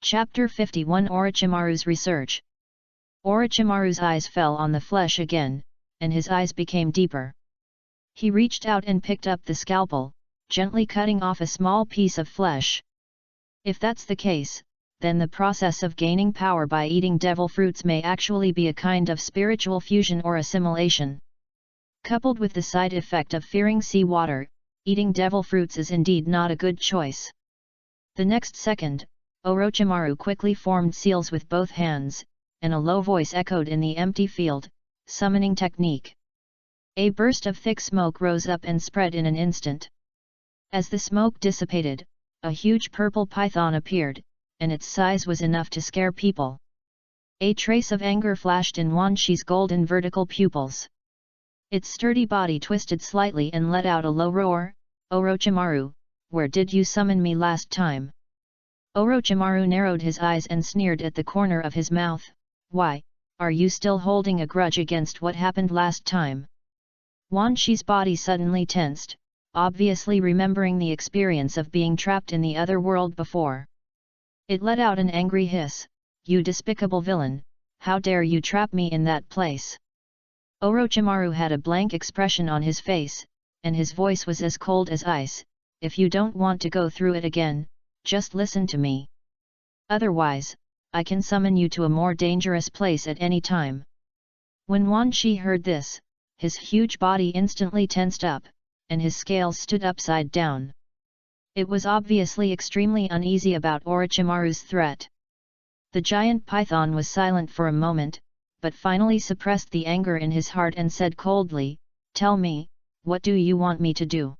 Chapter 51 Orochimaru's Research. Orochimaru's eyes fell on the flesh again, and his eyes became deeper. He reached out and picked up the scalpel, gently cutting off a small piece of flesh. If that's the case, then the process of gaining power by eating devil fruits may actually be a kind of spiritual fusion or assimilation. Coupled with the side effect of fearing sea water, eating devil fruits is indeed not a good choice. The next second, Orochimaru quickly formed seals with both hands, and a low voice echoed in the empty field, summoning technique. A burst of thick smoke rose up and spread in an instant. As the smoke dissipated, a huge purple python appeared, and its size was enough to scare people. A trace of anger flashed in Wan Shi's golden vertical pupils. Its sturdy body twisted slightly and let out a low roar. "Orochimaru, where did you summon me last time?" Orochimaru narrowed his eyes and sneered at the corner of his mouth. "Why, are you still holding a grudge against what happened last time?" Wan Shi's body suddenly tensed, obviously remembering the experience of being trapped in the other world before. It let out an angry hiss. "You despicable villain, how dare you trap me in that place?" Orochimaru had a blank expression on his face, and his voice was as cold as ice. "If you don't want to go through it again, just listen to me. Otherwise, I can summon you to a more dangerous place at any time." When Wan Shi heard this, his huge body instantly tensed up, and his scales stood upside down. It was obviously extremely uneasy about Orochimaru's threat. The giant python was silent for a moment, but finally suppressed the anger in his heart and said coldly, "Tell me, what do you want me to do?"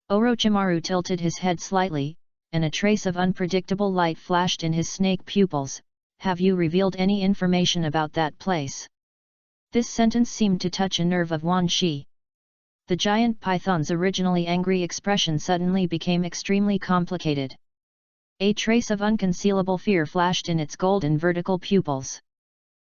Orochimaru tilted his head slightly, and a trace of unpredictable light flashed in his snake pupils. "Have you revealed any information about that place?" This sentence seemed to touch a nerve of Wan Shi. The giant python's originally angry expression suddenly became extremely complicated. A trace of unconcealable fear flashed in its golden vertical pupils.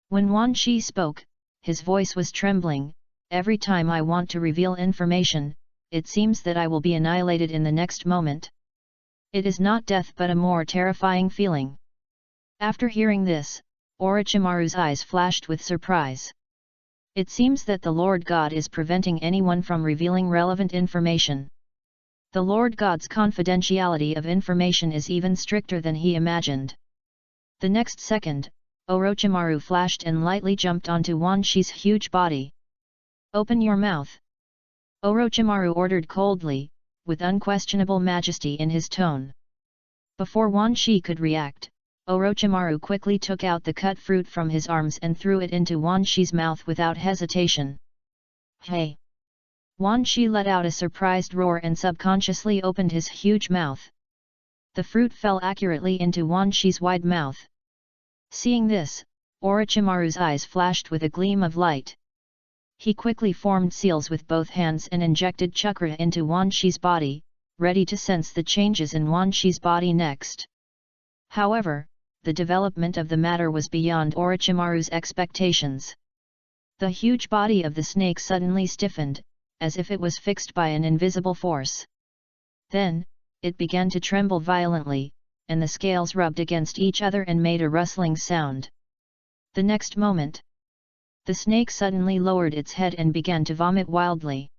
When Wan Shi spoke, his voice was trembling. "Every time I want to reveal information, it seems that I will be annihilated in the next moment. It is not death but a more terrifying feeling." After hearing this, Orochimaru's eyes flashed with surprise. It seems that the Lord God is preventing anyone from revealing relevant information. The Lord God's confidentiality of information is even stricter than he imagined. The next second, Orochimaru flashed and lightly jumped onto Wan Shi's huge body. "Open your mouth!" Orochimaru ordered coldly, with unquestionable majesty in his tone. Before Wan Shi could react, Orochimaru quickly took out the cut fruit from his arms and threw it into Wan Shi's mouth without hesitation. "Hey!" Wan Shi let out a surprised roar and subconsciously opened his huge mouth. The fruit fell accurately into Wan Shi's wide mouth. Seeing this, Orochimaru's eyes flashed with a gleam of light. He quickly formed seals with both hands and injected chakra into Wan Shi's body, ready to sense the changes in Wan Shi's body next. However, the development of the matter was beyond Orochimaru's expectations. The huge body of the snake suddenly stiffened, as if it was fixed by an invisible force. Then, it began to tremble violently, and the scales rubbed against each other and made a rustling sound. The next moment, the snake suddenly lowered its head and began to vomit wildly.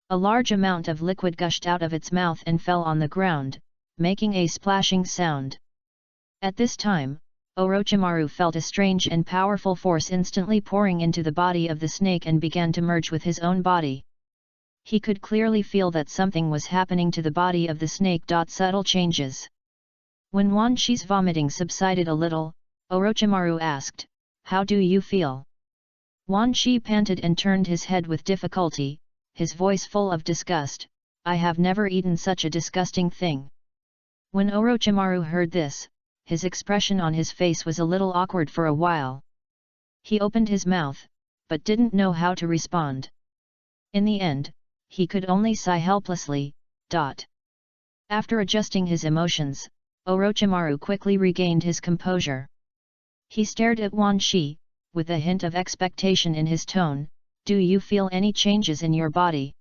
A large amount of liquid gushed out of its mouth and fell on the ground, making a splashing sound. At this time, Orochimaru felt a strange and powerful force instantly pouring into the body of the snake and began to merge with his own body. He could clearly feel that something was happening to the body of the snake. Subtle changes. When Wan Shi's vomiting subsided a little, Orochimaru asked, "How do you feel?" Wan Shi panted and turned his head with difficulty, his voice full of disgust. "I have never eaten such a disgusting thing." When Orochimaru heard this, his expression on his face was a little awkward for a while. He opened his mouth, but didn't know how to respond. In the end, he could only sigh helplessly. After adjusting his emotions, Orochimaru quickly regained his composure. He stared at Wan Shi, with a hint of expectation in his tone. "Do you feel any changes in your body?"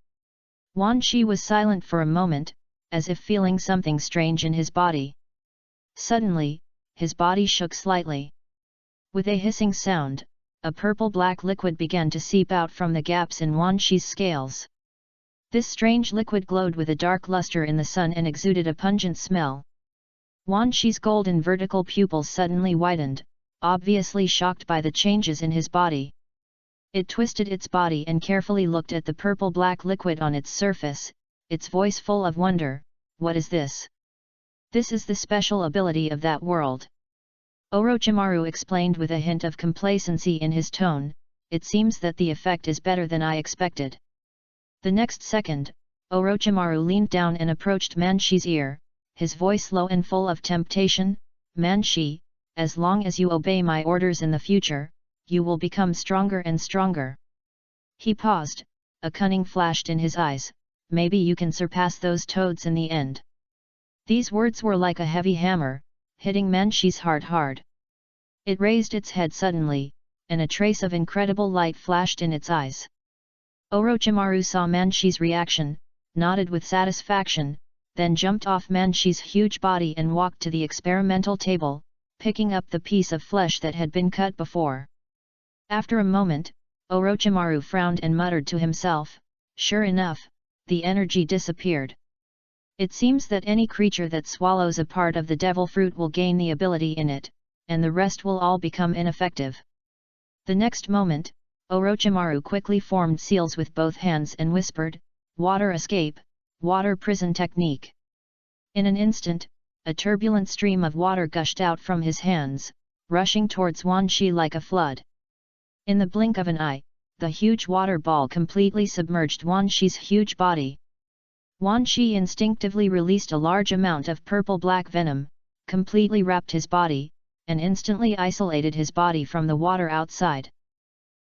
Wan Shi was silent for a moment, as if feeling something strange in his body. Suddenly, his body shook slightly. With a hissing sound, a purple-black liquid began to seep out from the gaps in Wan Shi's scales. This strange liquid glowed with a dark luster in the sun and exuded a pungent smell. Wan Shi's golden vertical pupils suddenly widened, obviously shocked by the changes in his body. It twisted its body and carefully looked at the purple-black liquid on its surface, its voice full of wonder, "What is this?" "This is the special ability of that world," Orochimaru explained with a hint of complacency in his tone. "It seems that the effect is better than I expected." The next second, Orochimaru leaned down and approached Manshi's ear, his voice low and full of temptation. "Manshi, as long as you obey my orders in the future, you will become stronger and stronger." He paused, a cunning flashed in his eyes. "Maybe you can surpass those toads in the end." These words were like a heavy hammer, hitting Manshi's heart hard. It raised its head suddenly, and a trace of incredible light flashed in its eyes. Orochimaru saw Manshi's reaction, nodded with satisfaction, then jumped off Manshi's huge body and walked to the experimental table, picking up the piece of flesh that had been cut before. After a moment, Orochimaru frowned and muttered to himself, "Sure enough, the energy disappeared. It seems that any creature that swallows a part of the devil fruit will gain the ability in it, and the rest will all become ineffective." The next moment, Orochimaru quickly formed seals with both hands and whispered, "Water escape, water prison technique." In an instant, a turbulent stream of water gushed out from his hands, rushing towards Wan Shi like a flood. In the blink of an eye, the huge water ball completely submerged Wan Shi's huge body. Wan Shi instinctively released a large amount of purple-black venom, completely wrapped his body, and instantly isolated his body from the water outside.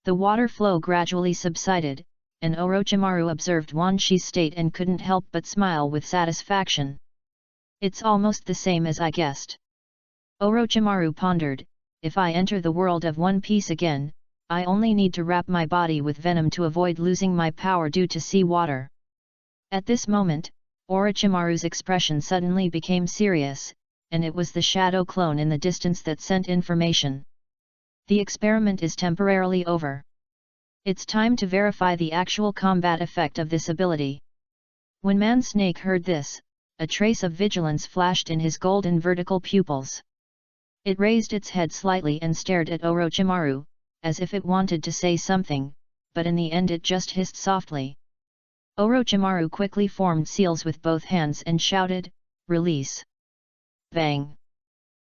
The water flow gradually subsided, and Orochimaru observed Wan Shi's state and couldn't help but smile with satisfaction. "It's almost the same as I guessed." Orochimaru pondered, "If I enter the world of One Piece again, I only need to wrap my body with venom to avoid losing my power due to sea water." At this moment, Orochimaru's expression suddenly became serious, and it was the shadow clone in the distance that sent information. "The experiment is temporarily over. It's time to verify the actual combat effect of this ability." When Man Snake heard this, a trace of vigilance flashed in his golden vertical pupils. It raised its head slightly and stared at Orochimaru, as if it wanted to say something, but in the end it just hissed softly. Orochimaru quickly formed seals with both hands and shouted, "Release!" Bang!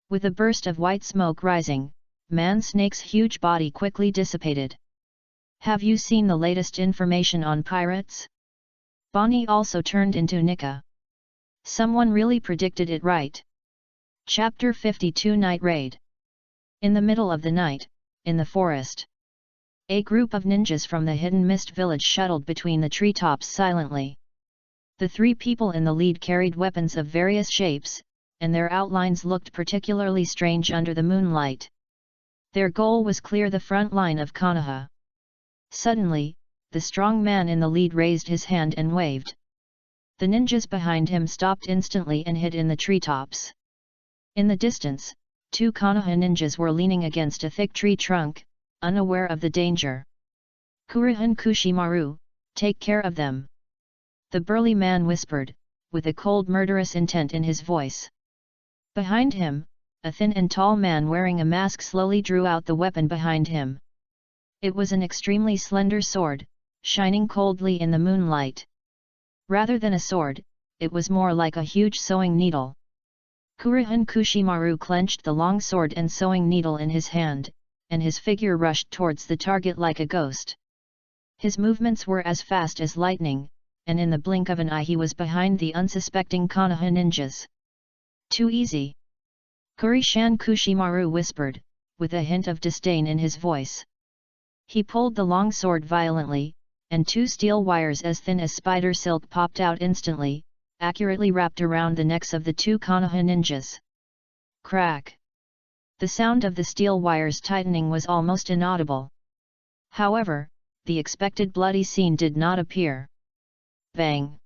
With a burst of white smoke rising, Man Snake's huge body quickly dissipated. "Have you seen the latest information on pirates?" Bonnie also turned into Nika. Someone really predicted it right. Chapter 52 Night Raid. In the middle of the night, in the forest, a group of ninjas from the Hidden Mist village shuttled between the treetops silently. The three people in the lead carried weapons of various shapes, and their outlines looked particularly strange under the moonlight. Their goal was clear the front line of Konoha. Suddenly, the strong man in the lead raised his hand and waved. The ninjas behind him stopped instantly and hid in the treetops. In the distance, two Konoha ninjas were leaning against a thick tree trunk, unaware of the danger. "Kuruhan Kushimaru, take care of them," the burly man whispered, with a cold murderous intent in his voice. Behind him, a thin and tall man wearing a mask slowly drew out the weapon behind him. It was an extremely slender sword, shining coldly in the moonlight. Rather than a sword, it was more like a huge sewing needle. Kuruhan Kushimaru clenched the long sword and sewing needle in his hand, and his figure rushed towards the target like a ghost. His movements were as fast as lightning, and in the blink of an eye he was behind the unsuspecting Konoha ninjas. "Too easy," Kurishan Kushimaru whispered, with a hint of disdain in his voice. He pulled the long sword violently, and two steel wires as thin as spider silk popped out instantly, accurately wrapped around the necks of the two Konoha ninjas. Crack! The sound of the steel wires tightening was almost inaudible. However, the expected bloody scene did not appear. Bang!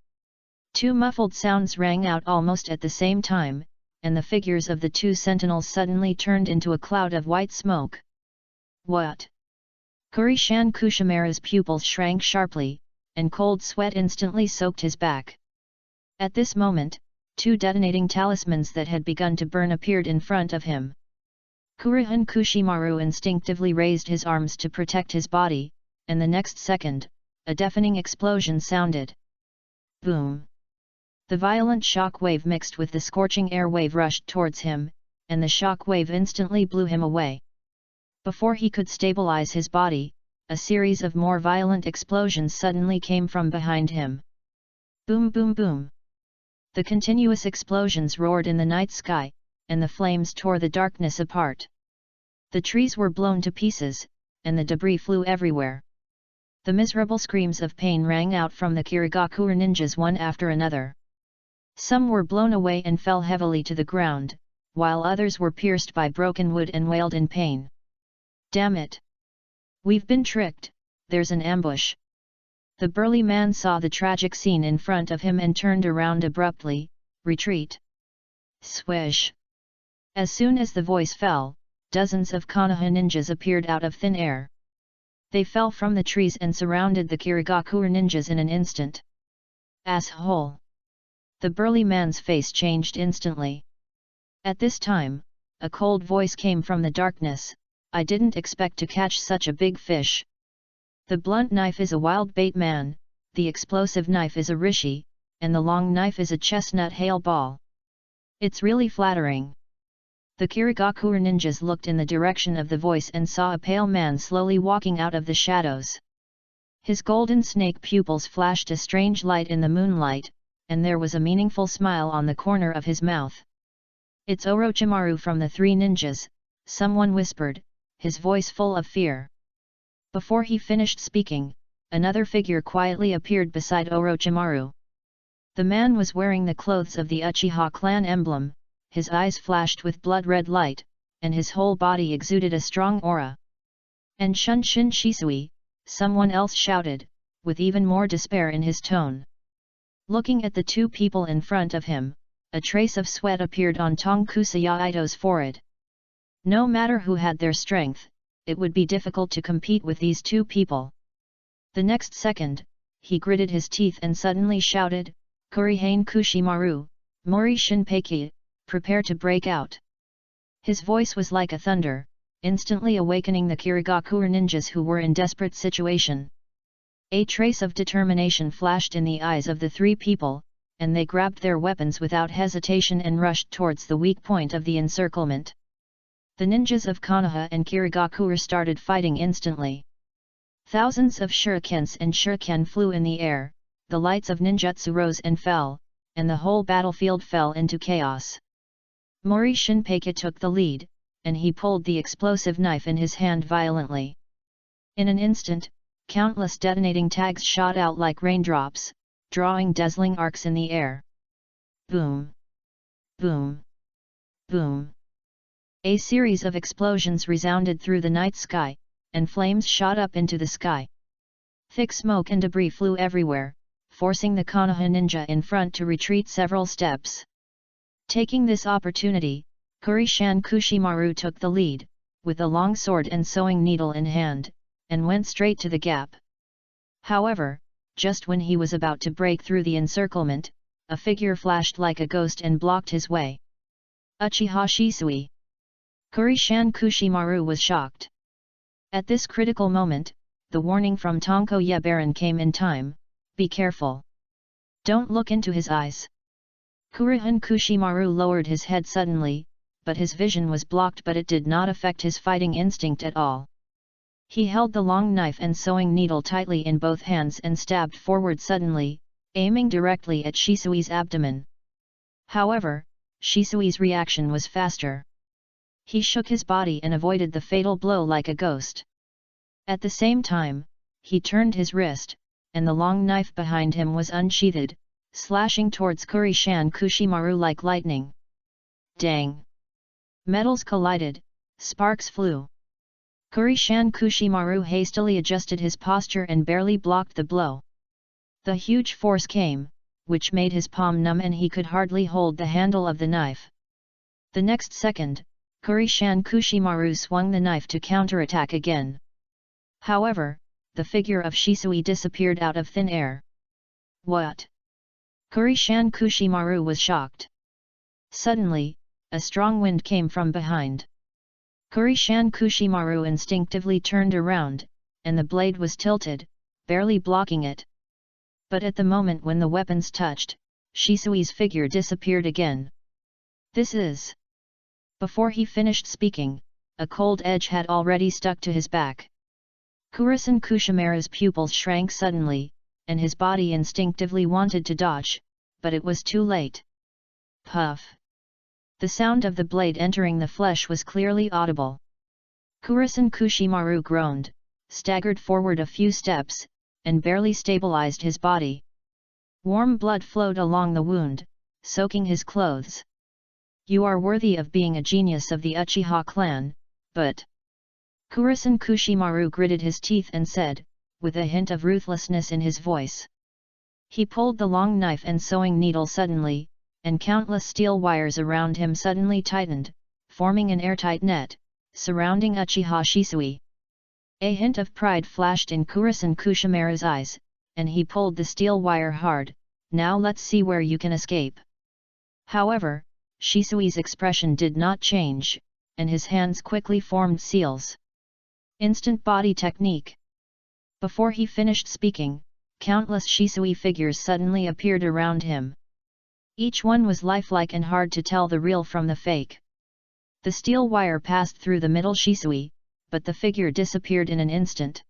Two muffled sounds rang out almost at the same time, and the figures of the two sentinels suddenly turned into a cloud of white smoke. What? Kurishan Kushimaru's pupils shrank sharply, and cold sweat instantly soaked his back. At this moment, two detonating talismans that had begun to burn appeared in front of him. Kurihan Kushimaru instinctively raised his arms to protect his body, and the next second, a deafening explosion sounded. Boom! The violent shock wave mixed with the scorching air wave rushed towards him, and the shock wave instantly blew him away. Before he could stabilize his body, a series of more violent explosions suddenly came from behind him. Boom boom boom! The continuous explosions roared in the night sky, and the flames tore the darkness apart. The trees were blown to pieces, and the debris flew everywhere. The miserable screams of pain rang out from the Kirigakure ninjas one after another. Some were blown away and fell heavily to the ground, while others were pierced by broken wood and wailed in pain. Damn it! We've been tricked, there's an ambush. The burly man saw the tragic scene in front of him and turned around abruptly. Retreat! Swish! As soon as the voice fell, dozens of Konoha ninjas appeared out of thin air. They fell from the trees and surrounded the Kirigakure ninjas in an instant. Asshole! The burly man's face changed instantly. At this time, a cold voice came from the darkness. I didn't expect to catch such a big fish. The blunt knife is a wild bait man, the explosive knife is a rishi, and the long knife is a chestnut hail ball. It's really flattering. The Kirigakure ninjas looked in the direction of the voice and saw a pale man slowly walking out of the shadows. His golden snake pupils flashed a strange light in the moonlight, and there was a meaningful smile on the corner of his mouth. It's Orochimaru from the three ninjas, someone whispered, his voice full of fear. Before he finished speaking, another figure quietly appeared beside Orochimaru. The man was wearing the clothes of the Uchiha clan emblem, his eyes flashed with blood-red light, and his whole body exuded a strong aura. And Shunshin Shisui, someone else shouted, with even more despair in his tone. Looking at the two people in front of him, a trace of sweat appeared on Tong Kusaya-ito's forehead. No matter who had their strength, it would be difficult to compete with these two people. The next second, he gritted his teeth and suddenly shouted, Kurihane Kushimaru, Mori Shinpeiki, prepare to break out. His voice was like a thunder, instantly awakening the Kirigakure ninjas who were in desperate situation. A trace of determination flashed in the eyes of the three people, and they grabbed their weapons without hesitation and rushed towards the weak point of the encirclement. The ninjas of Konoha and Kirigakure started fighting instantly. Thousands of shurikens and shuriken flew in the air, the lights of ninjutsu rose and fell, and the whole battlefield fell into chaos. Mori Shinpeiki took the lead, and he pulled the explosive knife in his hand violently. In an instant, countless detonating tags shot out like raindrops, drawing dazzling arcs in the air. Boom! Boom! Boom! A series of explosions resounded through the night sky, and flames shot up into the sky. Thick smoke and debris flew everywhere, forcing the Konoha ninja in front to retreat several steps. Taking this opportunity, Kurishan Kushimaru took the lead, with a long sword and sewing needle in hand, and went straight to the gap. However, just when he was about to break through the encirclement, a figure flashed like a ghost and blocked his way. Uchiha Shisui! Kurishan Kushimaru was shocked. At this critical moment, the warning from Tonko Yebaran came in time, be careful. Don't look into his eyes. Kurihan Kushimaru lowered his head suddenly, but his vision was blocked, but it did not affect his fighting instinct at all. He held the long knife and sewing needle tightly in both hands and stabbed forward suddenly, aiming directly at Shisui's abdomen. However, Shisui's reaction was faster. He shook his body and avoided the fatal blow like a ghost. At the same time, he turned his wrist, and the long knife behind him was unsheathed, slashing towards Kurishan Kushimaru like lightning. Dang! Metals collided, sparks flew. Kurishan Kushimaru hastily adjusted his posture and barely blocked the blow. The huge force came, which made his palm numb and he could hardly hold the handle of the knife. The next second, Kurishan Kushimaru swung the knife to counterattack again. However, the figure of Shisui disappeared out of thin air. What? Kurishan Kushimaru was shocked. Suddenly, a strong wind came from behind. Kurishan Kushimaru instinctively turned around, and the blade was tilted, barely blocking it. But at the moment when the weapons touched, Shisui's figure disappeared again. This is... Before he finished speaking, a cold edge had already stuck to his back. Kurishan Kushimaru's pupils shrank suddenly, and his body instinctively wanted to dodge, but it was too late. Puff! The sound of the blade entering the flesh was clearly audible. Kurishan Kushimaru groaned, staggered forward a few steps, and barely stabilized his body. Warm blood flowed along the wound, soaking his clothes. You are worthy of being a genius of the Uchiha clan, but... Kurishan Kushimaru gritted his teeth and said, with a hint of ruthlessness in his voice. He pulled the long knife and sewing needle suddenly, and countless steel wires around him suddenly tightened, forming an airtight net, surrounding Uchiha Shisui. A hint of pride flashed in Kurishan Kushimaru's eyes, and he pulled the steel wire hard. Now let's see where you can escape. However, Shisui's expression did not change, and his hands quickly formed seals. Instant body technique. Before he finished speaking, countless Shisui figures suddenly appeared around him. Each one was lifelike and hard to tell the real from the fake. The steel wire passed through the middle Shisui, but the figure disappeared in an instant.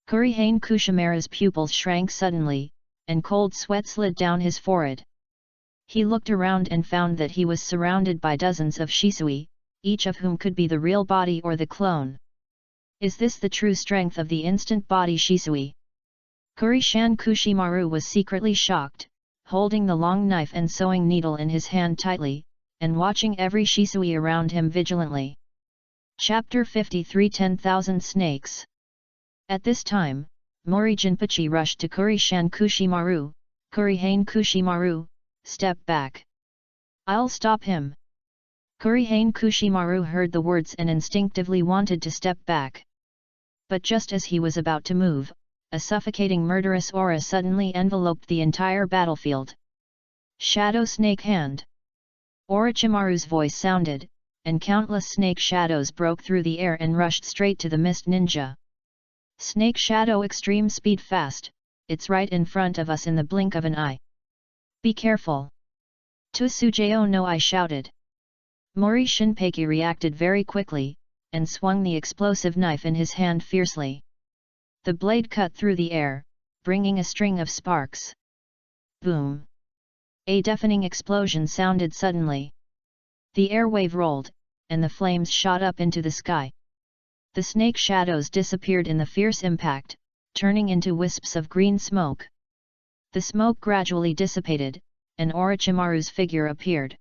Kurishan Kushimaru's pupils shrank suddenly, and cold sweat slid down his forehead. He looked around and found that he was surrounded by dozens of Shisui, each of whom could be the real body or the clone. Is this the true strength of the instant body Shisui? Kurishan Kushimaru was secretly shocked, holding the long knife and sewing needle in his hand tightly, and watching every Shisui around him vigilantly. Chapter 53 10,000 Snakes. At this time, Mori Jinpachi rushed to Kurishan Kushimaru. Kurishan Kushimaru, step back. I'll stop him. Kurishan Kushimaru heard the words and instinctively wanted to step back. But just as he was about to move, a suffocating murderous aura suddenly enveloped the entire battlefield. Shadow Snake Hand. Orochimaru's voice sounded, and countless snake shadows broke through the air and rushed straight to the mist ninja. Snake Shadow Extreme Speed Fast, it's right in front of us in the blink of an eye. Be careful! Tsukuyo no I shouted. Mori Shinpeki reacted very quickly, and swung the explosive knife in his hand fiercely. The blade cut through the air, bringing a string of sparks. Boom! A deafening explosion sounded suddenly. The air wave rolled, and the flames shot up into the sky. The snake shadows disappeared in the fierce impact, turning into wisps of green smoke. The smoke gradually dissipated, and Orochimaru's figure appeared.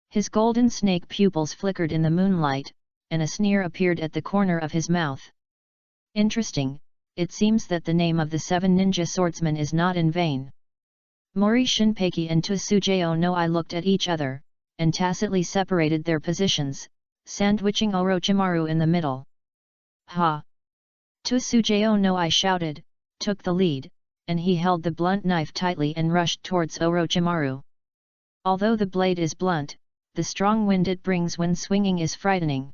His golden snake pupils flickered in the moonlight, and a sneer appeared at the corner of his mouth. Interesting, it seems that the name of the 7 ninja swordsmen is not in vain. Mori Shinpeki and Tsukuyo no I looked at each other, and tacitly separated their positions, sandwiching Orochimaru in the middle. Ha! Tsukuyo no I shouted, took the lead, and he held the blunt knife tightly and rushed towards Orochimaru. Although the blade is blunt, the strong wind it brings when swinging is frightening.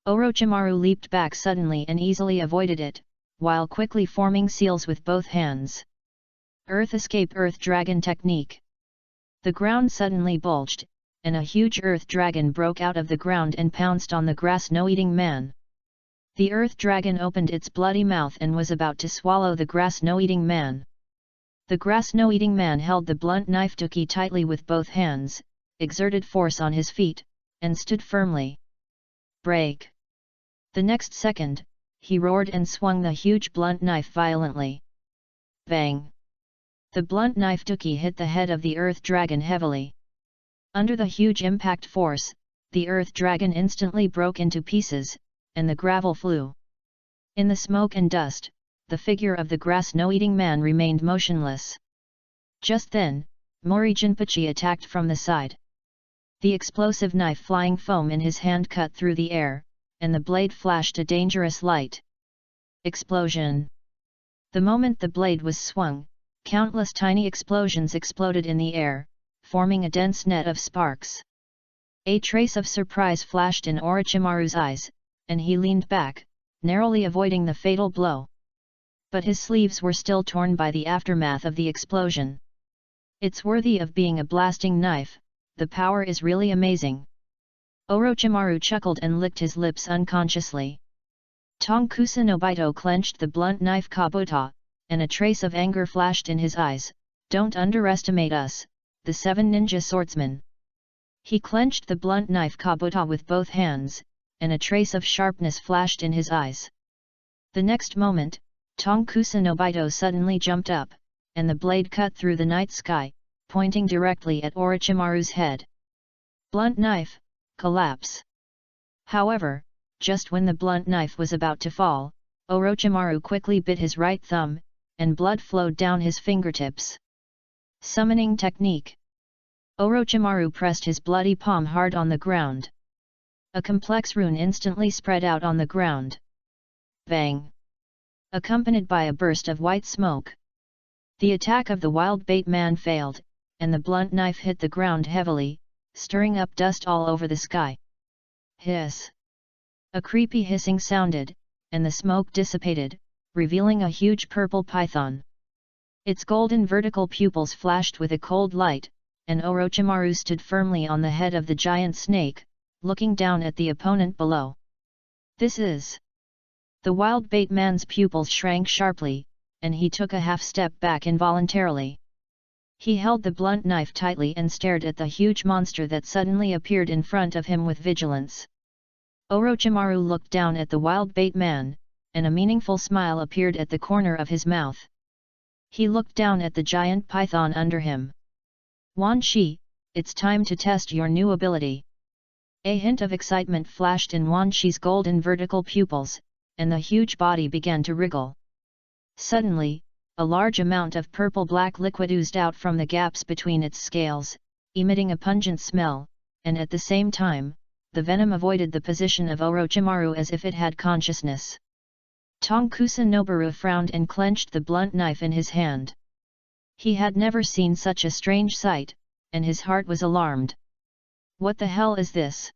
Orochimaru leaped back suddenly and easily avoided it, while quickly forming seals with both hands. Earth Escape Earth Dragon Technique. The ground suddenly bulged, and a huge earth dragon broke out of the ground and pounced on the grass no-eating man. The earth dragon opened its bloody mouth and was about to swallow the grass no-eating man. The grass no-eating man held the blunt knife tuki tightly with both hands, exerted force on his feet, and stood firmly. Break! The next second, he roared and swung the huge blunt knife violently. Bang! The blunt knife tuki hit the head of the earth dragon heavily. Under the huge impact force, the earth dragon instantly broke into pieces, and the gravel flew. In the smoke and dust, the figure of the grass no-eating man remained motionless. Just then, Mori Jinpachi attacked from the side. The explosive knife flying foam in his hand cut through the air, and the blade flashed a dangerous light. Explosion! The moment the blade was swung, countless tiny explosions exploded in the air, forming a dense net of sparks. A trace of surprise flashed in Orochimaru's eyes, and he leaned back, narrowly avoiding the fatal blow. But his sleeves were still torn by the aftermath of the explosion. It's worthy of being a blasting knife, the power is really amazing. Orochimaru chuckled and licked his lips unconsciously. Tonkusa Nobito clenched the blunt knife Kabuto, and a trace of anger flashed in his eyes. Don't underestimate us, the 7 ninja swordsmen. He clenched the blunt knife Kabuto with both hands, and a trace of sharpness flashed in his eyes. The next moment, Tonkusa Nobito suddenly jumped up, and the blade cut through the night sky, pointing directly at Orochimaru's head. Blunt knife, collapse. However, just when the blunt knife was about to fall, Orochimaru quickly bit his right thumb, and blood flowed down his fingertips. Summoning technique. Orochimaru pressed his bloody palm hard on the ground. A complex rune instantly spread out on the ground. Bang! Accompanied by a burst of white smoke. The attack of the wild bait man failed, and the blunt knife hit the ground heavily, stirring up dust all over the sky. Hiss! A creepy hissing sounded, and the smoke dissipated, revealing a huge purple python. Its golden vertical pupils flashed with a cold light, and Orochimaru stood firmly on the head of the giant snake, looking down at the opponent below. This is... The wild bait man's pupils shrank sharply, and he took a half-step back involuntarily. He held the blunt knife tightly and stared at the huge monster that suddenly appeared in front of him with vigilance. Orochimaru looked down at the wild bait man, and a meaningful smile appeared at the corner of his mouth. He looked down at the giant python under him. Wan Shi, it's time to test your new ability. A hint of excitement flashed in Wan Shi's golden vertical pupils, and the huge body began to wriggle. Suddenly, a large amount of purple-black liquid oozed out from the gaps between its scales, emitting a pungent smell, and at the same time, the venom avoided the position of Orochimaru as if it had consciousness. Tonkusa Noboru frowned and clenched the blunt knife in his hand. He had never seen such a strange sight, and his heart was alarmed. What the hell is this?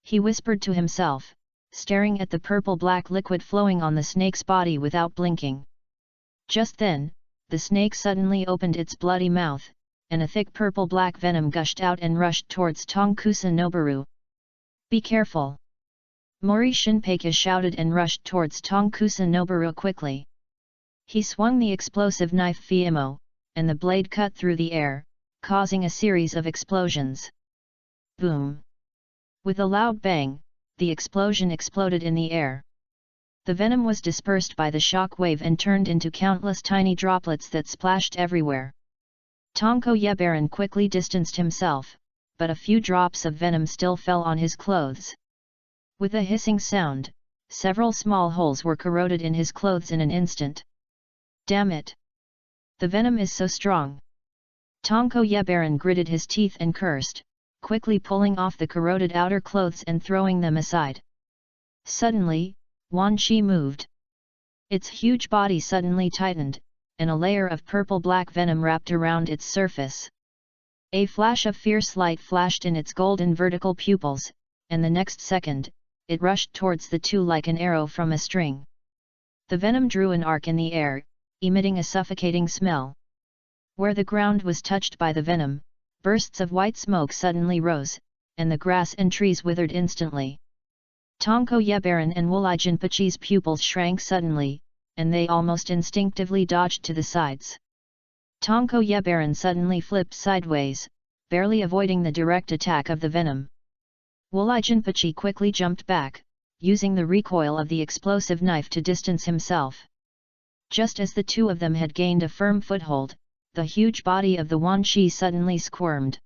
He whispered to himself, staring at the purple-black liquid flowing on the snake's body without blinking. Just then, the snake suddenly opened its bloody mouth, and a thick purple-black venom gushed out and rushed towards Tonkusa Noboru. Be careful! Mori Shinpei shouted and rushed towards Tonkusa Noboru quickly. He swung the explosive knife Fimo, and the blade cut through the air, causing a series of explosions. Boom! With a loud bang, the explosion exploded in the air. The venom was dispersed by the shock wave and turned into countless tiny droplets that splashed everywhere. Tonko Yebaran quickly distanced himself, but a few drops of venom still fell on his clothes. With a hissing sound, several small holes were corroded in his clothes in an instant. Damn it! The venom is so strong! Tonko Yebaran gritted his teeth and cursed, quickly pulling off the corroded outer clothes and throwing them aside. Suddenly, Wan Shi moved. Its huge body suddenly tightened, and a layer of purple-black venom wrapped around its surface. A flash of fierce light flashed in its golden vertical pupils, and the next second, it rushed towards the two like an arrow from a string. The venom drew an arc in the air, emitting a suffocating smell. Where the ground was touched by the venom, bursts of white smoke suddenly rose, and the grass and trees withered instantly. Tonko Yebaran and Wulai Jinpachi's pupils shrank suddenly, and they almost instinctively dodged to the sides. Tonko Yebaran suddenly flipped sideways, barely avoiding the direct attack of the venom. Wulai Jinpachi quickly jumped back, using the recoil of the explosive knife to distance himself. Just as the two of them had gained a firm foothold, the huge body of the Wan Shi suddenly squirmed.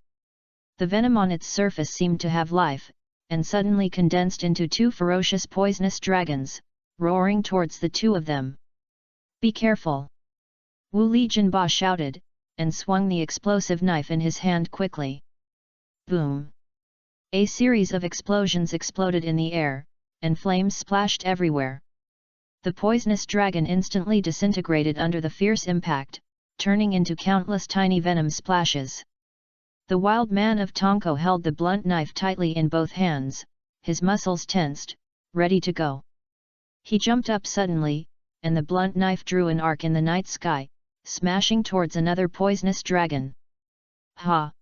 The venom on its surface seemed to have life, and suddenly condensed into two ferocious poisonous dragons, roaring towards the two of them. Be careful! Wu Li Jinba shouted, and swung the explosive knife in his hand quickly. Boom! A series of explosions exploded in the air, and flames splashed everywhere. The poisonous dragon instantly disintegrated under the fierce impact, turning into countless tiny venom splashes. The wild man of Tonko held the blunt knife tightly in both hands, his muscles tensed, ready to go. He jumped up suddenly, and the blunt knife drew an arc in the night sky, smashing towards another poisonous dragon. Ha!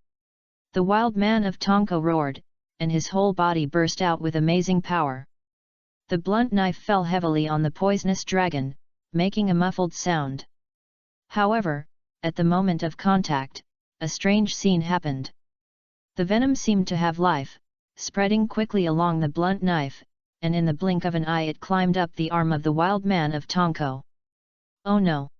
The wild man of Tonko roared, and his whole body burst out with amazing power. The blunt knife fell heavily on the poisonous dragon, making a muffled sound. However, at the moment of contact, a strange scene happened. The venom seemed to have life, spreading quickly along the blunt knife, and in the blink of an eye it climbed up the arm of the wild man of Tonko. Oh no!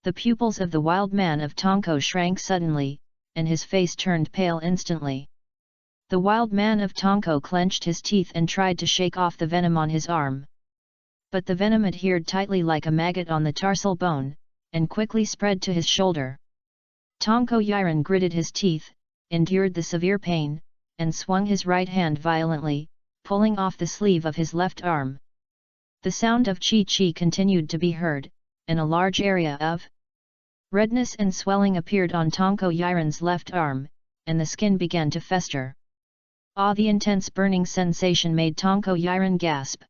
The pupils of the wild man of Tonko shrank suddenly, and his face turned pale instantly. The wild man of Tonko clenched his teeth and tried to shake off the venom on his arm. But the venom adhered tightly like a maggot on the tarsal bone, and quickly spread to his shoulder. Tonko Yiren gritted his teeth, endured the severe pain, and swung his right hand violently, pulling off the sleeve of his left arm. The sound of chi-chi continued to be heard, and a large area of redness and swelling appeared on Tonko Yiren's left arm, and the skin began to fester. The intense burning sensation made Tonko Yiren gasp.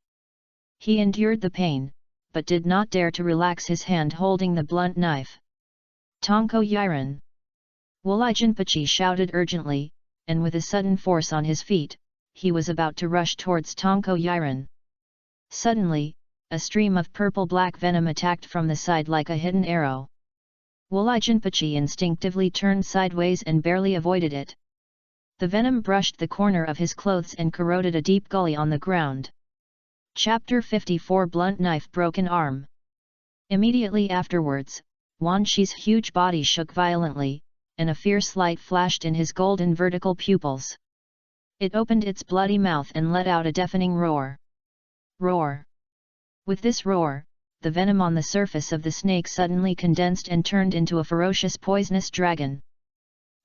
He endured the pain, but did not dare to relax his hand holding the blunt knife. Tonko Yiren! Wulai Jinpachi shouted urgently, and with a sudden force on his feet, he was about to rush towards Tonko Yiren. Suddenly, a stream of purple-black venom attacked from the side like a hidden arrow. Wulai Jinpachi instinctively turned sideways and barely avoided it. The venom brushed the corner of his clothes and corroded a deep gully on the ground. Chapter 54 Blunt Knife Broken Arm. Immediately afterwards, Wan Shi's huge body shook violently, and a fierce light flashed in his golden vertical pupils. It opened its bloody mouth and let out a deafening roar. Roar! With this roar, the venom on the surface of the snake suddenly condensed and turned into a ferocious poisonous dragon.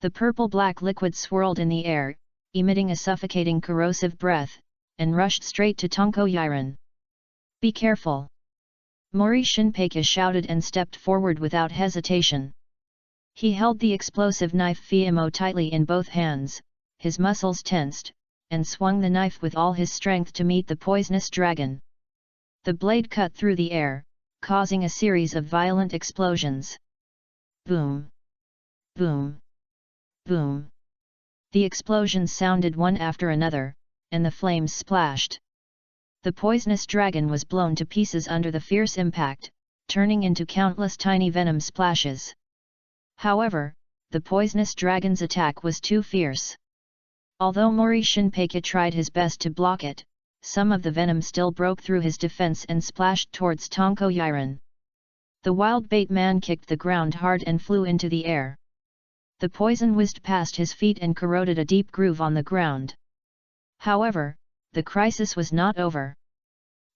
The purple-black liquid swirled in the air, emitting a suffocating corrosive breath, and rushed straight to Tonko Yiren. Be careful! Mori Shinpeka shouted and stepped forward without hesitation. He held the explosive knife Fiamo tightly in both hands, his muscles tensed, and swung the knife with all his strength to meet the poisonous dragon. The blade cut through the air, causing a series of violent explosions. Boom! Boom! Boom! The explosions sounded one after another, and the flames splashed. The poisonous dragon was blown to pieces under the fierce impact, turning into countless tiny venom splashes. However, the poisonous dragon's attack was too fierce. Although Mori Shinpeka tried his best to block it, some of the venom still broke through his defense and splashed towards Tonko Yiren. The wild bait man kicked the ground hard and flew into the air. The poison whizzed past his feet and corroded a deep groove on the ground. However, the crisis was not over.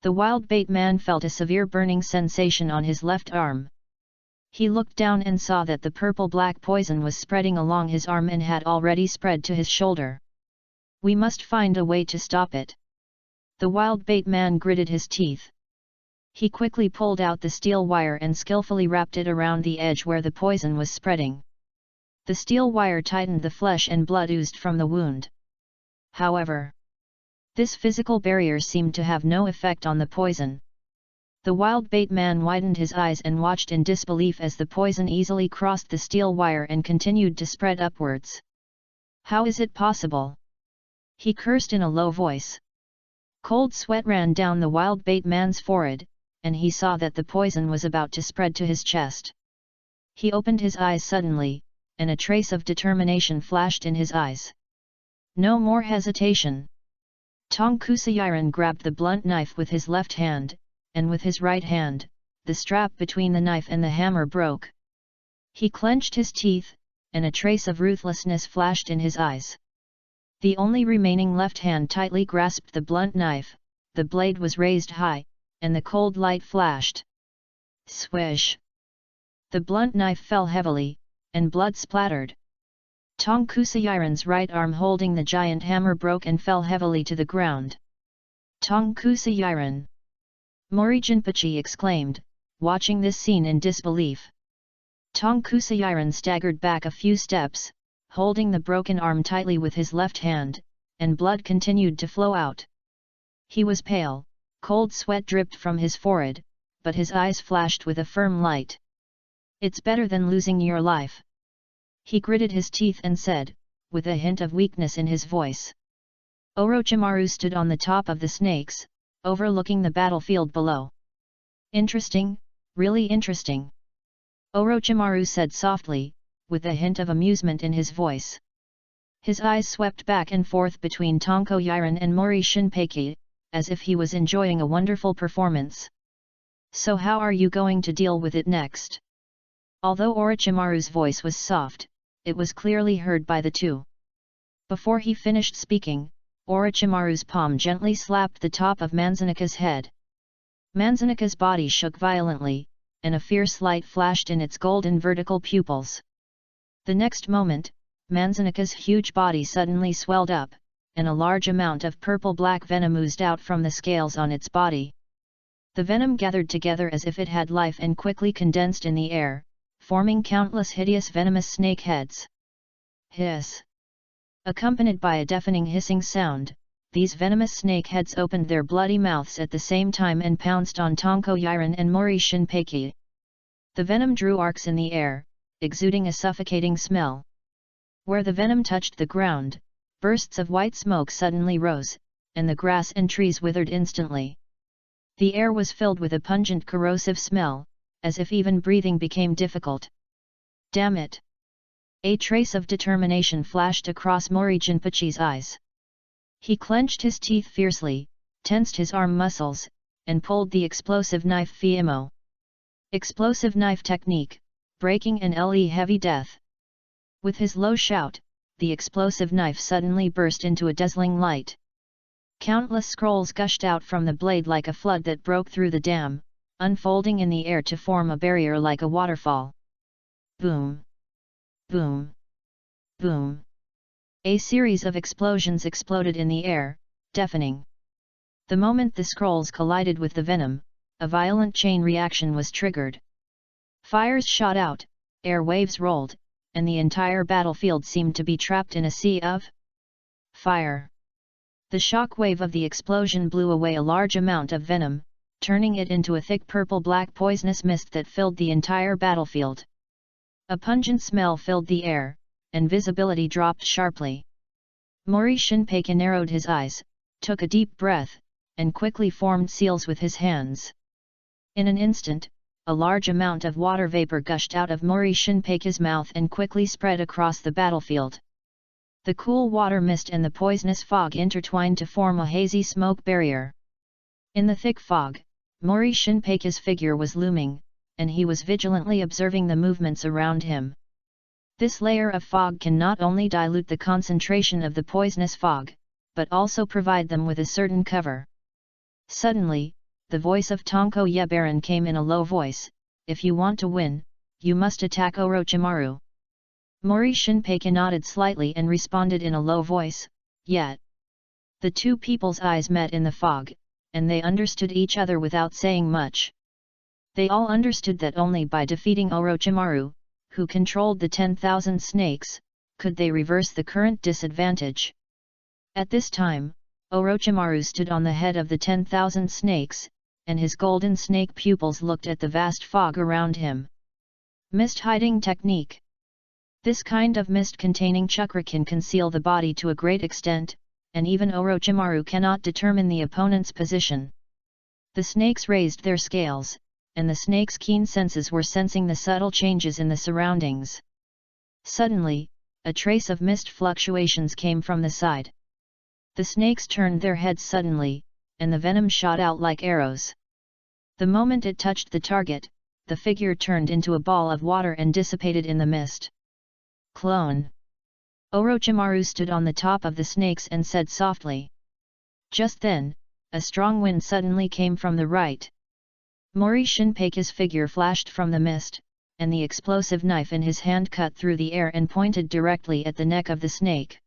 The wild bait man felt a severe burning sensation on his left arm. He looked down and saw that the purple-black poison was spreading along his arm and had already spread to his shoulder. We must find a way to stop it. The wild bait man gritted his teeth. He quickly pulled out the steel wire and skillfully wrapped it around the edge where the poison was spreading. The steel wire tightened the flesh and blood oozed from the wound. However, this physical barrier seemed to have no effect on the poison. The wild bait man widened his eyes and watched in disbelief as the poison easily crossed the steel wire and continued to spread upwards. How is it possible? He cursed in a low voice. Cold sweat ran down the wild bait man's forehead, and he saw that the poison was about to spread to his chest. He opened his eyes suddenly, and a trace of determination flashed in his eyes. No more hesitation. Tonko Yiren grabbed the blunt knife with his left hand, and with his right hand, the strap between the knife and the hammer broke. He clenched his teeth, and a trace of ruthlessness flashed in his eyes. The only remaining left hand tightly grasped the blunt knife, the blade was raised high, and the cold light flashed. Swish! The blunt knife fell heavily, and blood splattered. Tongkusayiran's right arm holding the giant hammer broke and fell heavily to the ground. Tongkusayiran! Mori Jinpachi exclaimed, watching this scene in disbelief. Tongkusayiran staggered back a few steps, holding the broken arm tightly with his left hand, and blood continued to flow out. He was pale, cold sweat dripped from his forehead, but his eyes flashed with a firm light. "It's better than losing your life." He gritted his teeth and said, with a hint of weakness in his voice. Orochimaru stood on the top of the snakes, overlooking the battlefield below. "Interesting, really interesting," Orochimaru said softly, with a hint of amusement in his voice. His eyes swept back and forth between Tongkusayiran and Mori Shinpei, as if he was enjoying a wonderful performance. "So how are you going to deal with it next?" Although Orochimaru's voice was soft, it was clearly heard by the two. Before he finished speaking, Orochimaru's palm gently slapped the top of Manzanaka's head. Manzanaka's body shook violently, and a fierce light flashed in its golden vertical pupils. The next moment, Manzanaka's huge body suddenly swelled up, and a large amount of purple-black venom oozed out from the scales on its body. The venom gathered together as if it had life and quickly condensed in the air, forming countless hideous venomous snake heads. Hiss! Accompanied by a deafening hissing sound, these venomous snake heads opened their bloody mouths at the same time and pounced on Tongkusayiran and Mori Shinpei. The venom drew arcs in the air, exuding a suffocating smell. Where the venom touched the ground, bursts of white smoke suddenly rose, and the grass and trees withered instantly. The air was filled with a pungent corrosive smell, as if even breathing became difficult. "Damn it!" A trace of determination flashed across Mori Jinpachi's eyes. He clenched his teeth fiercely, tensed his arm muscles, and pulled the explosive knife Fiimo. Explosive knife technique, breaking an LE heavy death. With his low shout, the explosive knife suddenly burst into a dazzling light. Countless scrolls gushed out from the blade like a flood that broke through the dam, unfolding in the air to form a barrier like a waterfall. Boom! Boom! Boom! A series of explosions exploded in the air, deafening. The moment the scrolls collided with the venom, a violent chain reaction was triggered. Fires shot out, air waves rolled, and the entire battlefield seemed to be trapped in a sea of fire. The shock wave of the explosion blew away a large amount of venom, turning it into a thick purple-black poisonous mist that filled the entire battlefield. A pungent smell filled the air, and visibility dropped sharply. Mori Shinpei narrowed his eyes, took a deep breath, and quickly formed seals with his hands. In an instant, a large amount of water vapor gushed out of Mori Shinpei's mouth and quickly spread across the battlefield. The cool water mist and the poisonous fog intertwined to form a hazy smoke barrier. In the thick fog, Mori Shinpei's figure was looming, and he was vigilantly observing the movements around him. This layer of fog can not only dilute the concentration of the poisonous fog, but also provide them with a certain cover. Suddenly, the voice of Tongkusayiran came in a low voice, "If you want to win, you must attack Orochimaru." Mori Shinpei nodded slightly and responded in a low voice, "Yet." The two people's eyes met in the fog, and they understood each other without saying much. They all understood that only by defeating Orochimaru, who controlled the 10,000 snakes, could they reverse the current disadvantage. At this time, Orochimaru stood on the head of the 10,000 snakes, and his golden snake pupils looked at the vast fog around him. Mist hiding technique. This kind of mist containing chakra can conceal the body to a great extent, and even Orochimaru cannot determine the opponent's position. The snakes raised their scales, and the snake's keen senses were sensing the subtle changes in the surroundings. Suddenly, a trace of mist fluctuations came from the side. The snakes turned their heads suddenly, and the venom shot out like arrows. The moment it touched the target, the figure turned into a ball of water and dissipated in the mist. Clone. Orochimaru stood on the top of the snakes and said softly. Just then, a strong wind suddenly came from the right. Mori Shinpei's figure flashed from the mist, and the explosive knife in his hand cut through the air and pointed directly at the neck of the snake.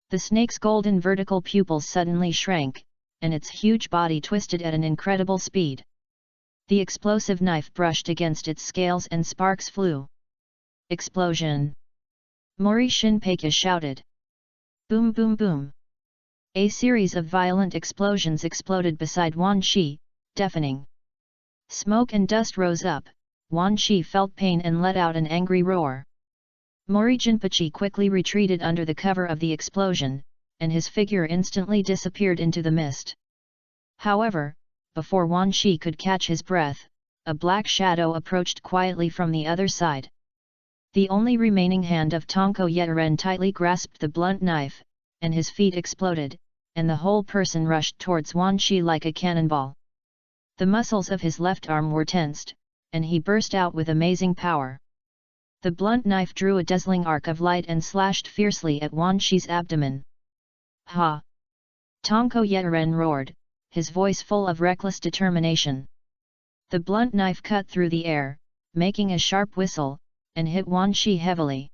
The snake's golden vertical pupils suddenly shrank, and its huge body twisted at an incredible speed. The explosive knife brushed against its scales and sparks flew. Explosion! Mori Shinpei shouted. Boom boom boom! A series of violent explosions exploded beside Wan Shi, deafening. Smoke and dust rose up. Wan Shi felt pain and let out an angry roar. Mori Jinpachi quickly retreated under the cover of the explosion, and his figure instantly disappeared into the mist. However, before Wan Shi could catch his breath, a black shadow approached quietly from the other side. The only remaining hand of Tonko Yetaren tightly grasped the blunt knife, and his feet exploded, and the whole person rushed towards Wan Shi like a cannonball. The muscles of his left arm were tensed, and he burst out with amazing power. The blunt knife drew a dazzling arc of light and slashed fiercely at Wan Shi's abdomen. Ha! Tonko Yetaren roared, his voice full of reckless determination. The blunt knife cut through the air, making a sharp whistle, and hit Wan Shi heavily.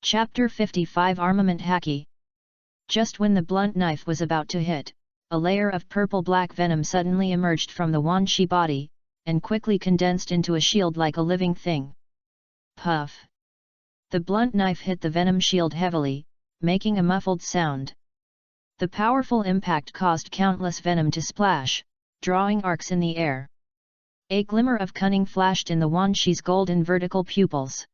Chapter 55 Armament Haki. Just when the blunt knife was about to hit, a layer of purple-black venom suddenly emerged from the Wan Shi body, and quickly condensed into a shield like a living thing. Puff! The blunt knife hit the venom shield heavily, making a muffled sound. The powerful impact caused countless venom to splash, drawing arcs in the air. A glimmer of cunning flashed in the Wan Shi's golden vertical pupils.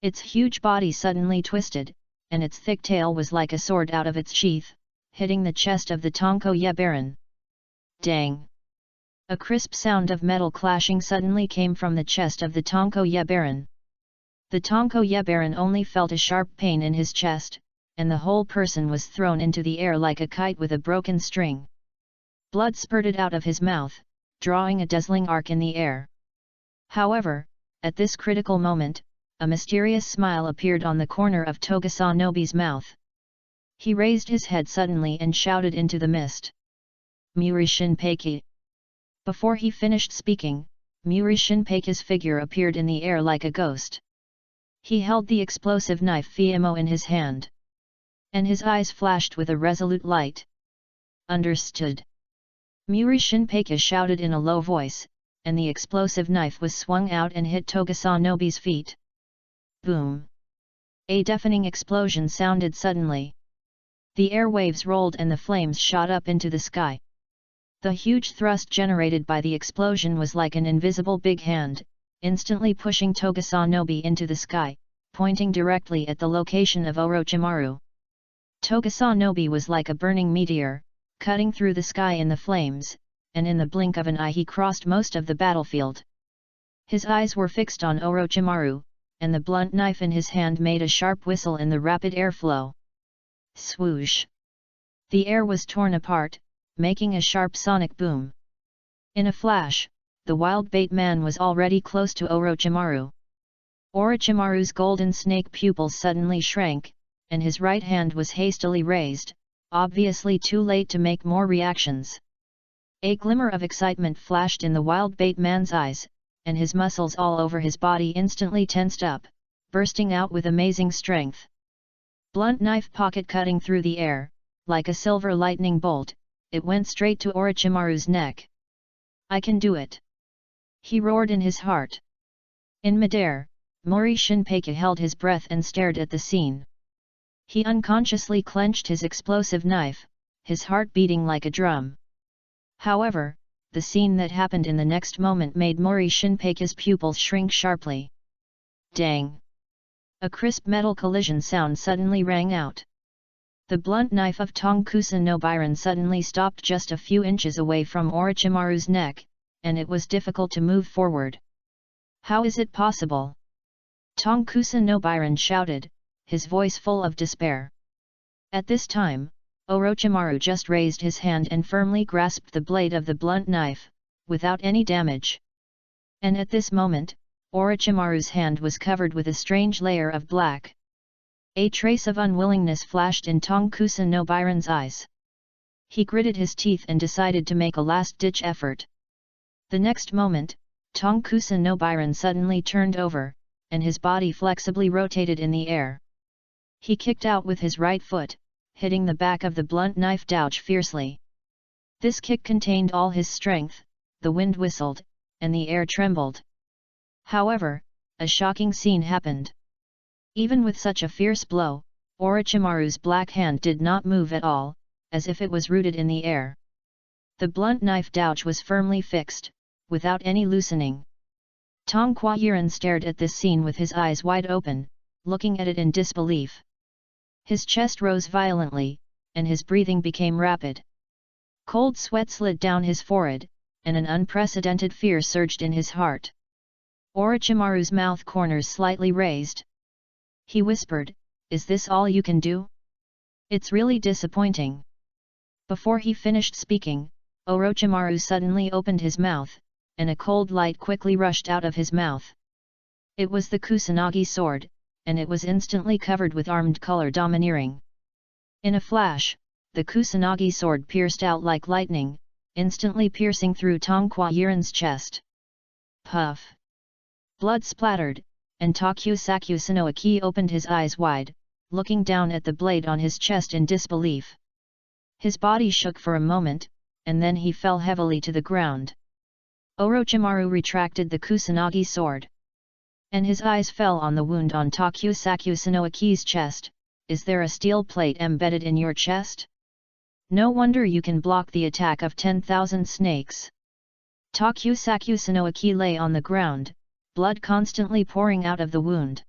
Its huge body suddenly twisted, and its thick tail was like a sword out of its sheath, hitting the chest of the Tonko Yetaren. Dang! A crisp sound of metal clashing suddenly came from the chest of the Tonko Yetaren. The Tonko Yetaren only felt a sharp pain in his chest, and the whole person was thrown into the air like a kite with a broken string. Blood spurted out of his mouth, drawing a dazzling arc in the air. However, at this critical moment, a mysterious smile appeared on the corner of Togasanobi's mouth. He raised his head suddenly and shouted into the mist. Muri Shinpei. Before he finished speaking, Muri Shinpei's figure appeared in the air like a ghost. He held the explosive knife Fiamo in his hand. And his eyes flashed with a resolute light. Understood. Muri Shinpei shouted in a low voice, and the explosive knife was swung out and hit Togasanobi's feet. Boom! A deafening explosion sounded suddenly. The airwaves rolled and the flames shot up into the sky. The huge thrust generated by the explosion was like an invisible big hand, instantly pushing Togasanobi into the sky, pointing directly at the location of Orochimaru. Togasanobi was like a burning meteor, cutting through the sky in the flames, and in the blink of an eye he crossed most of the battlefield. His eyes were fixed on Orochimaru, and the blunt knife in his hand made a sharp whistle in the rapid airflow. Swoosh! The air was torn apart, making a sharp sonic boom. In a flash, the wild bait man was already close to Orochimaru. Orochimaru's golden snake pupils suddenly shrank, and his right hand was hastily raised, obviously too late to make more reactions. A glimmer of excitement flashed in the wild bait man's eyes, and his muscles all over his body instantly tensed up, bursting out with amazing strength. Blunt knife pocket cutting through the air, like a silver lightning bolt, it went straight to Orochimaru's neck. I can do it! He roared in his heart. In midair, Mori Shinpei held his breath and stared at the scene. He unconsciously clenched his explosive knife, his heart beating like a drum. However, the scene that happened in the next moment made Mori Shinpei's pupils shrink sharply. Dang! A crisp metal collision sound suddenly rang out. The blunt knife of Tongkusa no Biren suddenly stopped just a few inches away from Orochimaru's neck, and it was difficult to move forward. How is it possible? Tongkusa no Biren shouted, his voice full of despair. At this time, Orochimaru just raised his hand and firmly grasped the blade of the blunt knife, without any damage. And at this moment, Orochimaru's hand was covered with a strange layer of black. A trace of unwillingness flashed in Tongkusa no Biren's eyes. He gritted his teeth and decided to make a last-ditch effort. The next moment, Tongkusa no Byron suddenly turned over, and his body flexibly rotated in the air. He kicked out with his right foot, hitting the back of the blunt knife douche fiercely. This kick contained all his strength, the wind whistled, and the air trembled. However, a shocking scene happened. Even with such a fierce blow, Orochimaru's black hand did not move at all, as if it was rooted in the air. The blunt knife douche was firmly fixed, without any loosening. Tong Kuo-yiran stared at this scene with his eyes wide open, looking at it in disbelief. His chest rose violently, and his breathing became rapid. Cold sweat slid down his forehead, and an unprecedented fear surged in his heart. Orochimaru's mouth corners slightly raised. He whispered, "Is this all you can do? It's really disappointing." Before he finished speaking, Orochimaru suddenly opened his mouth, and a cold light quickly rushed out of his mouth. It was the Kusanagi sword, and it was instantly covered with armed color domineering. In a flash, the Kusanagi sword pierced out like lightning, instantly piercing through Tong Kuo-yiran's chest. Puff! Blood splattered, and Takusaku Sanoaki opened his eyes wide, looking down at the blade on his chest in disbelief. His body shook for a moment, and then he fell heavily to the ground. Orochimaru retracted the Kusanagi sword. And his eyes fell on the wound on Takusaku Sanoaki's chest. "Is there a steel plate embedded in your chest? No wonder you can block the attack of 10,000 snakes." Takusaku Sanoaki lay on the ground, blood constantly pouring out of the wound.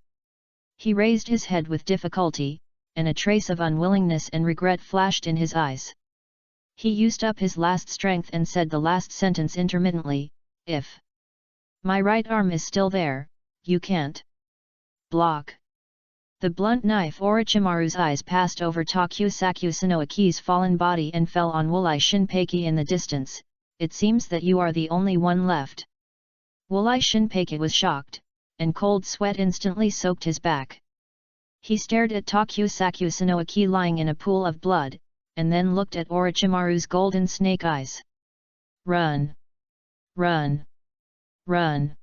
He raised his head with difficulty, and a trace of unwillingness and regret flashed in his eyes. He used up his last strength and said the last sentence intermittently, "If my right arm is still there, you can't block." The blunt knife Orochimaru's eyes passed over Takusaku Sanoaki's fallen body and fell on Wulai Shinpeki in the distance. "It seems that you are the only one left." Wulai Shinpeki was shocked, and cold sweat instantly soaked his back. He stared at Takusaku Sanoaki lying in a pool of blood, and then looked at Orochimaru's golden snake eyes. "Run! Run! Run!"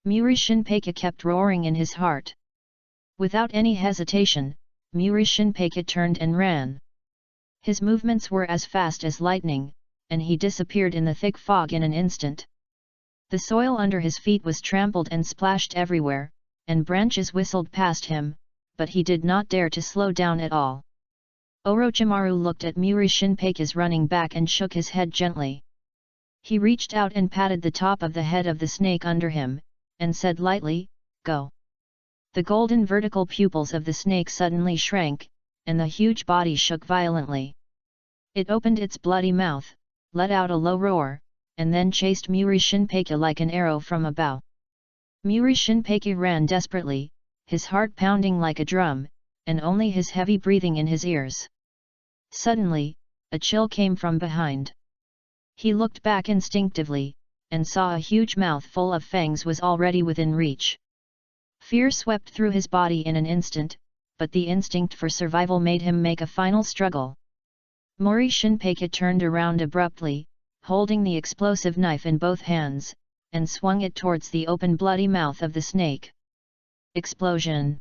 Muri Shinpeki kept roaring in his heart. Without any hesitation, Muri Shinpeki turned and ran. His movements were as fast as lightning, and he disappeared in the thick fog in an instant. The soil under his feet was trampled and splashed everywhere, and branches whistled past him, but he did not dare to slow down at all. Orochimaru looked at Muri Shinpeki's running back and shook his head gently. He reached out and patted the top of the head of the snake under him, and said lightly, "Go." The golden vertical pupils of the snake suddenly shrank, and the huge body shook violently. It opened its bloody mouth, let out a low roar, and then chased Muri Shinpeki like an arrow from a bow. Muri Shinpeki ran desperately, his heart pounding like a drum, and only his heavy breathing in his ears. Suddenly, a chill came from behind. He looked back instinctively, and saw a huge mouth full of fangs was already within reach. Fear swept through his body in an instant, but the instinct for survival made him make a final struggle. Muri Shinpeki turned around abruptly, holding the explosive knife in both hands, and swung it towards the open bloody mouth of the snake. "Explosion!"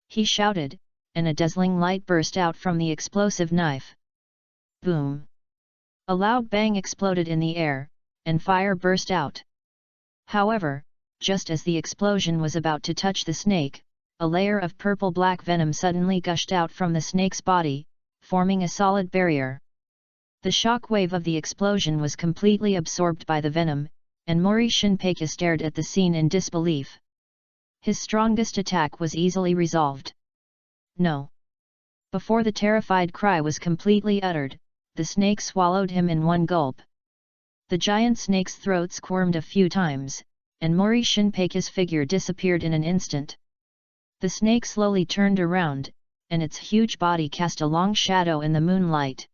he shouted, and a dazzling light burst out from the explosive knife. Boom! A loud bang exploded in the air, and fire burst out. However, just as the explosion was about to touch the snake, a layer of purple-black venom suddenly gushed out from the snake's body, forming a solid barrier. The shock wave of the explosion was completely absorbed by the venom, and Muri Shinpeki stared at the scene in disbelief. His strongest attack was easily resolved. "No!" Before the terrified cry was completely uttered, the snake swallowed him in one gulp. The giant snake's throat squirmed a few times, and Muri Shinpeki's figure disappeared in an instant. The snake slowly turned around, and its huge body cast a long shadow in the moonlight.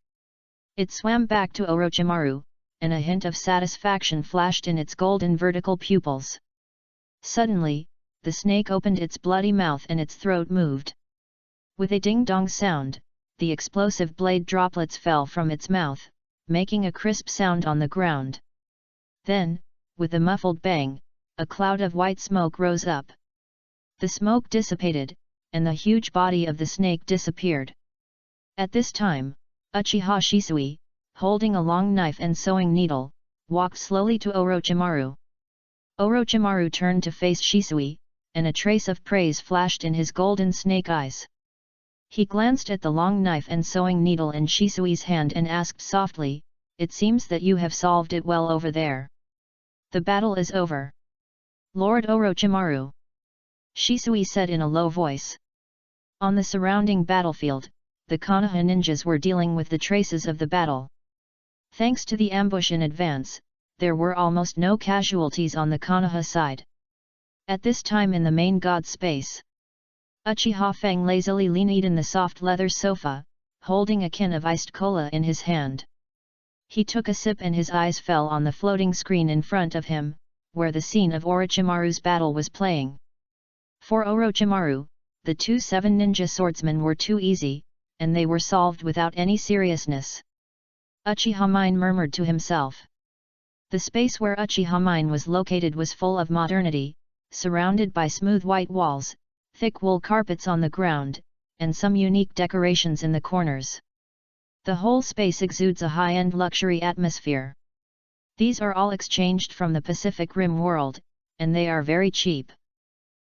It swam back to Orochimaru, and a hint of satisfaction flashed in its golden vertical pupils. Suddenly, the snake opened its bloody mouth and its throat moved. With a ding-dong sound, the explosive blade droplets fell from its mouth, making a crisp sound on the ground. Then, with a muffled bang, a cloud of white smoke rose up. The smoke dissipated, and the huge body of the snake disappeared. At this time, Uchiha Shisui, holding a long knife and sewing needle, walked slowly to Orochimaru. Orochimaru turned to face Shisui, and a trace of praise flashed in his golden snake eyes. He glanced at the long knife and sewing needle in Shisui's hand and asked softly, "It seems that you have solved it well over there. The battle is over." "Lord Orochimaru," Shisui said in a low voice. On the surrounding battlefield, the Konoha ninjas were dealing with the traces of the battle. Thanks to the ambush in advance, there were almost no casualties on the Konoha side. At this time in the main god space, Uchiha Feng lazily leaned in the soft leather sofa, holding a can of iced cola in his hand. He took a sip and his eyes fell on the floating screen in front of him, where the scene of Orochimaru's battle was playing. For Orochimaru, the 2 7 ninja swordsmen were too easy, and they were solved without any seriousness. Uchiha Mine murmured to himself. The space where Uchiha Mine was located was full of modernity, surrounded by smooth white walls, thick wool carpets on the ground, and some unique decorations in the corners. The whole space exudes a high-end luxury atmosphere. These are all exchanged from the Pacific Rim world, and they are very cheap.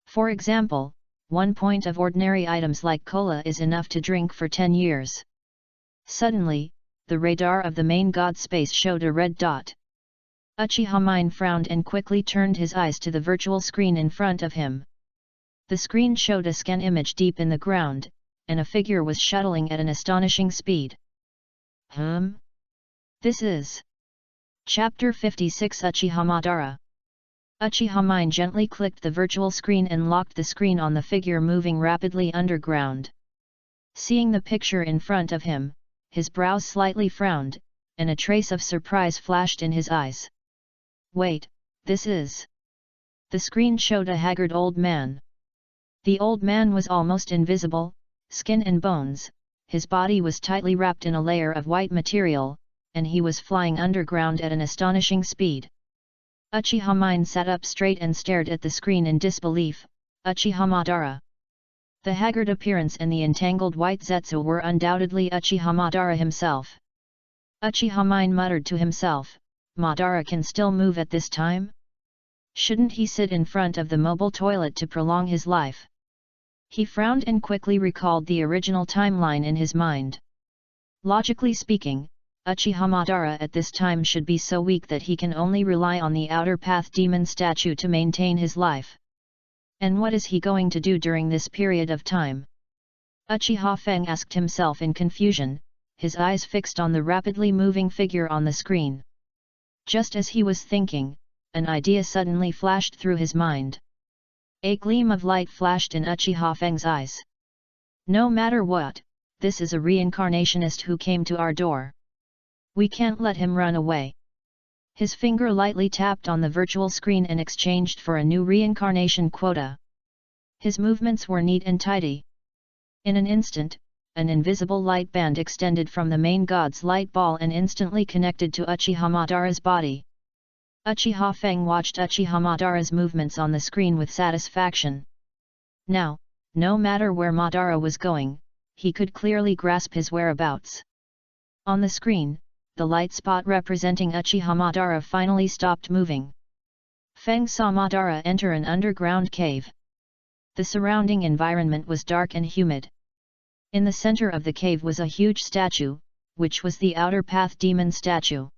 For example, 1 point of ordinary items like cola is enough to drink for 10 years. Suddenly, the radar of the main god space showed a red dot. Uchiha Mine frowned and quickly turned his eyes to the virtual screen in front of him. The screen showed a scan image deep in the ground, and a figure was shuttling at an astonishing speed. This is Chapter 56 Uchiha Madara. Uchiha Mine gently clicked the virtual screen and locked the screen on the figure moving rapidly underground. Seeing the picture in front of him, his brows slightly frowned, and a trace of surprise flashed in his eyes. "Wait, this is..." The screen showed a haggard old man. The old man was almost invisible, skin and bones, his body was tightly wrapped in a layer of white material, and he was flying underground at an astonishing speed. Uchiha Mine sat up straight and stared at the screen in disbelief. Uchiha Madara. The haggard appearance and the entangled white zetsu were undoubtedly Uchiha Madara himself. Uchiha Mine muttered to himself, "Madara can still move at this time? Shouldn't he sit in front of the mobile toilet to prolong his life?" He frowned and quickly recalled the original timeline in his mind. Logically speaking, Uchiha Madara at this time should be so weak that he can only rely on the outer path demon statue to maintain his life. And what is he going to do during this period of time? Uchiha Feng asked himself in confusion, his eyes fixed on the rapidly moving figure on the screen. Just as he was thinking, an idea suddenly flashed through his mind. A gleam of light flashed in Uchiha Feng's eyes. "No matter what, this is a reincarnationist who came to our door. We can't let him run away." His finger lightly tapped on the virtual screen and exchanged for a new reincarnation quota. His movements were neat and tidy. In an instant, an invisible light band extended from the main god's light ball and instantly connected to Uchiha Madara's body. Uchiha Feng watched Uchiha Madara's movements on the screen with satisfaction. Now, no matter where Madara was going, he could clearly grasp his whereabouts. On the screen, the light spot representing Uchiha Madara finally stopped moving. Feng saw Madara enter an underground cave. The surrounding environment was dark and humid. In the center of the cave was a huge statue, which was the outer path demon statue.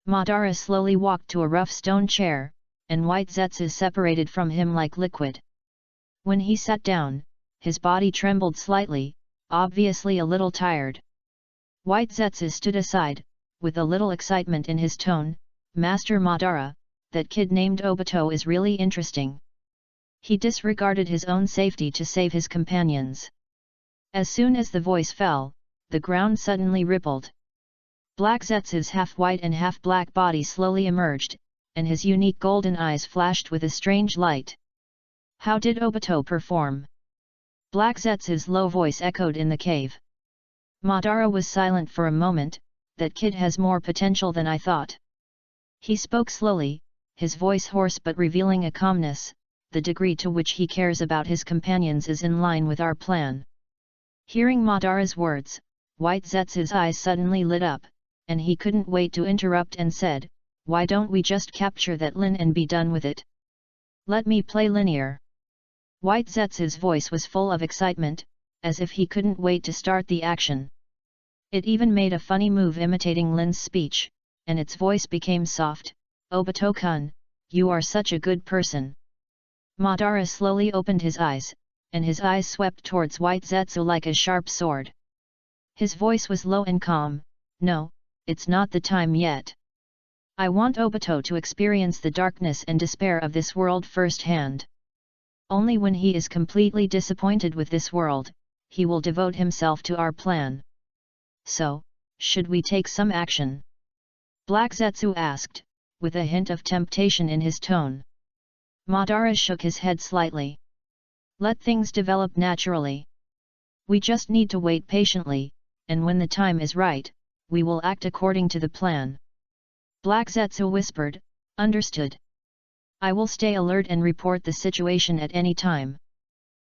Madara slowly walked to a rough stone chair, and white zetsu separated from him like liquid. When he sat down, his body trembled slightly, obviously a little tired. White zetsu stood aside, with a little excitement in his tone. "Master Madara, that kid named Obito is really interesting." He disregarded his own safety to save his companions. As soon as the voice fell, the ground suddenly rippled. Black Zetsu's half-white and half-black body slowly emerged, and his unique golden eyes flashed with a strange light. "How did Obito perform?" Black Zetsu's low voice echoed in the cave. Madara was silent for a moment. "That kid has more potential than I thought." He spoke slowly, his voice hoarse but revealing a calmness. The degree to which he cares about his companions is in line with our plan. Hearing Madara's words, White Zetsu's eyes suddenly lit up, and he couldn't wait to interrupt and said, "Why don't we just capture that Lin and be done with it? Let me play linear." White Zetsu's voice was full of excitement, as if he couldn't wait to start the action. It even made a funny move imitating Lin's speech, and its voice became soft. "Obito-kun, you are such a good person." Madara slowly opened his eyes, and his eyes swept towards White Zetsu like a sharp sword. His voice was low and calm. "No, it's not the time yet. I want Obito to experience the darkness and despair of this world firsthand. Only when he is completely disappointed with this world, he will devote himself to our plan. So, should we take some action?" Black Zetsu asked, with a hint of temptation in his tone. Madara shook his head slightly. "Let things develop naturally. We just need to wait patiently, and when the time is right, we will act according to the plan." Black Zetsu whispered, "Understood. I will stay alert and report the situation at any time."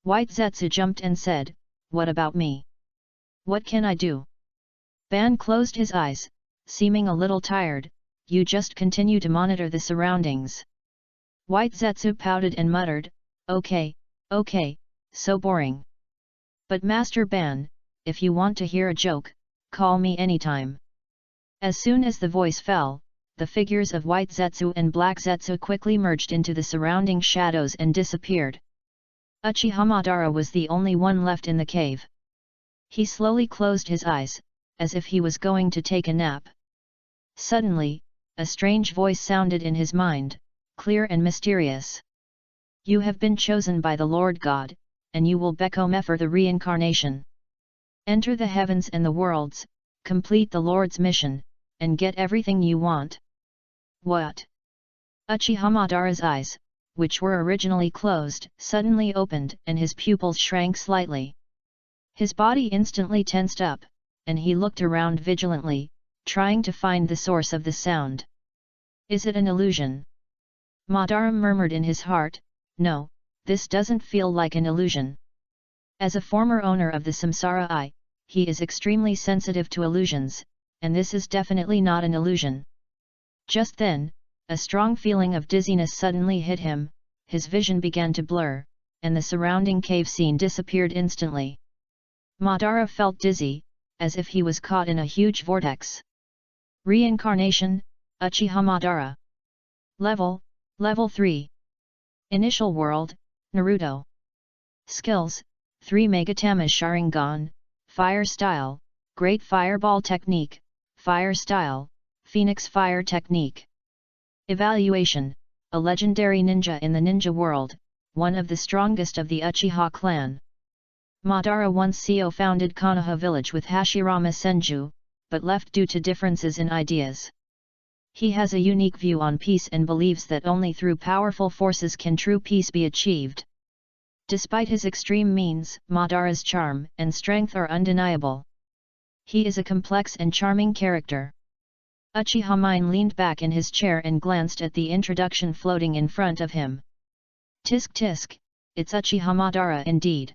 White Zetsu jumped and said, "What about me? What can I do?" Ban closed his eyes, seeming a little tired. "You just continue to monitor the surroundings." White Zetsu pouted and muttered, Okay, so boring. "But Master Ban, if you want to hear a joke, call me anytime." As soon as the voice fell, the figures of White Zetsu and Black Zetsu quickly merged into the surrounding shadows and disappeared. Uchiha Madara was the only one left in the cave. He slowly closed his eyes, as if he was going to take a nap. Suddenly, a strange voice sounded in his mind, clear and mysterious. "You have been chosen by the Lord God, and you will become for the reincarnation. Enter the heavens and the worlds, complete the Lord's mission, and get everything you want." "What?" Uchiha Madara's eyes, which were originally closed, suddenly opened and his pupils shrank slightly. His body instantly tensed up, and he looked around vigilantly, trying to find the source of the sound. "Is it an illusion?" Madara murmured in his heart, "No, this doesn't feel like an illusion." As a former owner of the Samsara Eye, he is extremely sensitive to illusions, and this is definitely not an illusion. Just then, a strong feeling of dizziness suddenly hit him, his vision began to blur, and the surrounding cave scene disappeared instantly. Madara felt dizzy, as if he was caught in a huge vortex. Reincarnation, Uchiha Madara. Level 3. Initial World, Naruto. Skills, 3 Megatama Sharingan, Fire Style, Great Fireball Technique, Fire Style, Phoenix Fire Technique. Evaluation, a legendary ninja in the ninja world, one of the strongest of the Uchiha clan. Madara once founded Konoha village with Hashirama Senju, but left due to differences in ideas. He has a unique view on peace and believes that only through powerful forces can true peace be achieved. Despite his extreme means, Madara's charm and strength are undeniable. He is a complex and charming character. Uchiha Mine leaned back in his chair and glanced at the introduction floating in front of him. Tisk tisk, it's Uchiha Madara indeed.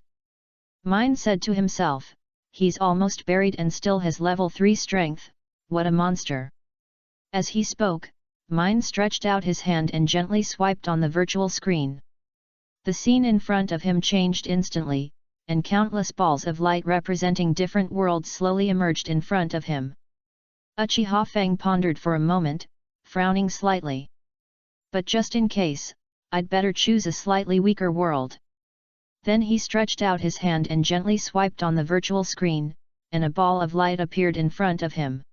Mine said to himself, he's almost buried and still has level 3 strength, what a monster. As he spoke, Mine stretched out his hand and gently swiped on the virtual screen. The scene in front of him changed instantly, and countless balls of light representing different worlds slowly emerged in front of him. Uchiha Fang pondered for a moment, frowning slightly. "But just in case, I'd better choose a slightly weaker world." Then he stretched out his hand and gently swiped on the virtual screen, and a ball of light appeared in front of him.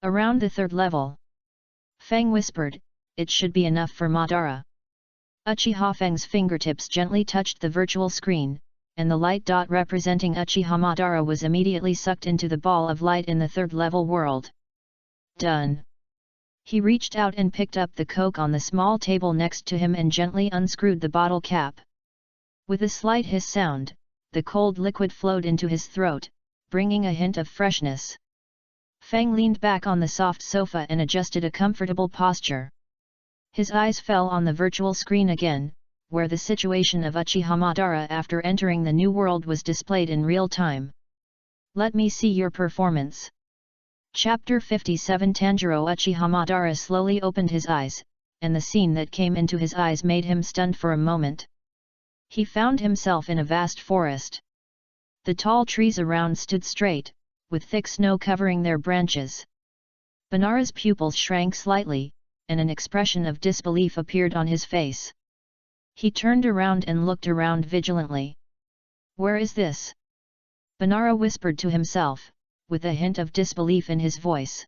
"Around the 3rd level." Fang whispered, "It should be enough for Madara." Uchiha Fang's fingertips gently touched the virtual screen, and the light dot representing Uchiha Madara was immediately sucked into the ball of light in the 3rd level world. Done. He reached out and picked up the coke on the small table next to him and gently unscrewed the bottle cap. With a slight hiss sound, the cold liquid flowed into his throat, bringing a hint of freshness. Fang leaned back on the soft sofa and adjusted a comfortable posture. His eyes fell on the virtual screen again, where the situation of Uchiha Madara after entering the new world was displayed in real time. Let me see your performance. Chapter 57. Tanjiro Uchiha Madara slowly opened his eyes, and the scene that came into his eyes made him stunned for a moment. He found himself in a vast forest. The tall trees around stood straight, with thick snow covering their branches. Banara's pupils shrank slightly, and an expression of disbelief appeared on his face. He turned around and looked around vigilantly. Where is this? Banara whispered to himself, with a hint of disbelief in his voice.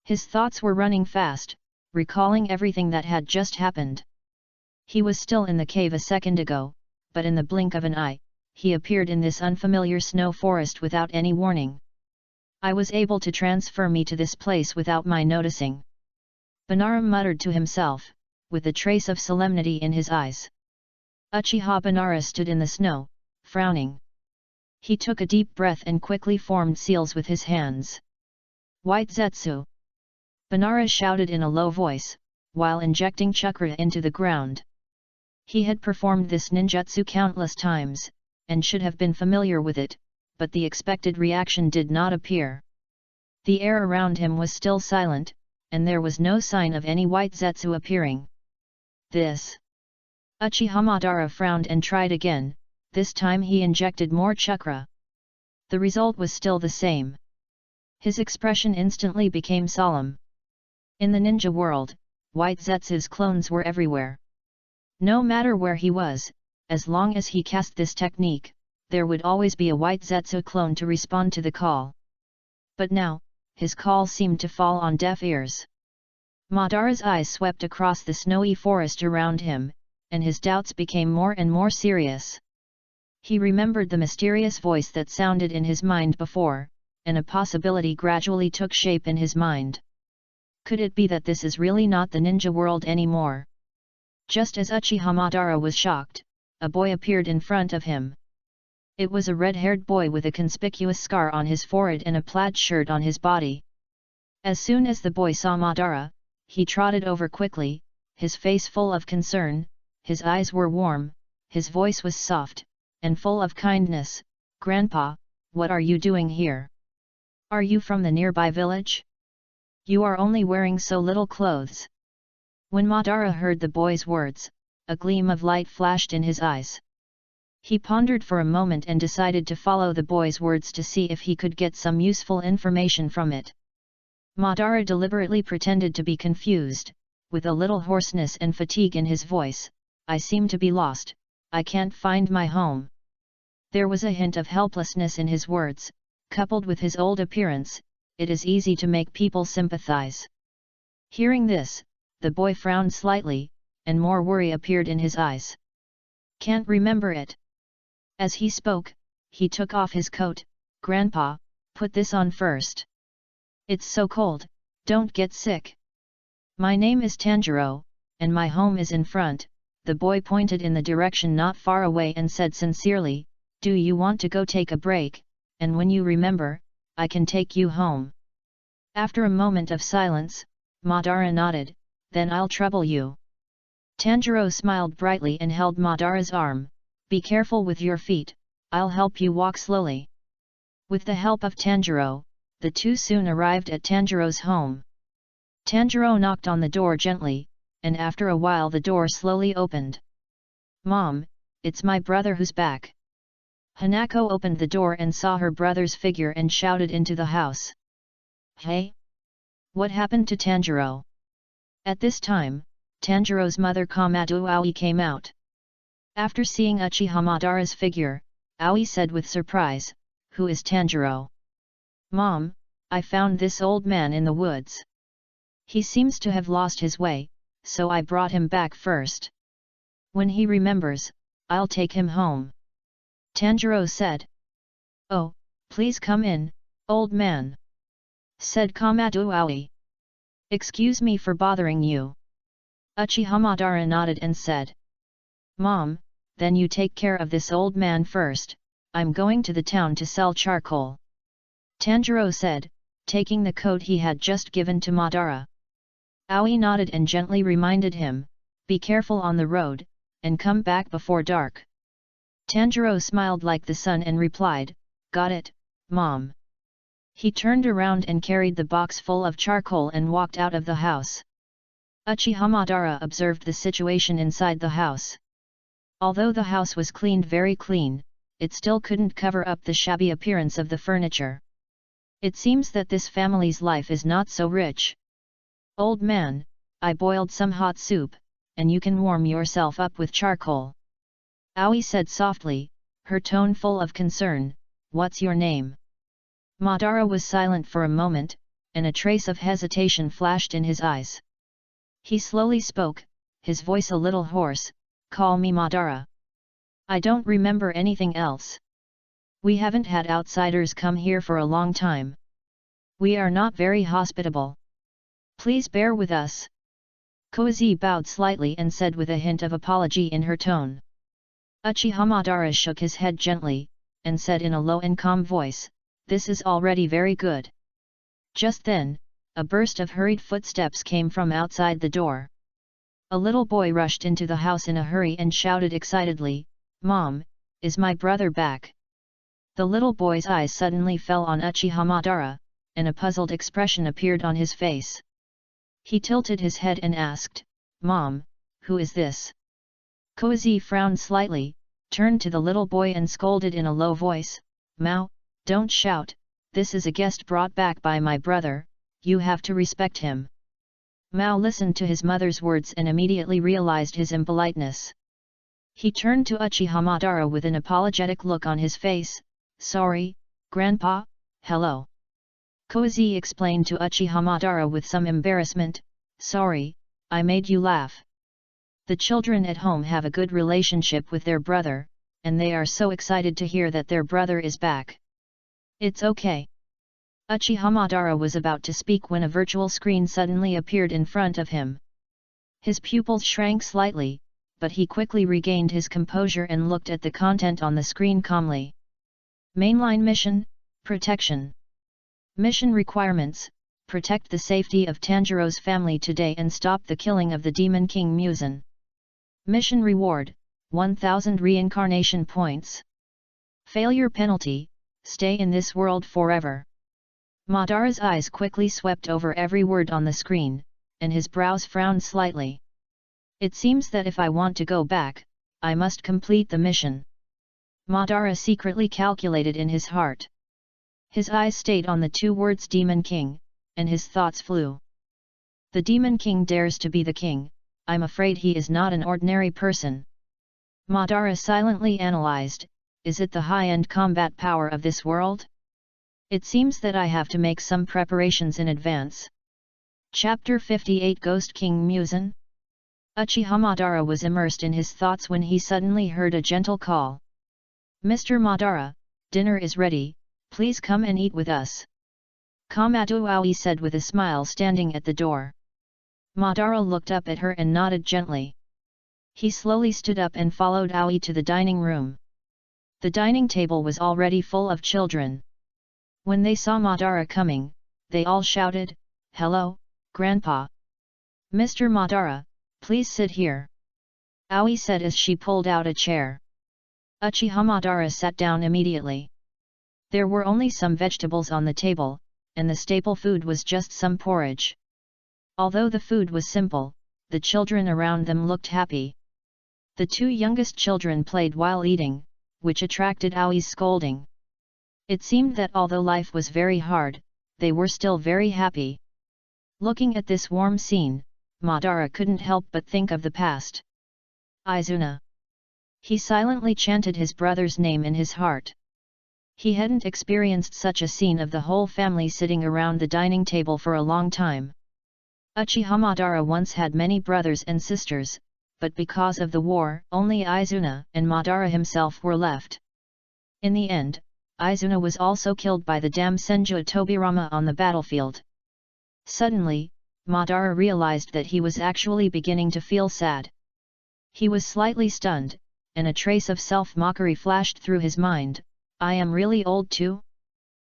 His thoughts were running fast, recalling everything that had just happened. He was still in the cave a second ago, but in the blink of an eye, he appeared in this unfamiliar snow forest without any warning. I was able to transfer me to this place without my noticing. Banara muttered to himself, with a trace of solemnity in his eyes. Uchiha Banara stood in the snow, frowning. He took a deep breath and quickly formed seals with his hands. White Zetsu! Banara shouted in a low voice, while injecting chakra into the ground. He had performed this ninjutsu countless times, and should have been familiar with it, but the expected reaction did not appear. The air around him was still silent, and there was no sign of any white Zetsu appearing. This. Uchiha Madara frowned and tried again, this time he injected more chakra. The result was still the same. His expression instantly became solemn. In the ninja world, white Zetsu's clones were everywhere. No matter where he was, as long as he cast this technique, there would always be a white Zetsu clone to respond to the call. But now, his call seemed to fall on deaf ears. Madara's eyes swept across the snowy forest around him, and his doubts became more and more serious. He remembered the mysterious voice that sounded in his mind before, and a possibility gradually took shape in his mind. Could it be that this is really not the ninja world anymore? Just as Uchiha Madara was shocked, a boy appeared in front of him. It was a red-haired boy with a conspicuous scar on his forehead and a plaid shirt on his body. As soon as the boy saw Madara, he trotted over quickly, his face full of concern, his eyes were warm, his voice was soft, and full of kindness. Grandpa, what are you doing here? Are you from the nearby village? You are only wearing so little clothes. When Madara heard the boy's words, a gleam of light flashed in his eyes. He pondered for a moment and decided to follow the boy's words to see if he could get some useful information from it. Madara deliberately pretended to be confused, with a little hoarseness and fatigue in his voice. I seem to be lost, I can't find my home. There was a hint of helplessness in his words, coupled with his old appearance. It is easy to make people sympathize. Hearing this, the boy frowned slightly, and more worry appeared in his eyes. Can't remember it. As he spoke, he took off his coat. Grandpa, put this on first. It's so cold, don't get sick. My name is Tanjiro, and my home is in front. The boy pointed in the direction not far away and said sincerely, do you want to go take a break, and when you remember, I can take you home. After a moment of silence, Madara nodded, then I'll trouble you. Tanjiro smiled brightly and held Madara's arm. Be careful with your feet, I'll help you walk slowly. With the help of Tanjiro, the two soon arrived at Tanjiro's home. Tanjiro knocked on the door gently, and after a while the door slowly opened. Mom, it's my brother who's back. Hanako opened the door and saw her brother's figure and shouted into the house. Hey? What happened to Tanjiro? At this time, Tanjiro's mother Komatsu Aoi came out. After seeing Uchiha Madara's figure, Aoi said with surprise, who is Tanjiro? Mom, I found this old man in the woods. He seems to have lost his way, so I brought him back first. When he remembers, I'll take him home. Tanjiro said. Oh, please come in, old man. Said Komatsu Aoi. Excuse me for bothering you. Uchiha Madara nodded and said. Mom, then you take care of this old man first, I'm going to the town to sell charcoal. Tanjiro said, taking the coat he had just given to Madara. Aoi nodded and gently reminded him, "Be careful on the road, and come back before dark." Tanjiro smiled like the sun and replied, "Got it, Mom." He turned around and carried the box full of charcoal and walked out of the house. Uchiha Madara observed the situation inside the house. Although the house was cleaned very clean, it still couldn't cover up the shabby appearance of the furniture. It seems that this family's life is not so rich. "Old man, I boiled some hot soup, and you can warm yourself up with charcoal," Aoi said softly, her tone full of concern. "What's your name?" Madara was silent for a moment, and a trace of hesitation flashed in his eyes. He slowly spoke, his voice a little hoarse, "Call me Madara. I don't remember anything else. We haven't had outsiders come here for a long time. We are not very hospitable. Please bear with us." Koizi bowed slightly and said with a hint of apology in her tone. Uchiha Madara shook his head gently, and said in a low and calm voice, "This is already very good." Just then, a burst of hurried footsteps came from outside the door. A little boy rushed into the house in a hurry and shouted excitedly, "Mom, is my brother back?" The little boy's eyes suddenly fell on Uchiha Madara, and a puzzled expression appeared on his face. He tilted his head and asked, "Mom, who is this?" Koizi frowned slightly, turned to the little boy and scolded in a low voice, "Mao, don't shout, this is a guest brought back by my brother, you have to respect him." Mao listened to his mother's words and immediately realized his impoliteness. He turned to Uchiha Madara with an apologetic look on his face, "Sorry, Grandpa, hello." Koizi explained to Uchiha Madara with some embarrassment, "Sorry, I made you laugh. The children at home have a good relationship with their brother, and they are so excited to hear that their brother is back." "It's okay." Uchiha Madara was about to speak when a virtual screen suddenly appeared in front of him. His pupils shrank slightly, but he quickly regained his composure and looked at the content on the screen calmly. Mainline mission, protection. Mission requirements: protect the safety of Tanjiro's family today and stop the killing of the Demon King Muzan. Mission reward: 1000 reincarnation points. Failure penalty: stay in this world forever. Madara's eyes quickly swept over every word on the screen, and his brows frowned slightly. "It seems that if I want to go back, I must complete the mission," Madara secretly calculated in his heart. His eyes stayed on the two words Demon King, and his thoughts flew. The Demon King dares to be the king, I'm afraid he is not an ordinary person. Madara silently analyzed, is it the high-end combat power of this world? It seems that I have to make some preparations in advance. Chapter 58 Ghost King Muzan? Uchiha Madara was immersed in his thoughts when he suddenly heard a gentle call. "Mr. Madara, dinner is ready, please come and eat with us." Kamado Aoi said with a smile standing at the door. Madara looked up at her and nodded gently. He slowly stood up and followed Aoi to the dining room. The dining table was already full of children. When they saw Madara coming, they all shouted, "Hello, Grandpa! Mr. Madara, please sit here," Aoi said as she pulled out a chair. Uchiha Madara sat down immediately. There were only some vegetables on the table, and the staple food was just some porridge. Although the food was simple, the children around them looked happy. The two youngest children played while eating, which attracted Aoi's scolding. It seemed that although life was very hard, they were still very happy. Looking at this warm scene, Madara couldn't help but think of the past. Izuna. He silently chanted his brother's name in his heart. He hadn't experienced such a scene of the whole family sitting around the dining table for a long time. Uchiha Madara once had many brothers and sisters, but because of the war, only Izuna and Madara himself were left. In the end, Izuna was also killed by the Dam Senju Tobirama on the battlefield. Suddenly, Madara realized that he was actually beginning to feel sad. He was slightly stunned, and a trace of self-mockery flashed through his mind, I am really old too?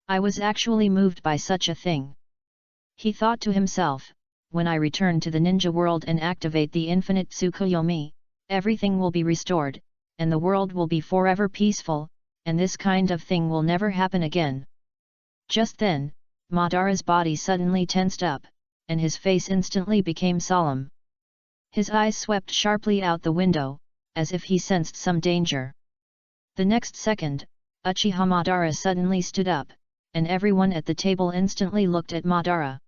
I was actually moved by such a thing. He thought to himself, when I return to the ninja world and activate the infinite Tsukuyomi, everything will be restored, and the world will be forever peaceful, and this kind of thing will never happen again. Just then, Madara's body suddenly tensed up, and his face instantly became solemn. His eyes swept sharply out the window, as if he sensed some danger. The next second, Uchiha Madara suddenly stood up, and everyone at the table instantly looked at Madara.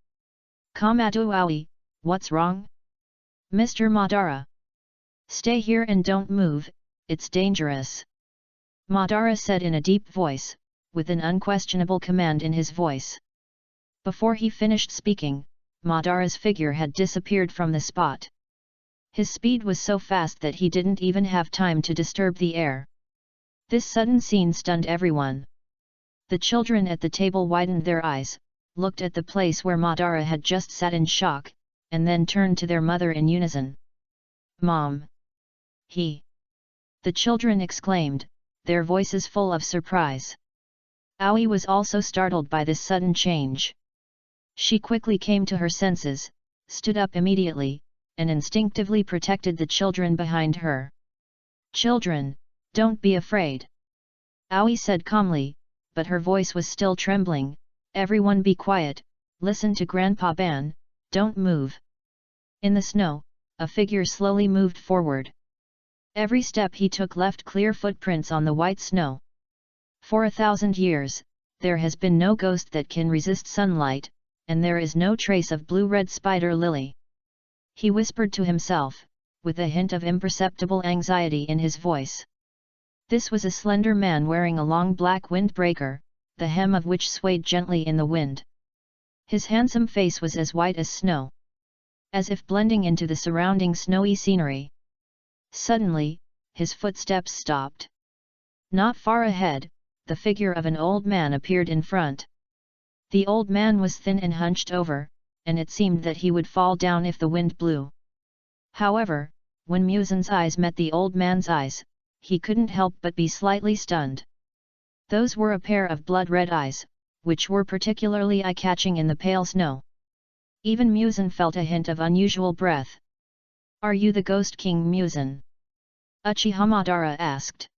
"Kamado Aoi, what's wrong? Mr. Madara? Stay here and don't move, it's dangerous," Madara said in a deep voice, with an unquestionable command in his voice. Before he finished speaking, Madara's figure had disappeared from the spot. His speed was so fast that he didn't even have time to disturb the air. This sudden scene stunned everyone. The children at the table widened their eyes, looked at the place where Madara had just sat in shock, and then turned to their mother in unison. "Mom! The children exclaimed, their voices full of surprise. Aoi was also startled by this sudden change. She quickly came to her senses, stood up immediately, and instinctively protected the children behind her. "Children, don't be afraid," Aoi said calmly, but her voice was still trembling. "Everyone be quiet, listen to Grandpa Ban, don't move." In the snow, a figure slowly moved forward. Every step he took left clear footprints on the white snow. For 1,000 years, there has been no ghost that can resist sunlight, and there is no trace of blue-red spider lily. He whispered to himself, with a hint of imperceptible anxiety in his voice. This was a slender man wearing a long black windbreaker, the hem of which swayed gently in the wind. His handsome face was as white as snow, as if blending into the surrounding snowy scenery. Suddenly, his footsteps stopped. Not far ahead, the figure of an old man appeared in front. The old man was thin and hunched over, and it seemed that he would fall down if the wind blew. However, when Musen's eyes met the old man's eyes, he couldn't help but be slightly stunned. Those were a pair of blood-red eyes, which were particularly eye-catching in the pale snow. Even Musen felt a hint of unusual breath. "Are you the Ghost King Musen?" Uchiha Madara asked.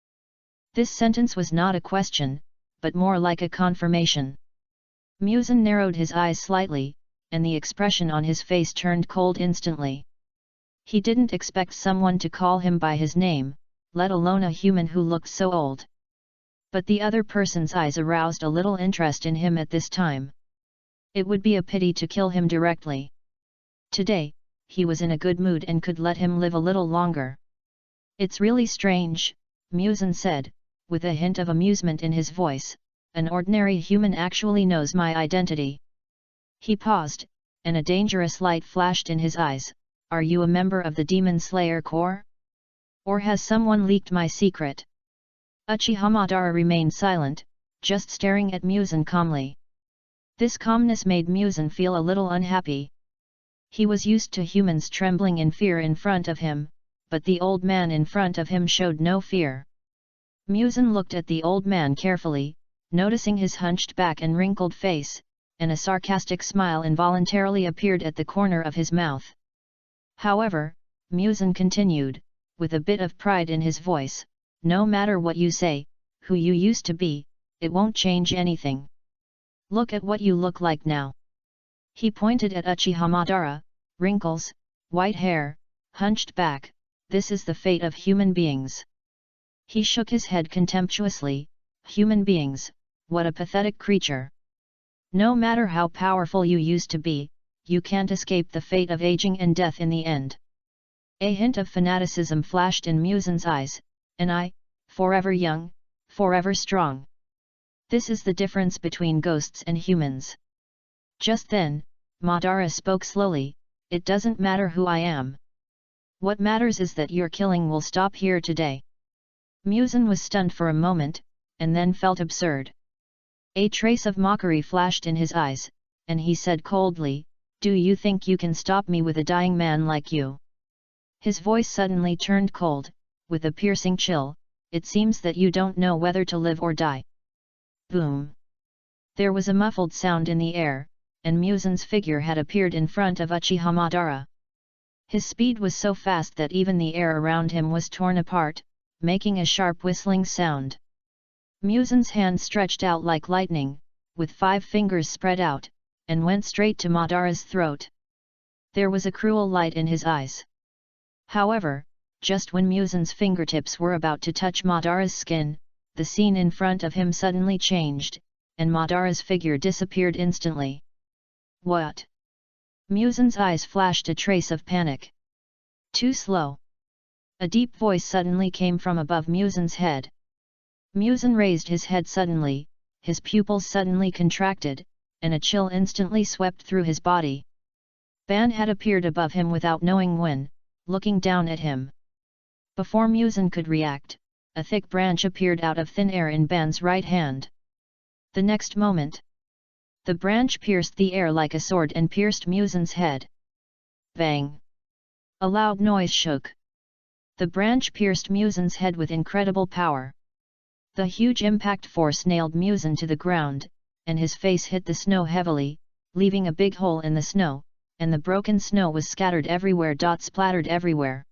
This sentence was not a question, but more like a confirmation. Musen narrowed his eyes slightly, and the expression on his face turned cold instantly. He didn't expect someone to call him by his name, let alone a human who looked so old. But the other person's eyes aroused a little interest in him at this time. It would be a pity to kill him directly. Today, he was in a good mood and could let him live a little longer. "It's really strange," Musen said, with a hint of amusement in his voice, "an ordinary human actually knows my identity." He paused, and a dangerous light flashed in his eyes. "Are you a member of the Demon Slayer Corps? Or has someone leaked my secret?" Uchiha Madara remained silent, just staring at Musen calmly. This calmness made Musen feel a little unhappy. He was used to humans trembling in fear in front of him, but the old man in front of him showed no fear. Musen looked at the old man carefully, noticing his hunched back and wrinkled face, and a sarcastic smile involuntarily appeared at the corner of his mouth. However, Musen continued, with a bit of pride in his voice, "No matter what you say, who you used to be, it won't change anything. Look at what you look like now." He pointed at Uchiha Madara. "Wrinkles, white hair, hunched back, this is the fate of human beings." He shook his head contemptuously. "Human beings, what a pathetic creature. No matter how powerful you used to be, you can't escape the fate of aging and death in the end." A hint of fanaticism flashed in Musen's eyes. "And I, forever young, forever strong. This is the difference between ghosts and humans." Just then, Madara spoke slowly, "It doesn't matter who I am. What matters is that your killing will stop here today." Musen was stunned for a moment, and then felt absurd. A trace of mockery flashed in his eyes, and he said coldly, "Do you think you can stop me with a dying man like you?" His voice suddenly turned cold, with a piercing chill. "It seems that you don't know whether to live or die." Boom! There was a muffled sound in the air, and Musen's figure had appeared in front of Uchiha Madara. His speed was so fast that even the air around him was torn apart, making a sharp whistling sound. Musen's hand stretched out like lightning, with 5 fingers spread out, and went straight to Madara's throat. There was a cruel light in his eyes. However, just when Musen's fingertips were about to touch Madara's skin, the scene in front of him suddenly changed, and Madara's figure disappeared instantly. What? Musen's eyes flashed a trace of panic. Too slow. A deep voice suddenly came from above Musen's head. Musen raised his head suddenly, his pupils suddenly contracted, and a chill instantly swept through his body. Ban had appeared above him without knowing when, looking down at him. Before Musen could react, a thick branch appeared out of thin air in Ban's right hand. The next moment, the branch pierced the air like a sword and pierced Musen's head. Bang! A loud noise shook. The branch pierced Musen's head with incredible power. The huge impact force nailed Musen to the ground, and his face hit the snow heavily, leaving a big hole in the snow, and the broken snow was scattered everywhere. Splattered everywhere.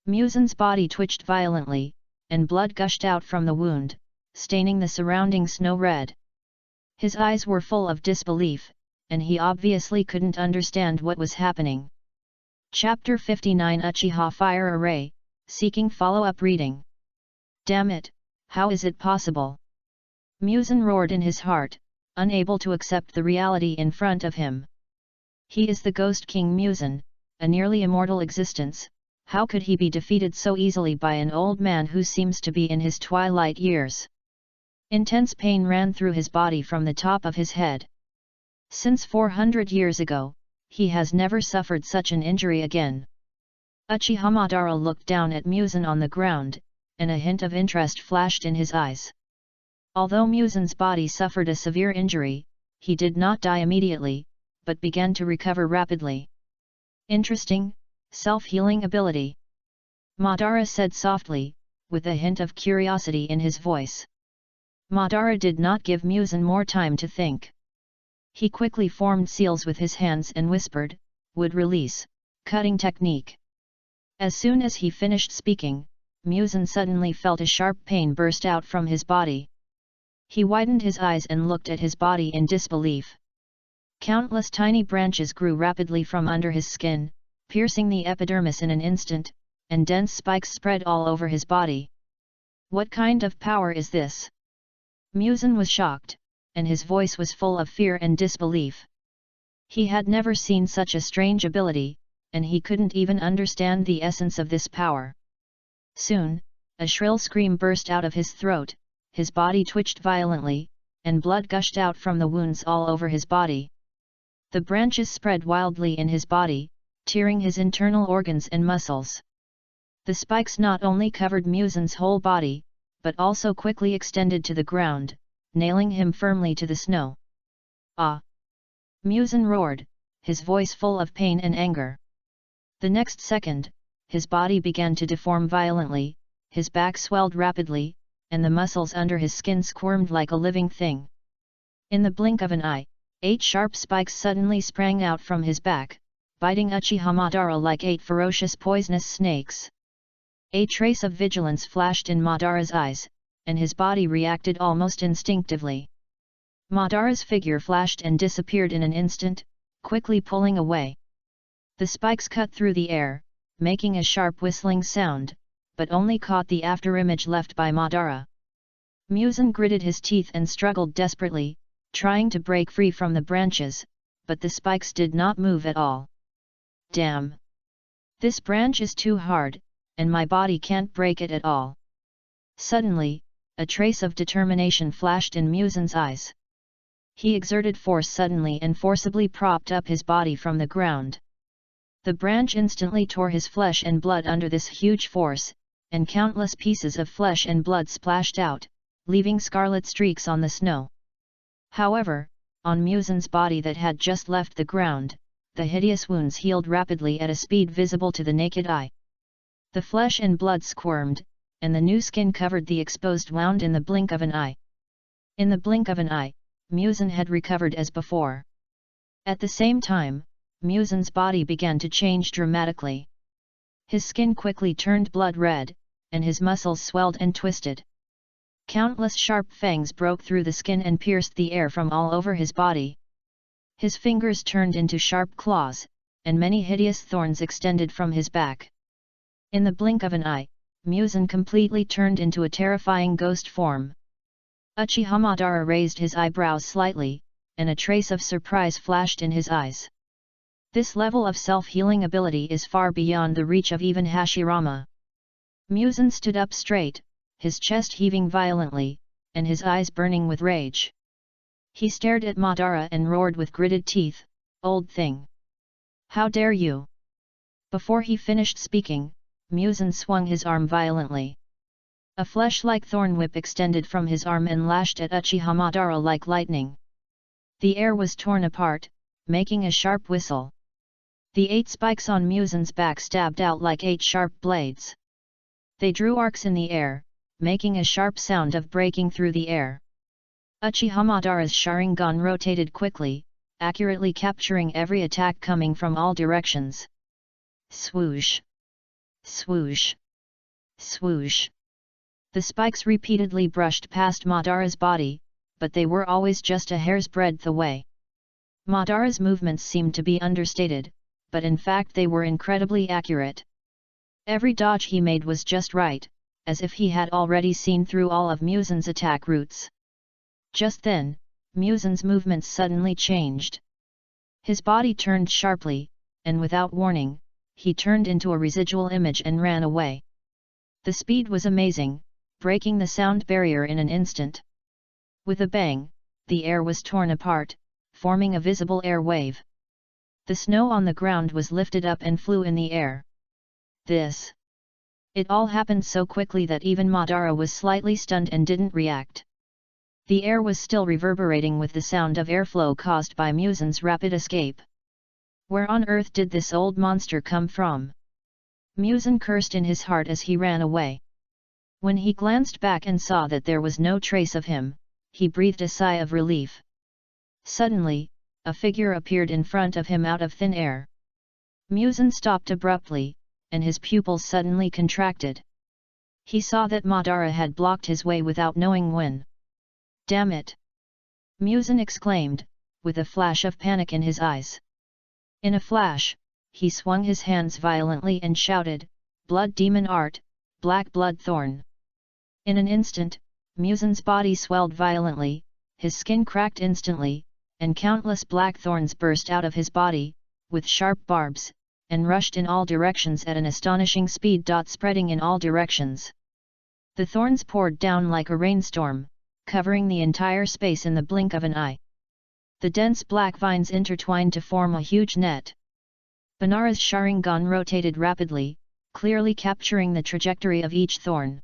Musen's body twitched violently, and blood gushed out from the wound, staining the surrounding snow red. His eyes were full of disbelief, and he obviously couldn't understand what was happening. Chapter 59 Uchiha Fire Array, seeking follow-up reading. Damn it, how is it possible? Musen roared in his heart, unable to accept the reality in front of him. He is the Ghost King Musen, a nearly immortal existence. How could he be defeated so easily by an old man who seems to be in his twilight years? Intense pain ran through his body from the top of his head. Since 400 years ago, he has never suffered such an injury again. Uchiha Madara looked down at Musen on the ground, and a hint of interest flashed in his eyes. Although Musen's body suffered a severe injury, he did not die immediately, but began to recover rapidly. Interesting, self-healing ability. Madara said softly, with a hint of curiosity in his voice. Madara did not give Musen more time to think. He quickly formed seals with his hands and whispered, "Would release, cutting technique." As soon as he finished speaking, Musen suddenly felt a sharp pain burst out from his body. He widened his eyes and looked at his body in disbelief. Countless tiny branches grew rapidly from under his skin, piercing the epidermis in an instant, and dense spikes spread all over his body. What kind of power is this? Musen was shocked, and his voice was full of fear and disbelief. He had never seen such a strange ability, and he couldn't even understand the essence of this power. Soon, a shrill scream burst out of his throat, his body twitched violently, and blood gushed out from the wounds all over his body. The branches spread wildly in his body, tearing his internal organs and muscles. The spikes not only covered Musen's whole body, but also quickly extended to the ground, nailing him firmly to the snow. Ah! Musen roared, his voice full of pain and anger. The next second, his body began to deform violently, his back swelled rapidly, and the muscles under his skin squirmed like a living thing. In the blink of an eye, 8 sharp spikes suddenly sprang out from his back, biting Uchiha Madara like 8 ferocious poisonous snakes. A trace of vigilance flashed in Madara's eyes, and his body reacted almost instinctively. Madara's figure flashed and disappeared in an instant, quickly pulling away. The spikes cut through the air, making a sharp whistling sound, but only caught the afterimage left by Madara. Musen gritted his teeth and struggled desperately, trying to break free from the branches, but the spikes did not move at all. Damn! This branch is too hard, and my body can't break it at all. Suddenly, a trace of determination flashed in Musen's eyes. He exerted force suddenly and forcibly propped up his body from the ground. The branch instantly tore his flesh and blood under this huge force, and countless pieces of flesh and blood splashed out, leaving scarlet streaks on the snow. However, on Musen's body that had just left the ground, the hideous wounds healed rapidly at a speed visible to the naked eye. The flesh and blood squirmed, and the new skin covered the exposed wound in the blink of an eye. In the blink of an eye, Musen had recovered as before. At the same time, Musen's body began to change dramatically. His skin quickly turned blood red, and his muscles swelled and twisted. Countless sharp fangs broke through the skin and pierced the air from all over his body. His fingers turned into sharp claws, and many hideous thorns extended from his back. In the blink of an eye, Musen completely turned into a terrifying ghost form. Uchiha Madara raised his eyebrows slightly, and a trace of surprise flashed in his eyes. This level of self-healing ability is far beyond the reach of even Hashirama. Musen stood up straight, his chest heaving violently, and his eyes burning with rage. He stared at Madara and roared with gritted teeth, "Old thing! How dare you!" Before he finished speaking, Musen swung his arm violently. A flesh-like thorn whip extended from his arm and lashed at Uchiha Madara like lightning. The air was torn apart, making a sharp whistle. The 8 spikes on Musen's back stabbed out like 8 sharp blades. They drew arcs in the air, making a sharp sound of breaking through the air. Uchiha Madara's Sharingan rotated quickly, accurately capturing every attack coming from all directions. Swoosh! Swoosh! Swoosh! The spikes repeatedly brushed past Madara's body, but they were always just a hair's breadth away. Madara's movements seemed to be understated, but in fact they were incredibly accurate. Every dodge he made was just right, as if he had already seen through all of Musen's attack routes. Just then, Musen's movements suddenly changed. His body turned sharply, and without warning, he turned into a residual image and ran away. The speed was amazing, breaking the sound barrier in an instant. With a bang, the air was torn apart, forming a visible air wave. The snow on the ground was lifted up and flew in the air. It all happened so quickly that even Madara was slightly stunned and didn't react. The air was still reverberating with the sound of airflow caused by Musen's rapid escape. Where on earth did this old monster come from? Musen cursed in his heart as he ran away. When he glanced back and saw that there was no trace of him, he breathed a sigh of relief. Suddenly, a figure appeared in front of him out of thin air. Musen stopped abruptly, and his pupils suddenly contracted. He saw that Madara had blocked his way without knowing when. "Damn it!" Musen exclaimed, with a flash of panic in his eyes. In a flash, he swung his hands violently and shouted, "Blood Demon Art, Black Blood Thorn!" In an instant, Musen's body swelled violently, his skin cracked instantly, and countless black thorns burst out of his body, with sharp barbs, and rushed in all directions at an astonishing speed. Spreading in all directions. The thorns poured down like a rainstorm, covering the entire space in the blink of an eye. The dense black vines intertwined to form a huge net. Madara's Sharingan rotated rapidly, clearly capturing the trajectory of each thorn.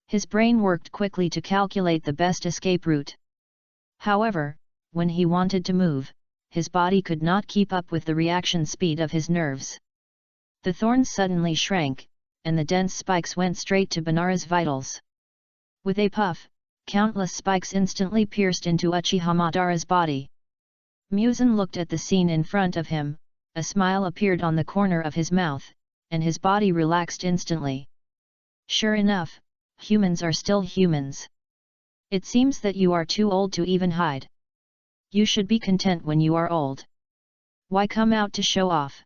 His brain worked quickly to calculate the best escape route. However, when he wanted to move, his body could not keep up with the reaction speed of his nerves. The thorns suddenly shrank, and the dense spikes went straight to Madara's vitals. With a puff, countless spikes instantly pierced into Uchiha Madara's body. Musen looked at the scene in front of him, a smile appeared on the corner of his mouth, and his body relaxed instantly. "Sure enough, humans are still humans. It seems that you are too old to even hide. You should be content when you are old. Why come out to show off?"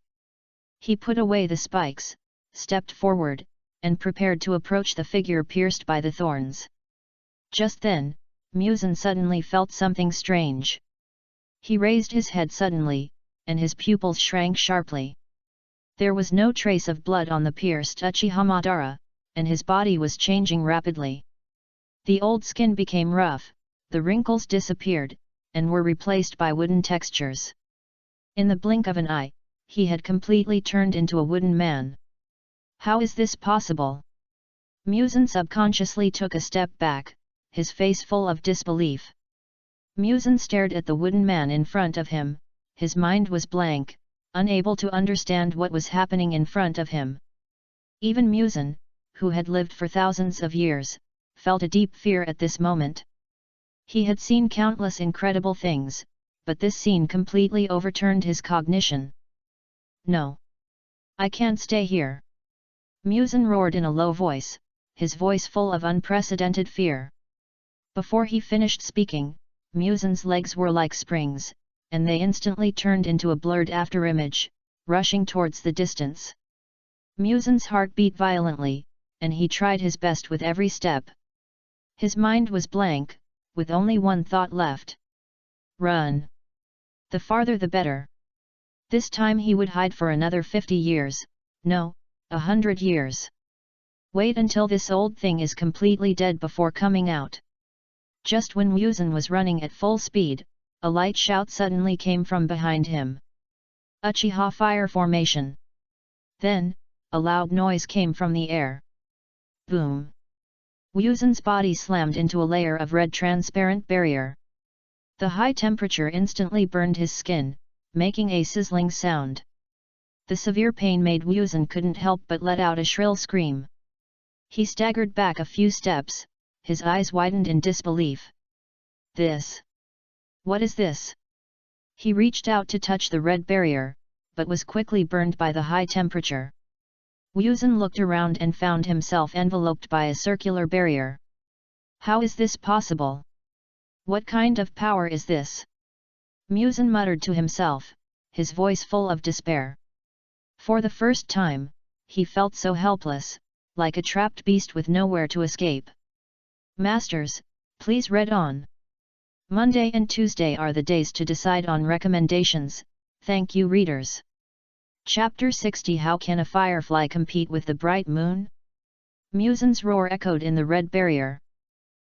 He put away the spikes, stepped forward, and prepared to approach the figure pierced by the thorns. Just then, Musen suddenly felt something strange. He raised his head suddenly, and his pupils shrank sharply. There was no trace of blood on the pierced Uchiha Madara, and his body was changing rapidly. The old skin became rough, the wrinkles disappeared, and were replaced by wooden textures. In the blink of an eye, he had completely turned into a wooden man. How is this possible? Musen subconsciously took a step back, his face full of disbelief. Musen stared at the wooden man in front of him, his mind was blank, unable to understand what was happening in front of him. Even Musen, who had lived for thousands of years, felt a deep fear at this moment. He had seen countless incredible things, but this scene completely overturned his cognition. No! I can't stay here! Muzan roared in a low voice, his voice full of unprecedented fear. Before he finished speaking, Muzan's legs were like springs, and they instantly turned into a blurred afterimage, rushing towards the distance. Muzan's heart beat violently, and he tried his best with every step. His mind was blank, with only one thought left. Run! The farther the better. This time he would hide for another 50 years, no, 100 years. Wait until this old thing is completely dead before coming out. Just when Muzan was running at full speed, a light shout suddenly came from behind him. Uchiha fire formation! Then, a loud noise came from the air. Boom! Muzan's body slammed into a layer of red transparent barrier. The high temperature instantly burned his skin, making a sizzling sound. The severe pain made Muzan couldn't help but let out a shrill scream. He staggered back a few steps, his eyes widened in disbelief. This! What is this? He reached out to touch the red barrier, but was quickly burned by the high temperature. Muzan looked around and found himself enveloped by a circular barrier. How is this possible? What kind of power is this? Muzan muttered to himself, his voice full of despair. For the first time, he felt so helpless, like a trapped beast with nowhere to escape. Masters, please read on. Monday and Tuesday are the days to decide on recommendations, thank you readers. Chapter 60 How can a firefly compete with the bright moon? Muzan's roar echoed in the red barrier.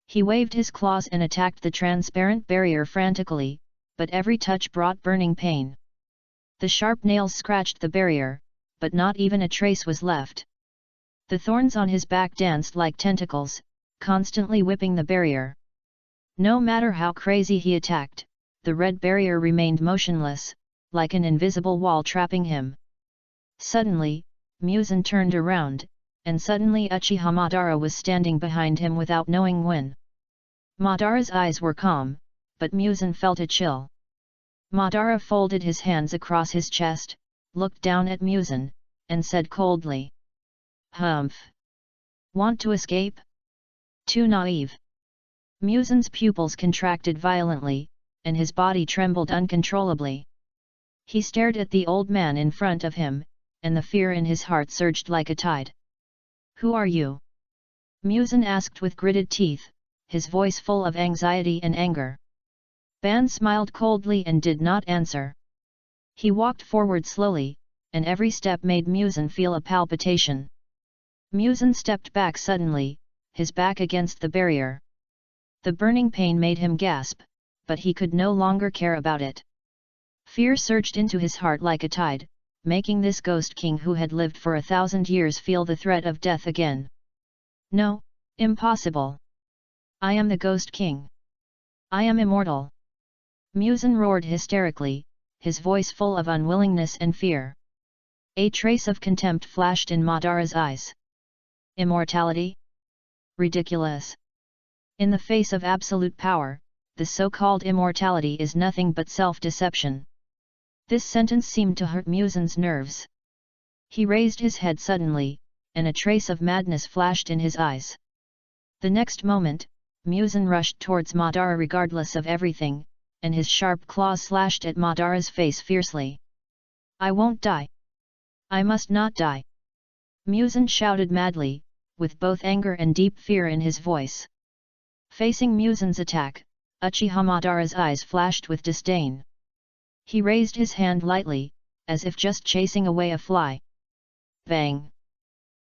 He waved his claws and attacked the transparent barrier frantically, but every touch brought burning pain. The sharp nails scratched the barrier, but not even a trace was left. The thorns on his back danced like tentacles, constantly whipping the barrier. No matter how crazy he attacked, the red barrier remained motionless, like an invisible wall trapping him. Suddenly, Muzan turned around, and suddenly Uchiha Madara was standing behind him without knowing when. Madara's eyes were calm, but Muzan felt a chill. Madara folded his hands across his chest, looked down at Muzan, and said coldly. Humph! Want to escape? Too naive. Muzan's pupils contracted violently, and his body trembled uncontrollably. He stared at the old man in front of him, and the fear in his heart surged like a tide. Who are you? Muzan asked with gritted teeth, his voice full of anxiety and anger. Ban smiled coldly and did not answer. He walked forward slowly, and every step made Muzan feel a palpitation. Muzan stepped back suddenly, his back against the barrier. The burning pain made him gasp, but he could no longer care about it. Fear surged into his heart like a tide, making this ghost king who had lived for 1,000 years feel the threat of death again. No, impossible! I am the ghost king! I am immortal! Muzan roared hysterically, his voice full of unwillingness and fear. A trace of contempt flashed in Madara's eyes. Immortality? Ridiculous! In the face of absolute power, the so-called immortality is nothing but self-deception. This sentence seemed to hurt Muzan's nerves. He raised his head suddenly, and a trace of madness flashed in his eyes. The next moment, Muzan rushed towards Madara regardless of everything, and his sharp claws slashed at Madara's face fiercely. I won't die! I must not die! Muzan shouted madly, with both anger and deep fear in his voice. Facing Muzan's attack, Uchiha Madara's eyes flashed with disdain. He raised his hand lightly, as if just chasing away a fly. Bang!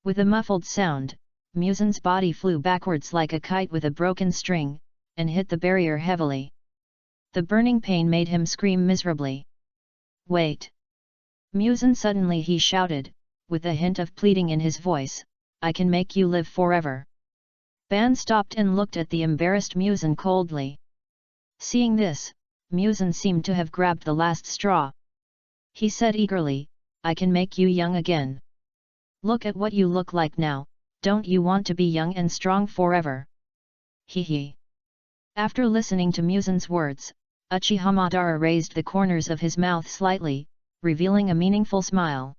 With a muffled sound, Muzan's body flew backwards like a kite with a broken string, and hit the barrier heavily. The burning pain made him scream miserably. Wait! Muzan suddenly he shouted, with a hint of pleading in his voice, I can make you live forever. Ban stopped and looked at the embarrassed Muzan coldly. Seeing this, Muzan seemed to have grabbed the last straw. He said eagerly, I can make you young again. Look at what you look like now, don't you want to be young and strong forever? Hee hee. After listening to Muzan's words, Uchiha Madara raised the corners of his mouth slightly, revealing a meaningful smile.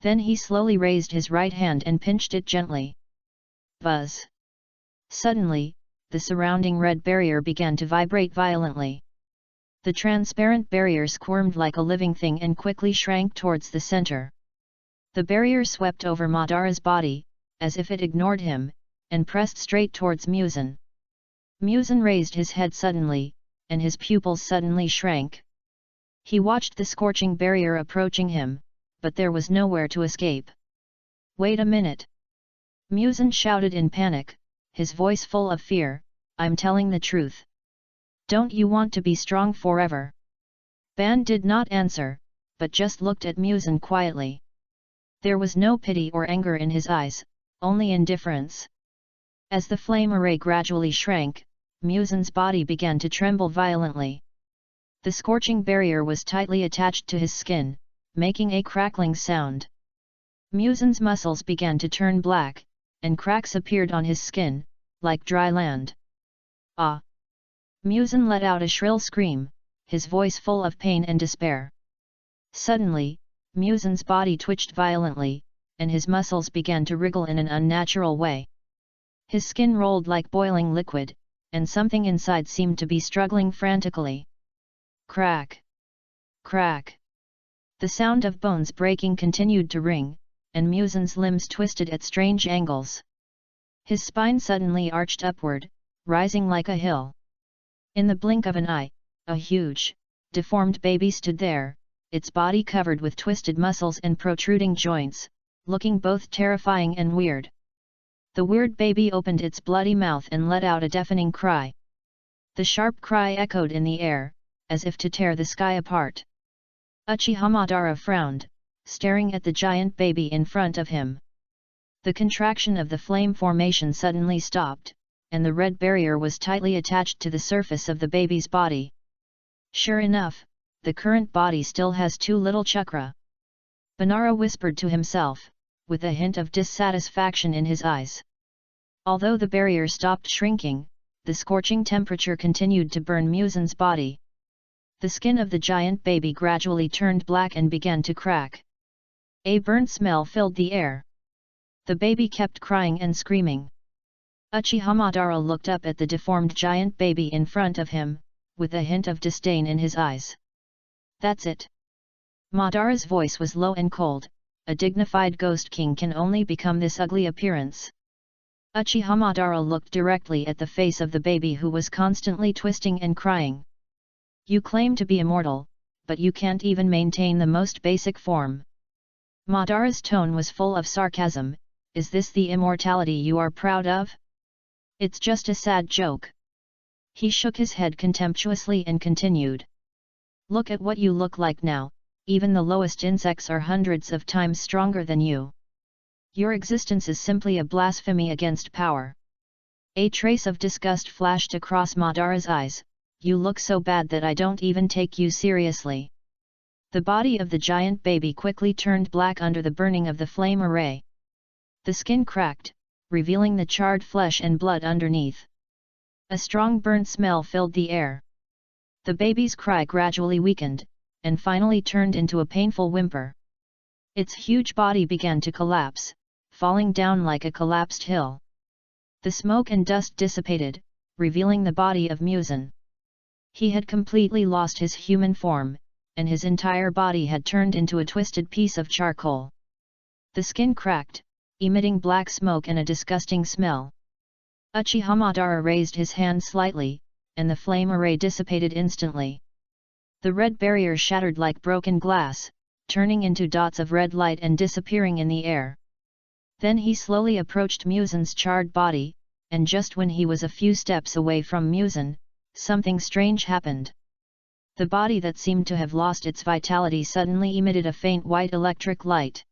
Then he slowly raised his right hand and pinched it gently. Buzz! Suddenly, the surrounding red barrier began to vibrate violently. The transparent barrier squirmed like a living thing and quickly shrank towards the center. The barrier swept over Madara's body, as if it ignored him, and pressed straight towards Muzan. Muzan raised his head suddenly, and his pupils suddenly shrank. He watched the scorching barrier approaching him, but there was nowhere to escape. "Wait a minute!" Muzan shouted in panic, his voice full of fear. "I'm telling the truth. Don't you want to be strong forever?" Ban did not answer, but just looked at Muzan quietly. There was no pity or anger in his eyes, only indifference. As the flame array gradually shrank, Muzan's body began to tremble violently. The scorching barrier was tightly attached to his skin, making a crackling sound. Muzan's muscles began to turn black, and cracks appeared on his skin, like dry land. "Ah!" Muzan let out a shrill scream, his voice full of pain and despair. Suddenly, Muzan's body twitched violently, and his muscles began to wriggle in an unnatural way. His skin rolled like boiling liquid, and something inside seemed to be struggling frantically. Crack! Crack! The sound of bones breaking continued to ring, and Muzan's limbs twisted at strange angles. His spine suddenly arched upward, rising like a hill. In the blink of an eye, a huge, deformed baby stood there, its body covered with twisted muscles and protruding joints, looking both terrifying and weird. The weird baby opened its bloody mouth and let out a deafening cry. The sharp cry echoed in the air, as if to tear the sky apart. Uchiha Madara frowned, staring at the giant baby in front of him. The contraction of the flame formation suddenly stopped, and the red barrier was tightly attached to the surface of the baby's body. Sure enough, the current body still has too little chakra. Banara whispered to himself, with a hint of dissatisfaction in his eyes. Although the barrier stopped shrinking, the scorching temperature continued to burn Muzan's body. The skin of the giant baby gradually turned black and began to crack. A burnt smell filled the air. The baby kept crying and screaming. Uchiha Madara looked up at the deformed giant baby in front of him, with a hint of disdain in his eyes. "That's it." Madara's voice was low and cold. "A dignified ghost king can only become this ugly appearance." Uchiha Madara looked directly at the face of the baby who was constantly twisting and crying. "You claim to be immortal, but you can't even maintain the most basic form." Madara's tone was full of sarcasm. "Is this the immortality you are proud of? It's just a sad joke." He shook his head contemptuously and continued. "Look at what you look like now, even the lowest insects are hundreds of times stronger than you. Your existence is simply a blasphemy against power." A trace of disgust flashed across Madara's eyes. "You look so bad that I don't even take you seriously." The body of the giant baby quickly turned black under the burning of the flame array. The skin cracked, revealing the charred flesh and blood underneath. A strong burnt smell filled the air. The baby's cry gradually weakened, and finally turned into a painful whimper. Its huge body began to collapse, falling down like a collapsed hill. The smoke and dust dissipated, revealing the body of Muzan. He had completely lost his human form, and his entire body had turned into a twisted piece of charcoal. The skin cracked, emitting black smoke and a disgusting smell. Uchiha Madara raised his hand slightly, and the flame array dissipated instantly. The red barrier shattered like broken glass, turning into dots of red light and disappearing in the air. Then he slowly approached Muzan's charred body, and just when he was a few steps away from Muzan, something strange happened. The body that seemed to have lost its vitality suddenly emitted a faint white electric light.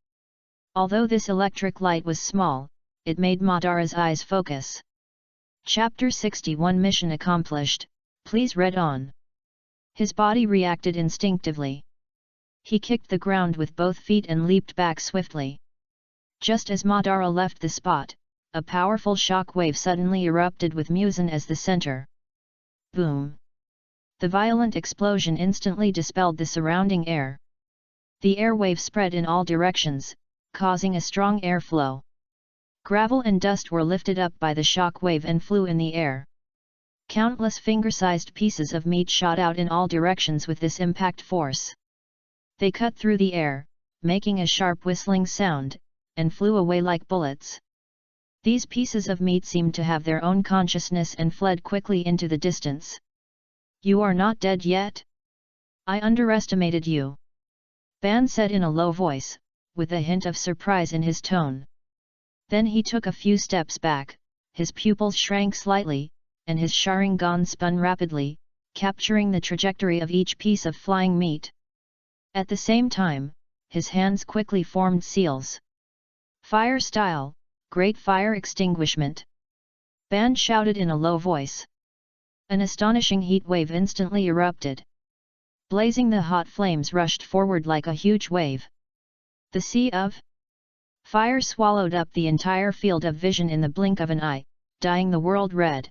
Although this electric light was small, it made Madara's eyes focus. Chapter 61 Mission accomplished, please read on. His body reacted instinctively. He kicked the ground with both feet and leaped back swiftly. Just as Madara left the spot, a powerful shock wave suddenly erupted with Muzan as the center. Boom! The violent explosion instantly dispelled the surrounding air. The air wave spread in all directions, causing a strong airflow. Gravel and dust were lifted up by the shock wave and flew in the air. Countless finger-sized pieces of meat shot out in all directions with this impact force. They cut through the air, making a sharp whistling sound, and flew away like bullets. These pieces of meat seemed to have their own consciousness and fled quickly into the distance. "You are not dead yet? I underestimated you," Ban said in a low voice, with a hint of surprise in his tone. Then he took a few steps back, his pupils shrank slightly, and his Sharingan spun rapidly, capturing the trajectory of each piece of flying meat. At the same time, his hands quickly formed seals. "Fire style, great fire extinguishment!" Ban shouted in a low voice. An astonishing heat wave instantly erupted. Blazing the hot flames rushed forward like a huge wave. The sea of fire swallowed up the entire field of vision in the blink of an eye, dyeing the world red.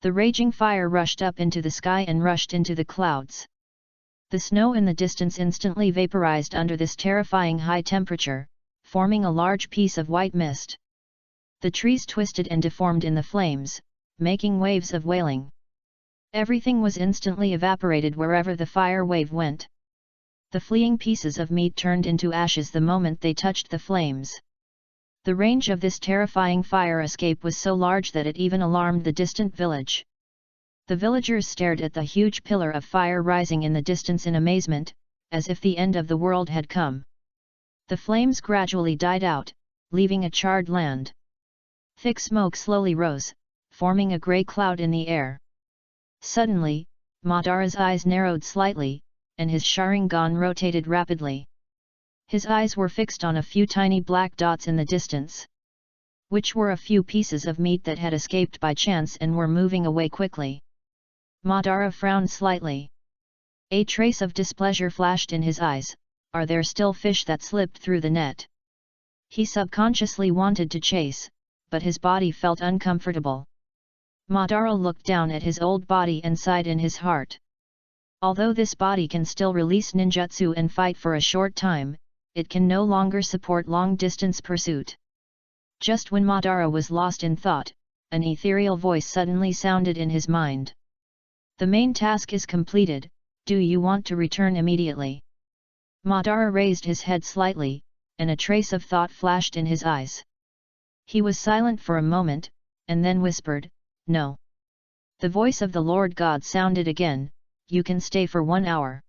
The raging fire rushed up into the sky and rushed into the clouds. The snow in the distance instantly vaporized under this terrifying high temperature, forming a large piece of white mist. The trees twisted and deformed in the flames, making waves of wailing. Everything was instantly evaporated wherever the fire wave went. The fleeing pieces of meat turned into ashes the moment they touched the flames. The range of this terrifying fire escape was so large that it even alarmed the distant village. The villagers stared at the huge pillar of fire rising in the distance in amazement, as if the end of the world had come. The flames gradually died out, leaving a charred land. Thick smoke slowly rose, forming a grey cloud in the air. Suddenly, Madara's eyes narrowed slightly, and his Sharingan rotated rapidly. His eyes were fixed on a few tiny black dots in the distance, which were a few pieces of meat that had escaped by chance and were moving away quickly. Madara frowned slightly. A trace of displeasure flashed in his eyes. Are there still fish that slipped through the net? He subconsciously wanted to chase, but his body felt uncomfortable. Madara looked down at his old body and sighed in his heart. Although this body can still release ninjutsu and fight for a short time, it can no longer support long-distance pursuit. Just when Madara was lost in thought, an ethereal voice suddenly sounded in his mind. "The main task is completed, do you want to return immediately?" Madara raised his head slightly, and a trace of thought flashed in his eyes. He was silent for a moment, and then whispered, "No." The voice of the Lord God sounded again, "You can stay for 1 hour."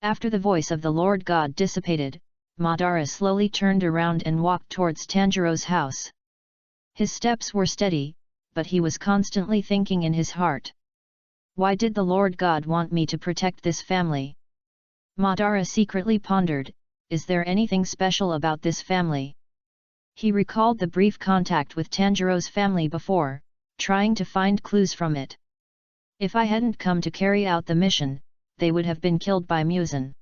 After the voice of the Lord God dissipated, Madara slowly turned around and walked towards Tanjiro's house. His steps were steady, but he was constantly thinking in his heart. Why did the Lord God want me to protect this family? Madara secretly pondered, is there anything special about this family? He recalled the brief contact with Tanjiro's family before, trying to find clues from it. If I hadn't come to carry out the mission, they would have been killed by Muzan.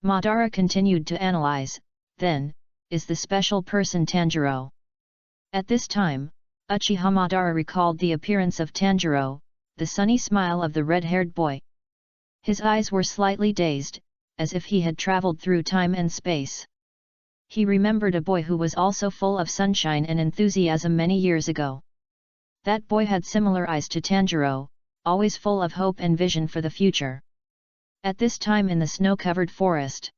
Madara continued to analyze, then, is the special person Tanjiro? At this time, Uchiha Madara recalled the appearance of Tanjiro, the sunny smile of the red-haired boy. His eyes were slightly dazed, as if he had traveled through time and space. He remembered a boy who was also full of sunshine and enthusiasm many years ago. That boy had similar eyes to Tanjiro, always full of hope and vision for the future. At this time in the snow-covered forest,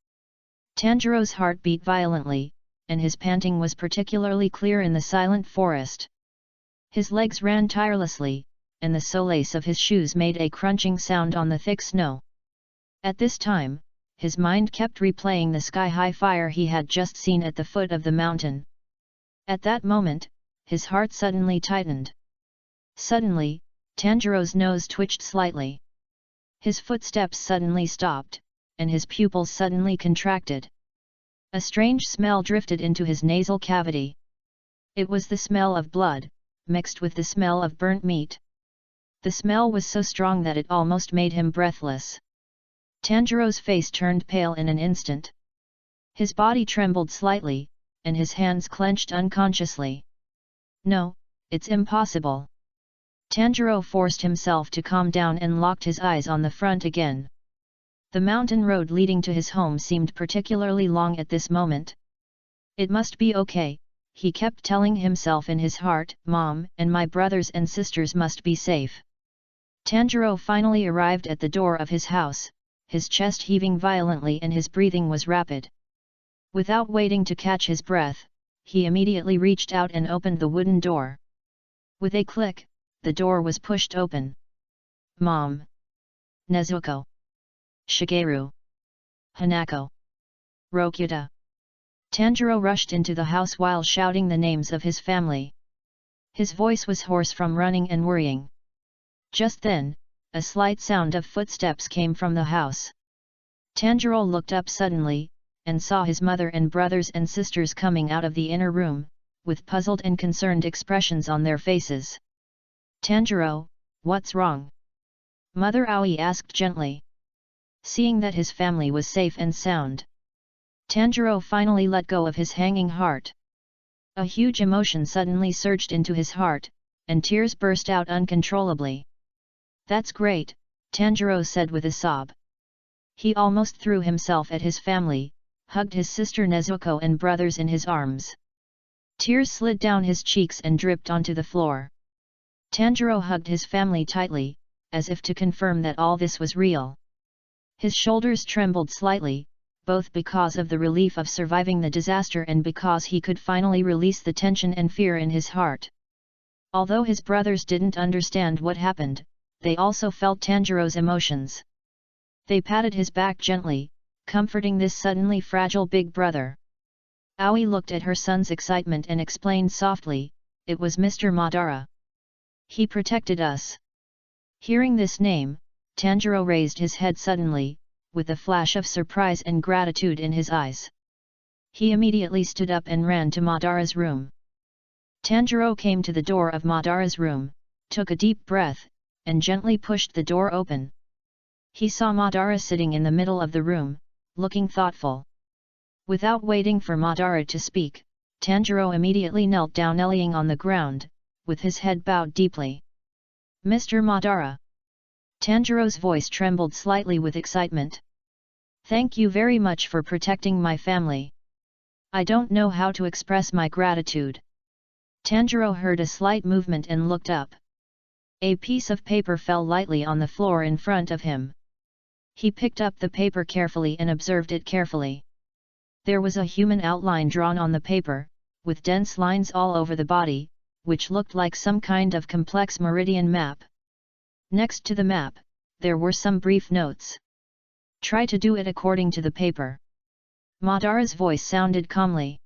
Tanjiro's heart beat violently, and his panting was particularly clear in the silent forest. His legs ran tirelessly, and the solace of his shoes made a crunching sound on the thick snow. At this time, his mind kept replaying the sky-high fire he had just seen at the foot of the mountain. At that moment, his heart suddenly tightened. Suddenly, Tanjiro's nose twitched slightly. His footsteps suddenly stopped, and his pupils suddenly contracted. A strange smell drifted into his nasal cavity. It was the smell of blood, mixed with the smell of burnt meat. The smell was so strong that it almost made him breathless. Tanjiro's face turned pale in an instant. His body trembled slightly, and his hands clenched unconsciously. "No, it's impossible. Tanjiro forced himself to calm down and locked his eyes on the front again. The mountain road leading to his home seemed particularly long at this moment. It must be okay, he kept telling himself in his heart, Mom and my brothers and sisters must be safe. Tanjiro finally arrived at the door of his house, his chest heaving violently and his breathing was rapid. Without waiting to catch his breath, he immediately reached out and opened the wooden door. With a click, the door was pushed open. Mom! Nezuko! Shigeru! Hanako! Rokuta! Tanjiro rushed into the house while shouting the names of his family. His voice was hoarse from running and worrying. Just then, a slight sound of footsteps came from the house. Tanjiro looked up suddenly, and saw his mother and brothers and sisters coming out of the inner room, with puzzled and concerned expressions on their faces. Tanjiro, what's wrong? Mother Aoi asked gently. Seeing that his family was safe and sound, Tanjiro finally let go of his hanging heart. A huge emotion suddenly surged into his heart, and tears burst out uncontrollably. That's great, Tanjiro said with a sob. He almost threw himself at his family, hugged his sister Nezuko and brothers in his arms. Tears slid down his cheeks and dripped onto the floor. Tanjiro hugged his family tightly, as if to confirm that all this was real. His shoulders trembled slightly, both because of the relief of surviving the disaster and because he could finally release the tension and fear in his heart. Although his brothers didn't understand what happened, they also felt Tanjiro's emotions. They patted his back gently, comforting this suddenly fragile big brother. Aoi looked at her son's excitement and explained softly, "It was Mr. Madara. He protected us." Hearing this name, Tanjiro raised his head suddenly, with a flash of surprise and gratitude in his eyes. He immediately stood up and ran to Madara's room. Tanjiro came to the door of Madara's room, took a deep breath, and gently pushed the door open. He saw Madara sitting in the middle of the room, looking thoughtful. Without waiting for Madara to speak, Tanjiro immediately knelt down kneeling on the ground, with his head bowed deeply. "Mr. Madara." Tanjiro's voice trembled slightly with excitement. "Thank you very much for protecting my family. I don't know how to express my gratitude." Tanjiro heard a slight movement and looked up. A piece of paper fell lightly on the floor in front of him. He picked up the paper carefully and observed it carefully. There was a human outline drawn on the paper, with dense lines all over the body, which looked like some kind of complex meridian map. Next to the map, there were some brief notes. "Try to do it according to the paper." Madara's voice sounded calmly.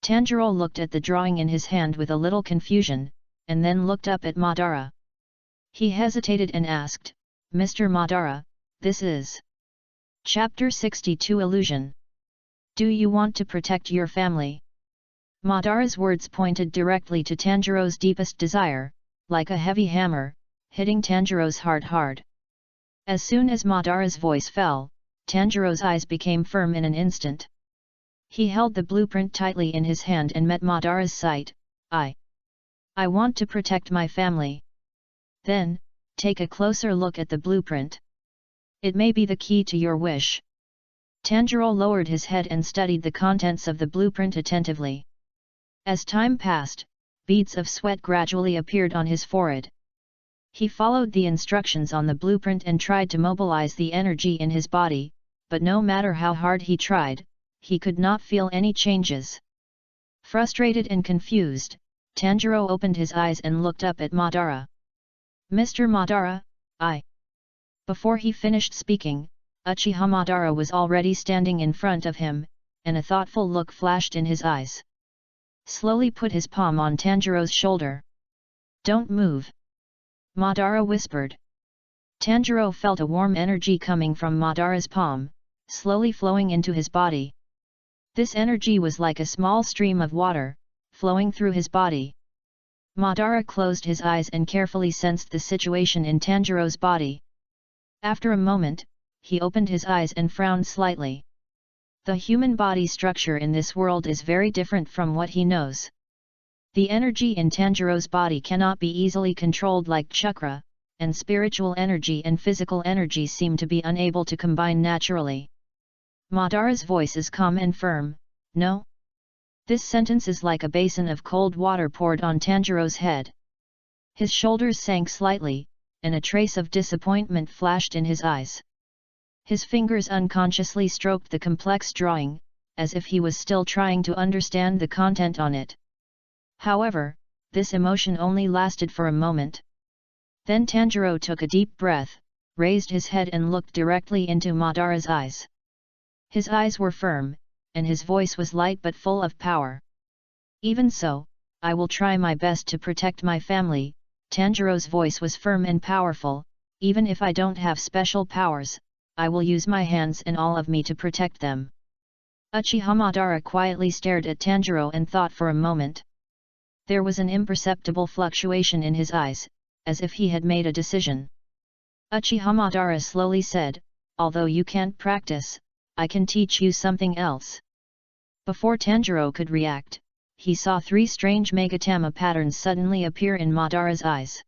Tanjiro looked at the drawing in his hand with a little confusion, and then looked up at Madara. He hesitated and asked, "Mr. Madara, this is..." Chapter 62 Illusion. "Do you want to protect your family?" Madara's words pointed directly to Tanjiro's deepest desire, like a heavy hammer, hitting Tanjiro's heart hard. As soon as Madara's voice fell, Tanjiro's eyes became firm in an instant. He held the blueprint tightly in his hand and met Madara's sight. I want to protect my family." "Then, take a closer look at the blueprint. It may be the key to your wish." Tanjiro lowered his head and studied the contents of the blueprint attentively. As time passed, beads of sweat gradually appeared on his forehead. He followed the instructions on the blueprint and tried to mobilize the energy in his body, but no matter how hard he tried, he could not feel any changes. Frustrated and confused, Tanjiro opened his eyes and looked up at Madara. "Mr. Madara, I..." Before he finished speaking, Uchiha Madara was already standing in front of him, and a thoughtful look flashed in his eyes. Slowly put his palm on Tanjiro's shoulder. "Don't move," Madara whispered. Tanjiro felt a warm energy coming from Madara's palm, slowly flowing into his body. This energy was like a small stream of water, flowing through his body. Madara closed his eyes and carefully sensed the situation in Tanjiro's body. After a moment, he opened his eyes and frowned slightly. The human body structure in this world is very different from what he knows. The energy in Tanjiro's body cannot be easily controlled like chakra, and spiritual energy and physical energy seem to be unable to combine naturally. Madara's voice is calm and firm, no? This sentence is like a basin of cold water poured on Tanjiro's head. His shoulders sank slightly, and a trace of disappointment flashed in his eyes. His fingers unconsciously stroked the complex drawing, as if he was still trying to understand the content on it. However, this emotion only lasted for a moment. Then Tanjiro took a deep breath, raised his head and looked directly into Madara's eyes. His eyes were firm, and his voice was light but full of power. Even so, I will try my best to protect my family. Tanjiro's voice was firm and powerful. Even if I don't have special powers, I will use my hands and all of me to protect them. Uchiha Madara quietly stared at Tanjiro and thought for a moment. There was an imperceptible fluctuation in his eyes, as if he had made a decision. Uchiha Madara slowly said, "Although you can't practice, I can teach you something else." Before Tanjiro could react, he saw 3 strange Megatama patterns suddenly appear in Madara's eyes.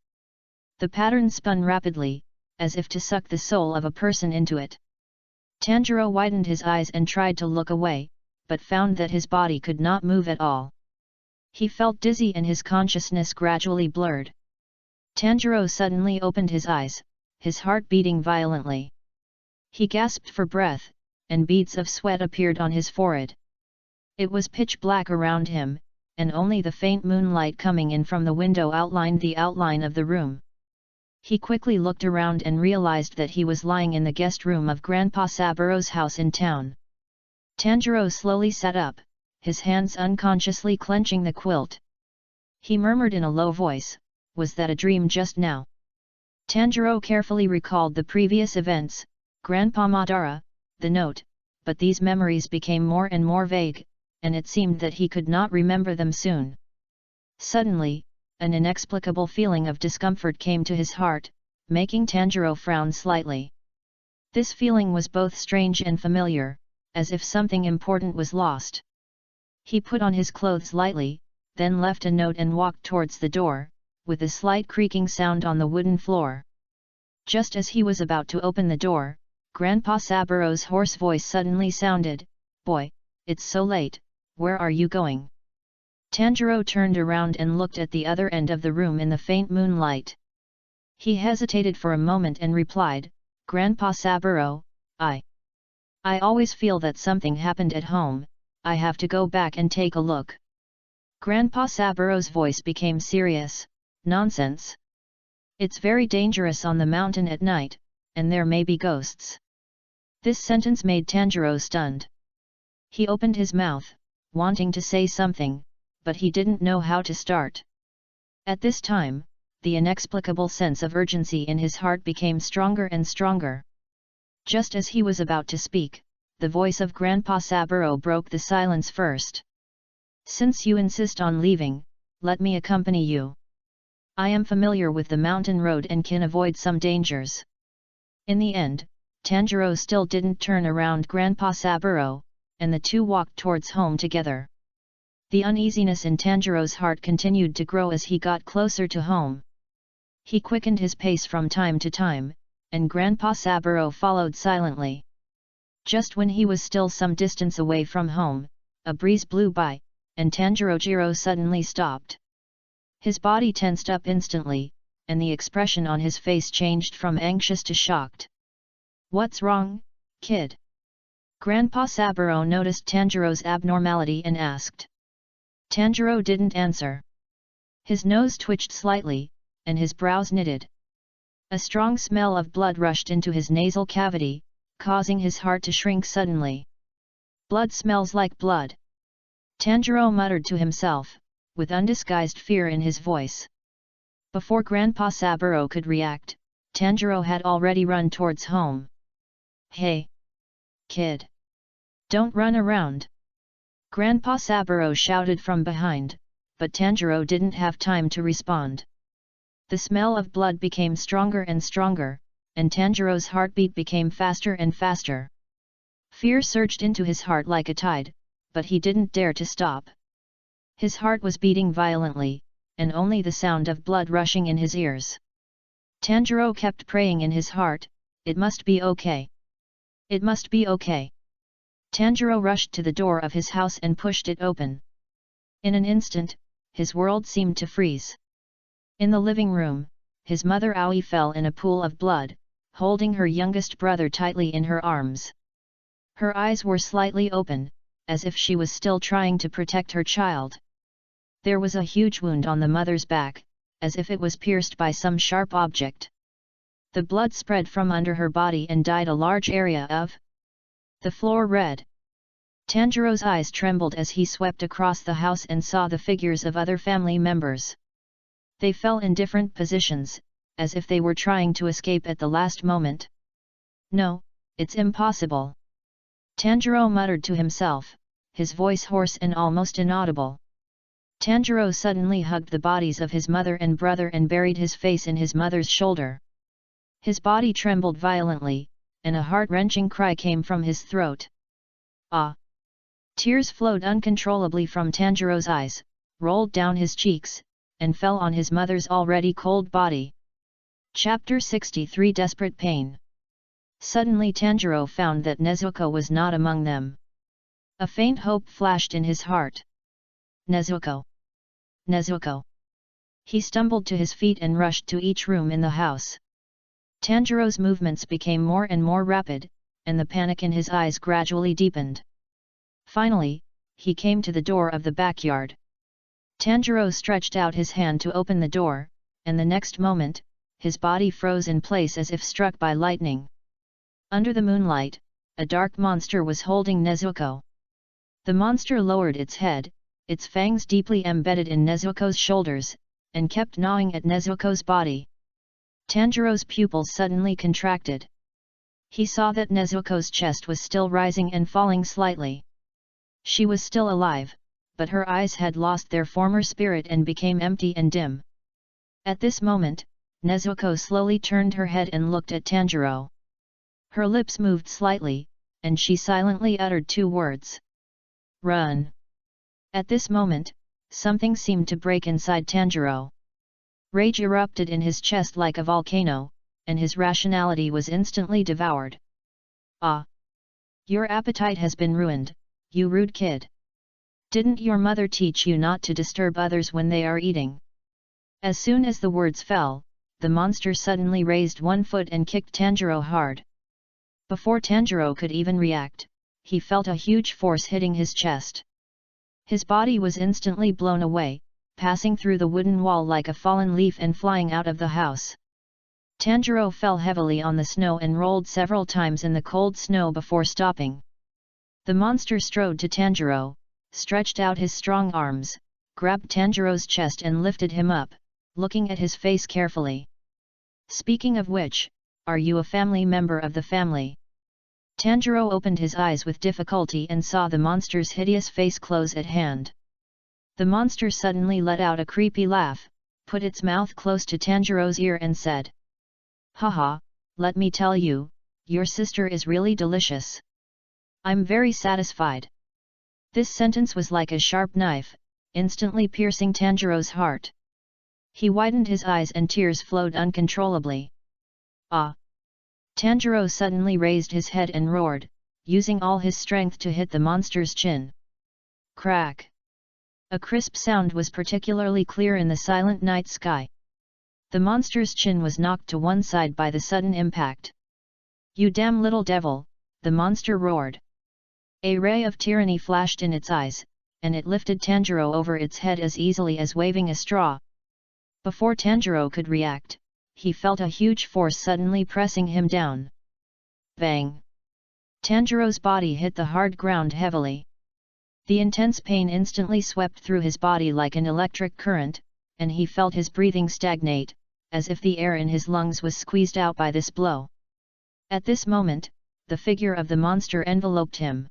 The patterns spun rapidly, as if to suck the soul of a person into it. Tanjiro widened his eyes and tried to look away, but found that his body could not move at all. He felt dizzy and his consciousness gradually blurred. Tanjiro suddenly opened his eyes, his heart beating violently. He gasped for breath, and beads of sweat appeared on his forehead. It was pitch black around him, and only the faint moonlight coming in from the window outlined the outline of the room. He quickly looked around and realized that he was lying in the guest room of Grandpa Saburo's house in town. Tanjiro slowly sat up, his hands unconsciously clenching the quilt. He murmured in a low voice, "Was that a dream just now?" Tanjiro carefully recalled the previous events, Grandpa Madara, the note, but these memories became more and more vague, and it seemed that he could not remember them soon. Suddenly, an inexplicable feeling of discomfort came to his heart, making Tanjiro frown slightly. This feeling was both strange and familiar, as if something important was lost. He put on his clothes lightly, then left a note and walked towards the door, with a slight creaking sound on the wooden floor. Just as he was about to open the door, Grandpa Saburo's hoarse voice suddenly sounded, "Boy, it's so late, where are you going?" Tanjiro turned around and looked at the other end of the room in the faint moonlight. He hesitated for a moment and replied, "Grandpa Saburo, I always feel that something happened at home, I have to go back and take a look." Grandpa Saburo's voice became serious, "Nonsense. It's very dangerous on the mountain at night, and there may be ghosts." This sentence made Tanjiro stunned. He opened his mouth, wanting to say something, but he didn't know how to start. At this time, the inexplicable sense of urgency in his heart became stronger and stronger. Just as he was about to speak, the voice of Grandpa Saburo broke the silence first. "Since you insist on leaving, let me accompany you. I am familiar with the mountain road and can avoid some dangers." In the end, Tanjiro still didn't turn around Grandpa Saburo, and the two walked towards home together. The uneasiness in Tanjiro's heart continued to grow as he got closer to home. He quickened his pace from time to time, and Grandpa Saburo followed silently. Just when he was still some distance away from home, a breeze blew by, and Tanjiro suddenly stopped. His body tensed up instantly, and the expression on his face changed from anxious to shocked. "What's wrong, kid?" Grandpa Saburo noticed Tanjiro's abnormality and asked. Tanjiro didn't answer. His nose twitched slightly, and his brows knitted. A strong smell of blood rushed into his nasal cavity, causing his heart to shrink suddenly. "Blood smells like blood," Tanjiro muttered to himself, with undisguised fear in his voice. Before Grandpa Saburo could react, Tanjiro had already run towards home. "Hey! Kid! Don't run around!" Grandpa Saburo shouted from behind, but Tanjiro didn't have time to respond. The smell of blood became stronger and stronger, and Tanjiro's heartbeat became faster and faster. Fear surged into his heart like a tide, but he didn't dare to stop. His heart was beating violently, and only the sound of blood rushing in his ears. Tanjiro kept praying in his heart, "It must be okay. It must be okay." Tanjiro rushed to the door of his house and pushed it open. In an instant, his world seemed to freeze. In the living room, his mother Aoi fell in a pool of blood, holding her youngest brother tightly in her arms. Her eyes were slightly open, as if she was still trying to protect her child. There was a huge wound on the mother's back, as if it was pierced by some sharp object. The blood spread from under her body and dyed a large area of the floor red. Tanjiro's eyes trembled as he swept across the house and saw the figures of other family members. They fell in different positions, as if they were trying to escape at the last moment. "No, it's impossible," Tanjiro muttered to himself, his voice hoarse and almost inaudible. Tanjiro suddenly hugged the bodies of his mother and brother and buried his face in his mother's shoulder. His body trembled violently, and a heart-wrenching cry came from his throat. "Ah!" Tears flowed uncontrollably from Tanjiro's eyes, rolled down his cheeks, and fell on his mother's already cold body. Chapter 63 Desperate Pain. Suddenly Tanjiro found that Nezuko was not among them. A faint hope flashed in his heart. Nezuko! Nezuko! He stumbled to his feet and rushed to each room in the house. Tanjiro's movements became more and more rapid, and the panic in his eyes gradually deepened. Finally, he came to the door of the backyard. Tanjiro stretched out his hand to open the door, and the next moment, his body froze in place as if struck by lightning. Under the moonlight, a dark monster was holding Nezuko. The monster lowered its head, its fangs deeply embedded in Nezuko's shoulders, and kept gnawing at Nezuko's body. Tanjiro's pupils suddenly contracted. He saw that Nezuko's chest was still rising and falling slightly. She was still alive, but her eyes had lost their former spirit and became empty and dim. At this moment, Nezuko slowly turned her head and looked at Tanjiro. Her lips moved slightly, and she silently uttered 2 words. "Run!" At this moment, something seemed to break inside Tanjiro. Rage erupted in his chest like a volcano, and his rationality was instantly devoured. "Ah! Your appetite has been ruined, you rude kid! Didn't your mother teach you not to disturb others when they are eating?" As soon as the words fell, the monster suddenly raised one foot and kicked Tanjiro hard. Before Tanjiro could even react, he felt a huge force hitting his chest. His body was instantly blown away, passing through the wooden wall like a fallen leaf and flying out of the house. Tanjiro fell heavily on the snow and rolled several times in the cold snow before stopping. The monster strode to Tanjiro, stretched out his strong arms, grabbed Tanjiro's chest and lifted him up, looking at his face carefully. "Speaking of which, are you a family member of the family?" Tanjiro opened his eyes with difficulty and saw the monster's hideous face close at hand. The monster suddenly let out a creepy laugh, put its mouth close to Tanjiro's ear and said, "Haha, let me tell you, your sister is really delicious. I'm very satisfied." This sentence was like a sharp knife, instantly piercing Tanjiro's heart. He widened his eyes and tears flowed uncontrollably. "Ah!" Tanjiro suddenly raised his head and roared, using all his strength to hit the monster's chin. Crack! A crisp sound was particularly clear in the silent night sky. The monster's chin was knocked to one side by the sudden impact. "You damn little devil!" the monster roared. A ray of tyranny flashed in its eyes, and it lifted Tanjiro over its head as easily as waving a straw. Before Tanjiro could react, he felt a huge force suddenly pressing him down. Bang! Tanjiro's body hit the hard ground heavily. The intense pain instantly swept through his body like an electric current, and he felt his breathing stagnate, as if the air in his lungs was squeezed out by this blow. At this moment, the figure of the monster enveloped him.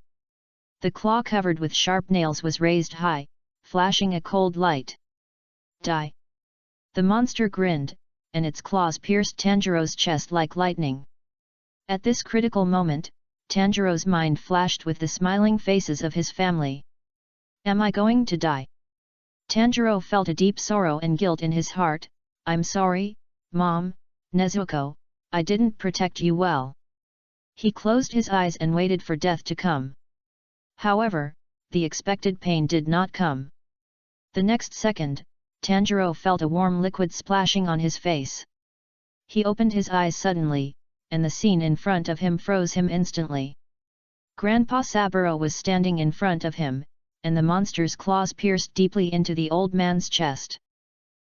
The claw covered with sharp nails was raised high, flashing a cold light. Die! The monster grinned, and its claws pierced Tanjiro's chest like lightning. At this critical moment, Tanjiro's mind flashed with the smiling faces of his family. "Am I going to die?" Tanjiro felt a deep sorrow and guilt in his heart. I'm sorry, Mom, Nezuko, I didn't protect you well. He closed his eyes and waited for death to come. However, the expected pain did not come. The next second, Tanjiro felt a warm liquid splashing on his face. He opened his eyes suddenly, and the scene in front of him froze him instantly. Grandpa Saburo was standing in front of him, and the monster's claws pierced deeply into the old man's chest.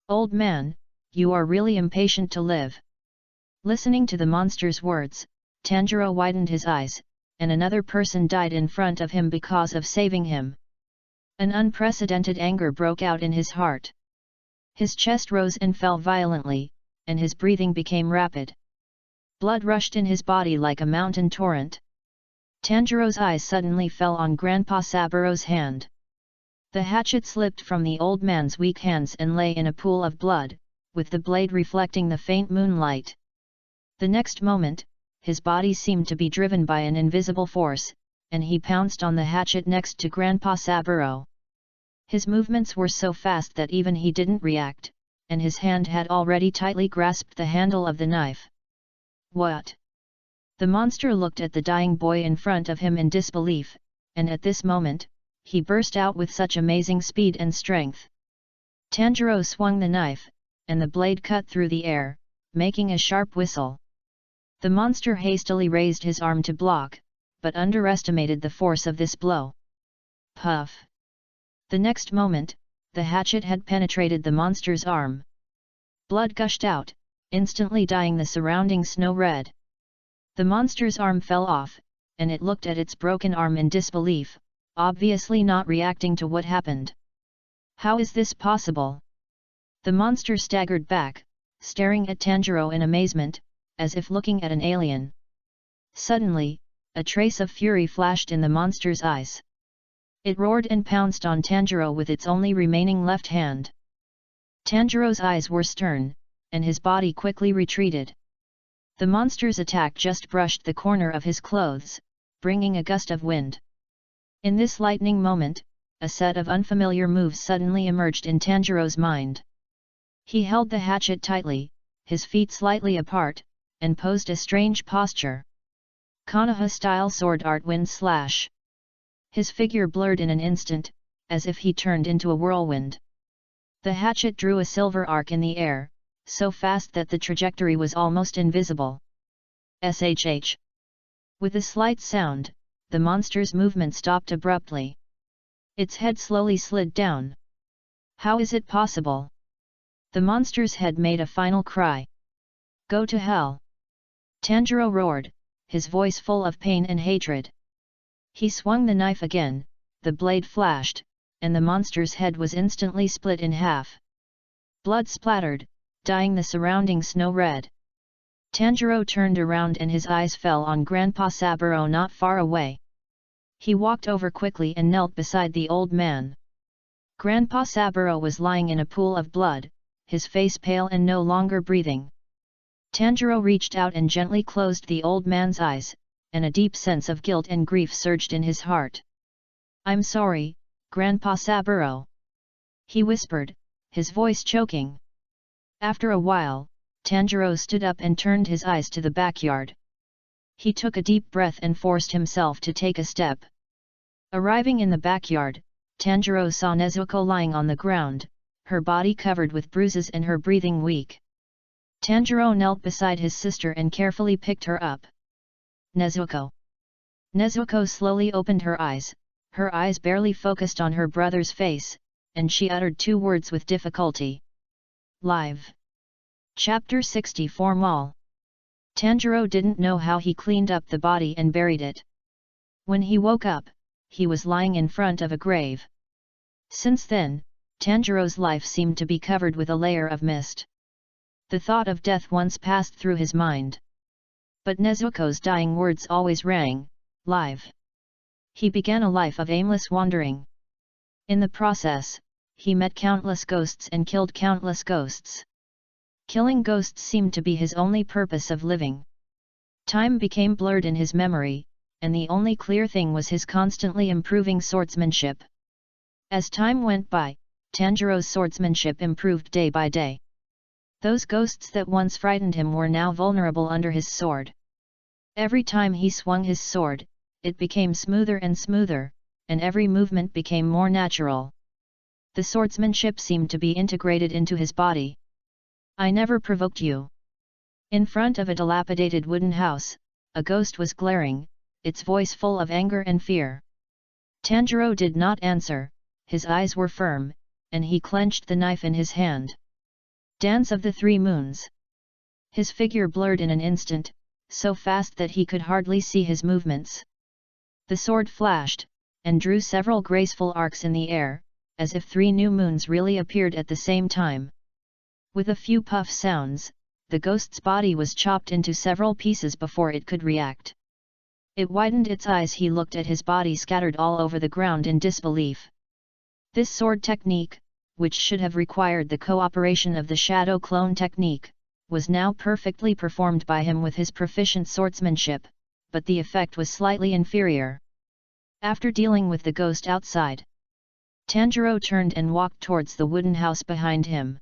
Old man, you are really impatient to live. Listening to the monster's words, Tanjiro widened his eyes, and another person died in front of him because of saving him. An unprecedented anger broke out in his heart. His chest rose and fell violently, and his breathing became rapid. Blood rushed in his body like a mountain torrent. Tanjiro's eyes suddenly fell on Grandpa Saburo's hand. The hatchet slipped from the old man's weak hands and lay in a pool of blood, with the blade reflecting the faint moonlight. The next moment, his body seemed to be driven by an invisible force, and he pounced on the hatchet next to Grandpa Saburo. His movements were so fast that even he didn't react, and his hand had already tightly grasped the handle of the knife. What? The monster looked at the dying boy in front of him in disbelief, and at this moment, he burst out with such amazing speed and strength. Tanjiro swung the knife, and the blade cut through the air, making a sharp whistle. The monster hastily raised his arm to block, but underestimated the force of this blow. Puff! The next moment, the hatchet had penetrated the monster's arm. Blood gushed out, instantly dyeing the surrounding snow red. The monster's arm fell off, and it looked at its broken arm in disbelief, obviously not reacting to what happened. How is this possible? The monster staggered back, staring at Tanjiro in amazement, as if looking at an alien. Suddenly, a trace of fury flashed in the monster's eyes. It roared and pounced on Tanjiro with its only remaining left hand. Tanjiro's eyes were stern, and his body quickly retreated. The monster's attack just brushed the corner of his clothes, bringing a gust of wind. In this lightning moment, a set of unfamiliar moves suddenly emerged in Tanjiro's mind. He held the hatchet tightly, his feet slightly apart, and posed a strange posture. Konoha-style sword art wind slash. His figure blurred in an instant, as if he turned into a whirlwind. The hatchet drew a silver arc in the air, so fast that the trajectory was almost invisible. SHH. With a slight sound, the monster's movement stopped abruptly. Its head slowly slid down. How is it possible? The monster's head made a final cry. Go to hell! Tanjiro roared, his voice full of pain and hatred. He swung the knife again, the blade flashed, and the monster's head was instantly split in half. Blood splattered, dyeing the surrounding snow red. Tanjiro turned around and his eyes fell on Grandpa Saburo not far away. He walked over quickly and knelt beside the old man. Grandpa Saburo was lying in a pool of blood, his face pale and no longer breathing. Tanjiro reached out and gently closed the old man's eyes, and a deep sense of guilt and grief surged in his heart. I'm sorry, Grandpa Saburo. He whispered, his voice choking. After a while, Tanjiro stood up and turned his eyes to the backyard. He took a deep breath and forced himself to take a step. Arriving in the backyard, Tanjiro saw Nezuko lying on the ground, her body covered with bruises and her breathing weak. Tanjiro knelt beside his sister and carefully picked her up. Nezuko. Nezuko slowly opened her eyes barely focused on her brother's face, and she uttered two words with difficulty. Live. Chapter 64 Mall. Tanjiro didn't know how he cleaned up the body and buried it. When he woke up, he was lying in front of a grave. Since then, Tanjiro's life seemed to be covered with a layer of mist. The thought of death once passed through his mind. But Nezuko's dying words always rang, live. He began a life of aimless wandering. In the process, he met countless ghosts and killed countless ghosts. Killing ghosts seemed to be his only purpose of living. Time became blurred in his memory, and the only clear thing was his constantly improving swordsmanship. As time went by, Tanjiro's swordsmanship improved day by day. Those ghosts that once frightened him were now vulnerable under his sword. Every time he swung his sword, it became smoother and smoother, and every movement became more natural. The swordsmanship seemed to be integrated into his body. I never provoked you. In front of a dilapidated wooden house, a ghost was glaring, its voice full of anger and fear. Tanjiro did not answer, his eyes were firm, and he clenched the knife in his hand. Dance of the Three Moons. His figure blurred in an instant, so fast that he could hardly see his movements. The sword flashed, and drew several graceful arcs in the air, as if three new moons really appeared at the same time. With a few puff sounds, the ghost's body was chopped into several pieces before it could react. It widened its eyes. He looked at his body scattered all over the ground in disbelief. This sword technique, which should have required the cooperation of the shadow clone technique, was now perfectly performed by him with his proficient swordsmanship, but the effect was slightly inferior. After dealing with the ghost outside, Tanjiro turned and walked towards the wooden house behind him.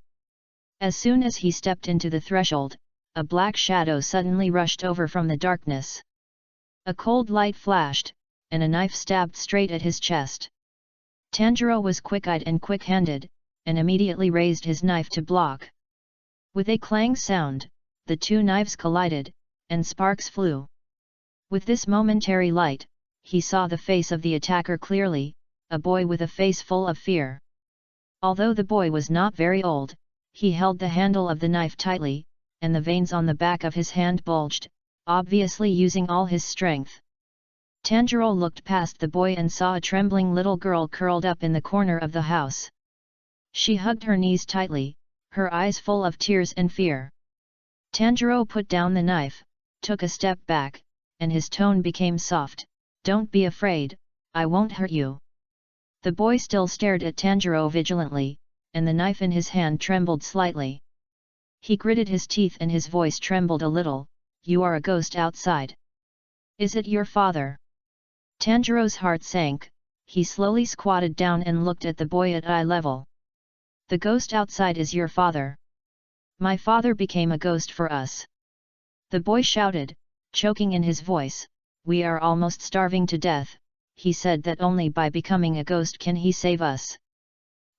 As soon as he stepped into the threshold, a black shadow suddenly rushed over from the darkness. A cold light flashed, and a knife stabbed straight at his chest. Tanjiro was quick-eyed and quick-handed, and immediately raised his knife to block. With a clang sound, the two knives collided, and sparks flew. With this momentary light, he saw the face of the attacker clearly, a boy with a face full of fear. Although the boy was not very old, he held the handle of the knife tightly, and the veins on the back of his hand bulged, obviously using all his strength. Tanjiro looked past the boy and saw a trembling little girl curled up in the corner of the house. She hugged her knees tightly, her eyes full of tears and fear. Tanjiro put down the knife, took a step back, and his tone became soft. Don't be afraid, I won't hurt you. The boy still stared at Tanjiro vigilantly, and the knife in his hand trembled slightly. He gritted his teeth and his voice trembled a little. You are a ghost outside. Is it your father? Tanjiro's heart sank. He slowly squatted down and looked at the boy at eye level. The ghost outside is your father. My father became a ghost for us. The boy shouted, choking in his voice. We are almost starving to death. He said that only by becoming a ghost can he save us.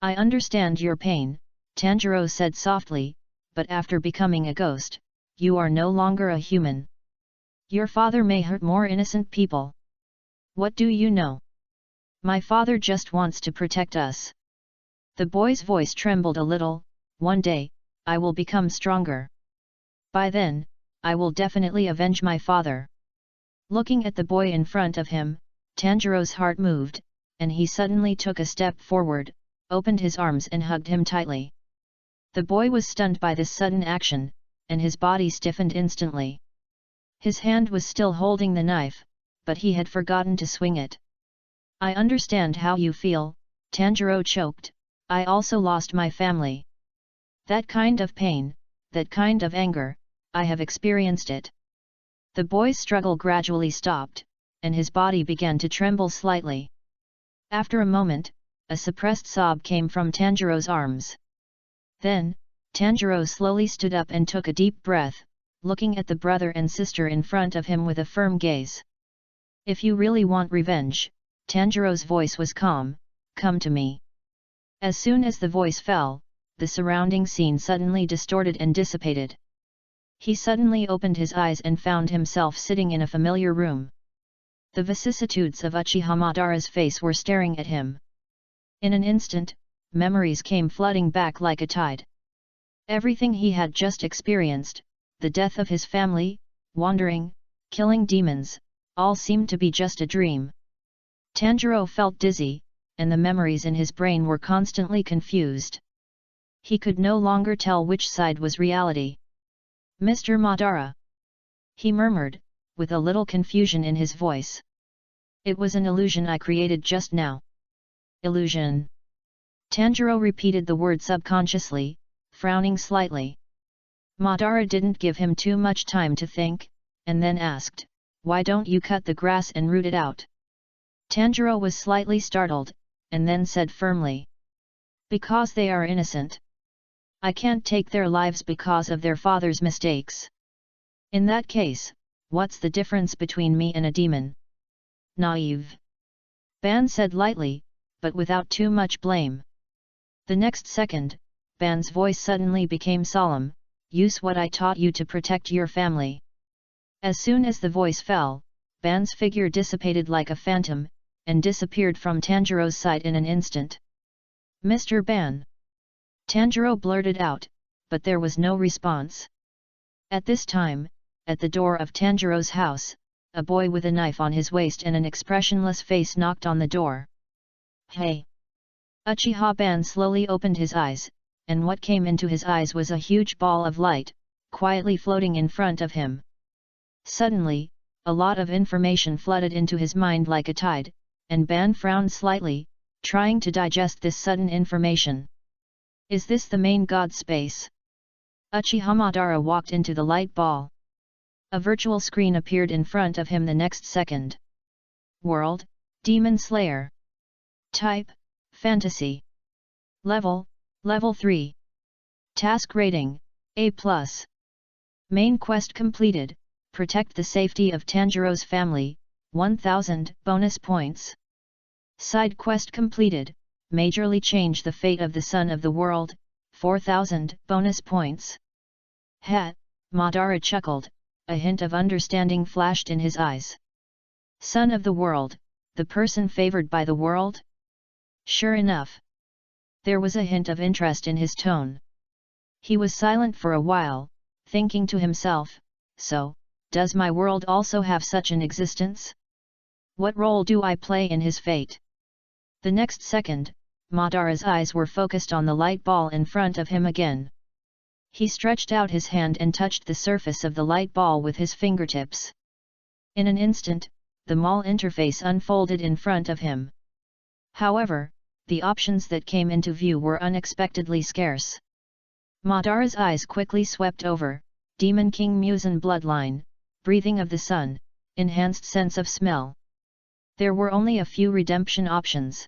I understand your pain, Tanjiro said softly, but after becoming a ghost, you are no longer a human. Your father may hurt more innocent people. What do you know? My father just wants to protect us. The boy's voice trembled a little. One day, I will become stronger. By then, I will definitely avenge my father. Looking at the boy in front of him, Tanjiro's heart moved, and he suddenly took a step forward, opened his arms and hugged him tightly. The boy was stunned by this sudden action, and his body stiffened instantly. His hand was still holding the knife, but he had forgotten to swing it. I understand how you feel, Tanjiro choked. I also lost my family. That kind of pain, that kind of anger, I have experienced it. The boy's struggle gradually stopped, and his body began to tremble slightly. After a moment, a suppressed sob came from Tanjiro's arms. Then, Tanjiro slowly stood up and took a deep breath, looking at the brother and sister in front of him with a firm gaze. If you really want revenge, Tanjiro's voice was calm, come to me. As soon as the voice fell, the surrounding scene suddenly distorted and dissipated. He suddenly opened his eyes and found himself sitting in a familiar room. The vicissitudes of Uchiha Madara's face were staring at him. In an instant, memories came flooding back like a tide. Everything he had just experienced, the death of his family, wandering, killing demons, all seemed to be just a dream. Tanjiro felt dizzy, and the memories in his brain were constantly confused. He could no longer tell which side was reality. Mr. Madara, he murmured, with a little confusion in his voice. It was an illusion I created just now. Illusion. Tanjiro repeated the word subconsciously, frowning slightly. Madara didn't give him too much time to think, and then asked, why don't you cut the grass and root it out? Tanjiro was slightly startled, and then said firmly, Because they are innocent. I can't take their lives because of their father's mistakes. In that case, what's the difference between me and a demon? Naive. Ban said lightly, but without too much blame. The next second, Ban's voice suddenly became solemn. Use what I taught you to protect your family. As soon as the voice fell, Ban's figure dissipated like a phantom, and disappeared from Tanjiro's sight in an instant. Mr. Ban! Tanjiro blurted out, but there was no response. At this time, at the door of Tanjiro's house, a boy with a knife on his waist and an expressionless face knocked on the door. Hey! Uchiha Ban slowly opened his eyes, and what came into his eyes was a huge ball of light, quietly floating in front of him. Suddenly, a lot of information flooded into his mind like a tide, and Ban frowned slightly, trying to digest this sudden information. Is this the main god space? Uchiha Madara walked into the light ball. A virtual screen appeared in front of him the next second. World, Demon Slayer. Type, Fantasy. Level, Level 3. Task rating, A+. Main quest completed, protect the safety of Tanjiro's family, 1000 bonus points. Side quest completed, majorly change the fate of the son of the world, 4000 bonus points. Hat, Madara chuckled, a hint of understanding flashed in his eyes. Son of the world, the person favored by the world? Sure enough. There was a hint of interest in his tone. He was silent for a while, thinking to himself, so, does my world also have such an existence? What role do I play in his fate? The next second, Madara's eyes were focused on the light ball in front of him again. He stretched out his hand and touched the surface of the light ball with his fingertips. In an instant, the mall interface unfolded in front of him. However, the options that came into view were unexpectedly scarce. Madara's eyes quickly swept over, Demon King Musen Bloodline, Breathing of the Sun, Enhanced Sense of Smell. There were only a few redemption options.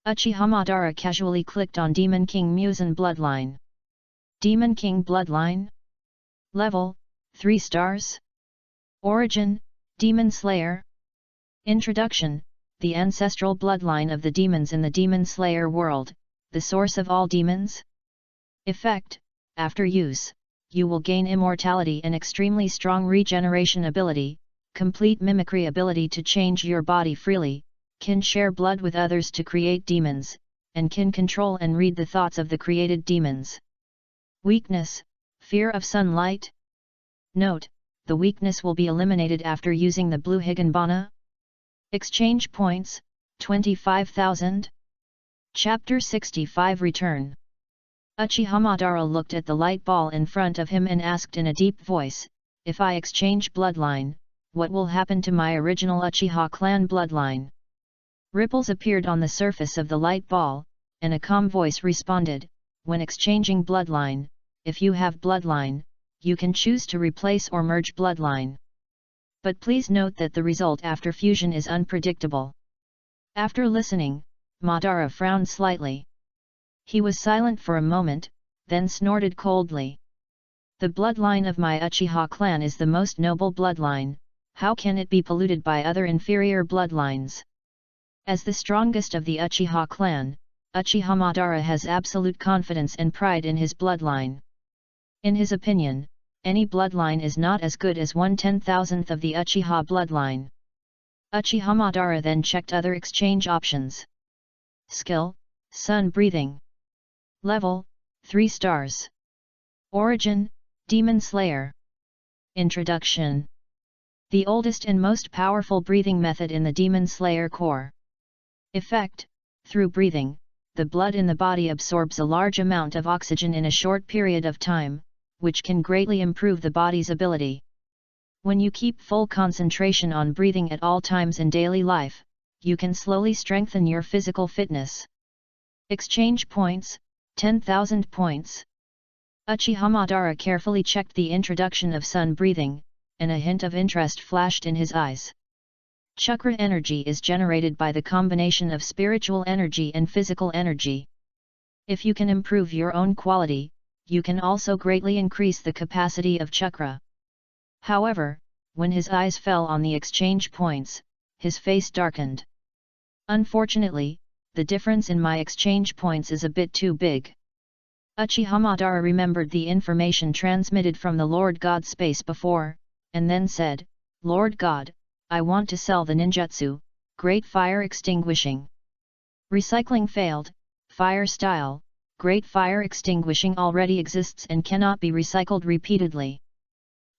Uchiha Madara casually clicked on Demon King Musen Bloodline. Demon King Bloodline? Level, 3 stars? Origin, Demon Slayer? Introduction, the ancestral bloodline of the demons in the Demon Slayer world, the source of all demons? Effect, after use, you will gain immortality and extremely strong regeneration ability, complete mimicry ability to change your body freely, can share blood with others to create demons, and can control and read the thoughts of the created demons. Weakness, fear of sunlight? Note, the weakness will be eliminated after using the blue Higanbana. Exchange points, 25,000. Chapter 65 Return. Uchiha Madara looked at the light ball in front of him and asked in a deep voice, if I exchange bloodline, what will happen to my original Uchiha clan bloodline? Ripples appeared on the surface of the light ball, and a calm voice responded, when exchanging bloodline, if you have bloodline, you can choose to replace or merge bloodline. But please note that the result after fusion is unpredictable. After listening, Madara frowned slightly. He was silent for a moment, then snorted coldly. The bloodline of my Uchiha clan is the most noble bloodline, how can it be polluted by other inferior bloodlines? As the strongest of the Uchiha clan, Uchiha Madara has absolute confidence and pride in his bloodline. In his opinion, any bloodline is not as good as 1/10,000th of the Uchiha bloodline. Uchiha Madara then checked other exchange options. Skill, Sun Breathing. Level, 3 stars. Origin, Demon Slayer. Introduction. The oldest and most powerful breathing method in the Demon Slayer core. Effect, through breathing, the blood in the body absorbs a large amount of oxygen in a short period of time, which can greatly improve the body's ability. When you keep full concentration on breathing at all times in daily life, you can slowly strengthen your physical fitness. Exchange points, 10,000 points. Uchiha Madara carefully checked the introduction of sun breathing, and a hint of interest flashed in his eyes. Chakra energy is generated by the combination of spiritual energy and physical energy. If you can improve your own quality, you can also greatly increase the capacity of chakra. However, when his eyes fell on the exchange points, his face darkened. Unfortunately, the difference in my exchange points is a bit too big. Uchiha Madara remembered the information transmitted from the Lord God space before, and then said, Lord God, I want to sell the ninjutsu, Great Fire Extinguishing. Recycling failed, fire style, Great Fire Extinguishing already exists and cannot be recycled repeatedly.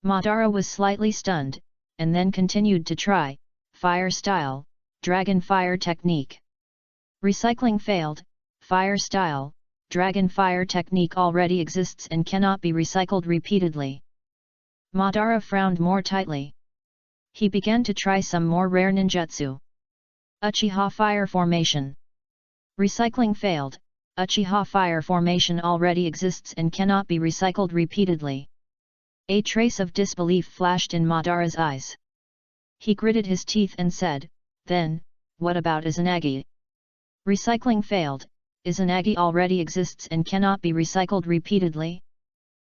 Madara was slightly stunned, and then continued to try, fire style, Dragon Fire Technique. Recycling failed, fire style, Dragon Fire Technique already exists and cannot be recycled repeatedly. Madara frowned more tightly. He began to try some more rare ninjutsu. Uchiha Fire Formation. Recycling failed, Uchiha Fire Formation already exists and cannot be recycled repeatedly. A trace of disbelief flashed in Madara's eyes. He gritted his teeth and said, then, what about Izanagi? Recycling failed, Izanagi already exists and cannot be recycled repeatedly?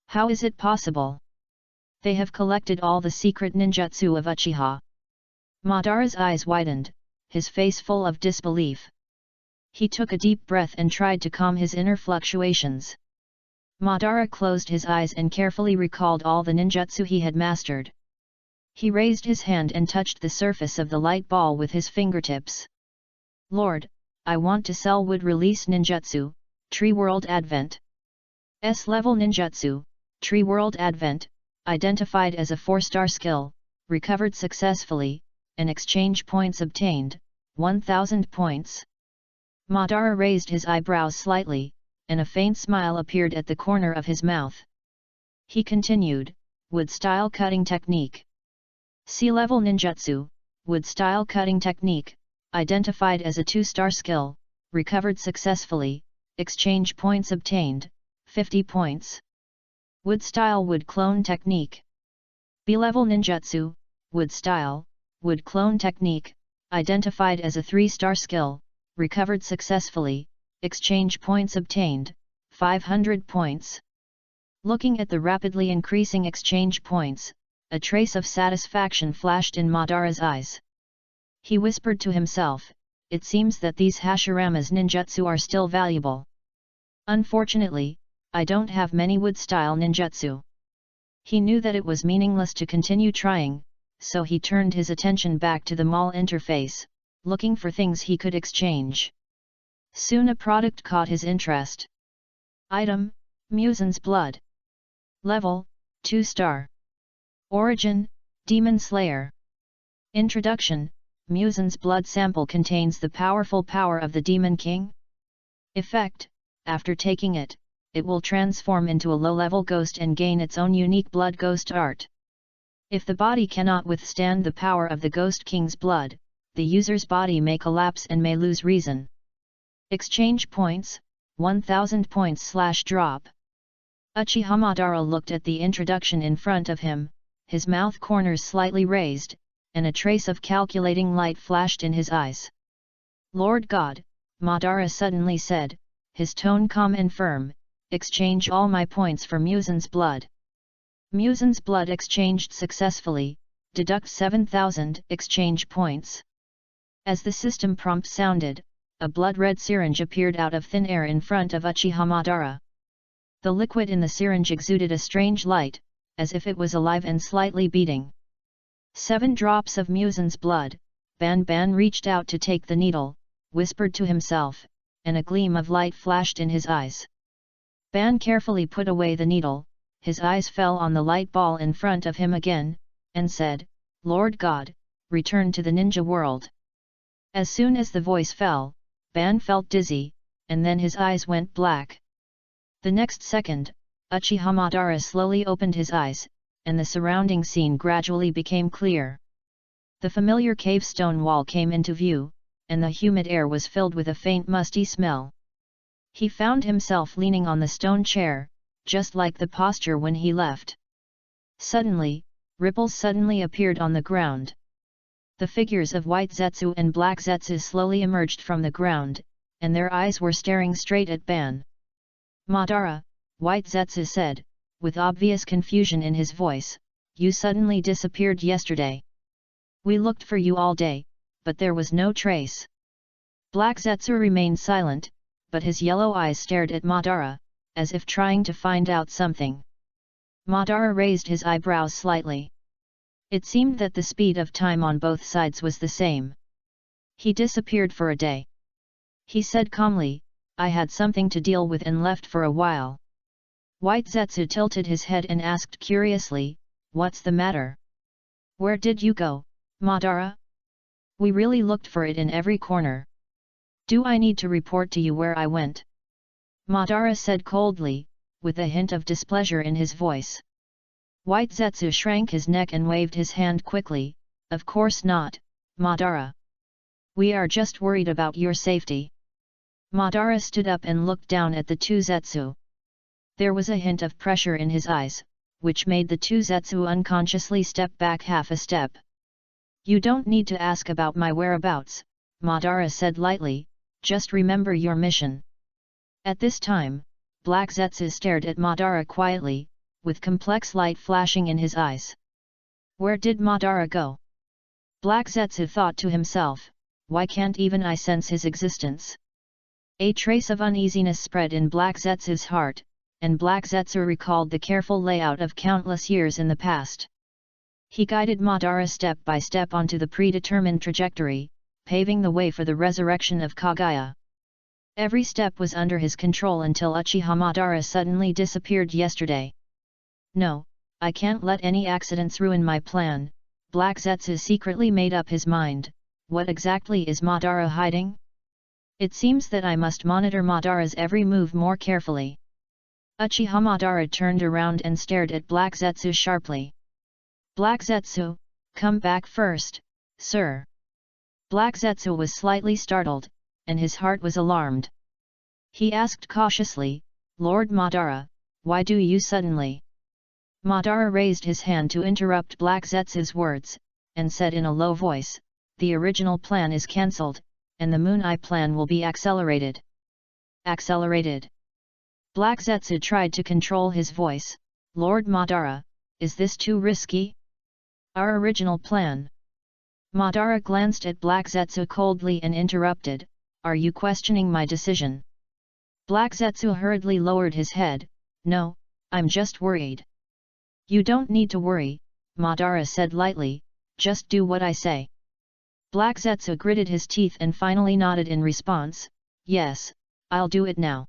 How is it possible? They have collected all the secret ninjutsu of Uchiha. Madara's eyes widened, his face full of disbelief. He took a deep breath and tried to calm his inner fluctuations. Madara closed his eyes and carefully recalled all the ninjutsu he had mastered. He raised his hand and touched the surface of the light ball with his fingertips. Lord, I want to sell wood release ninjutsu, Tree World Advent. S-level ninjutsu, Tree World Advent, identified as a 4-star skill, recovered successfully, and exchange points obtained, 1000 points. Madara raised his eyebrows slightly, and a faint smile appeared at the corner of his mouth. He continued, Wood Style Cutting Technique. C-level ninjutsu, Wood Style Cutting Technique, identified as a 2-star skill, recovered successfully, exchange points obtained, 50 points. Wood Style Wood Clone Technique. B-level ninjutsu, Wood Style, Wood Clone Technique, identified as a 3-star skill, recovered successfully, exchange points obtained, 500 points. Looking at the rapidly increasing exchange points, a trace of satisfaction flashed in Madara's eyes. He whispered to himself, it seems that these Hashirama's ninjutsu are still valuable. Unfortunately, I don't have many wood-style ninjutsu. He knew that it was meaningless to continue trying, so he turned his attention back to the mall interface, looking for things he could exchange. Soon a product caught his interest. Item, Musen's Blood. Level, 2-star. Origin, Demon Slayer. Introduction, Musen's blood sample contains the powerful power of the Demon King. Effect, after taking it, it will transform into a low-level ghost and gain its own unique blood ghost art. If the body cannot withstand the power of the Ghost King's blood, the user's body may collapse and may lose reason. Exchange points, 1000 points/drop. Uchiha Madara looked at the introduction in front of him, his mouth corners slightly raised, and a trace of calculating light flashed in his eyes. Lord God, Madara suddenly said, his tone calm and firm, exchange all my points for Musen's blood. Musen's blood exchanged successfully, deduct 7000 exchange points. As the system prompt sounded, a blood-red syringe appeared out of thin air in front of Uchiha Madara. The liquid in the syringe exuded a strange light, as if it was alive and slightly beating. 7 drops of Musen's blood. Ban reached out to take the needle, whispered to himself, and a gleam of light flashed in his eyes. Ban carefully put away the needle, his eyes fell on the light ball in front of him again, and said, Lord God, return to the ninja world. As soon as the voice fell, Ban felt dizzy, and then his eyes went black. The next second, Uchiha Madara slowly opened his eyes, and the surrounding scene gradually became clear. The familiar cave stone wall came into view, and the humid air was filled with a faint musty smell. He found himself leaning on the stone chair, just like the posture when he left. Suddenly, ripples suddenly appeared on the ground. The figures of white Zetsu and black Zetsu slowly emerged from the ground, and their eyes were staring straight at Ban. Madara, White Zetsu said, with obvious confusion in his voice, you suddenly disappeared yesterday. We looked for you all day, but there was no trace. Black Zetsu remained silent, but his yellow eyes stared at Madara, as if trying to find out something. Madara raised his eyebrows slightly. It seemed that the speed of time on both sides was the same. He disappeared for a day. He said calmly, I had something to deal with and left for a while. White Zetsu tilted his head and asked curiously, what's the matter? Where did you go, Madara? We really looked for it in every corner. Do I need to report to you where I went? Madara said coldly, with a hint of displeasure in his voice. White Zetsu shrank his neck and waved his hand quickly, of course not, Madara. We are just worried about your safety. Madara stood up and looked down at the two Zetsu. There was a hint of pressure in his eyes, which made the two Zetsu unconsciously step back half a step. You don't need to ask about my whereabouts, Madara said lightly, just remember your mission. At this time, Black Zetsu stared at Madara quietly, with complex light flashing in his eyes. Where did Madara go? Black Zetsu thought to himself, why can't even I sense his existence? A trace of uneasiness spread in Black Zetsu's heart, and Black Zetsu recalled the careful layout of countless years in the past. He guided Madara step by step onto the predetermined trajectory, paving the way for the resurrection of Kaguya. Every step was under his control until Uchiha Madara suddenly disappeared yesterday. No, I can't let any accidents ruin my plan. Black Zetsu secretly made up his mind, what exactly is Madara hiding? It seems that I must monitor Madara's every move more carefully. Uchiha Madara turned around and stared at Black Zetsu sharply. Black Zetsu, come back first, sir. Black Zetsu was slightly startled, and his heart was alarmed. He asked cautiously, Lord Madara, why do you suddenly? Madara raised his hand to interrupt Black Zetsu's words, and said in a low voice, the original plan is cancelled, and the Moon Eye plan will be accelerated. Accelerated? Black Zetsu tried to control his voice, Lord Madara, is this too risky? Our original plan. Madara glanced at Black Zetsu coldly and interrupted, are you questioning my decision? Black Zetsu hurriedly lowered his head, no, I'm just worried. You don't need to worry, Madara said lightly, just do what I say. Black Zetsu gritted his teeth and finally nodded in response, yes, I'll do it now.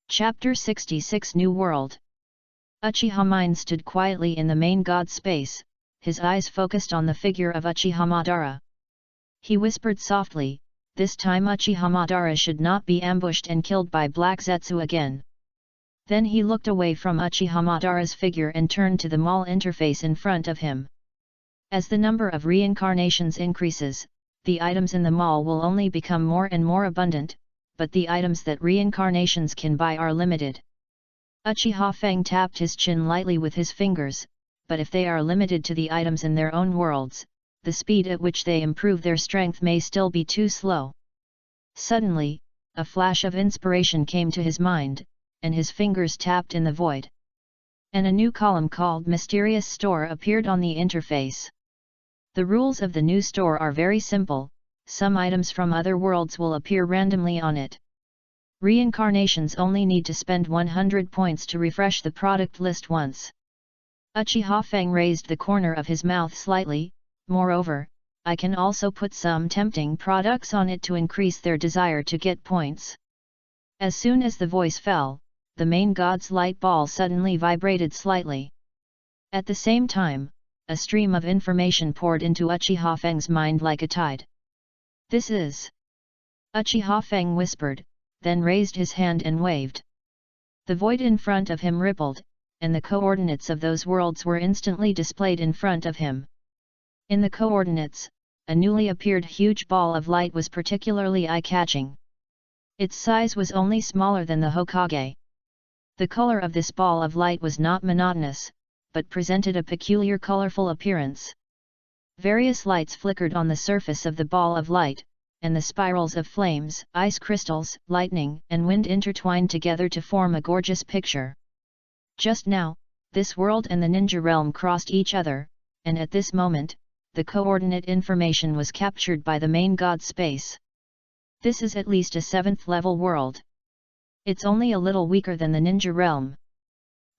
Chapter 66 New World. Uchiha Mine stood quietly in the main god space, his eyes focused on the figure of Uchiha Madara. He whispered softly, this time Uchiha Madara should not be ambushed and killed by Black Zetsu again. Then he looked away from Uchiha Madara's figure and turned to the mall interface in front of him. As the number of reincarnations increases, the items in the mall will only become more and more abundant, but the items that reincarnations can buy are limited. Uchiha Feng tapped his chin lightly with his fingers, but if they are limited to the items in their own worlds, the speed at which they improve their strength may still be too slow. Suddenly, a flash of inspiration came to his mind, and his fingers tapped in the void. And a new column called Mysterious Store appeared on the interface. The rules of the new store are very simple, some items from other worlds will appear randomly on it. Reincarnations only need to spend 100 points to refresh the product list once. Uchiha Feng raised the corner of his mouth slightly, moreover, I can also put some tempting products on it to increase their desire to get points. As soon as the voice fell, the main god's light ball suddenly vibrated slightly. At the same time, a stream of information poured into Uchiha Feng's mind like a tide. This is... Uchiha Feng whispered, then raised his hand and waved. The void in front of him rippled, and the coordinates of those worlds were instantly displayed in front of him. In the coordinates, a newly appeared huge ball of light was particularly eye-catching. Its size was only smaller than the Hokage. The color of this ball of light was not monotonous, but presented a peculiar colorful appearance. Various lights flickered on the surface of the ball of light, and the spirals of flames, ice crystals, lightning, and wind intertwined together to form a gorgeous picture. Just now, this world and the ninja realm crossed each other, and at this moment, the coordinate information was captured by the main god space. This is at least a 7th level world. It's only a little weaker than the ninja realm.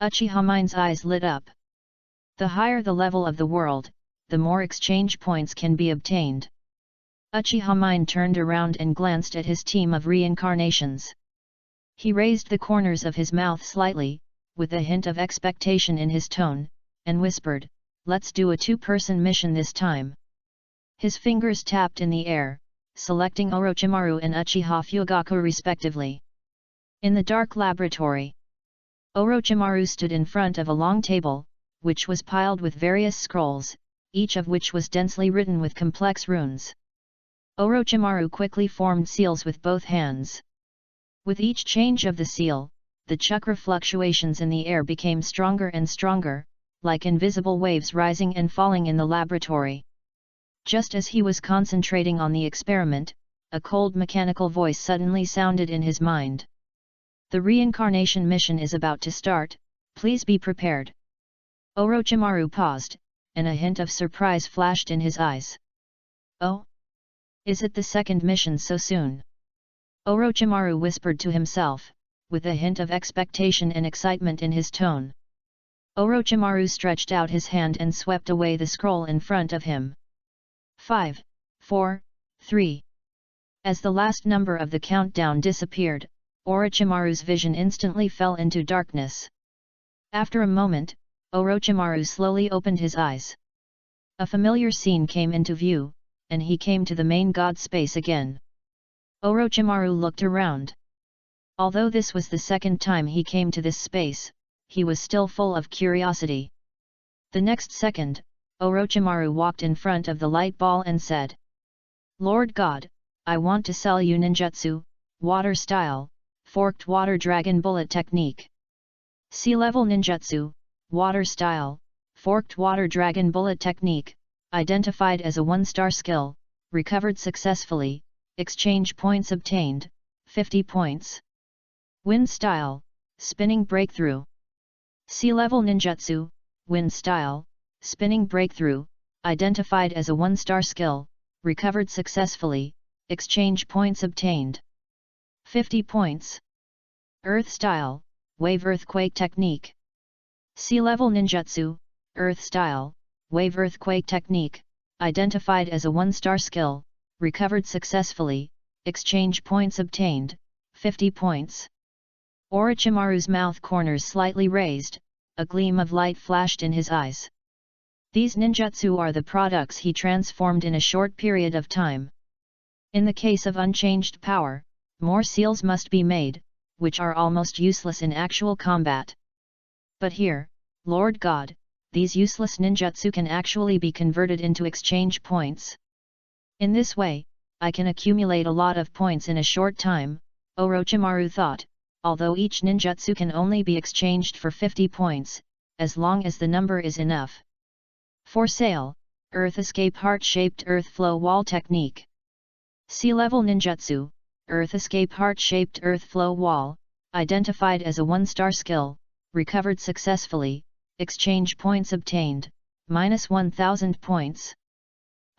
Uchiha Mine's eyes lit up. The higher the level of the world, the more exchange points can be obtained. Uchiha Mine turned around and glanced at his team of reincarnations. He raised the corners of his mouth slightly, with a hint of expectation in his tone, and whispered, "Let's do a 2-person mission this time." His fingers tapped in the air, selecting Orochimaru and Uchiha Fugaku respectively. In the dark laboratory, Orochimaru stood in front of a long table, which was piled with various scrolls, each of which was densely written with complex runes. Orochimaru quickly formed seals with both hands. With each change of the seal, the chakra fluctuations in the air became stronger and stronger, like invisible waves rising and falling in the laboratory. Just as he was concentrating on the experiment, a cold mechanical voice suddenly sounded in his mind. "The reincarnation mission is about to start, please be prepared." Orochimaru paused, and a hint of surprise flashed in his eyes. "Oh? Is it the second mission so soon?" Orochimaru whispered to himself, with a hint of expectation and excitement in his tone. Orochimaru stretched out his hand and swept away the scroll in front of him. 5, 4, 3. As the last number of the countdown disappeared, Orochimaru's vision instantly fell into darkness. After a moment, Orochimaru slowly opened his eyes. A familiar scene came into view, and he came to the main god space again. Orochimaru looked around. Although this was the second time he came to this space, he was still full of curiosity. The next second, Orochimaru walked in front of the light ball and said, "Lord God, I want to sell you ninjutsu, water style, forked water dragon bullet technique. Sea level ninjutsu, water style, forked water dragon bullet technique, identified as a 1-star skill, recovered successfully, exchange points obtained, 50 points. Wind style, spinning breakthrough. Sea level ninjutsu, wind style, spinning breakthrough, identified as a 1-star skill, recovered successfully, exchange points obtained. 50 points. Earth style, wave earthquake technique. Sea level ninjutsu, earth style, wave earthquake technique, identified as a 1-star skill, recovered successfully, exchange points obtained, 50 points. Orochimaru's mouth corners slightly raised, a gleam of light flashed in his eyes. These ninjutsu are the products he transformed in a short period of time. In the case of unchanged power, more seals must be made, which are almost useless in actual combat. But here, Lord God, these useless ninjutsu can actually be converted into exchange points. In this way, I can accumulate a lot of points in a short time, Orochimaru thought, although each ninjutsu can only be exchanged for 50 points, as long as the number is enough. For sale, Earth Escape Heart-Shaped Earth Flow Wall Technique. Sea Level Ninjutsu, Earth Escape Heart-Shaped Earth Flow Wall, identified as a 1-star skill, recovered successfully, exchange points obtained, minus 1000 points.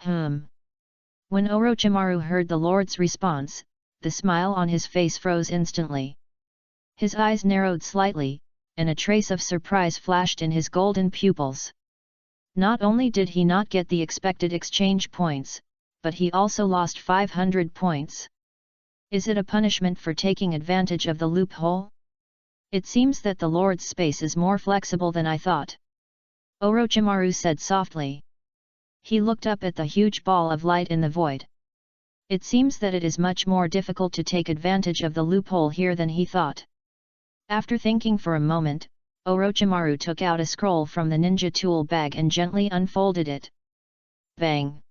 When Orochimaru heard the Lord's response, the smile on his face froze instantly. His eyes narrowed slightly, and a trace of surprise flashed in his golden pupils. Not only did he not get the expected exchange points, but he also lost 500 points. Is it a punishment for taking advantage of the loophole? It seems that the Lord's space is more flexible than I thought. Orochimaru said softly. He looked up at the huge ball of light in the void. It seems that it is much more difficult to take advantage of the loophole here than he thought. After thinking for a moment, Orochimaru took out a scroll from the ninja tool bag and gently unfolded it. Bang!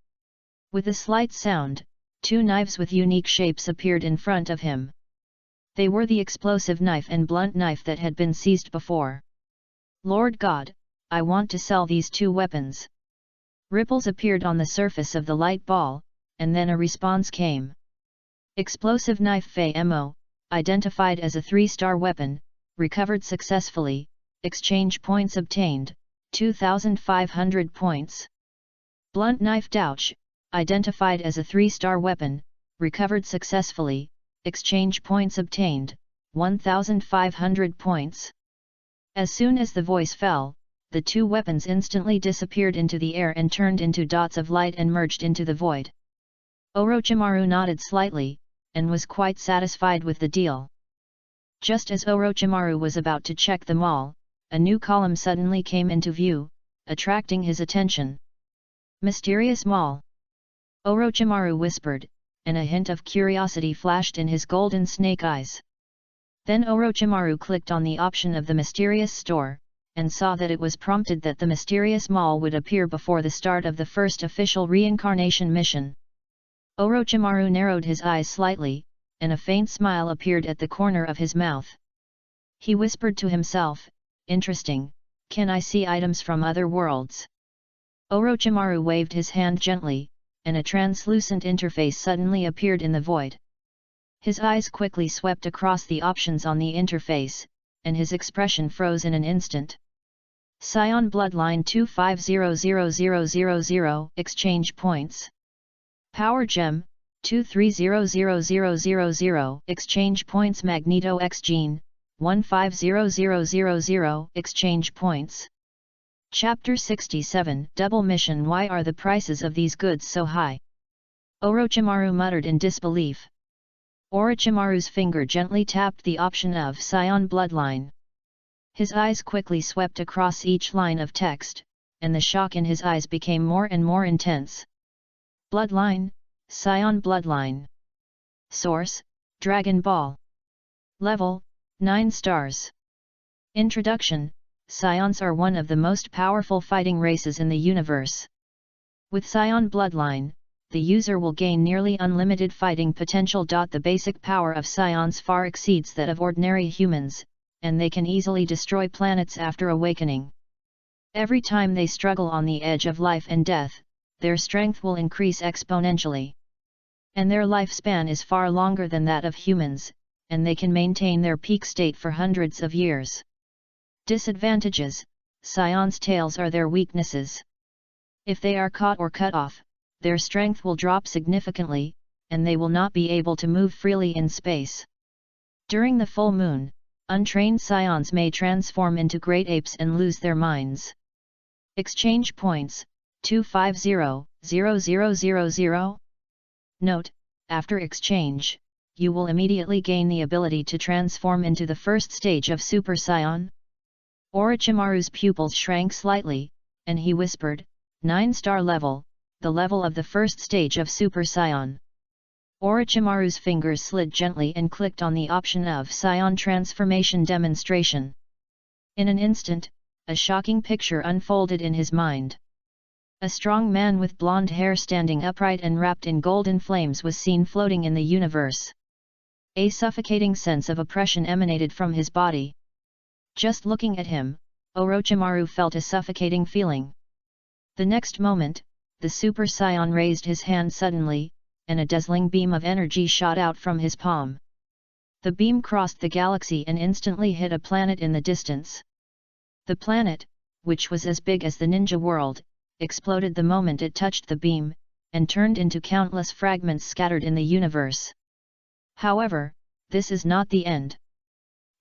With a slight sound, 2 knives with unique shapes appeared in front of him. They were the explosive knife and blunt knife that had been seized before. Lord God, I want to sell these 2 weapons. Ripples appeared on the surface of the light ball, and then a response came. Explosive knife Fei Mo, identified as a 3-star weapon, recovered successfully, exchange points obtained, 2,500 points. Blunt knife Douch, identified as a 3-star weapon, recovered successfully, exchange points obtained, 1,500 points. As soon as the voice fell, the two weapons instantly disappeared into the air and turned into dots of light and merged into the void. Orochimaru nodded slightly, and was quite satisfied with the deal. Just as Orochimaru was about to check them all, a new column suddenly came into view, attracting his attention. Mysterious Mall. Orochimaru whispered, and a hint of curiosity flashed in his golden snake eyes. Then Orochimaru clicked on the option of the mysterious store, and saw that it was prompted that the mysterious mall would appear before the start of the first official reincarnation mission. Orochimaru narrowed his eyes slightly, and a faint smile appeared at the corner of his mouth. He whispered to himself, "Interesting, can I see items from other worlds?" Orochimaru waved his hand gently, and a translucent interface suddenly appeared in the void. His eyes quickly swept across the options on the interface, and his expression froze in an instant. Scion Bloodline 250000, exchange points. Power Gem, 230000, exchange points. Magneto X Gene, 150000, exchange points. Chapter 67 Double Mission. Why are the prices of these goods so high? Orochimaru muttered in disbelief. Orochimaru's finger gently tapped the option of Scion Bloodline. His eyes quickly swept across each line of text, and the shock in his eyes became more and more intense. Bloodline, Scion Bloodline. Source, Dragon Ball. Level, 9 stars. Introduction, Scions are one of the most powerful fighting races in the universe. With Scion Bloodline, the user will gain nearly unlimited fighting potential. The basic power of Scions far exceeds that of ordinary humans, and they can easily destroy planets after awakening. Every time they struggle on the edge of life and death, their strength will increase exponentially. And their lifespan is far longer than that of humans, and they can maintain their peak state for hundreds of years. Disadvantages: Scions' tails are their weaknesses. If they are caught or cut off, their strength will drop significantly, and they will not be able to move freely in space. During the full moon, untrained Scions may transform into great apes and lose their minds. Exchange points, 250,000. Note: after exchange, you will immediately gain the ability to transform into the first stage of Super Scion. Orochimaru's pupils shrank slightly, and he whispered, 9-star level, the level of the first stage of Super Scion. Orochimaru's fingers slid gently and clicked on the option of Scion Transformation Demonstration. In an instant, a shocking picture unfolded in his mind. A strong man with blonde hair standing upright and wrapped in golden flames was seen floating in the universe. A suffocating sense of oppression emanated from his body. Just looking at him, Orochimaru felt a suffocating feeling. The next moment, the Super Scion raised his hand suddenly, and a dazzling beam of energy shot out from his palm. The beam crossed the galaxy and instantly hit a planet in the distance. The planet, which was as big as the ninja world, exploded the moment it touched the beam, and turned into countless fragments scattered in the universe. However, this is not the end.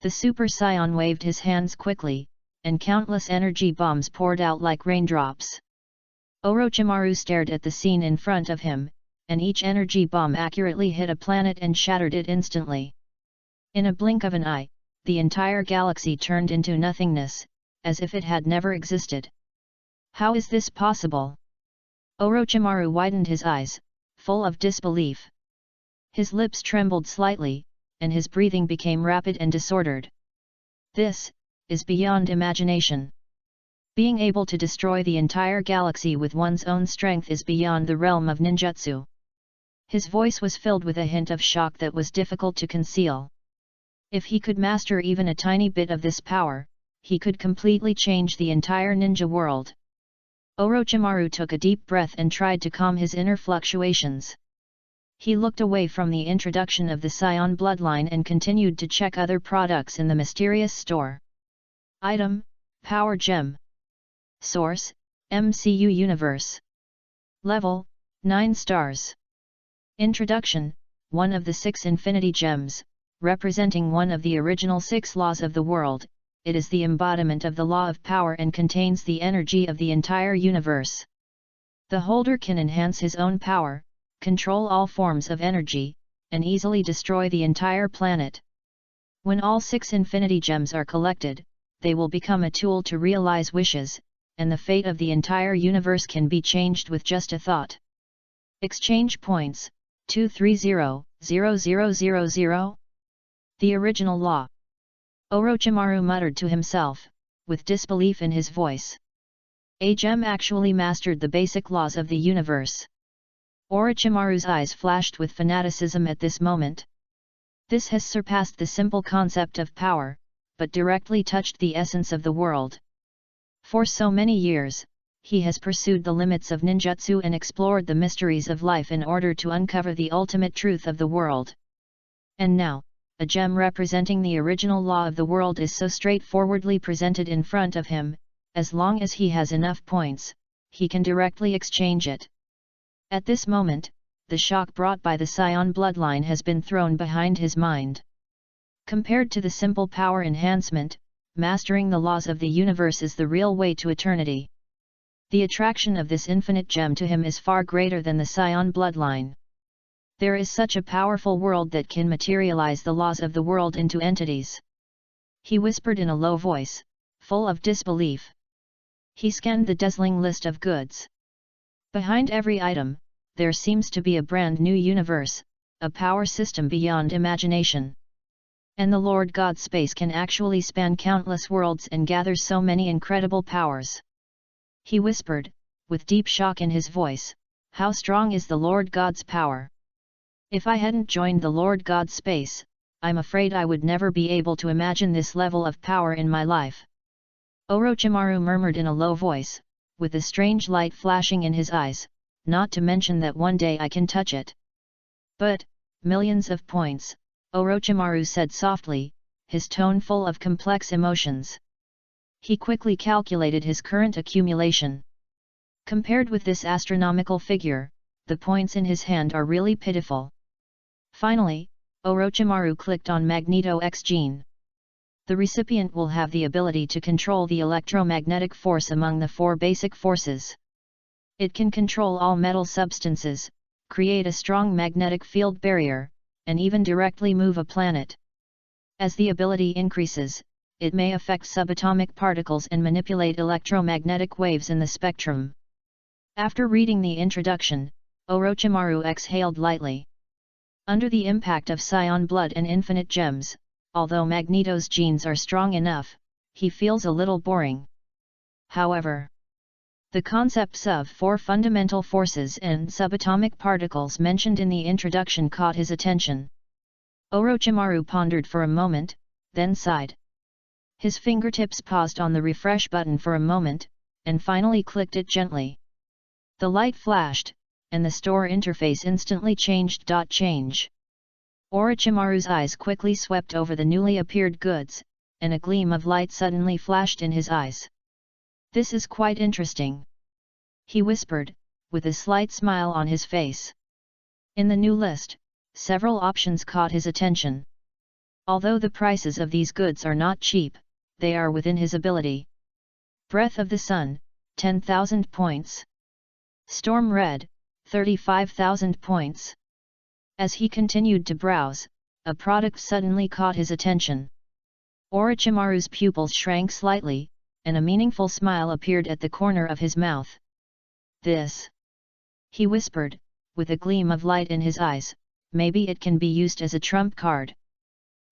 The Super Scion waved his hands quickly, and countless energy bombs poured out like raindrops. Orochimaru stared at the scene in front of him, and each energy bomb accurately hit a planet and shattered it instantly. In a blink of an eye, the entire galaxy turned into nothingness, as if it had never existed. How is this possible? Orochimaru widened his eyes, full of disbelief. His lips trembled slightly, and his breathing became rapid and disordered. This is beyond imagination. Being able to destroy the entire galaxy with one's own strength is beyond the realm of ninjutsu. His voice was filled with a hint of shock that was difficult to conceal. If he could master even a tiny bit of this power, he could completely change the entire ninja world. Orochimaru took a deep breath and tried to calm his inner fluctuations. He looked away from the introduction of the Scion bloodline and continued to check other products in the mysterious store. Item: Power Gem. Source: MCU Universe. Level: 9 stars. Introduction: one of the 6 Infinity Gems, representing one of the original 6 laws of the world. It is the embodiment of the law of power and contains the energy of the entire universe. The holder can enhance his own power, control all forms of energy, and easily destroy the entire planet. When all 6 Infinity Gems are collected, they will become a tool to realize wishes, and the fate of the entire universe can be changed with just a thought. Exchange points: 230,000. The original law. Orochimaru muttered to himself, with disbelief in his voice. A gem actually mastered the basic laws of the universe. Orochimaru's eyes flashed with fanaticism at this moment. This has surpassed the simple concept of power, but directly touched the essence of the world. For so many years, he has pursued the limits of ninjutsu and explored the mysteries of life in order to uncover the ultimate truth of the world. And now, a gem representing the original law of the world is so straightforwardly presented in front of him. As long as he has enough points, he can directly exchange it. At this moment, the shock brought by the Scion bloodline has been thrown behind his mind. Compared to the simple power enhancement, mastering the laws of the universe is the real way to eternity. The attraction of this infinite gem to him is far greater than the Scion bloodline. There is such a powerful world that can materialize the laws of the world into entities. He whispered in a low voice, full of disbelief. He scanned the dazzling list of goods. Behind every item, there seems to be a brand new universe, a power system beyond imagination. And the Lord God's space can actually span countless worlds and gather so many incredible powers. He whispered, with deep shock in his voice, how strong is the Lord God's power? If I hadn't joined the Lord God's space, I'm afraid I would never be able to imagine this level of power in my life. Orochimaru murmured in a low voice, with a strange light flashing in his eyes, not to mention that one day I can touch it. But, millions of points, Orochimaru said softly, his tone full of complex emotions. He quickly calculated his current accumulation. Compared with this astronomical figure, the points in his hand are really pitiful. Finally, Orochimaru clicked on Magneto X gene. The recipient will have the ability to control the electromagnetic force among the 4 basic forces. It can control all metal substances, create a strong magnetic field barrier, and even directly move a planet. As the ability increases, it may affect subatomic particles and manipulate electromagnetic waves in the spectrum. After reading the introduction, Orochimaru exhaled lightly. Under the impact of Scion blood and infinite gems, although Magneto's genes are strong enough, he feels a little boring. However, the concepts of 4 fundamental forces and subatomic particles mentioned in the introduction caught his attention. Orochimaru pondered for a moment, then sighed. His fingertips paused on the refresh button for a moment, and finally clicked it gently. The light flashed, and the store interface instantly changed. Change. Orochimaru's eyes quickly swept over the newly appeared goods, and a gleam of light suddenly flashed in his eyes. This is quite interesting, he whispered, with a slight smile on his face. In the new list, several options caught his attention. Although the prices of these goods are not cheap, they are within his ability. Breath of the Sun, 10,000 points. Storm Red, 35,000 points. As he continued to browse, a product suddenly caught his attention. Orochimaru's pupils shrank slightly, and a meaningful smile appeared at the corner of his mouth. This, he whispered, with a gleam of light in his eyes, maybe it can be used as a trump card.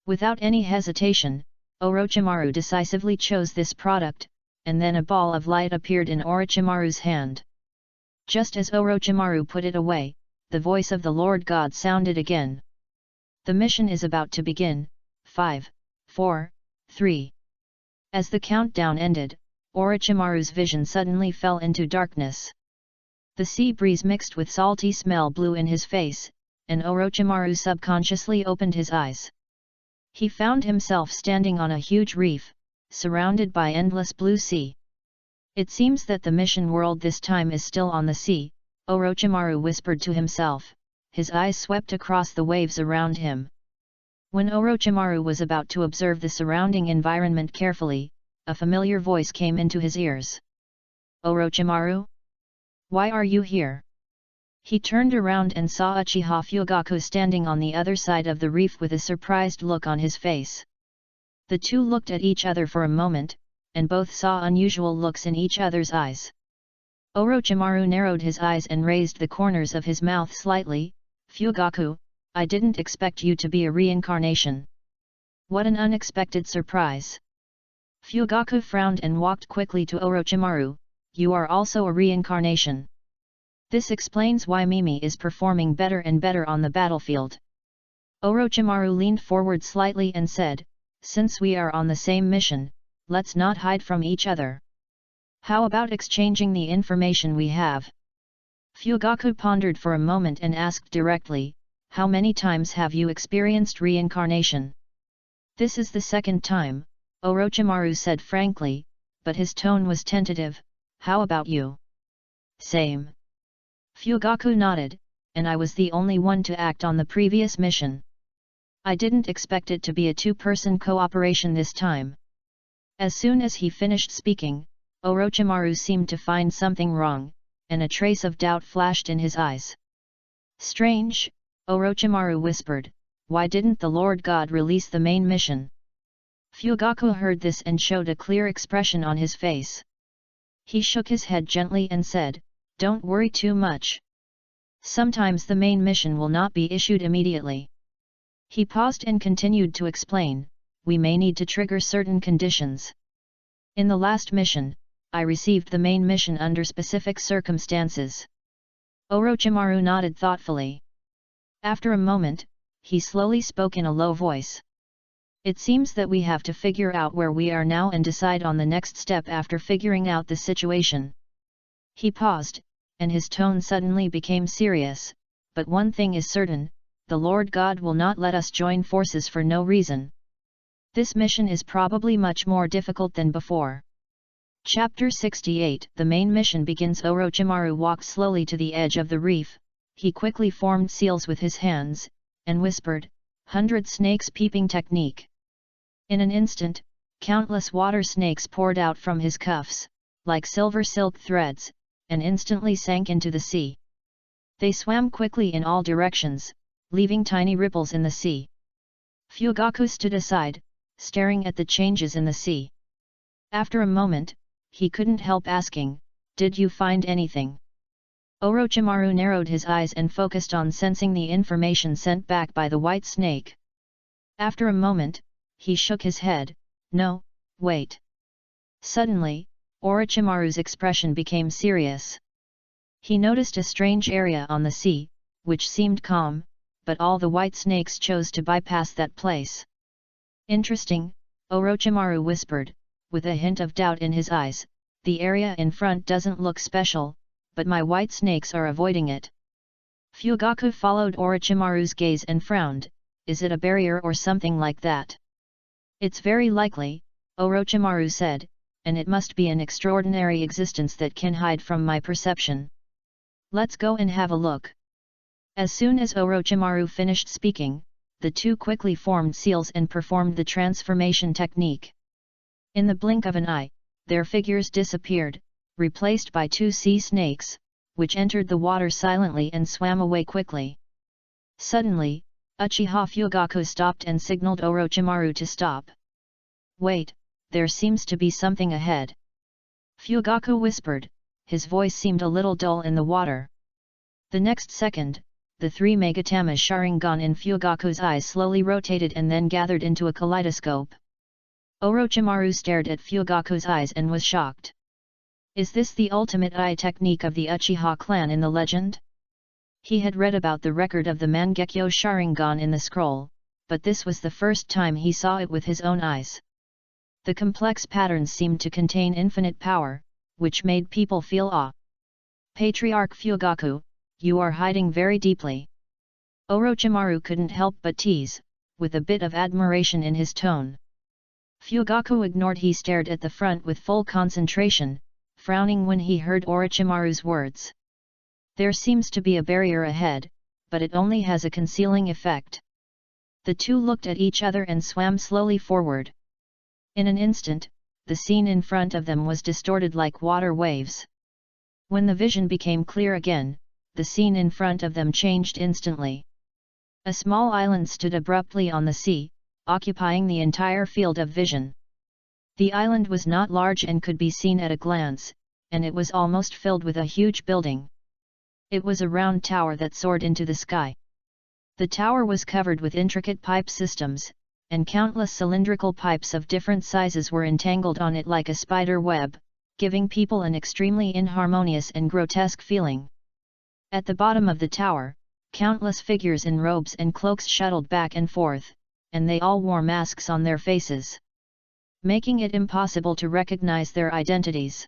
Without any hesitation, Orochimaru decisively chose this product, and then a ball of light appeared in Orochimaru's hand. Just as Orochimaru put it away, the voice of the Lord God sounded again. The mission is about to begin. 5, 4, 3. As the countdown ended, Orochimaru's vision suddenly fell into darkness. The sea breeze mixed with salty smell blew in his face, and Orochimaru subconsciously opened his eyes. He found himself standing on a huge reef, surrounded by endless blue sea. It seems that the mission world this time is still on the sea, Orochimaru whispered to himself, his eyes swept across the waves around him. When Orochimaru was about to observe the surrounding environment carefully, a familiar voice came into his ears. Orochimaru? Why are you here? He turned around and saw Uchiha Fugaku standing on the other side of the reef with a surprised look on his face. The two looked at each other for a moment, and both saw unusual looks in each other's eyes. Orochimaru narrowed his eyes and raised the corners of his mouth slightly. Fugaku, I didn't expect you to be a reincarnation. What an unexpected surprise. Fugaku frowned and walked quickly to Orochimaru. You are also a reincarnation. This explains why Mimi is performing better and better on the battlefield. Orochimaru leaned forward slightly and said, since we are on the same mission, let's not hide from each other. How about exchanging the information we have? Fugaku pondered for a moment and asked directly, how many times have you experienced reincarnation? This is the second time, Orochimaru said frankly, but his tone was tentative. How about you? Same. Fugaku nodded, and I was the only one to act on the previous mission. I didn't expect it to be a two-person cooperation this time. As soon as he finished speaking, Orochimaru seemed to find something wrong, and a trace of doubt flashed in his eyes. Strange, Orochimaru whispered, why didn't the Lord God release the main mission? Fugaku heard this and showed a clear expression on his face. He shook his head gently and said, don't worry too much. Sometimes the main mission will not be issued immediately. He paused and continued to explain, we may need to trigger certain conditions. In the last mission, I received the main mission under specific circumstances. Orochimaru nodded thoughtfully. After a moment, he slowly spoke in a low voice. It seems that we have to figure out where we are now and decide on the next step after figuring out the situation. He paused, and his tone suddenly became serious, but one thing is certain, the Lord God will not let us join forces for no reason. This mission is probably much more difficult than before. Chapter 68 The main mission begins. Orochimaru walked slowly to the edge of the reef, he quickly formed seals with his hands, and whispered, 100 snakes peeping technique. In an instant, countless water snakes poured out from his cuffs, like silver silk threads, and instantly sank into the sea. They swam quickly in all directions, leaving tiny ripples in the sea. Fugaku stood aside, staring at the changes in the sea. After a moment, he couldn't help asking, did you find anything? Orochimaru narrowed his eyes and focused on sensing the information sent back by the white snake. After a moment, he shook his head, no, wait. Suddenly, Orochimaru's expression became serious. He noticed a strange area on the sea, which seemed calm, but all the white snakes chose to bypass that place. Interesting, Orochimaru whispered, with a hint of doubt in his eyes, the area in front doesn't look special, but my white snakes are avoiding it. Fugaku followed Orochimaru's gaze and frowned, is it a barrier or something like that? It's very likely, Orochimaru said, and it must be an extraordinary existence that can hide from my perception. Let's go and have a look. As soon as Orochimaru finished speaking, the two quickly formed seals and performed the transformation technique. In the blink of an eye, their figures disappeared, replaced by two sea snakes, which entered the water silently and swam away quickly. Suddenly, Uchiha Fugaku stopped and signaled Orochimaru to stop. Wait, there seems to be something ahead. Fugaku whispered, his voice seemed a little dull in the water. The next second, the three Megatama Sharingan in Fugaku's eyes slowly rotated and then gathered into a kaleidoscope. Orochimaru stared at Fugaku's eyes and was shocked. Is this the ultimate eye technique of the Uchiha clan in the legend? He had read about the record of the Mangekyo Sharingan in the scroll, but this was the first time he saw it with his own eyes. The complex patterns seemed to contain infinite power, which made people feel awe. Patriarch Fugaku, you are hiding very deeply. Orochimaru couldn't help but tease, with a bit of admiration in his tone. Fugaku ignored. He stared at the front with full concentration, frowning when he heard Orochimaru's words. There seems to be a barrier ahead, but it only has a concealing effect. The two looked at each other and swam slowly forward. In an instant, the scene in front of them was distorted like water waves. When the vision became clear again, the scene in front of them changed instantly. A small island stood abruptly on the sea, occupying the entire field of vision. The island was not large and could be seen at a glance, and it was almost filled with a huge building. It was a round tower that soared into the sky. The tower was covered with intricate pipe systems, and countless cylindrical pipes of different sizes were entangled on it like a spider web, giving people an extremely inharmonious and grotesque feeling. At the bottom of the tower, countless figures in robes and cloaks shuttled back and forth, and they all wore masks on their faces, making it impossible to recognize their identities.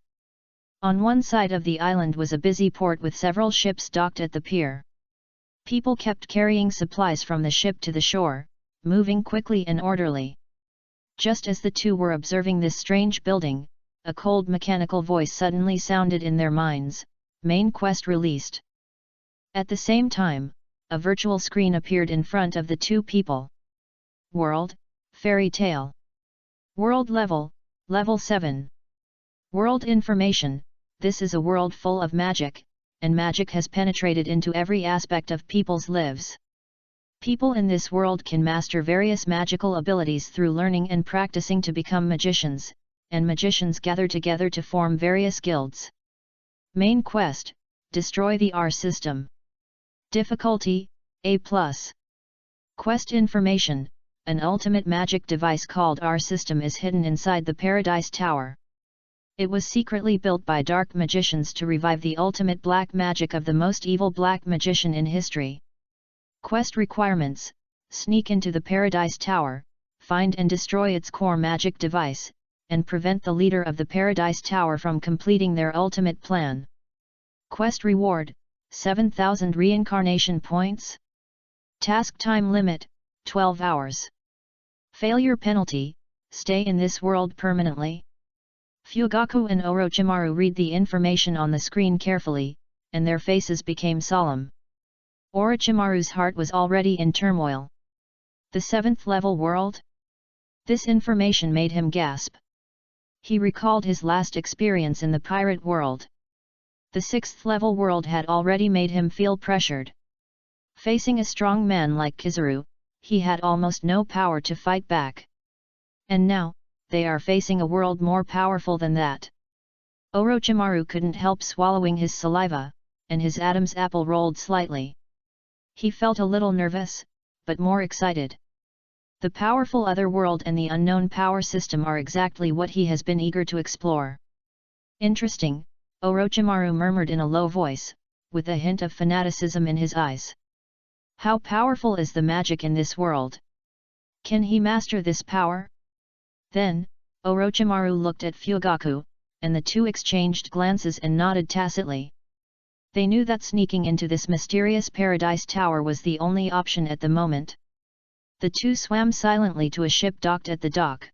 On one side of the island was a busy port with several ships docked at the pier. People kept carrying supplies from the ship to the shore, moving quickly and orderly. Just as the two were observing this strange building, a cold mechanical voice suddenly sounded in their minds: "Main quest released." At the same time, a virtual screen appeared in front of the two people. World, Fairy Tale. World level, Level 7. World information: this is a world full of magic, and magic has penetrated into every aspect of people's lives. People in this world can master various magical abilities through learning and practicing to become magicians, and magicians gather together to form various guilds. Main quest: destroy the R system. Difficulty: A+. Quest information: an ultimate magic device called R system is hidden inside the Paradise Tower. It was secretly built by dark magicians to revive the ultimate black magic of the most evil black magician in history. Quest requirements: sneak into the Paradise Tower, find and destroy its core magic device, and prevent the leader of the Paradise Tower from completing their ultimate plan. Quest reward: 7,000 reincarnation points. Task time limit: 12 hours. Failure penalty: stay in this world permanently. Fugaku and Orochimaru read the information on the screen carefully, and their faces became solemn. Orochimaru's heart was already in turmoil. The 7th level world? This information made him gasp. He recalled his last experience in the pirate world. The 6th level world had already made him feel pressured. Facing a strong man like Kizaru, he had almost no power to fight back. And now, they are facing a world more powerful than that. Orochimaru couldn't help swallowing his saliva, and his Adam's apple rolled slightly. He felt a little nervous, but more excited. The powerful other world and the unknown power system are exactly what he has been eager to explore. Interesting, Orochimaru murmured in a low voice, with a hint of fanaticism in his eyes. How powerful is the magic in this world? Can he master this power? Then, Orochimaru looked at Fugaku, and the two exchanged glances and nodded tacitly. They knew that sneaking into this mysterious Paradise Tower was the only option at the moment. The two swam silently to a ship docked at the dock.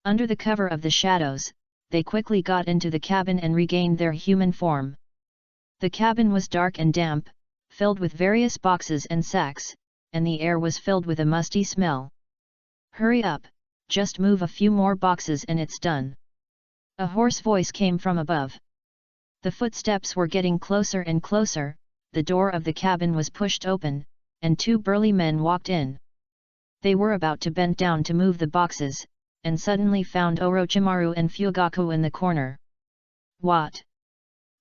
Under the cover of the shadows, they quickly got into the cabin and regained their human form. The cabin was dark and damp, filled with various boxes and sacks, and the air was filled with a musty smell. "Hurry up, just move a few more boxes and it's done." A hoarse voice came from above. The footsteps were getting closer and closer, the door of the cabin was pushed open, and two burly men walked in. They were about to bend down to move the boxes, and suddenly found Orochimaru and Fugaku in the corner. "What?"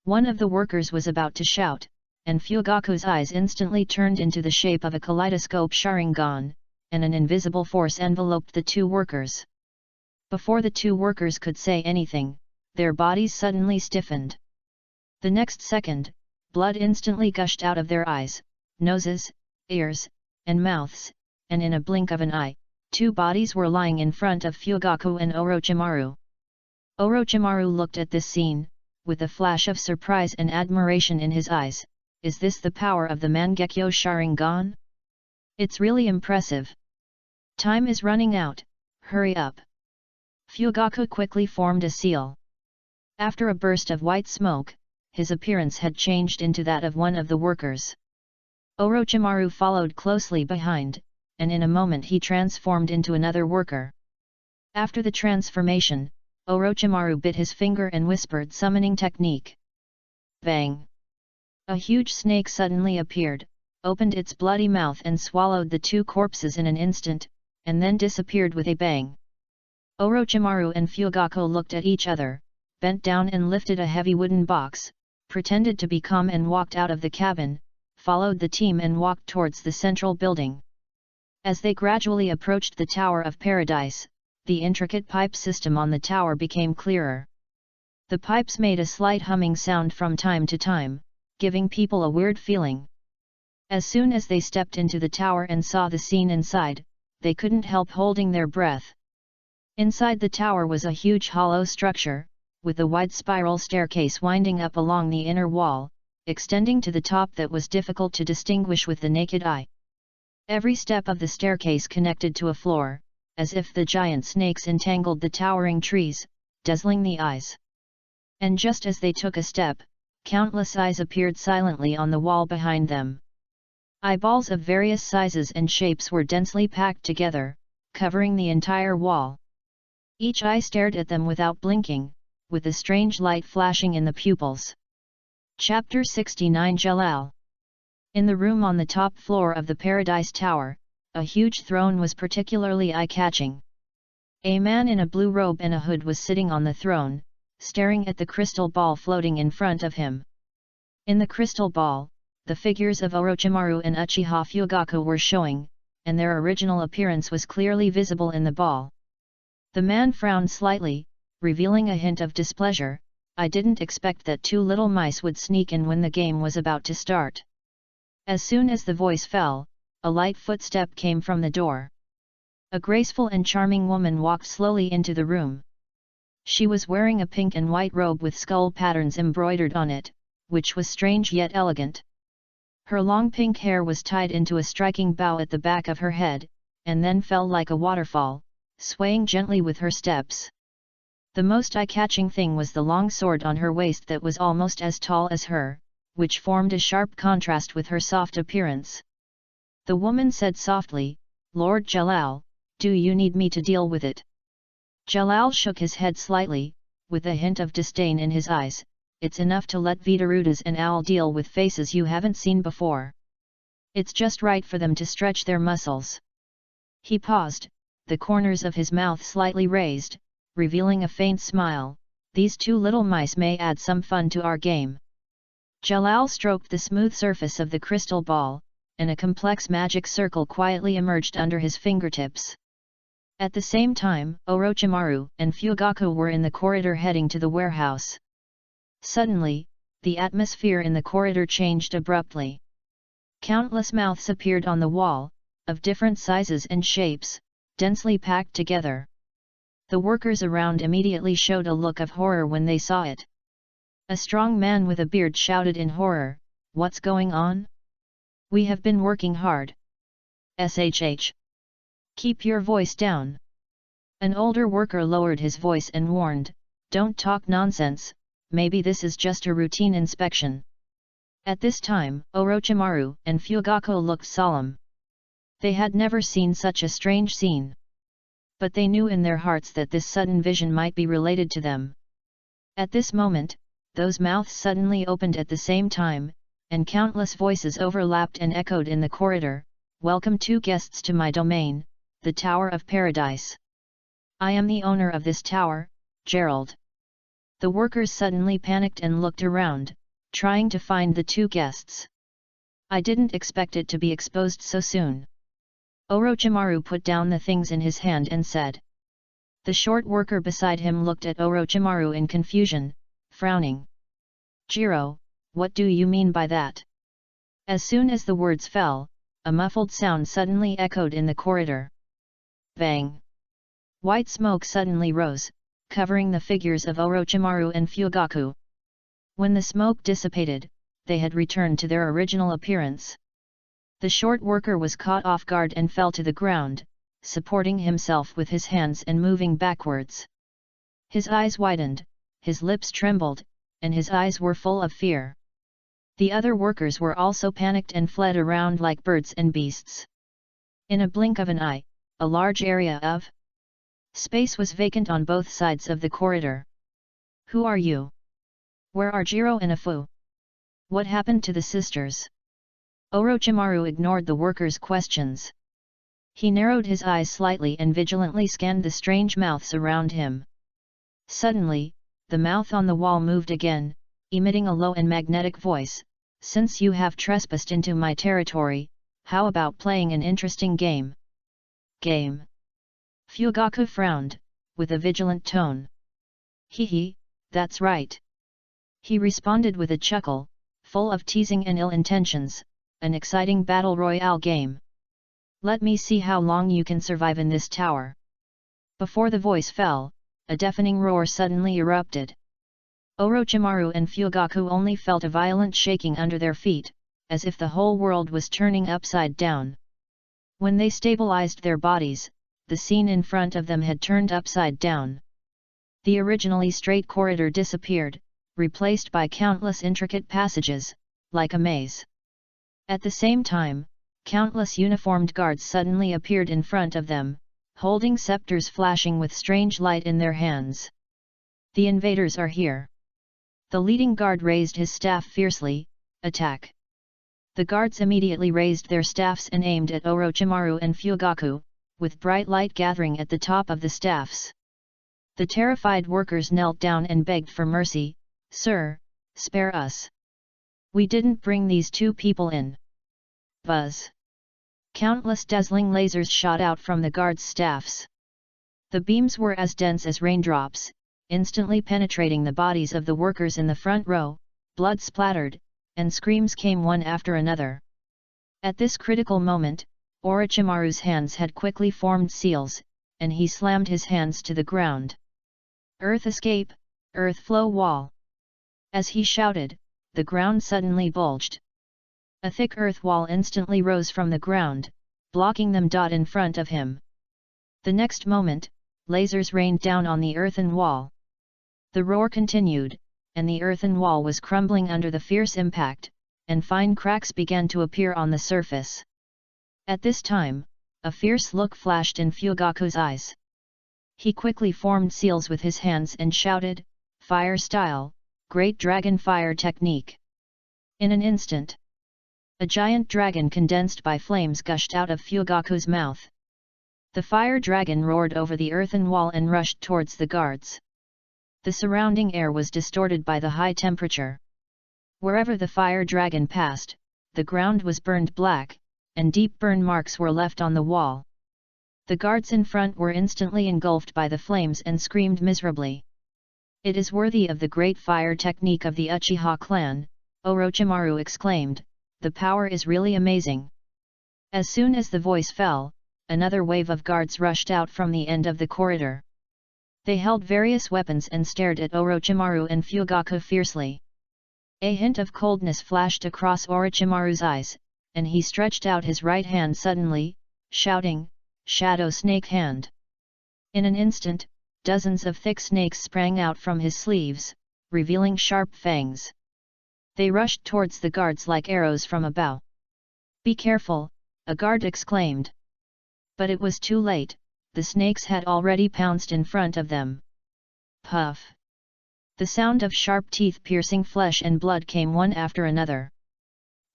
One of the workers was about to shout, and Fugaku's eyes instantly turned into the shape of a kaleidoscope Sharingan, and an invisible force enveloped the two workers. Before the two workers could say anything, their bodies suddenly stiffened. The next second, blood instantly gushed out of their eyes, noses, ears, and mouths, and in a blink of an eye, two bodies were lying in front of Fugaku and Orochimaru. Orochimaru looked at this scene, with a flash of surprise and admiration in his eyes. Is this the power of the Mangekyo Sharingan? It's really impressive. Time is running out, hurry up. Fugaku quickly formed a seal. After a burst of white smoke, his appearance had changed into that of one of the workers. Orochimaru followed closely behind, and in a moment he transformed into another worker. After the transformation, Orochimaru bit his finger and whispered summoning technique. Bang! A huge snake suddenly appeared, opened its bloody mouth and swallowed the two corpses in an instant, and then disappeared with a bang. Orochimaru and Fugaku looked at each other, bent down and lifted a heavy wooden box, pretended to be calm and walked out of the cabin, followed the team and walked towards the central building. As they gradually approached the Tower of Paradise, the intricate pipe system on the tower became clearer. The pipes made a slight humming sound from time to time, giving people a weird feeling. As soon as they stepped into the tower and saw the scene inside, they couldn't help holding their breath. Inside the tower was a huge hollow structure, with a wide spiral staircase winding up along the inner wall, extending to the top that was difficult to distinguish with the naked eye. Every step of the staircase connected to a floor, as if the giant snakes entangled the towering trees, dazzling the eyes. And just as they took a step, countless eyes appeared silently on the wall behind them. Eyeballs of various sizes and shapes were densely packed together, covering the entire wall. Each eye stared at them without blinking, with a strange light flashing in the pupils. Chapter 69 Jalal. In the room on the top floor of the Paradise Tower, a huge throne was particularly eye-catching. A man in a blue robe and a hood was sitting on the throne, staring at the crystal ball floating in front of him. In the crystal ball, the figures of Orochimaru and Uchiha Fugaku were showing, and their original appearance was clearly visible in the ball. The man frowned slightly, revealing a hint of displeasure. I didn't expect that two little mice would sneak in when the game was about to start. As soon as the voice fell, a light footstep came from the door. A graceful and charming woman walked slowly into the room. She was wearing a pink and white robe with skull patterns embroidered on it, which was strange yet elegant. Her long pink hair was tied into a striking bow at the back of her head, and then fell like a waterfall, swaying gently with her steps. The most eye-catching thing was the long sword on her waist that was almost as tall as her, which formed a sharp contrast with her soft appearance. The woman said softly, "Lord Jalal, do you need me to deal with it?" Jalal shook his head slightly, with a hint of disdain in his eyes. "It's enough to let Vitarutas and Owl deal with faces you haven't seen before. It's just right for them to stretch their muscles." He paused, the corners of his mouth slightly raised, revealing a faint smile. "These two little mice may add some fun to our game." Jalal stroked the smooth surface of the crystal ball, and a complex magic circle quietly emerged under his fingertips. At the same time, Orochimaru and Fugaku were in the corridor heading to the warehouse. Suddenly, the atmosphere in the corridor changed abruptly. Countless mouths appeared on the wall, of different sizes and shapes, densely packed together. The workers around immediately showed a look of horror when they saw it. A strong man with a beard shouted in horror, "What's going on? We have been working hard. Shh. Keep your voice down." An older worker lowered his voice and warned, "Don't talk nonsense, maybe this is just a routine inspection." At this time, Orochimaru and Fugaku looked solemn. They had never seen such a strange scene. But they knew in their hearts that this sudden vision might be related to them. At this moment, those mouths suddenly opened at the same time, and countless voices overlapped and echoed in the corridor. "Welcome two guests to my domain, the Tower of Paradise. I am the owner of this tower, Gerald." The workers suddenly panicked and looked around, trying to find the two guests. "I didn't expect it to be exposed so soon." Orochimaru put down the things in his hand and said. The short worker beside him looked at Orochimaru in confusion, frowning. "Jiro, what do you mean by that?" As soon as the words fell, a muffled sound suddenly echoed in the corridor. Bang! White smoke suddenly rose, covering the figures of Orochimaru and Fugaku. When the smoke dissipated, they had returned to their original appearance. The short worker was caught off guard and fell to the ground, supporting himself with his hands and moving backwards. His eyes widened, his lips trembled, and his eyes were full of fear. The other workers were also panicked and fled around like birds and beasts. In a blink of an eye, a large area of space was vacant on both sides of the corridor. Who are you? Where are Jiro and Afu? What happened to the sisters? Orochimaru ignored the workers' questions. He narrowed his eyes slightly and vigilantly scanned the strange mouths around him. Suddenly, the mouth on the wall moved again, emitting a low and magnetic voice. Since you have trespassed into my territory, how about playing an interesting game? Game? Fugaku frowned, with a vigilant tone. Hee, that's right. He responded with a chuckle, full of teasing and ill intentions, an exciting battle royale game. Let me see how long you can survive in this tower. Before the voice fell, a deafening roar suddenly erupted. Orochimaru and Fugaku only felt a violent shaking under their feet, as if the whole world was turning upside down. When they stabilized their bodies, the scene in front of them had turned upside down. The originally straight corridor disappeared, replaced by countless intricate passages, like a maze. At the same time, countless uniformed guards suddenly appeared in front of them, holding scepters flashing with strange light in their hands. The invaders are here. The leading guard raised his staff fiercely. Attack! The guards immediately raised their staffs and aimed at Orochimaru and Fugaku, with bright light gathering at the top of the staffs. The terrified workers knelt down and begged for mercy. Sir, spare us. We didn't bring these two people in. Buzz! Countless dazzling lasers shot out from the guards' staffs. The beams were as dense as raindrops, instantly penetrating the bodies of the workers in the front row. Blood splattered, and screams came one after another. At this critical moment, Orochimaru's hands had quickly formed seals, and he slammed his hands to the ground. Earth escape, earth flow wall! As he shouted, the ground suddenly bulged. A thick earth wall instantly rose from the ground, blocking them in front of him. The next moment, lasers rained down on the earthen wall. The roar continued, and the earthen wall was crumbling under the fierce impact, and fine cracks began to appear on the surface. At this time, a fierce look flashed in Fugaku's eyes. He quickly formed seals with his hands and shouted, "Fire style, great dragon fire technique!" In an instant, a giant dragon condensed by flames gushed out of Fugaku's mouth. The fire dragon roared over the earthen wall and rushed towards the guards. The surrounding air was distorted by the high temperature. Wherever the fire dragon passed, the ground was burned black, and deep burn marks were left on the wall. The guards in front were instantly engulfed by the flames and screamed miserably. "It is worthy of the great fire technique of the Uchiha clan," Orochimaru exclaimed, "the power is really amazing." As soon as the voice fell, another wave of guards rushed out from the end of the corridor. They held various weapons and stared at Orochimaru and Fugaku fiercely. A hint of coldness flashed across Orochimaru's eyes, and he stretched out his right hand suddenly, shouting, "Shadow Snake Hand!" In an instant, dozens of thick snakes sprang out from his sleeves, revealing sharp fangs. They rushed towards the guards like arrows from a bow. "Be careful," a guard exclaimed. But it was too late. The snakes had already pounced in front of them. Puff! The sound of sharp teeth piercing flesh and blood came one after another.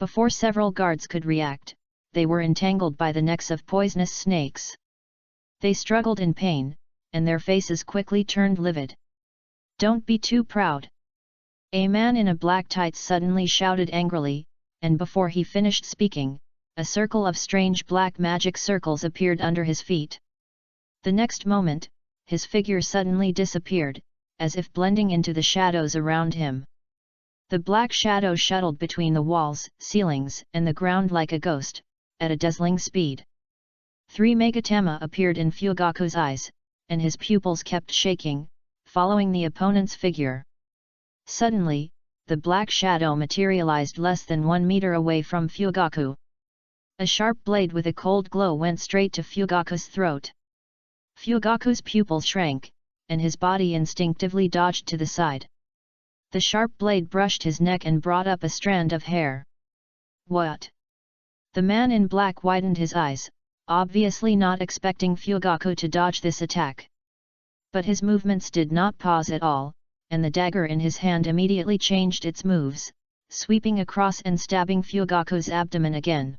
Before several guards could react, they were entangled by the necks of poisonous snakes. They struggled in pain, and their faces quickly turned livid. "Don't be too proud!" A man in a black tights suddenly shouted angrily, and before he finished speaking, a circle of strange black magic circles appeared under his feet. The next moment, his figure suddenly disappeared, as if blending into the shadows around him. The black shadow shuttled between the walls, ceilings, and the ground like a ghost, at a dazzling speed. 3 Megatama appeared in Fugaku's eyes, and his pupils kept shaking, following the opponent's figure. Suddenly, the black shadow materialized less than 1 meter away from Fugaku. A sharp blade with a cold glow went straight to Fugaku's throat. Fugaku's pupils shrank, and his body instinctively dodged to the side. The sharp blade brushed his neck and brought up a strand of hair. What? The man in black widened his eyes, obviously not expecting Fugaku to dodge this attack. But his movements did not pause at all, and the dagger in his hand immediately changed its moves, sweeping across and stabbing Fugaku's abdomen again.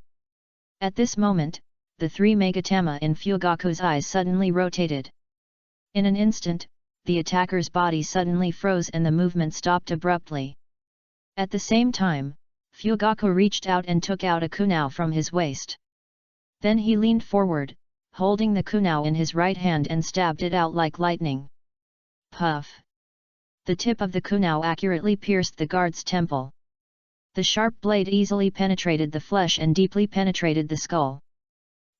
At this moment, the three megatama in Fugaku's eyes suddenly rotated. In an instant, the attacker's body suddenly froze and the movement stopped abruptly. At the same time, Fugaku reached out and took out a kunao from his waist. Then he leaned forward, holding the kunao in his right hand and stabbed it out like lightning. Puff! The tip of the kunao accurately pierced the guard's temple. The sharp blade easily penetrated the flesh and deeply penetrated the skull.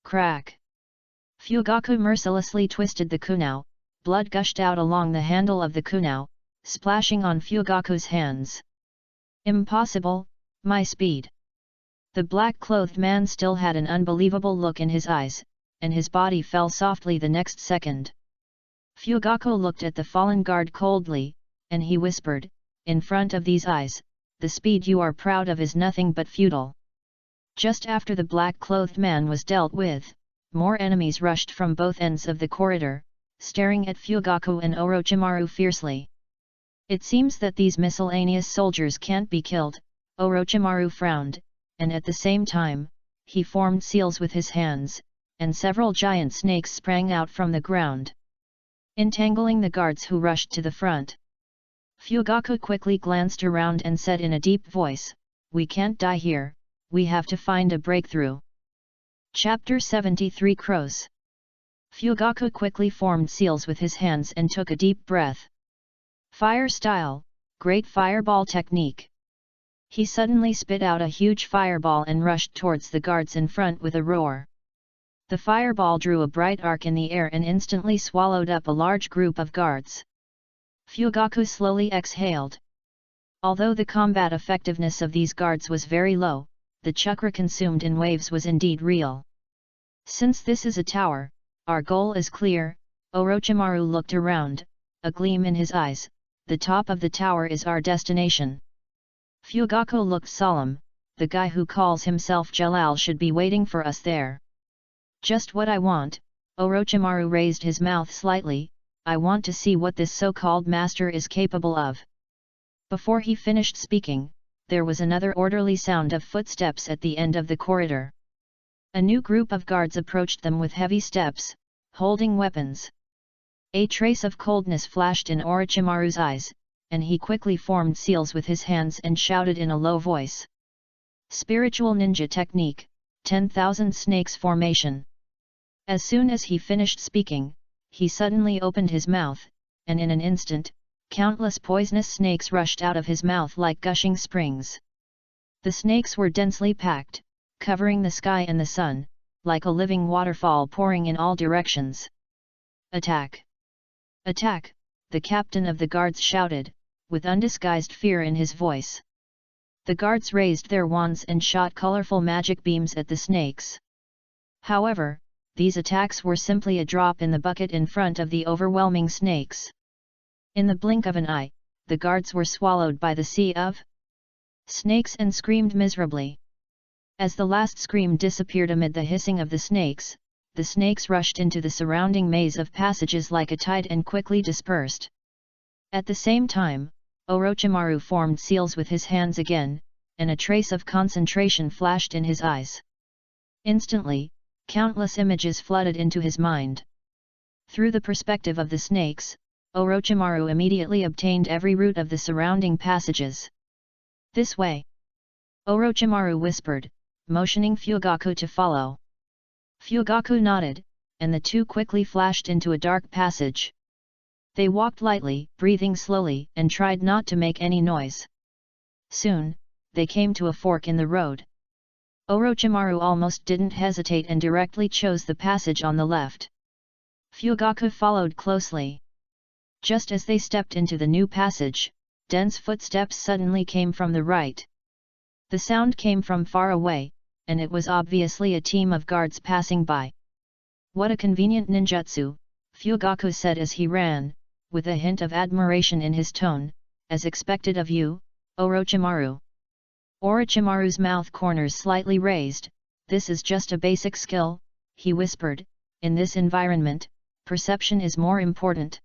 Crack! Fugaku mercilessly twisted the kunao, blood gushed out along the handle of the kunao, splashing on Fugaku's hands. Impossible, my speed! The black-clothed man still had an unbelievable look in his eyes, and his body fell softly the next second. Fugaku looked at the fallen guard coldly, and he whispered, "In front of these eyes, the speed you are proud of is nothing but futile." Just after the black-clothed man was dealt with, more enemies rushed from both ends of the corridor, staring at Fugaku and Orochimaru fiercely. "It seems that these miscellaneous soldiers can't be killed," Orochimaru frowned, and at the same time, he formed seals with his hands, and several giant snakes sprang out from the ground, entangling the guards who rushed to the front. Fugaku quickly glanced around and said in a deep voice, "We can't die here, we have to find a breakthrough." Chapter 73 Crows. Fugaku quickly formed seals with his hands and took a deep breath. Fire style, great fireball technique. He suddenly spit out a huge fireball and rushed towards the guards in front with a roar. The fireball drew a bright arc in the air and instantly swallowed up a large group of guards. Fugaku slowly exhaled. Although the combat effectiveness of these guards was very low, the chakra consumed in waves was indeed real. "Since this is a tower, our goal is clear," Orochimaru looked around, a gleam in his eyes. "The top of the tower is our destination." Fugaku looked solemn. "The guy who calls himself Jalal should be waiting for us there." "Just what I want." Orochimaru raised his mouth slightly. "I want to see what this so-called master is capable of." Before he finished speaking, there was another orderly sound of footsteps at the end of the corridor. A new group of guards approached them with heavy steps, holding weapons. A trace of coldness flashed in Orochimaru's eyes, and he quickly formed seals with his hands and shouted in a low voice. "Spiritual ninja technique, 10,000 snakes formation." As soon as he finished speaking, he suddenly opened his mouth, and in an instant, countless poisonous snakes rushed out of his mouth like gushing springs. The snakes were densely packed, covering the sky and the sun, like a living waterfall pouring in all directions. "Attack! Attack!" the captain of the guards shouted, with undisguised fear in his voice. The guards raised their wands and shot colorful magic beams at the snakes. However, these attacks were simply a drop in the bucket in front of the overwhelming snakes. In the blink of an eye, the guards were swallowed by the sea of snakes and screamed miserably. As the last scream disappeared amid the hissing of the snakes rushed into the surrounding maze of passages like a tide and quickly dispersed. At the same time, Orochimaru formed seals with his hands again, and a trace of concentration flashed in his eyes. Instantly, countless images flooded into his mind. Through the perspective of the snakes, Orochimaru immediately obtained every route of the surrounding passages. "This way!" Orochimaru whispered, motioning Fugaku to follow. Fugaku nodded, and the two quickly flashed into a dark passage. They walked lightly, breathing slowly, and tried not to make any noise. Soon, they came to a fork in the road. Orochimaru almost didn't hesitate and directly chose the passage on the left. Fugaku followed closely. Just as they stepped into the new passage, dense footsteps suddenly came from the right. The sound came from far away, and it was obviously a team of guards passing by. "What a convenient ninjutsu," Fugaku said as he ran, with a hint of admiration in his tone, "as expected of you, Orochimaru." Orochimaru's mouth corners slightly raised. "This is just a basic skill," he whispered. "In this environment, perception is more important."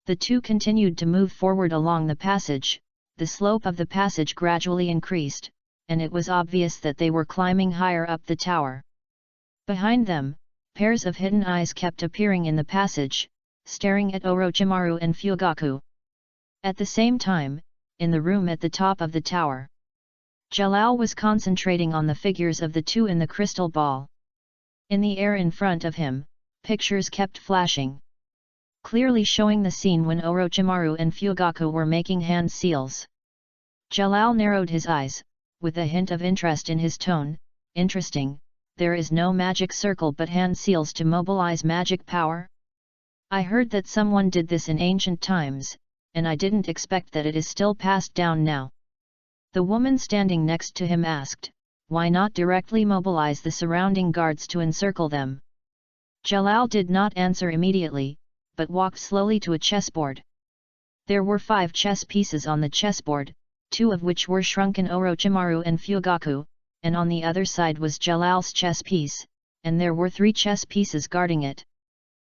The two continued to move forward along the passage. The slope of the passage gradually increased, and it was obvious that they were climbing higher up the tower. Behind them, pairs of hidden eyes kept appearing in the passage, staring at Orochimaru and Fugaku. At the same time, in the room at the top of the tower, Jalal was concentrating on the figures of the two in the crystal ball. In the air in front of him, pictures kept flashing, clearly showing the scene when Orochimaru and Fugaku were making hand seals. Jalal narrowed his eyes, with a hint of interest in his tone. "Interesting, there is no magic circle but hand seals to mobilize magic power? I heard that someone did this in ancient times, and I didn't expect that it is still passed down now." The woman standing next to him asked, "Why not directly mobilize the surrounding guards to encircle them?" Jalal did not answer immediately, but walked slowly to a chessboard. There were 5 chess pieces on the chessboard, 2 of which were shrunken Orochimaru and Fugaku, and on the other side was Jalal's chess piece, and there were 3 chess pieces guarding it.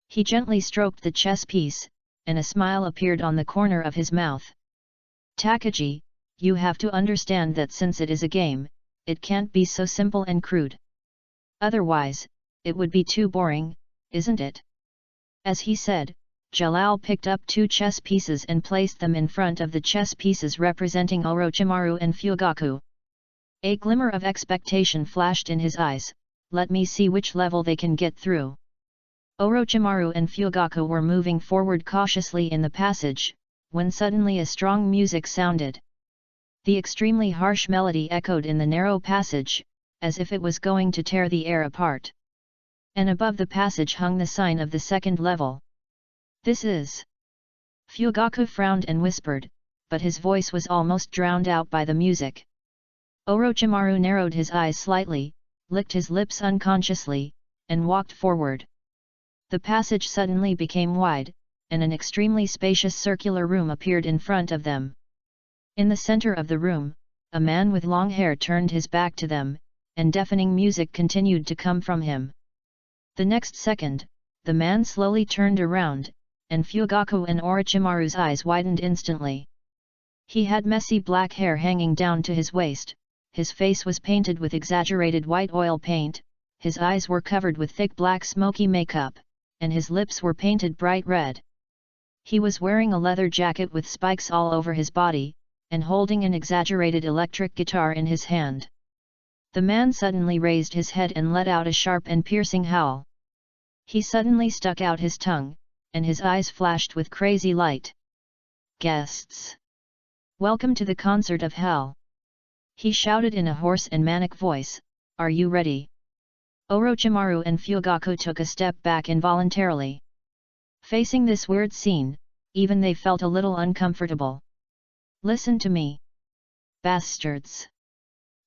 He gently stroked the chess piece, and a smile appeared on the corner of his mouth. "Takagi, you have to understand that since it is a game, it can't be so simple and crude. Otherwise, it would be too boring, isn't it?" As he said, Jalal picked up 2 chess pieces and placed them in front of the chess pieces representing Orochimaru and Fugaku. A glimmer of expectation flashed in his eyes. "Let me see which level they can get through." Orochimaru and Fugaku were moving forward cautiously in the passage, when suddenly a strong music sounded. The extremely harsh melody echoed in the narrow passage, as if it was going to tear the air apart. And above the passage hung the sign of the second level. "This is..." Fugaku frowned and whispered, but his voice was almost drowned out by the music. Orochimaru narrowed his eyes slightly, licked his lips unconsciously, and walked forward. The passage suddenly became wide, and an extremely spacious circular room appeared in front of them. In the center of the room, a man with long hair turned his back to them, and deafening music continued to come from him. The next second, the man slowly turned around, and Fugaku and Orochimaru's eyes widened instantly. He had messy black hair hanging down to his waist, his face was painted with exaggerated white oil paint, his eyes were covered with thick black smoky makeup, and his lips were painted bright red. He was wearing a leather jacket with spikes all over his body, and holding an exaggerated electric guitar in his hand. The man suddenly raised his head and let out a sharp and piercing howl. He suddenly stuck out his tongue, and his eyes flashed with crazy light. "Guests! Welcome to the concert of hell!" He shouted in a hoarse and manic voice. "Are you ready?" Orochimaru and Fugaku took a step back involuntarily. Facing this weird scene, even they felt a little uncomfortable. "Listen to me, bastards!"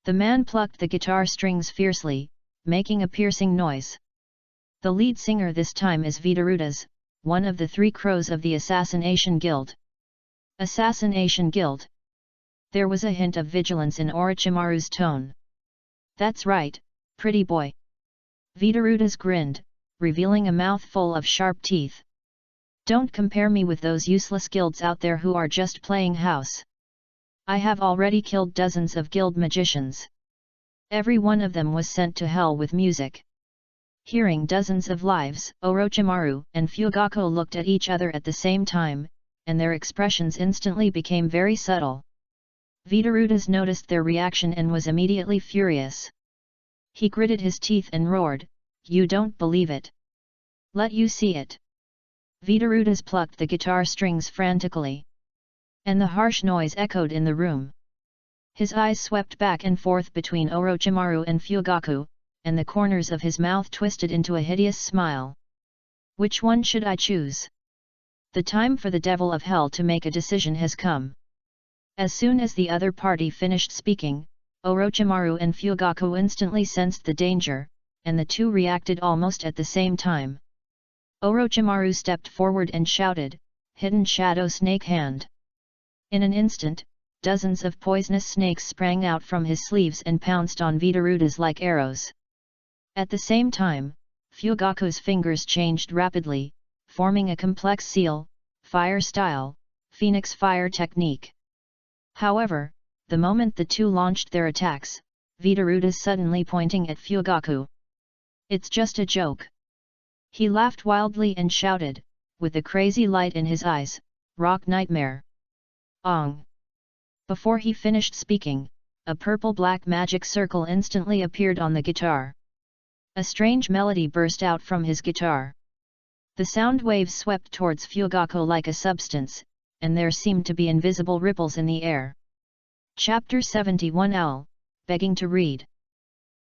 The man plucked the guitar strings fiercely, making a piercing noise. The lead singer this time is Vidarutas, one of the 3 crows of the Assassination Guild. Assassination Guild? There was a hint of vigilance in Orochimaru's tone. "That's right, pretty boy." Vidarutas grinned, revealing a mouth full of sharp teeth. "Don't compare me with those useless guilds out there who are just playing house. I have already killed dozens of guild magicians. Every one of them was sent to hell with music." Hearing dozens of lives, Orochimaru and Fugaku looked at each other at the same time, and their expressions instantly became very subtle. Vidarutas noticed their reaction and was immediately furious. He gritted his teeth and roared, "You don't believe it? Let you see it!" Vidarutas plucked the guitar strings frantically. And the harsh noise echoed in the room. His eyes swept back and forth between Orochimaru and Fugaku, and the corners of his mouth twisted into a hideous smile. "Which one should I choose? The time for the devil of hell to make a decision has come." As soon as the other party finished speaking, Orochimaru and Fugaku instantly sensed the danger, and the two reacted almost at the same time. Orochimaru stepped forward and shouted, "Hidden Shadow Snake Hand!" In an instant, dozens of poisonous snakes sprang out from his sleeves and pounced on Vidarutas like arrows. At the same time, Fugaku's fingers changed rapidly, forming a complex seal, fire style, phoenix fire technique. However, the moment the two launched their attacks, Vidaruta suddenly pointing at Fugaku. "It's just a joke." He laughed wildly and shouted, with a crazy light in his eyes, "Rock Nightmare!" Ong! Before he finished speaking, a purple-black magic circle instantly appeared on the guitar. A strange melody burst out from his guitar. The sound waves swept towards Fugaku like a substance, and there seemed to be invisible ripples in the air. Chapter 71 Owl, begging to read.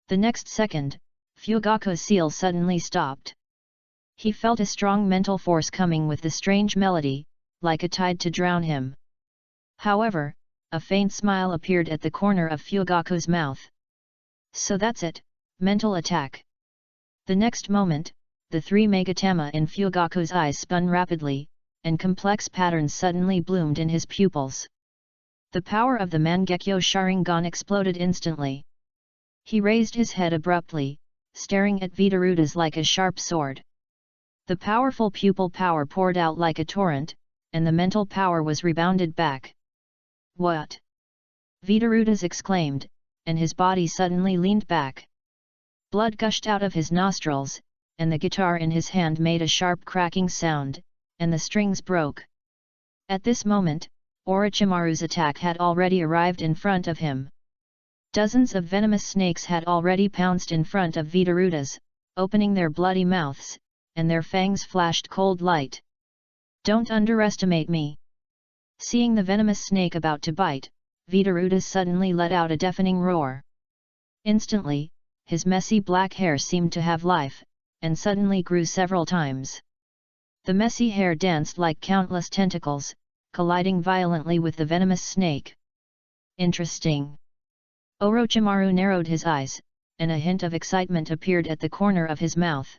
The next second, Fugaku's seal suddenly stopped. He felt a strong mental force coming with the strange melody, like a tide to drown him. However, a faint smile appeared at the corner of Fugaku's mouth. "So that's it, mental attack." The next moment, the three megatama in Fugaku's eyes spun rapidly, and complex patterns suddenly bloomed in his pupils. The power of the Mangekyo Sharingan exploded instantly. He raised his head abruptly, staring at Vidarutas like a sharp sword. The powerful pupil power poured out like a torrent, and the mental power was rebounded back. "What?" Vidarutas exclaimed, and his body suddenly leaned back. Blood gushed out of his nostrils, and the guitar in his hand made a sharp cracking sound, and the strings broke. At this moment, Orochimaru's attack had already arrived in front of him. Dozens of venomous snakes had already pounced in front of Vidarutas, opening their bloody mouths, and their fangs flashed cold light. "Don't underestimate me!" Seeing the venomous snake about to bite, Vidarutas suddenly let out a deafening roar. Instantly, his messy black hair seemed to have life, and suddenly grew several times. The messy hair danced like countless tentacles, colliding violently with the venomous snake. "Interesting." Orochimaru narrowed his eyes, and a hint of excitement appeared at the corner of his mouth.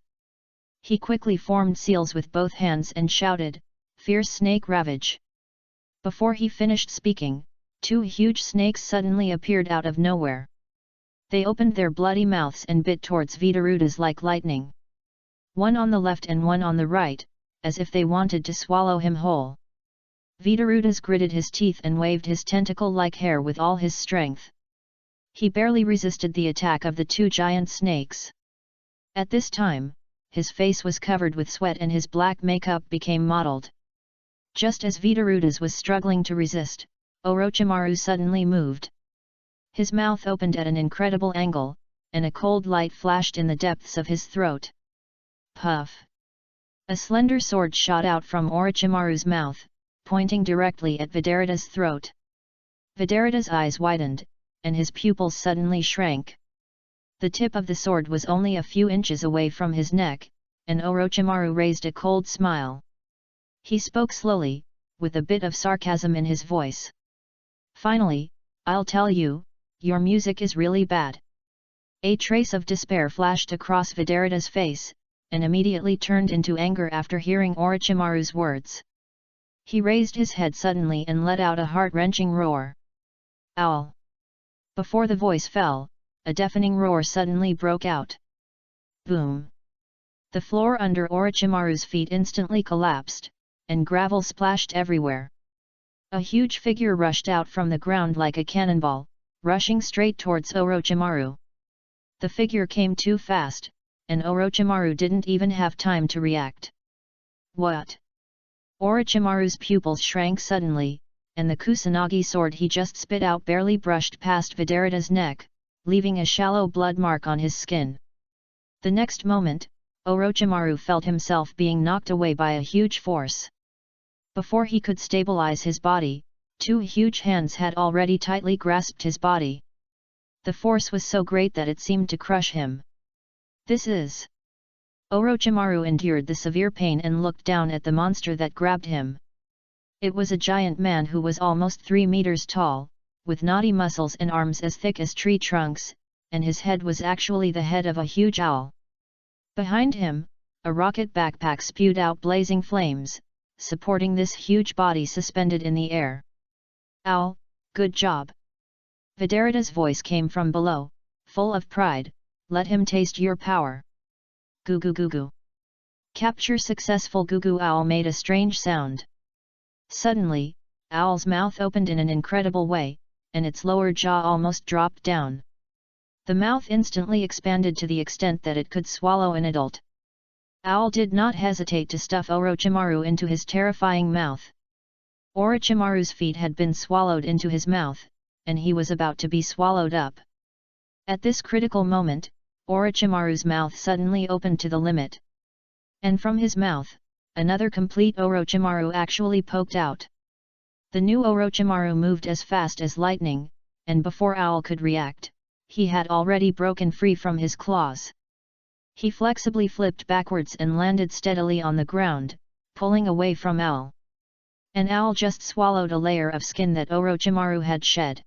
He quickly formed seals with both hands and shouted, "Fierce snake ravage!" Before he finished speaking, two huge snakes suddenly appeared out of nowhere. They opened their bloody mouths and bit towards Vidarutas like lightning. One on the left and one on the right, as if they wanted to swallow him whole. Vidarutas gritted his teeth and waved his tentacle-like hair with all his strength. He barely resisted the attack of the two giant snakes. At this time, his face was covered with sweat and his black makeup became mottled. Just as Vidarutas was struggling to resist, Orochimaru suddenly moved. His mouth opened at an incredible angle, and a cold light flashed in the depths of his throat. Puff! A slender sword shot out from Orochimaru's mouth, pointing directly at Vidarita's throat. Vidarita's eyes widened, and his pupils suddenly shrank. The tip of the sword was only a few inches away from his neck, and Orochimaru raised a cold smile. He spoke slowly, with a bit of sarcasm in his voice. "Finally, I'll tell you, your music is really bad." A trace of despair flashed across Vidarita's face, and immediately turned into anger after hearing Orochimaru's words. He raised his head suddenly and let out a heart-wrenching roar. "Owl!" Before the voice fell, a deafening roar suddenly broke out. Boom! The floor under Orochimaru's feet instantly collapsed, and gravel splashed everywhere. A huge figure rushed out from the ground like a cannonball, rushing straight towards Orochimaru. The figure came too fast, and Orochimaru didn't even have time to react. "What?" Orochimaru's pupils shrank suddenly, and the Kusanagi sword he just spit out barely brushed past Vidarita's neck, leaving a shallow blood mark on his skin. The next moment, Orochimaru felt himself being knocked away by a huge force. Before he could stabilize his body, two huge hands had already tightly grasped his body. The force was so great that it seemed to crush him. "This is..." Orochimaru endured the severe pain and looked down at the monster that grabbed him. It was a giant man who was almost 3 meters tall, with knotty muscles and arms as thick as tree trunks, and his head was actually the head of a huge owl. Behind him, a rocket backpack spewed out blazing flames, supporting this huge body suspended in the air. "Owl, good job!" Vidarita's voice came from below, full of pride. "Let him taste your power." Goo goo goo goo. Capture successful. Goo goo. Owl made a strange sound. Suddenly, Owl's mouth opened in an incredible way, and its lower jaw almost dropped down. The mouth instantly expanded to the extent that it could swallow an adult. Owl did not hesitate to stuff Orochimaru into his terrifying mouth. Orochimaru's feet had been swallowed into his mouth, and he was about to be swallowed up. At this critical moment, Orochimaru's mouth suddenly opened to the limit. And from his mouth, another complete Orochimaru actually poked out. The new Orochimaru moved as fast as lightning, and before Owl could react, he had already broken free from his claws. He flexibly flipped backwards and landed steadily on the ground, pulling away from Owl. And Owl just swallowed a layer of skin that Orochimaru had shed.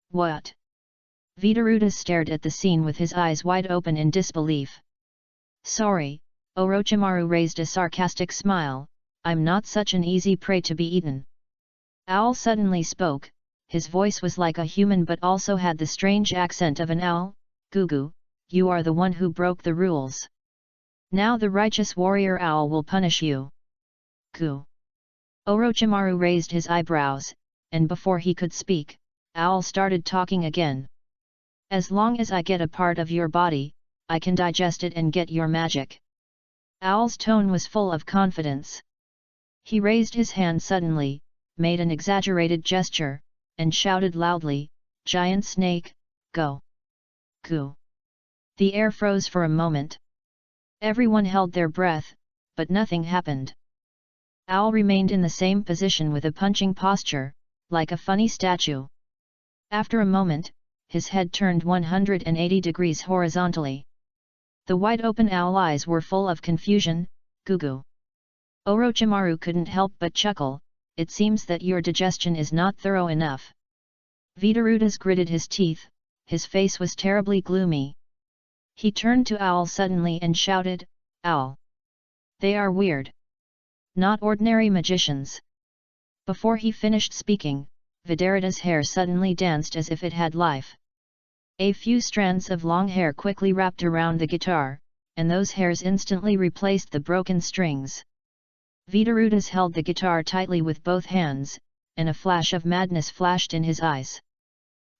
"What?" Vidaruta stared at the scene with his eyes wide open in disbelief. "Sorry," Orochimaru raised a sarcastic smile, "I'm not such an easy prey to be eaten." Owl suddenly spoke, his voice was like a human but also had the strange accent of an owl. "Gugu, you are the one who broke the rules. Now the righteous warrior Owl will punish you." "Gu." Orochimaru raised his eyebrows, and before he could speak, Owl started talking again. "As long as I get a part of your body, I can digest it and get your magic." Owl's tone was full of confidence. He raised his hand suddenly, made an exaggerated gesture, and shouted loudly, "Giant snake, go! Goo!" The air froze for a moment. Everyone held their breath, but nothing happened. Owl remained in the same position with a punching posture, like a funny statue. After a moment, his head turned 180 degrees horizontally. The wide-open owl eyes were full of confusion. "Gugu." Orochimaru couldn't help but chuckle, "It seems that your digestion is not thorough enough." Vidarutas gritted his teeth, his face was terribly gloomy. He turned to Owl suddenly and shouted, "Owl! They are weird. Not ordinary magicians." Before he finished speaking, Vidarita's hair suddenly danced as if it had life. A few strands of long hair quickly wrapped around the guitar, and those hairs instantly replaced the broken strings. Vidarutas held the guitar tightly with both hands, and a flash of madness flashed in his eyes.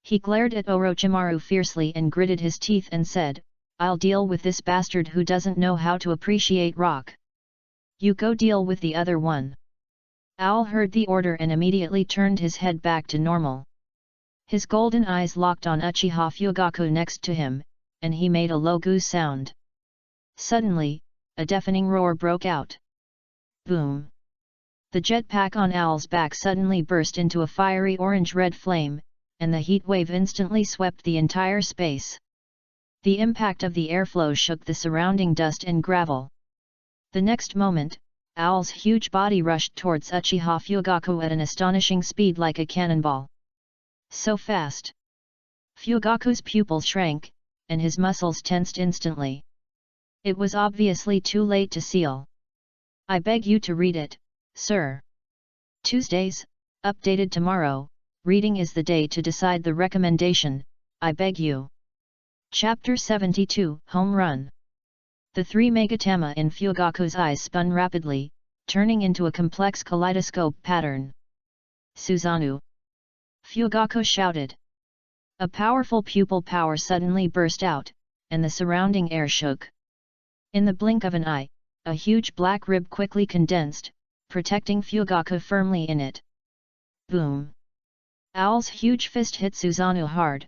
He glared at Orochimaru fiercely and gritted his teeth and said, "I'll deal with this bastard who doesn't know how to appreciate rock. You go deal with the other one." Owl heard the order and immediately turned his head back to normal. His golden eyes locked on Uchiha Fugaku next to him, and he made a low goo sound. Suddenly, a deafening roar broke out. Boom! The jetpack on Owl's back suddenly burst into a fiery orange-red flame, and the heat wave instantly swept the entire space. The impact of the airflow shook the surrounding dust and gravel. The next moment, Owl's huge body rushed towards Uchiha Fugaku at an astonishing speed like a cannonball. So fast! Fugaku's pupils shrank, and his muscles tensed instantly. It was obviously too late to seal. "I beg you to read it, sir. Tuesdays, updated tomorrow, reading is the day to decide the recommendation, I beg you." Chapter 72, Home Run. The three Megatama in Fugaku's eyes spun rapidly, turning into a complex kaleidoscope pattern. "Susanoo!" Fugaku shouted. A powerful pupil power suddenly burst out, and the surrounding air shook. In the blink of an eye, a huge black rib quickly condensed, protecting Fugaku firmly in it. Boom! Owl's huge fist hit Susanoo hard.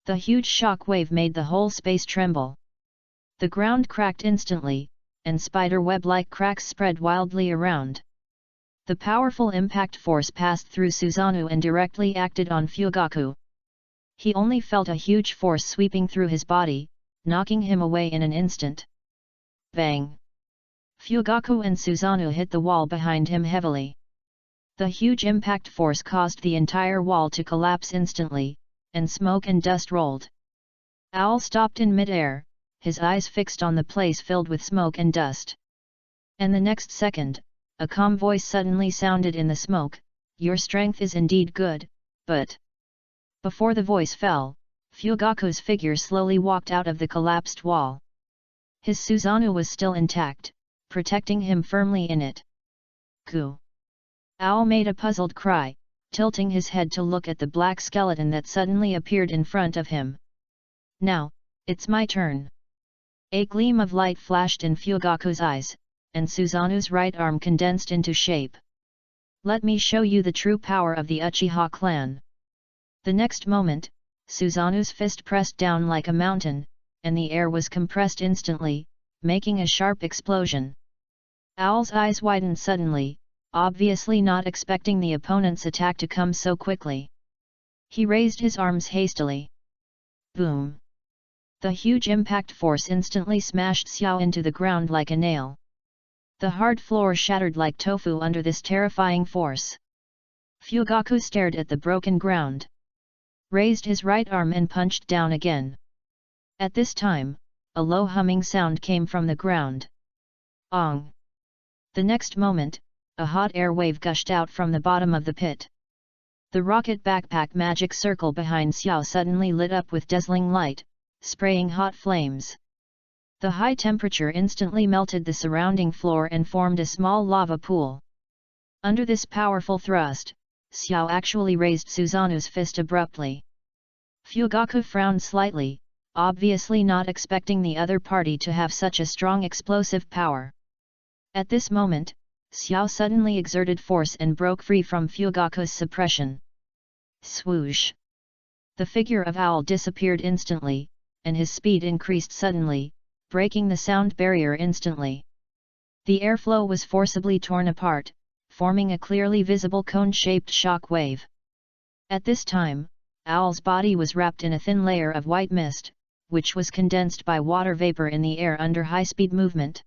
The huge shock wave made the whole space tremble. The ground cracked instantly, and spider web-like cracks spread wildly around. The powerful impact force passed through Susanoo and directly acted on Fugaku. He only felt a huge force sweeping through his body, knocking him away in an instant. Bang! Fugaku and Susanoo hit the wall behind him heavily. The huge impact force caused the entire wall to collapse instantly, and smoke and dust rolled. Owl stopped in mid-air, his eyes fixed on the place filled with smoke and dust. And the next second, a calm voice suddenly sounded in the smoke, "Your strength is indeed good, but..." Before the voice fell, Fugaku's figure slowly walked out of the collapsed wall. His Susanoo was still intact, protecting him firmly in it. "Ku!" Owl made a puzzled cry, tilting his head to look at the black skeleton that suddenly appeared in front of him. "Now, it's my turn." A gleam of light flashed in Fugaku's eyes, and Susanoo's right arm condensed into shape. "Let me show you the true power of the Uchiha clan." The next moment, Susanoo's fist pressed down like a mountain, and the air was compressed instantly, making a sharp explosion. Owl's eyes widened suddenly, obviously not expecting the opponent's attack to come so quickly. He raised his arms hastily. Boom! The huge impact force instantly smashed Xiao into the ground like a nail. The hard floor shattered like tofu under this terrifying force. Fugaku stared at the broken ground, raised his right arm and punched down again. At this time, a low humming sound came from the ground. Ong! The next moment, a hot air wave gushed out from the bottom of the pit. The rocket backpack magic circle behind Xiao suddenly lit up with dazzling light, spraying hot flames. The high temperature instantly melted the surrounding floor and formed a small lava pool. Under this powerful thrust, Xiao actually raised Susanoo's fist abruptly. Fugaku frowned slightly, obviously not expecting the other party to have such a strong explosive power. At this moment, Xiao suddenly exerted force and broke free from Fugaku's suppression. Swoosh! The figure of Owl disappeared instantly, and his speed increased suddenly, breaking the sound barrier instantly. The airflow was forcibly torn apart, forming a clearly visible cone-shaped shock wave. At this time, Owl's body was wrapped in a thin layer of white mist, which was condensed by water vapor in the air under high-speed movement.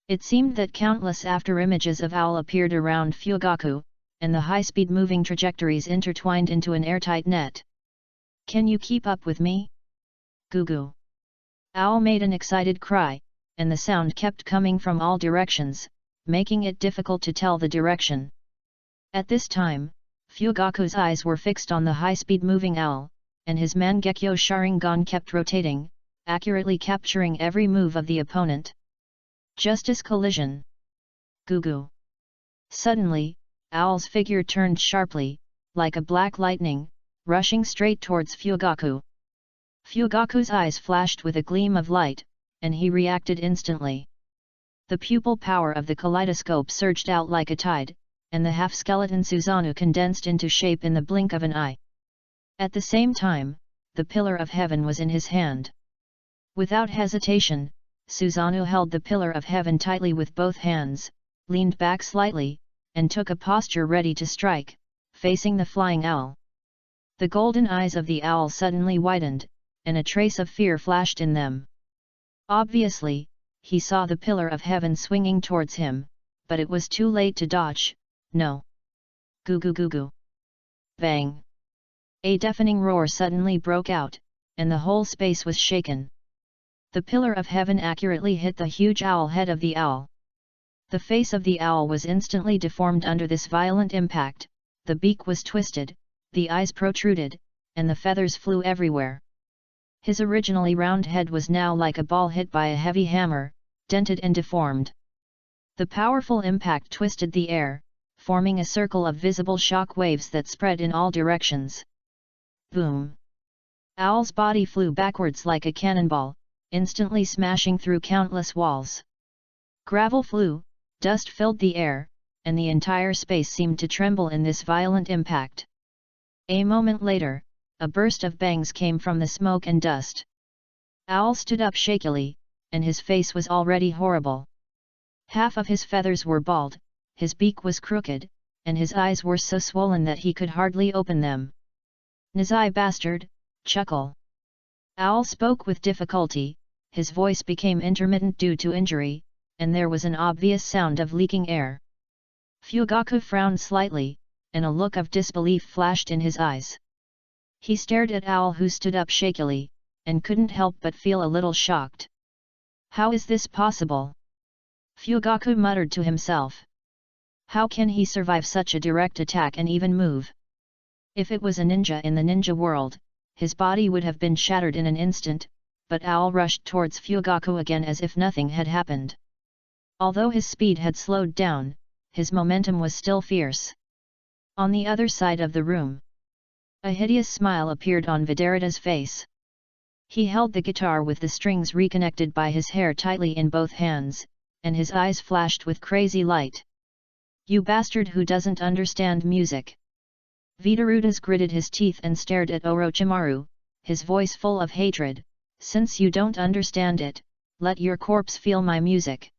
It seemed that countless after-images of Owl appeared around Fugaku, and the high-speed moving trajectories intertwined into an airtight net. "Can you keep up with me? Goo-goo!" Owl made an excited cry, and the sound kept coming from all directions, making it difficult to tell the direction. At this time, Fugaku's eyes were fixed on the high-speed moving Owl, and his Mangekyo Sharingan kept rotating, accurately capturing every move of the opponent. Justice collision! Goo-goo! Suddenly, Owl's figure turned sharply, like a black lightning, rushing straight towards Fugaku. Fugaku's eyes flashed with a gleam of light, and he reacted instantly. The pupil power of the kaleidoscope surged out like a tide, and the half-skeleton Susanoo condensed into shape in the blink of an eye. At the same time, the pillar of heaven was in his hand. Without hesitation, Susanoo held the pillar of heaven tightly with both hands, leaned back slightly, and took a posture ready to strike, facing the flying owl. The golden eyes of the owl suddenly widened, and a trace of fear flashed in them. Obviously, he saw the pillar of heaven swinging towards him, but it was too late to dodge. No! Goo goo goo goo! Bang! A deafening roar suddenly broke out, and the whole space was shaken. The pillar of heaven accurately hit the huge owl head of the owl. The face of the owl was instantly deformed under this violent impact, the beak was twisted, the eyes protruded, and the feathers flew everywhere. His originally round head was now like a ball hit by a heavy hammer, dented and deformed. The powerful impact twisted the air, forming a circle of visible shock waves that spread in all directions. Boom! Owl's body flew backwards like a cannonball, instantly smashing through countless walls. Gravel flew, dust filled the air, and the entire space seemed to tremble in this violent impact. A moment later, a burst of bangs came from the smoke and dust. Owl stood up shakily, and his face was already horrible. Half of his feathers were bald, his beak was crooked, and his eyes were so swollen that he could hardly open them. "Nizai bastard, chuckle!" Owl spoke with difficulty, his voice became intermittent due to injury, and there was an obvious sound of leaking air. Fugaku frowned slightly, and a look of disbelief flashed in his eyes. He stared at Owl, who stood up shakily, and couldn't help but feel a little shocked. How is this possible? Fugaku muttered to himself. How can he survive such a direct attack and even move? If it was a ninja in the ninja world, his body would have been shattered in an instant, but Owl rushed towards Fugaku again as if nothing had happened. Although his speed had slowed down, his momentum was still fierce. On the other side of the room, a hideous smile appeared on Vidarita's face. He held the guitar with the strings reconnected by his hair tightly in both hands, and his eyes flashed with crazy light. You bastard who doesn't understand music! Vidarutas gritted his teeth and stared at Orochimaru, his voice full of hatred. Since you don't understand it, let your corpse feel my music.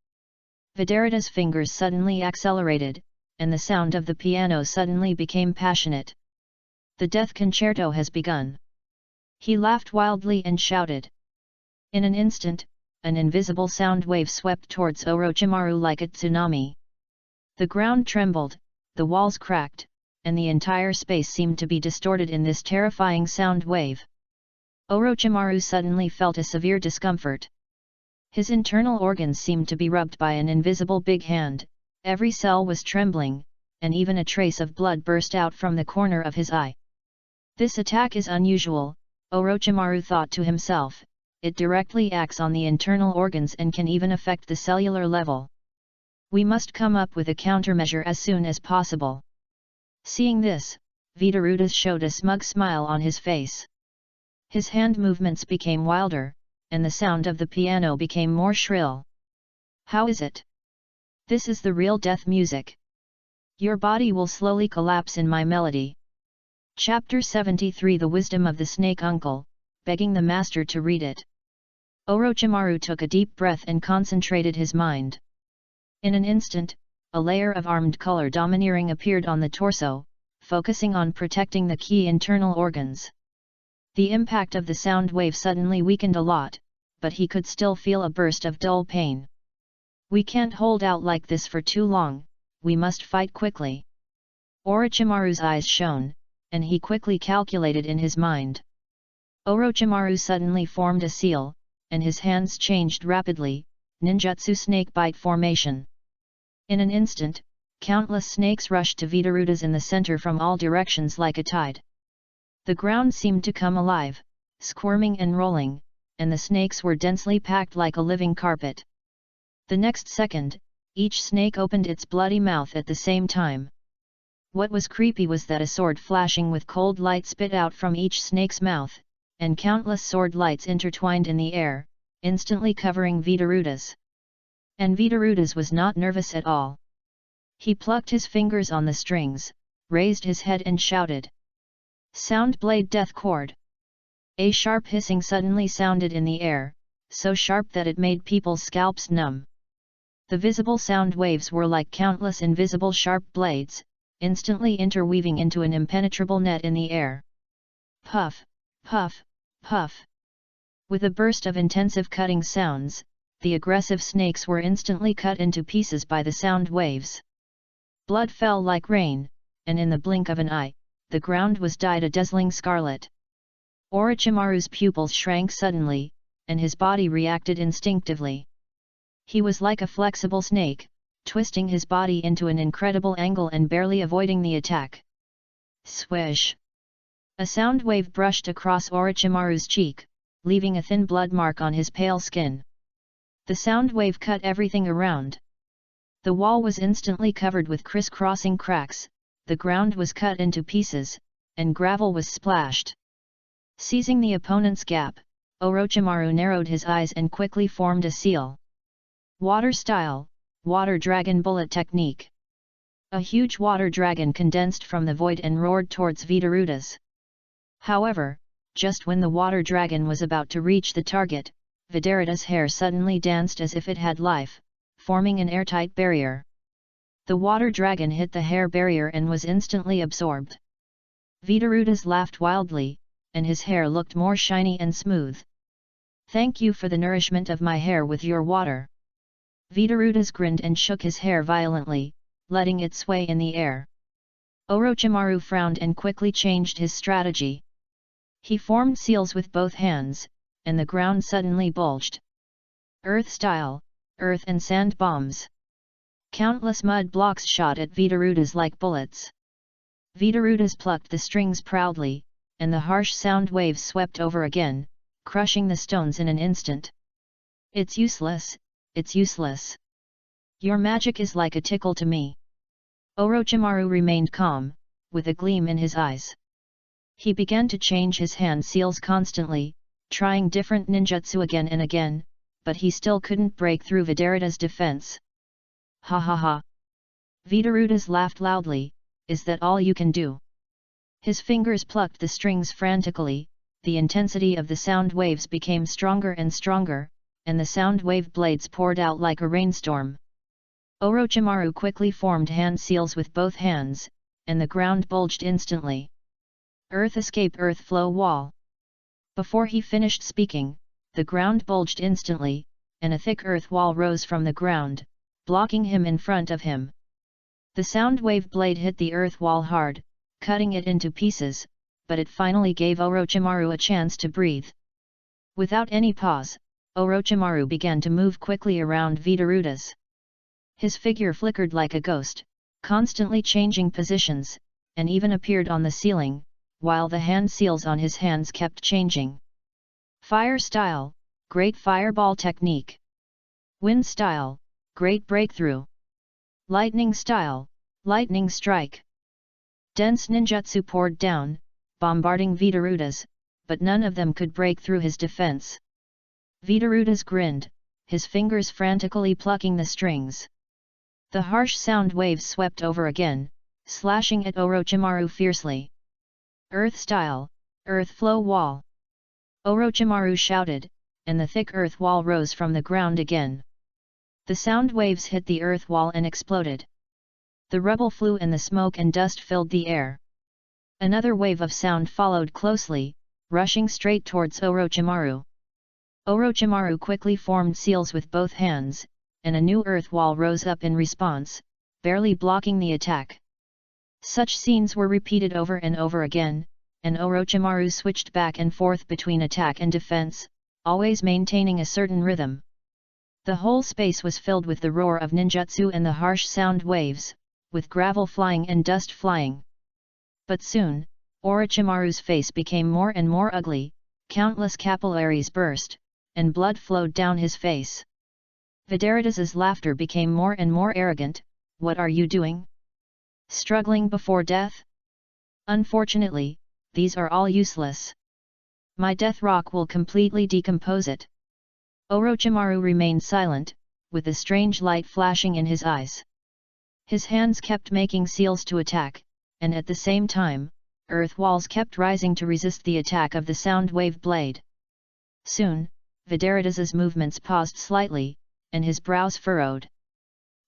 Vidarita's fingers suddenly accelerated, and the sound of the piano suddenly became passionate. The death concerto has begun. He laughed wildly and shouted. In an instant, an invisible sound wave swept towards Orochimaru like a tsunami. The ground trembled, the walls cracked, and the entire space seemed to be distorted in this terrifying sound wave. Orochimaru suddenly felt a severe discomfort. His internal organs seemed to be rubbed by an invisible big hand, every cell was trembling, and even a trace of blood burst out from the corner of his eye. This attack is unusual, Orochimaru thought to himself, it directly acts on the internal organs and can even affect the cellular level. We must come up with a countermeasure as soon as possible. Seeing this, Vidarutas showed a smug smile on his face. His hand movements became wilder, and the sound of the piano became more shrill. How is it? This is the real death music. Your body will slowly collapse in my melody. Chapter 73 The Wisdom of the Snake Uncle, begging the master to read it. Orochimaru took a deep breath and concentrated his mind. In an instant, a layer of armed color domineering appeared on the torso, focusing on protecting the key internal organs. The impact of the sound wave suddenly weakened a lot, but he could still feel a burst of dull pain. We can't hold out like this for too long, we must fight quickly. Orochimaru's eyes shone, and he quickly calculated in his mind. Orochimaru suddenly formed a seal, and his hands changed rapidly, ninjutsu snake bite formation. In an instant, countless snakes rushed to Vidarutas in the center from all directions like a tide. The ground seemed to come alive, squirming and rolling, and the snakes were densely packed like a living carpet. The next second, each snake opened its bloody mouth at the same time. What was creepy was that a sword flashing with cold light spit out from each snake's mouth, and countless sword lights intertwined in the air, instantly covering Vidarutas. And Vidarutas was not nervous at all. He plucked his fingers on the strings, raised his head and shouted. Sound blade death chord. A sharp hissing suddenly sounded in the air, so sharp that it made people's scalps numb. The visible sound waves were like countless invisible sharp blades, instantly interweaving into an impenetrable net in the air. Puff, puff, puff. With a burst of intensive cutting sounds, the aggressive snakes were instantly cut into pieces by the sound waves. Blood fell like rain, and in the blink of an eye, the ground was dyed a dazzling scarlet. Orochimaru's pupils shrank suddenly, and his body reacted instinctively. He was like a flexible snake, twisting his body into an incredible angle and barely avoiding the attack. Swish! A sound wave brushed across Orochimaru's cheek, leaving a thin blood mark on his pale skin. The sound wave cut everything around. The wall was instantly covered with crisscrossing cracks, the ground was cut into pieces, and gravel was splashed. Seizing the opponent's gap, Orochimaru narrowed his eyes and quickly formed a seal. Water style, water dragon bullet technique. A huge water dragon condensed from the void and roared towards Vidarutas. However, just when the water dragon was about to reach the target, Vidarita's hair suddenly danced as if it had life, forming an airtight barrier. The water dragon hit the hair barrier and was instantly absorbed. Vidarutas laughed wildly, and his hair looked more shiny and smooth. Thank you for the nourishment of my hair with your water. Vidarutas grinned and shook his hair violently, letting it sway in the air. Orochimaru frowned and quickly changed his strategy. He formed seals with both hands, and the ground suddenly bulged. Earth-style, earth and sand bombs. Countless mud blocks shot at Vitarudas like bullets. Vitarudas plucked the strings proudly, and the harsh sound waves swept over again, crushing the stones in an instant. It's useless, it's useless. Your magic is like a tickle to me. Orochimaru remained calm, with a gleam in his eyes. He began to change his hand seals constantly, trying different ninjutsu again and again, but he still couldn't break through Vidarida's defense. Ha ha ha! Vitarudas laughed loudly, is that all you can do? His fingers plucked the strings frantically, the intensity of the sound waves became stronger and stronger, and the sound wave blades poured out like a rainstorm. Orochimaru quickly formed hand seals with both hands, and the ground bulged instantly. Earth escape earth flow wall. Before he finished speaking, the ground bulged instantly, and a thick earth wall rose from the ground, blocking him in front of him. The sound wave blade hit the earth wall hard, cutting it into pieces, but it finally gave Orochimaru a chance to breathe. Without any pause, Orochimaru began to move quickly around Vitarudas. His figure flickered like a ghost, constantly changing positions, and even appeared on the ceiling, while the hand seals on his hands kept changing. Fire style, great fireball technique. Wind style, great breakthrough. Lightning style, lightning strike. Dense ninjutsu poured down, bombarding Vitarudas, but none of them could break through his defense. Vitarudas grinned, his fingers frantically plucking the strings. The harsh sound waves swept over again, slashing at Orochimaru fiercely. Earth style, earth flow wall. Orochimaru shouted, and the thick earth wall rose from the ground again. The sound waves hit the earth wall and exploded. The rubble flew and the smoke and dust filled the air. Another wave of sound followed closely, rushing straight towards Orochimaru. Orochimaru quickly formed seals with both hands, and a new earth wall rose up in response, barely blocking the attack. Such scenes were repeated over and over again, and Orochimaru switched back and forth between attack and defense, always maintaining a certain rhythm. The whole space was filled with the roar of ninjutsu and the harsh sound waves, with gravel flying and dust flying. But soon, Orochimaru's face became more and more ugly, countless capillaries burst, and blood flowed down his face. Vidaridas's laughter became more and more arrogant. What are you doing? Struggling before death? Unfortunately, these are all useless. My death rock will completely decompose it. Orochimaru remained silent, with a strange light flashing in his eyes. His hands kept making seals to attack, and at the same time, earth walls kept rising to resist the attack of the sound wave blade. Soon, Vidaridas's movements paused slightly, and his brows furrowed.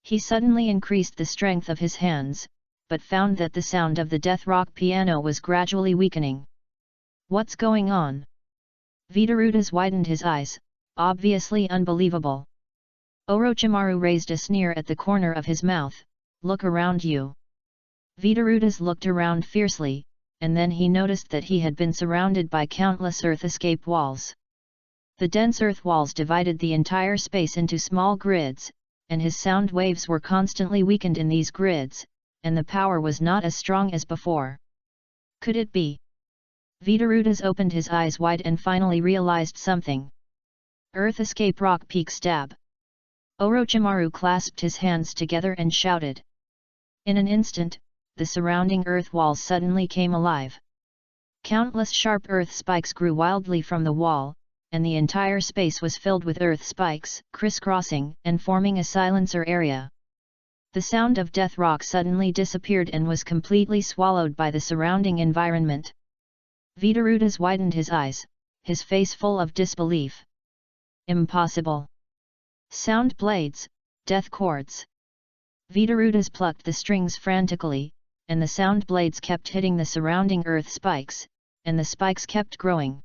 He suddenly increased the strength of his hands, but found that the sound of the death rock piano was gradually weakening. What's going on? Vitarudas widened his eyes, obviously unbelievable. Orochimaru raised a sneer at the corner of his mouth, look around you. Vitarudas looked around fiercely, and then he noticed that he had been surrounded by countless earth escape walls. The dense earth walls divided the entire space into small grids, and his sound waves were constantly weakened in these grids, and the power was not as strong as before. Could it be? Vitarudas opened his eyes wide and finally realized something. Earth escape rock peak stab. Orochimaru clasped his hands together and shouted. In an instant, the surrounding earth walls suddenly came alive. Countless sharp earth spikes grew wildly from the wall, and the entire space was filled with earth spikes, crisscrossing and forming a silencer area. The sound of death rock suddenly disappeared and was completely swallowed by the surrounding environment. Vitarudas widened his eyes, his face full of disbelief. Impossible! Sound blades, death cords. Vitarudas plucked the strings frantically, and the sound blades kept hitting the surrounding earth spikes, and the spikes kept growing.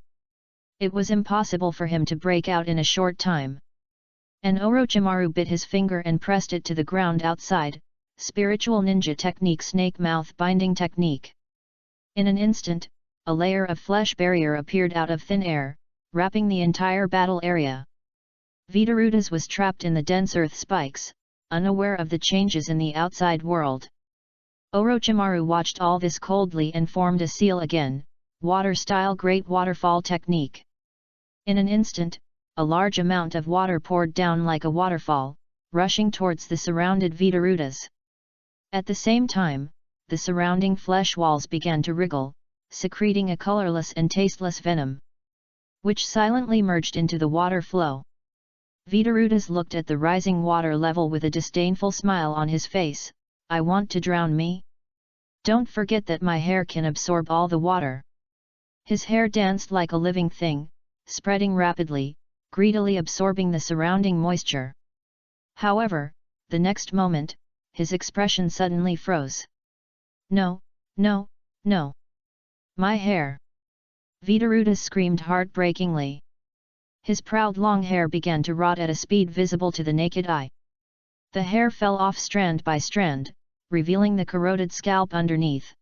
It was impossible for him to break out in a short time. And Orochimaru bit his finger and pressed it to the ground outside, spiritual ninja technique, snake mouth binding technique. In an instant, a layer of flesh barrier appeared out of thin air, wrapping the entire battle area. Vidarutas was trapped in the dense earth spikes, unaware of the changes in the outside world. Orochimaru watched all this coldly and formed a seal again, water-style great waterfall technique. In an instant, a large amount of water poured down like a waterfall, rushing towards the surrounded Vidarutas. At the same time, the surrounding flesh walls began to wriggle, secreting a colorless and tasteless venom, which silently merged into the water flow. Vidarutas looked at the rising water level with a disdainful smile on his face. I want to drown me? Don't forget that my hair can absorb all the water. His hair danced like a living thing, spreading rapidly, greedily absorbing the surrounding moisture. However, the next moment, his expression suddenly froze. No, no, no! My hair! Vidarutas screamed heartbreakingly. His proud long hair began to rot at a speed visible to the naked eye. The hair fell off strand by strand, revealing the corroded scalp underneath.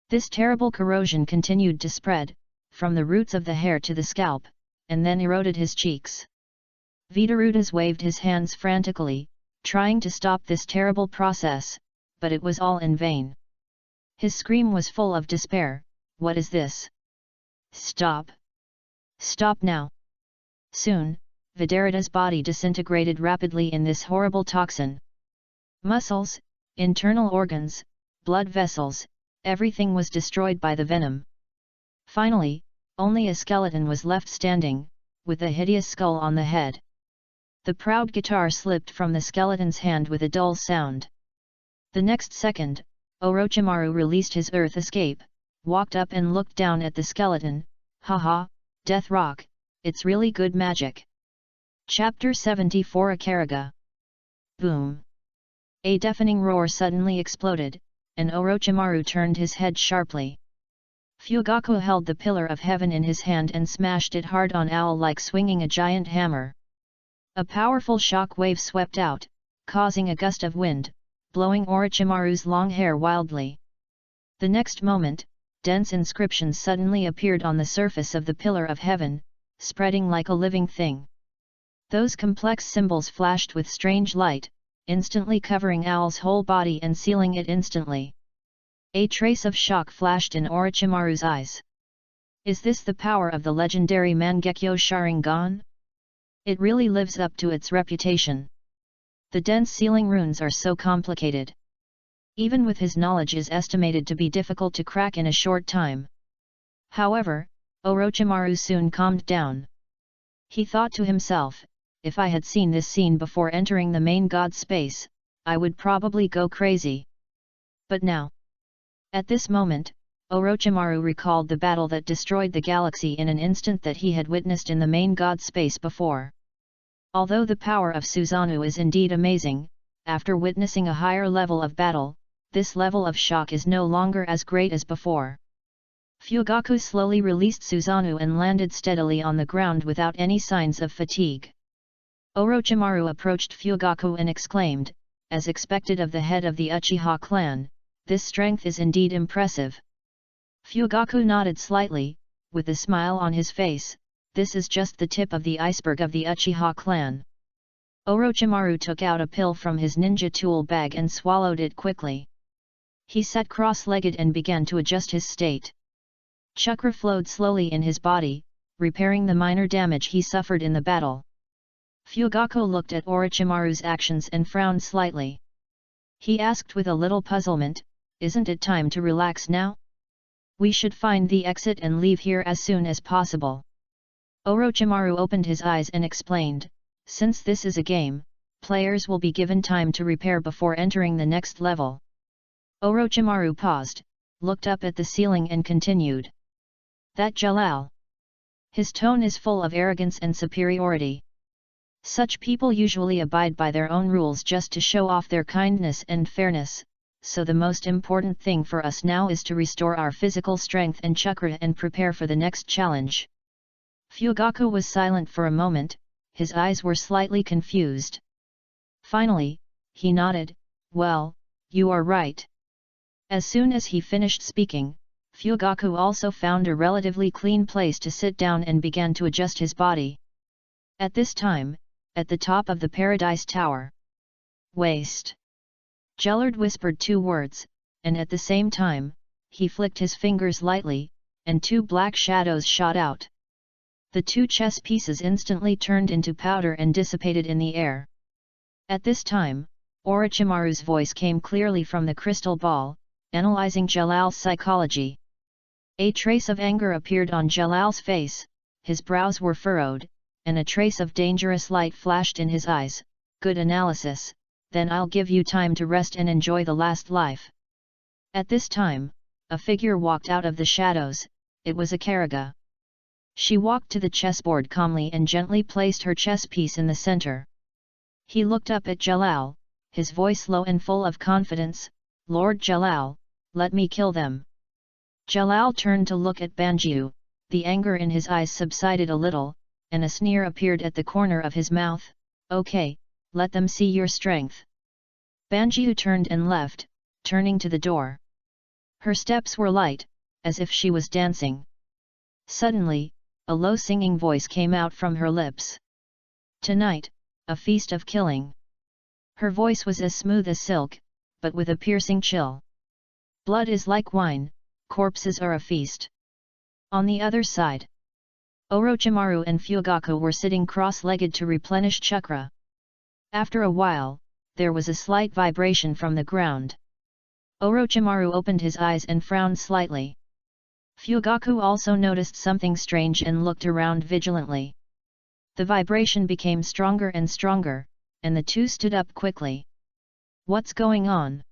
This terrible corrosion continued to spread, from the roots of the hair to the scalp, and then eroded his cheeks. Vidarutas waved his hands frantically, trying to stop this terrible process, but it was all in vain. His scream was full of despair. What is this? Stop! Stop now! Soon, Vidarutas' body disintegrated rapidly in this horrible toxin. Muscles, internal organs, blood vessels, everything was destroyed by the venom. Finally, only a skeleton was left standing, with a hideous skull on the head. The proud guitar slipped from the skeleton's hand with a dull sound. The next second, Orochimaru released his earth escape, walked up and looked down at the skeleton. Haha, Death Rock, it's really good magic. Chapter 74 Akaraga. Boom! A deafening roar suddenly exploded, and Orochimaru turned his head sharply. Fugaku held the pillar of heaven in his hand and smashed it hard on Owl like swinging a giant hammer. A powerful shock wave swept out, causing a gust of wind, blowing Orochimaru's long hair wildly. The next moment, dense inscriptions suddenly appeared on the surface of the pillar of heaven, spreading like a living thing. Those complex symbols flashed with strange light, instantly covering Owl's whole body and sealing it instantly. A trace of shock flashed in Orochimaru's eyes. Is this the power of the legendary Mangekyo Sharingan? It really lives up to its reputation. The dense sealing runes are so complicated. Even with his knowledge is estimated to be difficult to crack in a short time. However, Orochimaru soon calmed down. He thought to himself, if I had seen this scene before entering the main god space, I would probably go crazy. But now. At this moment, Orochimaru recalled the battle that destroyed the galaxy in an instant that he had witnessed in the main god space before. Although the power of Susanoo is indeed amazing, after witnessing a higher level of battle, this level of shock is no longer as great as before. Fugaku slowly released Susanoo and landed steadily on the ground without any signs of fatigue. Orochimaru approached Fugaku and exclaimed, as expected of the head of the Uchiha clan, this strength is indeed impressive. Fugaku nodded slightly, with a smile on his face, this is just the tip of the iceberg of the Uchiha clan. Orochimaru took out a pill from his ninja tool bag and swallowed it quickly. He sat cross-legged and began to adjust his state. Chakra flowed slowly in his body, repairing the minor damage he suffered in the battle. Fugaku looked at Orochimaru's actions and frowned slightly. He asked with a little puzzlement, isn't it time to relax now? We should find the exit and leave here as soon as possible. Orochimaru opened his eyes and explained, since this is a game, players will be given time to repair before entering the next level. Orochimaru paused, looked up at the ceiling and continued. That Jalal. His tone is full of arrogance and superiority. Such people usually abide by their own rules just to show off their kindness and fairness, so the most important thing for us now is to restore our physical strength and chakra and prepare for the next challenge. Fugaku was silent for a moment, his eyes were slightly confused. Finally, he nodded, well, you are right. As soon as he finished speaking, Fugaku also found a relatively clean place to sit down and began to adjust his body. At this time, at the top of the Paradise Tower. Waste. Jellard whispered 2 words, and at the same time, he flicked his fingers lightly, and 2 black shadows shot out. The 2 chess pieces instantly turned into powder and dissipated in the air. At this time, Orochimaru's voice came clearly from the crystal ball, analyzing Jalal's psychology. A trace of anger appeared on Jalal's face, his brows were furrowed, and a trace of dangerous light flashed in his eyes. Good analysis, then I'll give you time to rest and enjoy the last life. At this time, a figure walked out of the shadows. It was Akariga. She walked to the chessboard calmly and gently placed her chess piece in the center. He looked up at Jalal, his voice low and full of confidence. Lord Jalal, let me kill them. Jalal turned to look at Banjiu, the anger in his eyes subsided a little, and a sneer appeared at the corner of his mouth. Okay, let them see your strength. Banjiu turned and left, turning to the door. Her steps were light, as if she was dancing. Suddenly, a low singing voice came out from her lips. Tonight, a feast of killing. Her voice was as smooth as silk, but with a piercing chill. Blood is like wine, corpses are a feast. On the other side, Orochimaru and Fugaku were sitting cross-legged to replenish chakra. After a while, there was a slight vibration from the ground. Orochimaru opened his eyes and frowned slightly. Fugaku also noticed something strange and looked around vigilantly. The vibration became stronger and stronger, and the 2 stood up quickly. What's going on?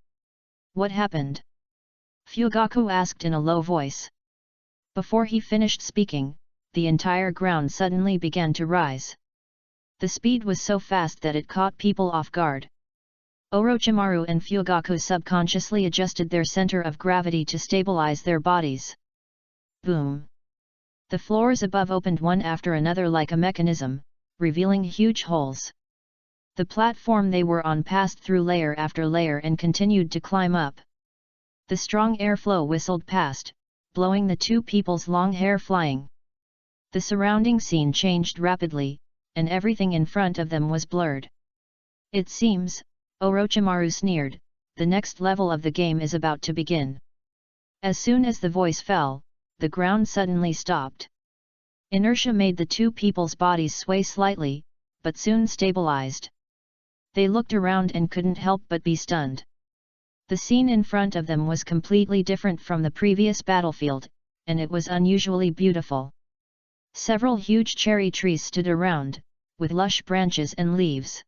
What happened? Fugaku asked in a low voice. Before he finished speaking, the entire ground suddenly began to rise. The speed was so fast that it caught people off guard. Orochimaru and Fugaku subconsciously adjusted their center of gravity to stabilize their bodies. Boom! The floors above opened one after another like a mechanism, revealing huge holes. The platform they were on passed through layer after layer and continued to climb up. The strong airflow whistled past, blowing the 2 people's long hair flying. The surrounding scene changed rapidly, and everything in front of them was blurred. It seems, Orochimaru sneered, the next level of the game is about to begin. As soon as the voice fell, the ground suddenly stopped. Inertia made the 2 people's bodies sway slightly, but soon stabilized. They looked around and couldn't help but be stunned. The scene in front of them was completely different from the previous battlefield, and it was unusually beautiful. Several huge cherry trees stood around, with lush branches and leaves.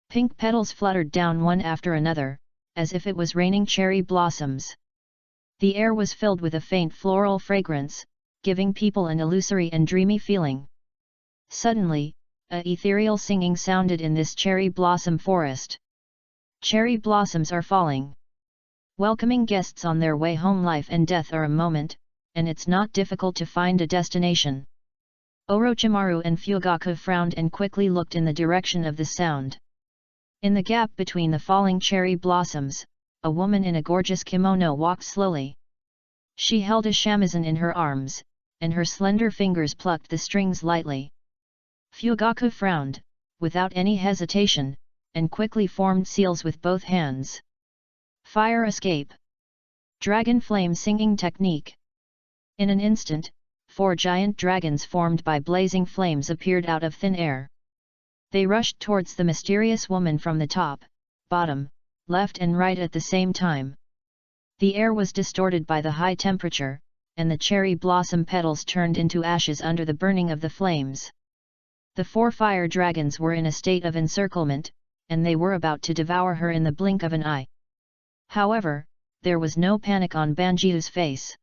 Pink petals fluttered down one after another, as if it was raining cherry blossoms. The air was filled with a faint floral fragrance, giving people an illusory and dreamy feeling. Suddenly, a ethereal singing sounded in this cherry blossom forest. Cherry blossoms are falling. Welcoming guests on their way home. Life and death are a moment, and it's not difficult to find a destination. Orochimaru and Fugaku frowned and quickly looked in the direction of the sound. In the gap between the falling cherry blossoms, a woman in a gorgeous kimono walked slowly. She held a shamisen in her arms, and her slender fingers plucked the strings lightly. Fugaku frowned, without any hesitation, and quickly formed seals with both hands. Fire escape. Dragon flame singing technique. In an instant, 4 giant dragons formed by blazing flames appeared out of thin air. They rushed towards the mysterious woman from the top, bottom, left and right at the same time. The air was distorted by the high temperature, and the cherry blossom petals turned into ashes under the burning of the flames. The 4 fire dragons were in a state of encirclement, and they were about to devour her in the blink of an eye. However, there was no panic on Banjiu's face.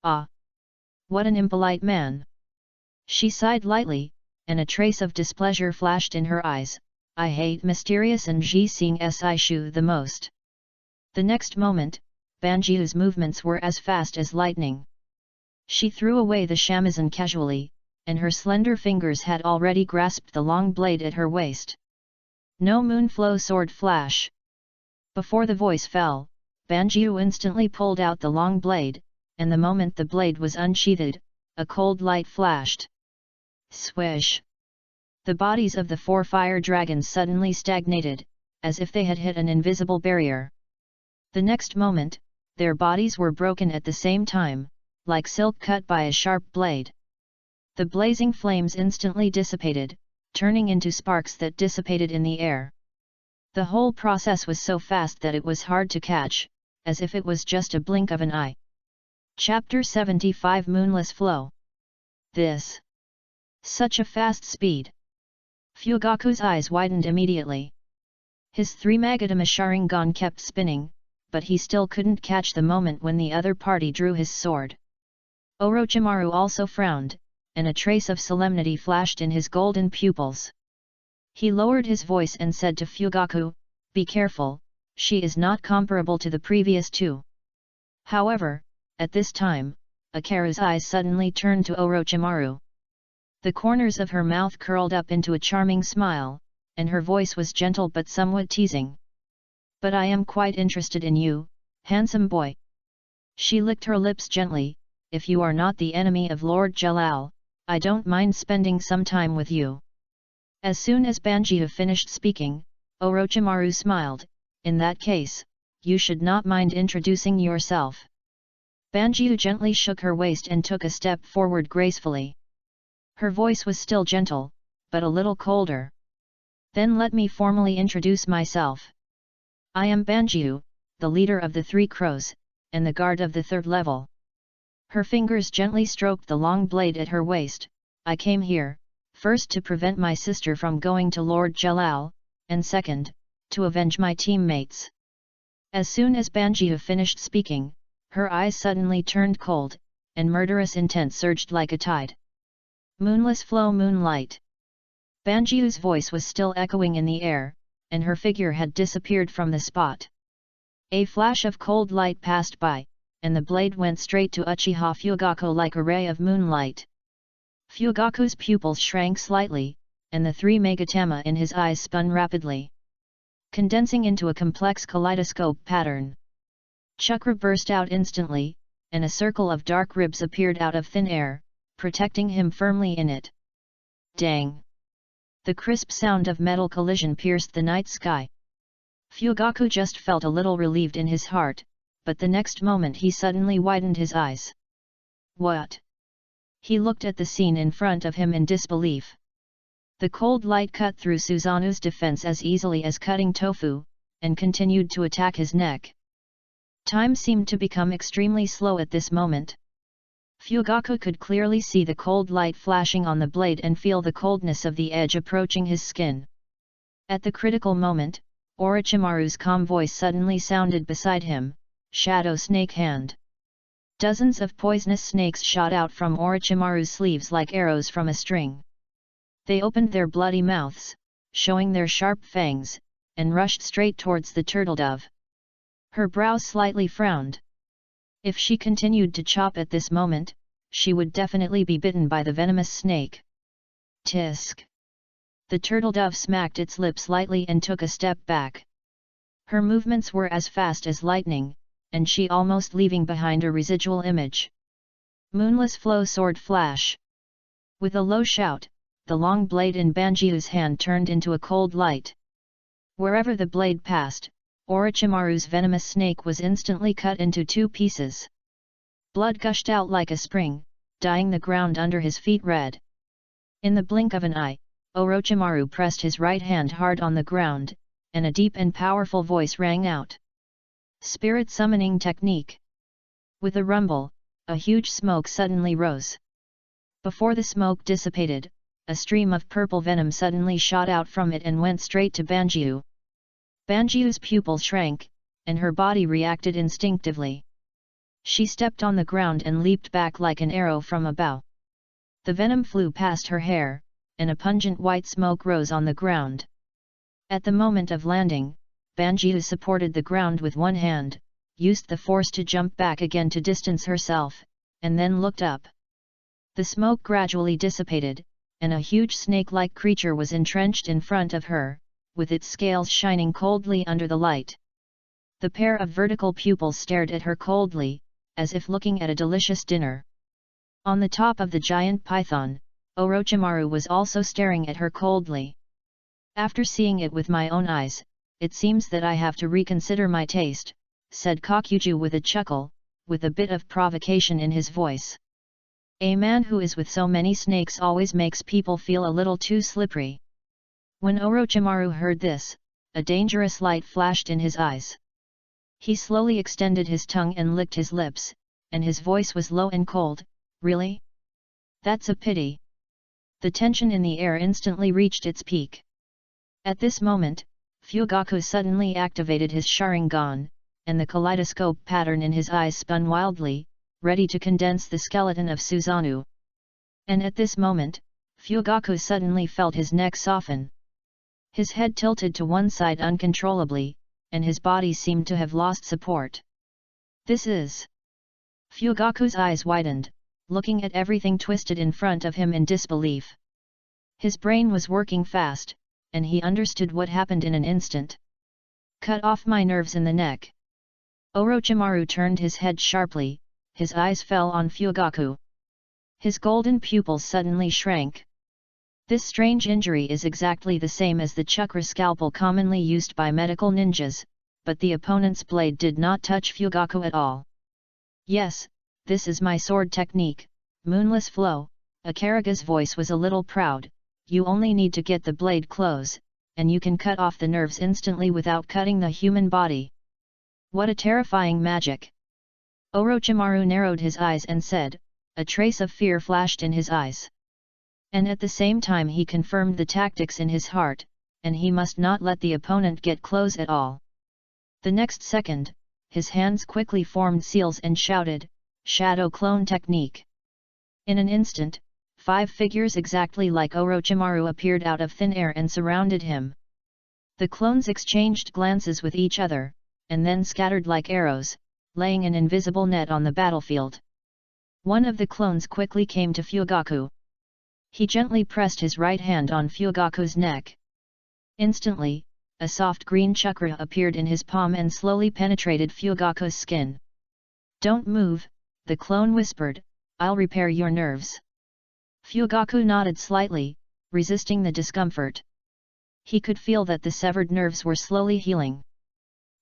Ah! What an impolite man! She sighed lightly, and a trace of displeasure flashed in her eyes. I hate mysterious and Ji-Sing Si-Shu the most. The next moment, Banjiu's movements were as fast as lightning. She threw away the shamisen casually, and her slender fingers had already grasped the long blade at her waist. No moonflow sword flash. Before the voice fell, Banjiu instantly pulled out the long blade, and the moment the blade was unsheathed, a cold light flashed. Swish! The bodies of the 4 fire dragons suddenly stagnated, as if they had hit an invisible barrier. The next moment, their bodies were broken at the same time, like silk cut by a sharp blade. The blazing flames instantly dissipated, turning into sparks that dissipated in the air. The whole process was so fast that it was hard to catch, as if it was just a blink of an eye. Chapter 75 Moonless Flow. This. Such a fast speed. Fugaku's eyes widened immediately. His 3 Magatama Sharingan kept spinning, but he still couldn't catch the moment when the other party drew his sword. Orochimaru also frowned, and a trace of solemnity flashed in his golden pupils. He lowered his voice and said to Fugaku, "Be careful, she is not comparable to the previous 2. However, at this time, Akaru's eyes suddenly turned to Orochimaru. The corners of her mouth curled up into a charming smile, and her voice was gentle but somewhat teasing. "But I am quite interested in you, handsome boy." She licked her lips gently. "If you are not the enemy of Lord Jalal, I don't mind spending some time with you." As soon as Banjiu finished speaking, Orochimaru smiled. "In that case, you should not mind introducing yourself." Banjiu gently shook her waist and took a step forward gracefully. Her voice was still gentle, but a little colder. "Then let me formally introduce myself. I am Banjiu, the leader of the 3 crows, and the guard of the 3rd level." Her fingers gently stroked the long blade at her waist. "I came here, first to prevent my sister from going to Lord Jalal, and second, to avenge my teammates." As soon as Banjiu finished speaking, her eyes suddenly turned cold, and murderous intent surged like a tide. Moonless flow moonlight. Banjiu's voice was still echoing in the air, and her figure had disappeared from the spot. A flash of cold light passed by, and the blade went straight to Uchiha Fugaku like a ray of moonlight. Fugaku's pupils shrank slightly, and the 3 Magatama in his eyes spun rapidly, condensing into a complex kaleidoscope pattern. Chakra burst out instantly, and a circle of dark ribs appeared out of thin air, protecting him firmly in it. Dang! The crisp sound of metal collision pierced the night sky. Fugaku just felt a little relieved in his heart, but the next moment he suddenly widened his eyes. What? He looked at the scene in front of him in disbelief. The cold light cut through Suzanu's defense as easily as cutting tofu, and continued to attack his neck. Time seemed to become extremely slow at this moment. Fugaku could clearly see the cold light flashing on the blade and feel the coldness of the edge approaching his skin. At the critical moment, Orochimaru's calm voice suddenly sounded beside him, "Shadow Snake Hand." Dozens of poisonous snakes shot out from Orochimaru's sleeves like arrows from a string. They opened their bloody mouths, showing their sharp fangs, and rushed straight towards the turtle dove. Her brow slightly frowned. If she continued to chop at this moment, she would definitely be bitten by the venomous snake. Tisk! The turtle dove smacked its lips lightly and took a step back. Her movements were as fast as lightning, and she almost leaving behind a residual image. Moonless flow sword flash. With a low shout, the long blade in Banjiu's hand turned into a cold light. Wherever the blade passed, Orochimaru's venomous snake was instantly cut into 2 pieces. Blood gushed out like a spring, dyeing the ground under his feet red. In the blink of an eye, Orochimaru pressed his right hand hard on the ground, and a deep and powerful voice rang out. Spirit summoning technique. With a rumble, a huge smoke suddenly rose. Before the smoke dissipated, a stream of purple venom suddenly shot out from it and went straight to Banjiu. Banjiu's pupil shrank, and her body reacted instinctively. She stepped on the ground and leaped back like an arrow from a bow. The venom flew past her hair, and a pungent white smoke rose on the ground. At the moment of landing, Banjiu supported the ground with one hand, used the force to jump back again to distance herself, and then looked up. The smoke gradually dissipated, and a huge snake-like creature was entrenched in front of her, with its scales shining coldly under the light. The pair of vertical pupils stared at her coldly, as if looking at a delicious dinner. On the top of the giant python, Orochimaru was also staring at her coldly. After seeing it with my own eyes, it seems that I have to reconsider my taste, said Kakuju with a chuckle, with a bit of provocation in his voice. A man who is with so many snakes always makes people feel a little too slippery. When Orochimaru heard this, a dangerous light flashed in his eyes. He slowly extended his tongue and licked his lips, and his voice was low and cold. Really? That's a pity. The tension in the air instantly reached its peak. At this moment, Fugaku suddenly activated his Sharingan, and the kaleidoscope pattern in his eyes spun wildly, ready to condense the skeleton of Susanoo. And at this moment, Fugaku suddenly felt his neck soften. His head tilted to one side uncontrollably, and his body seemed to have lost support. This is... Fugaku's eyes widened, looking at everything twisted in front of him in disbelief. His brain was working fast, and he understood what happened in an instant. Cut off my nerves in the neck. Orochimaru turned his head sharply, his eyes fell on Fugaku. His golden pupils suddenly shrank. This strange injury is exactly the same as the chakra scalpel commonly used by medical ninjas, but the opponent's blade did not touch Fugaku at all. Yes, this is my sword technique, Moonless Flow. Akaraga's voice was a little proud. You only need to get the blade close, and you can cut off the nerves instantly without cutting the human body. What a terrifying magic! Orochimaru narrowed his eyes and said, a trace of fear flashed in his eyes. And at the same time he confirmed the tactics in his heart, and he must not let the opponent get close at all. The next second, his hands quickly formed seals and shouted, Shadow Clone Technique. In an instant, 5 figures exactly like Orochimaru appeared out of thin air and surrounded him. The clones exchanged glances with each other, and then scattered like arrows, laying an invisible net on the battlefield. One of the clones quickly came to Fugaku. He gently pressed his right hand on Fugaku's neck. Instantly, a soft green chakra appeared in his palm and slowly penetrated Fugaku's skin. Don't move, the clone whispered, I'll repair your nerves. Fugaku nodded slightly, resisting the discomfort. He could feel that the severed nerves were slowly healing.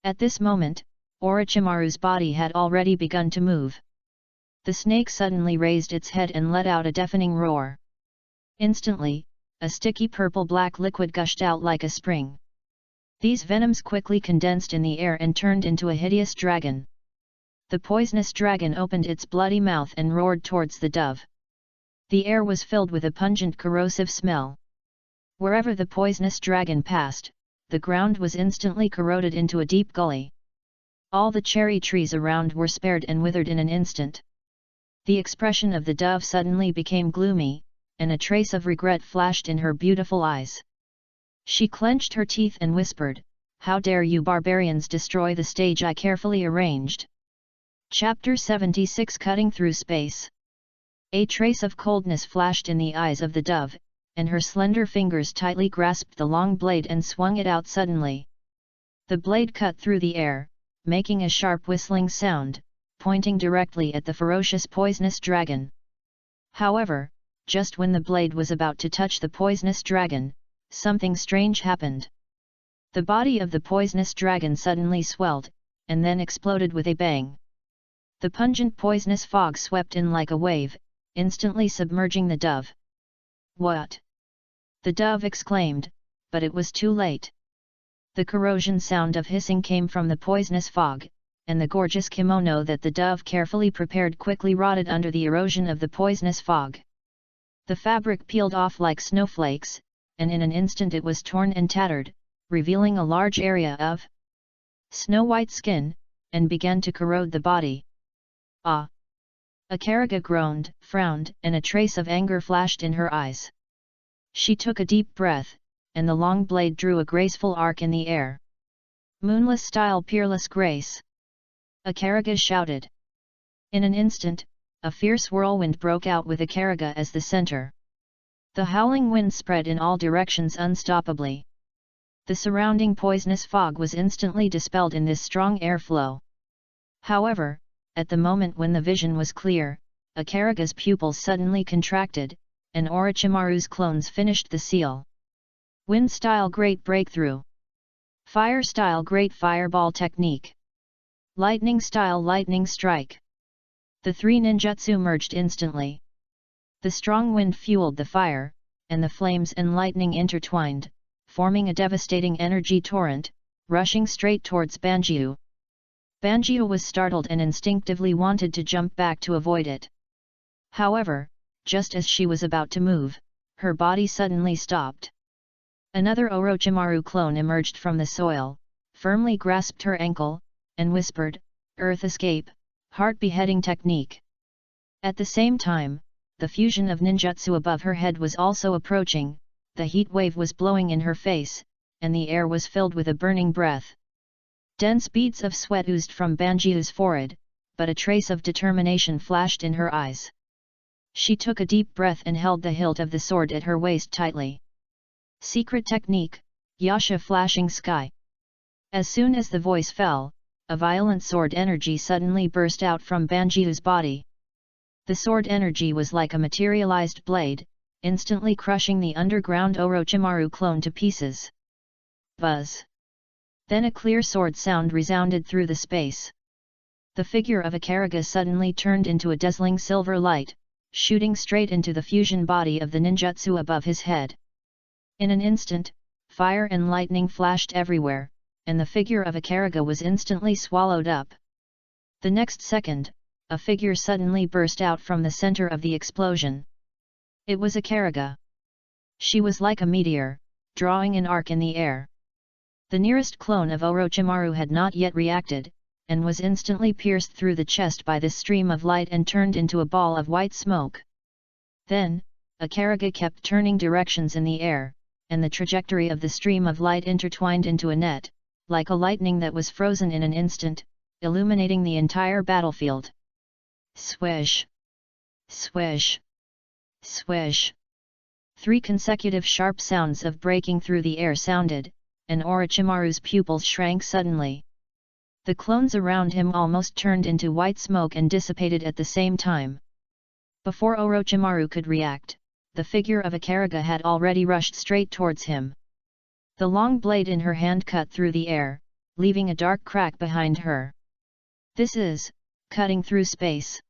At this moment, Orochimaru's body had already begun to move. The snake suddenly raised its head and let out a deafening roar. Instantly, a sticky purple-black liquid gushed out like a spring. These venoms quickly condensed in the air and turned into a hideous dragon. The poisonous dragon opened its bloody mouth and roared towards the dove. The air was filled with a pungent corrosive smell. Wherever the poisonous dragon passed, the ground was instantly corroded into a deep gully. All the cherry trees around were spared and withered in an instant. The expression of the dove suddenly became gloomy, and a trace of regret flashed in her beautiful eyes. She clenched her teeth and whispered, How dare you barbarians destroy the stage I carefully arranged? Chapter 76 Cutting Through Space. A trace of coldness flashed in the eyes of the dove, and her slender fingers tightly grasped the long blade and swung it out suddenly. The blade cut through the air, making a sharp whistling sound, pointing directly at the ferocious poisonous dragon. However, just when the blade was about to touch the poisonous dragon, something strange happened. The body of the poisonous dragon suddenly swelled, and then exploded with a bang. The pungent poisonous fog swept in like a wave, instantly submerging the dove. What? The dove exclaimed, but it was too late. The corrosion sound of hissing came from the poisonous fog, and the gorgeous kimono that the dove carefully prepared quickly rotted under the erosion of the poisonous fog. The fabric peeled off like snowflakes, and in an instant it was torn and tattered, revealing a large area of snow-white skin, and began to corrode the body. Ah! Akariga groaned, frowned, and a trace of anger flashed in her eyes. She took a deep breath, and the long blade drew a graceful arc in the air. Moonless style, peerless grace! Akariga shouted. In an instant, a fierce whirlwind broke out with Akariga as the center. The howling wind spread in all directions unstoppably. The surrounding poisonous fog was instantly dispelled in this strong airflow. However, at the moment when the vision was clear, Akaraga's pupils suddenly contracted, and Orochimaru's clones finished the seal. Wind style great breakthrough. Fire style great fireball technique. Lightning style lightning strike. The three ninjutsu merged instantly. The strong wind fueled the fire, and the flames and lightning intertwined, forming a devastating energy torrent, rushing straight towards Banjiu. Banjiu was startled and instinctively wanted to jump back to avoid it. However, just as she was about to move, her body suddenly stopped. Another Orochimaru clone emerged from the soil, firmly grasped her ankle, and whispered, "Earth escape, heart beheading technique." At the same time, the fusion of ninjutsu above her head was also approaching, the heat wave was blowing in her face, and the air was filled with a burning breath. Dense beads of sweat oozed from Banjiu's forehead, but a trace of determination flashed in her eyes. She took a deep breath and held the hilt of the sword at her waist tightly. Secret technique, Yasha flashing sky. As soon as the voice fell, a violent sword energy suddenly burst out from Banjiu's body. The sword energy was like a materialized blade, instantly crushing the underground Orochimaru clone to pieces. Buzz! Then a clear sword sound resounded through the space. The figure of Akaraga suddenly turned into a dazzling silver light, shooting straight into the fusion body of the ninjutsu above his head. In an instant, fire and lightning flashed everywhere, and the figure of Akaraga was instantly swallowed up. The next second, a figure suddenly burst out from the center of the explosion. It was Akaraga. She was like a meteor, drawing an arc in the air. The nearest clone of Orochimaru had not yet reacted, and was instantly pierced through the chest by this stream of light and turned into a ball of white smoke. Then, Akaraga kept turning directions in the air, and the trajectory of the stream of light intertwined into a net, like a lightning that was frozen in an instant, illuminating the entire battlefield. Swish! Swish! Swish! 3 consecutive sharp sounds of breaking through the air sounded, and Orochimaru's pupils shrank suddenly. The clones around him almost turned into white smoke and dissipated at the same time. Before Orochimaru could react, the figure of Akaraga had already rushed straight towards him. The long blade in her hand cut through the air, leaving a dark crack behind her. This is cutting through space.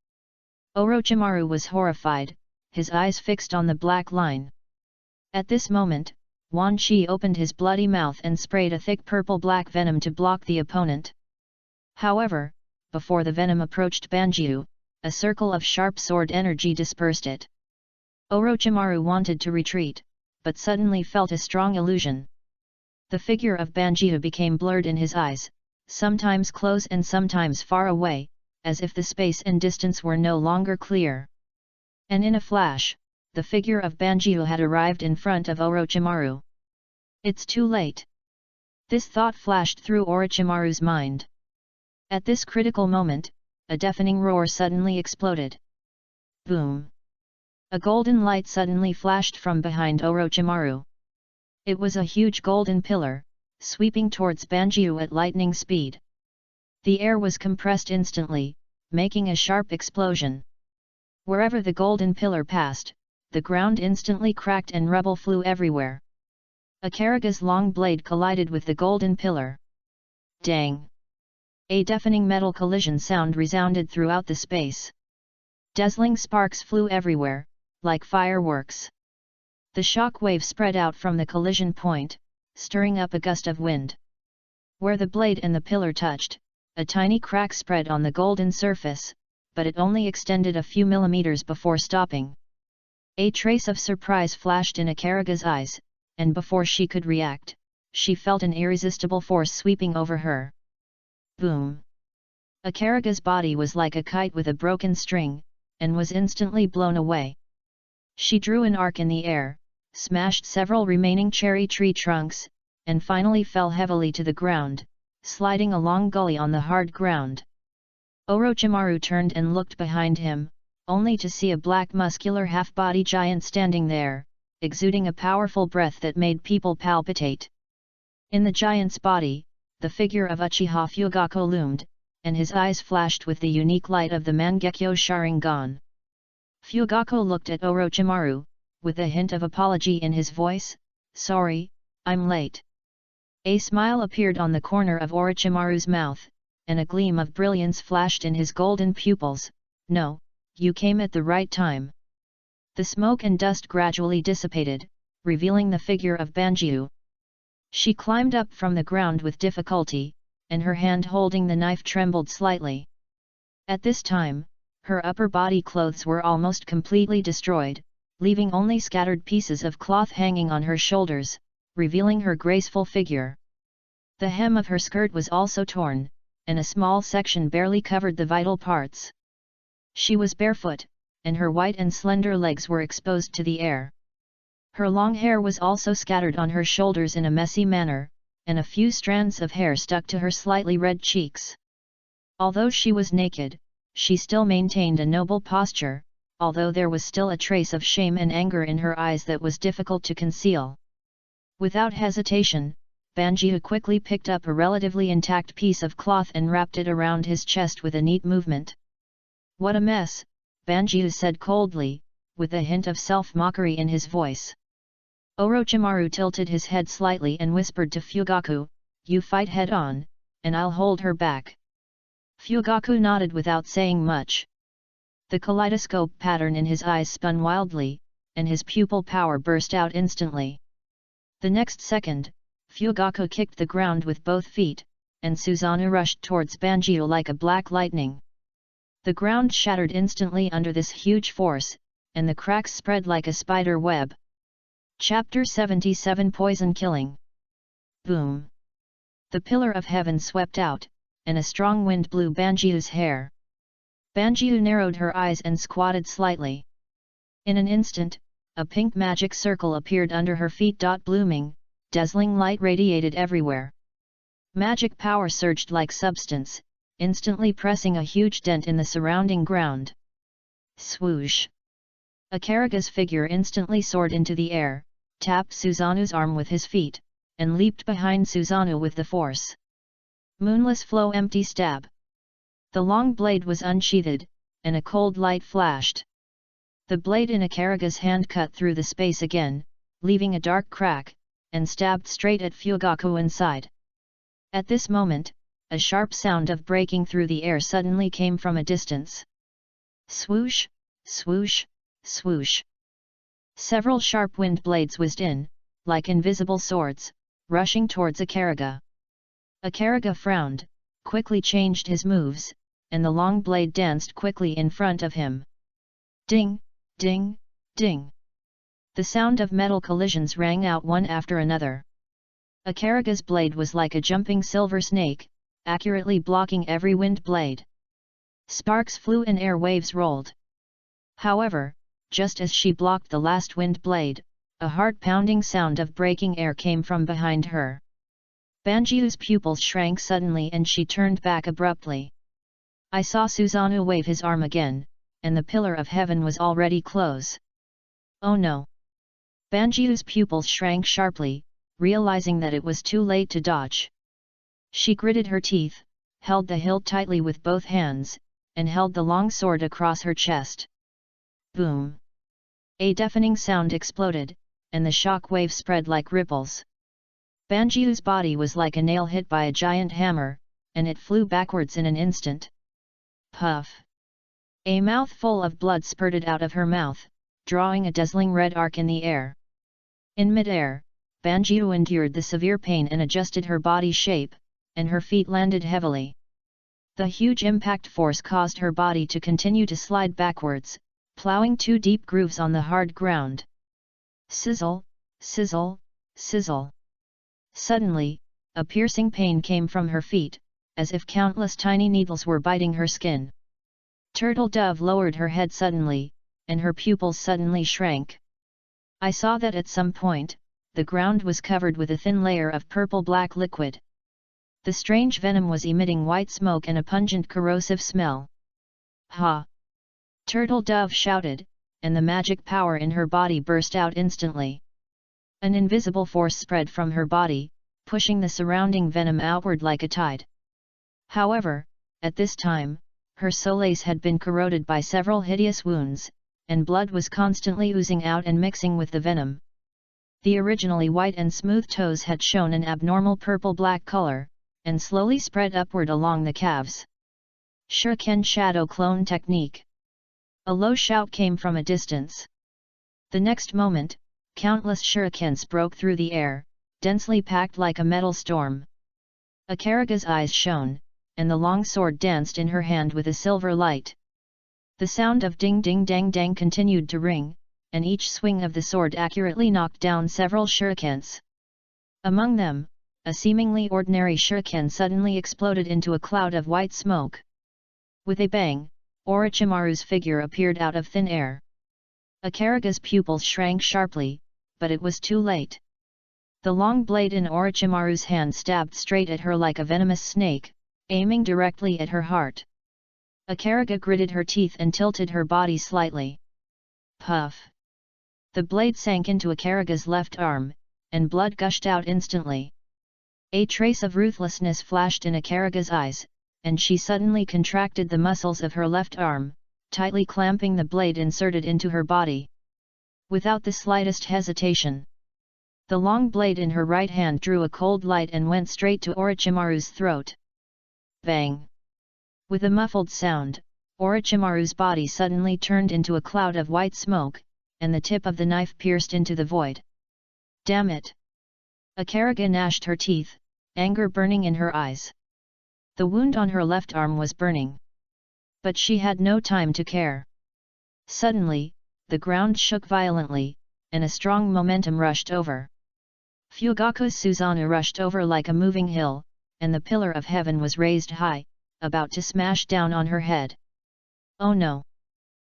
Orochimaru was horrified, his eyes fixed on the black line. At this moment, Wan Qi opened his bloody mouth and sprayed a thick purple-black venom to block the opponent. However, before the venom approached Banjiu, a circle of sharp sword energy dispersed it. Orochimaru wanted to retreat, but suddenly felt a strong illusion. The figure of Banjiu became blurred in his eyes, sometimes close and sometimes far away, as if the space and distance were no longer clear. And in a flash, the figure of Banjiu had arrived in front of Orochimaru. It's too late. This thought flashed through Orochimaru's mind. At this critical moment, a deafening roar suddenly exploded. Boom! A golden light suddenly flashed from behind Orochimaru. It was a huge golden pillar, sweeping towards Banjiu at lightning speed. The air was compressed instantly, making a sharp explosion. Wherever the golden pillar passed, the ground instantly cracked and rubble flew everywhere. Akaraga's long blade collided with the golden pillar. Dang! A deafening metal collision sound resounded throughout the space. Dazzling sparks flew everywhere, like fireworks. The shock wave spread out from the collision point, stirring up a gust of wind. Where the blade and the pillar touched, a tiny crack spread on the golden surface, but it only extended a few millimeters before stopping. A trace of surprise flashed in Akaraga's eyes, and before she could react, she felt an irresistible force sweeping over her. Boom! Akaraga's body was like a kite with a broken string, and was instantly blown away. She drew an arc in the air, smashed several remaining cherry tree trunks, and finally fell heavily to the ground, sliding a long gully on the hard ground. Orochimaru turned and looked behind him, only to see a black muscular half-body giant standing there, exuding a powerful breath that made people palpitate. In the giant's body, the figure of Uchiha Fugaku loomed, and his eyes flashed with the unique light of the Mangekyo Sharingan. Fugaku looked at Orochimaru, with a hint of apology in his voice, "Sorry, I'm late." A smile appeared on the corner of Orochimaru's mouth, and a gleam of brilliance flashed in his golden pupils. "No, you came at the right time." The smoke and dust gradually dissipated, revealing the figure of Banjiu. She climbed up from the ground with difficulty, and her hand holding the knife trembled slightly. At this time, her upper body clothes were almost completely destroyed, leaving only scattered pieces of cloth hanging on her shoulders, revealing her graceful figure. The hem of her skirt was also torn, and a small section barely covered the vital parts. She was barefoot, and her white and slender legs were exposed to the air. Her long hair was also scattered on her shoulders in a messy manner, and a few strands of hair stuck to her slightly red cheeks. Although she was naked, she still maintained a noble posture, although there was still a trace of shame and anger in her eyes that was difficult to conceal. Without hesitation, Banjiu quickly picked up a relatively intact piece of cloth and wrapped it around his chest with a neat movement. "What a mess," Banjiu said coldly, with a hint of self-mockery in his voice. Orochimaru tilted his head slightly and whispered to Fugaku, "You fight head-on, and I'll hold her back." Fugaku nodded without saying much. The kaleidoscope pattern in his eyes spun wildly, and his pupil power burst out instantly. The next second, Fugaku kicked the ground with both feet, and Susanoo rushed towards Banjiu like a black lightning. The ground shattered instantly under this huge force, and the cracks spread like a spider web. Chapter 77 Poison Killing. Boom! The pillar of heaven swept out, and a strong wind blew Banjiu's hair. Banjiu narrowed her eyes and squatted slightly. In an instant, a pink magic circle appeared under her feet. Blooming, dazzling light radiated everywhere. Magic power surged like substance, instantly pressing a huge dent in the surrounding ground. Swoosh! Akaraga's figure instantly soared into the air, tapped Susanoo's arm with his feet, and leaped behind Susanoo with the force. Moonless flow empty stab. The long blade was unsheathed, and a cold light flashed. The blade in Akaraga's hand cut through the space again, leaving a dark crack, and stabbed straight at Fugaku inside. At this moment, a sharp sound of breaking through the air suddenly came from a distance. Swoosh, swoosh, swoosh. Several sharp wind blades whizzed in, like invisible swords, rushing towards Akaraga. Akaraga frowned, quickly changed his moves, and the long blade danced quickly in front of him. Ding, ding, ding. The sound of metal collisions rang out one after another. Akaraga's blade was like a jumping silver snake, accurately blocking every wind blade. Sparks flew and air waves rolled. However, just as she blocked the last wind blade, a heart-pounding sound of breaking air came from behind her. Banjiu's pupils shrank suddenly and she turned back abruptly. I saw Susanoo wave his arm again, and the pillar of heaven was already close. Oh no! Banjiu's pupils shrank sharply, realizing that it was too late to dodge. She gritted her teeth, held the hilt tightly with both hands, and held the long sword across her chest. Boom! A deafening sound exploded, and the shock wave spread like ripples. Banjiu's body was like a nail hit by a giant hammer, and it flew backwards in an instant. Puff! A mouthful of blood spurted out of her mouth, drawing a dazzling red arc in the air. In mid-air, Banjiu endured the severe pain and adjusted her body shape, and her feet landed heavily. The huge impact force caused her body to continue to slide backwards, plowing 2 deep grooves on the hard ground. Sizzle, sizzle, sizzle. Suddenly, a piercing pain came from her feet, as if countless tiny needles were biting her skin. Turtle Dove lowered her head suddenly, and her pupils suddenly shrank. I saw that at some point, the ground was covered with a thin layer of purple-black liquid. The strange venom was emitting white smoke and a pungent corrosive smell. Ha! Turtle Dove shouted, and the magic power in her body burst out instantly. An invisible force spread from her body, pushing the surrounding venom outward like a tide. However, at this time, her solace had been corroded by several hideous wounds, and blood was constantly oozing out and mixing with the venom. The originally white and smooth toes had shown an abnormal purple-black color, and slowly spread upward along the calves. Shuriken Shadow Clone Technique. A low shout came from a distance. The next moment, countless shurikens broke through the air, densely packed like a metal storm. Akaraga's eyes shone, and the long sword danced in her hand with a silver light. The sound of ding ding dang dang continued to ring, and each swing of the sword accurately knocked down several shurikens. Among them, a seemingly ordinary shuriken suddenly exploded into a cloud of white smoke. With a bang, Orochimaru's figure appeared out of thin air. Akaraga's pupils shrank sharply, but it was too late. The long blade in Orochimaru's hand stabbed straight at her like a venomous snake, aiming directly at her heart. Akaraga gritted her teeth and tilted her body slightly. Puff! The blade sank into Akaraga's left arm, and blood gushed out instantly. A trace of ruthlessness flashed in Akaraga's eyes, and she suddenly contracted the muscles of her left arm, tightly clamping the blade inserted into her body. Without the slightest hesitation, the long blade in her right hand drew a cold light and went straight to Orochimaru's throat. Bang! With a muffled sound, Orochimaru's body suddenly turned into a cloud of white smoke, and the tip of the knife pierced into the void. Damn it! Akaraga gnashed her teeth, anger burning in her eyes. The wound on her left arm was burning. But she had no time to care. Suddenly, the ground shook violently, and a strong momentum rushed over. Fugaku Susanoo rushed over like a moving hill, and the pillar of heaven was raised high, about to smash down on her head. Oh no!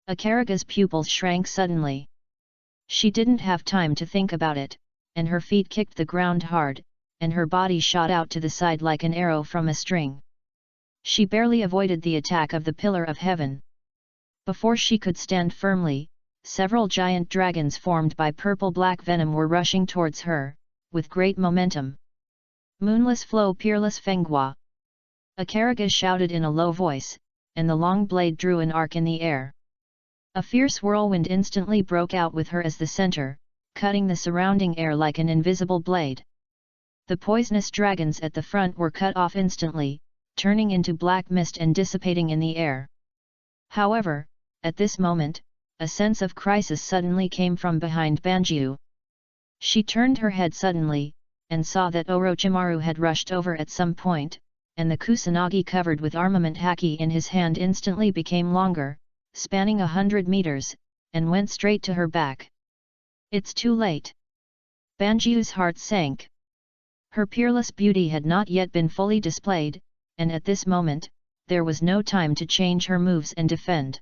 Akaraga's pupils shrank suddenly. She didn't have time to think about it, and her feet kicked the ground hard, and her body shot out to the side like an arrow from a string. She barely avoided the attack of the pillar of heaven. Before she could stand firmly, several giant dragons formed by purple-black venom were rushing towards her, with great momentum. Moonless flow peerless Fenghua! Akaraga shouted in a low voice, and the long blade drew an arc in the air. A fierce whirlwind instantly broke out with her as the center, cutting the surrounding air like an invisible blade. The poisonous dragons at the front were cut off instantly, turning into black mist and dissipating in the air. However, at this moment, a sense of crisis suddenly came from behind Banjiu. She turned her head suddenly, and saw that Orochimaru had rushed over at some point, and the kusanagi covered with armament haki in his hand instantly became longer, spanning 100 meters, and went straight to her back. It's too late. Banjiu's heart sank. Her peerless beauty had not yet been fully displayed, and at this moment, there was no time to change her moves and defend.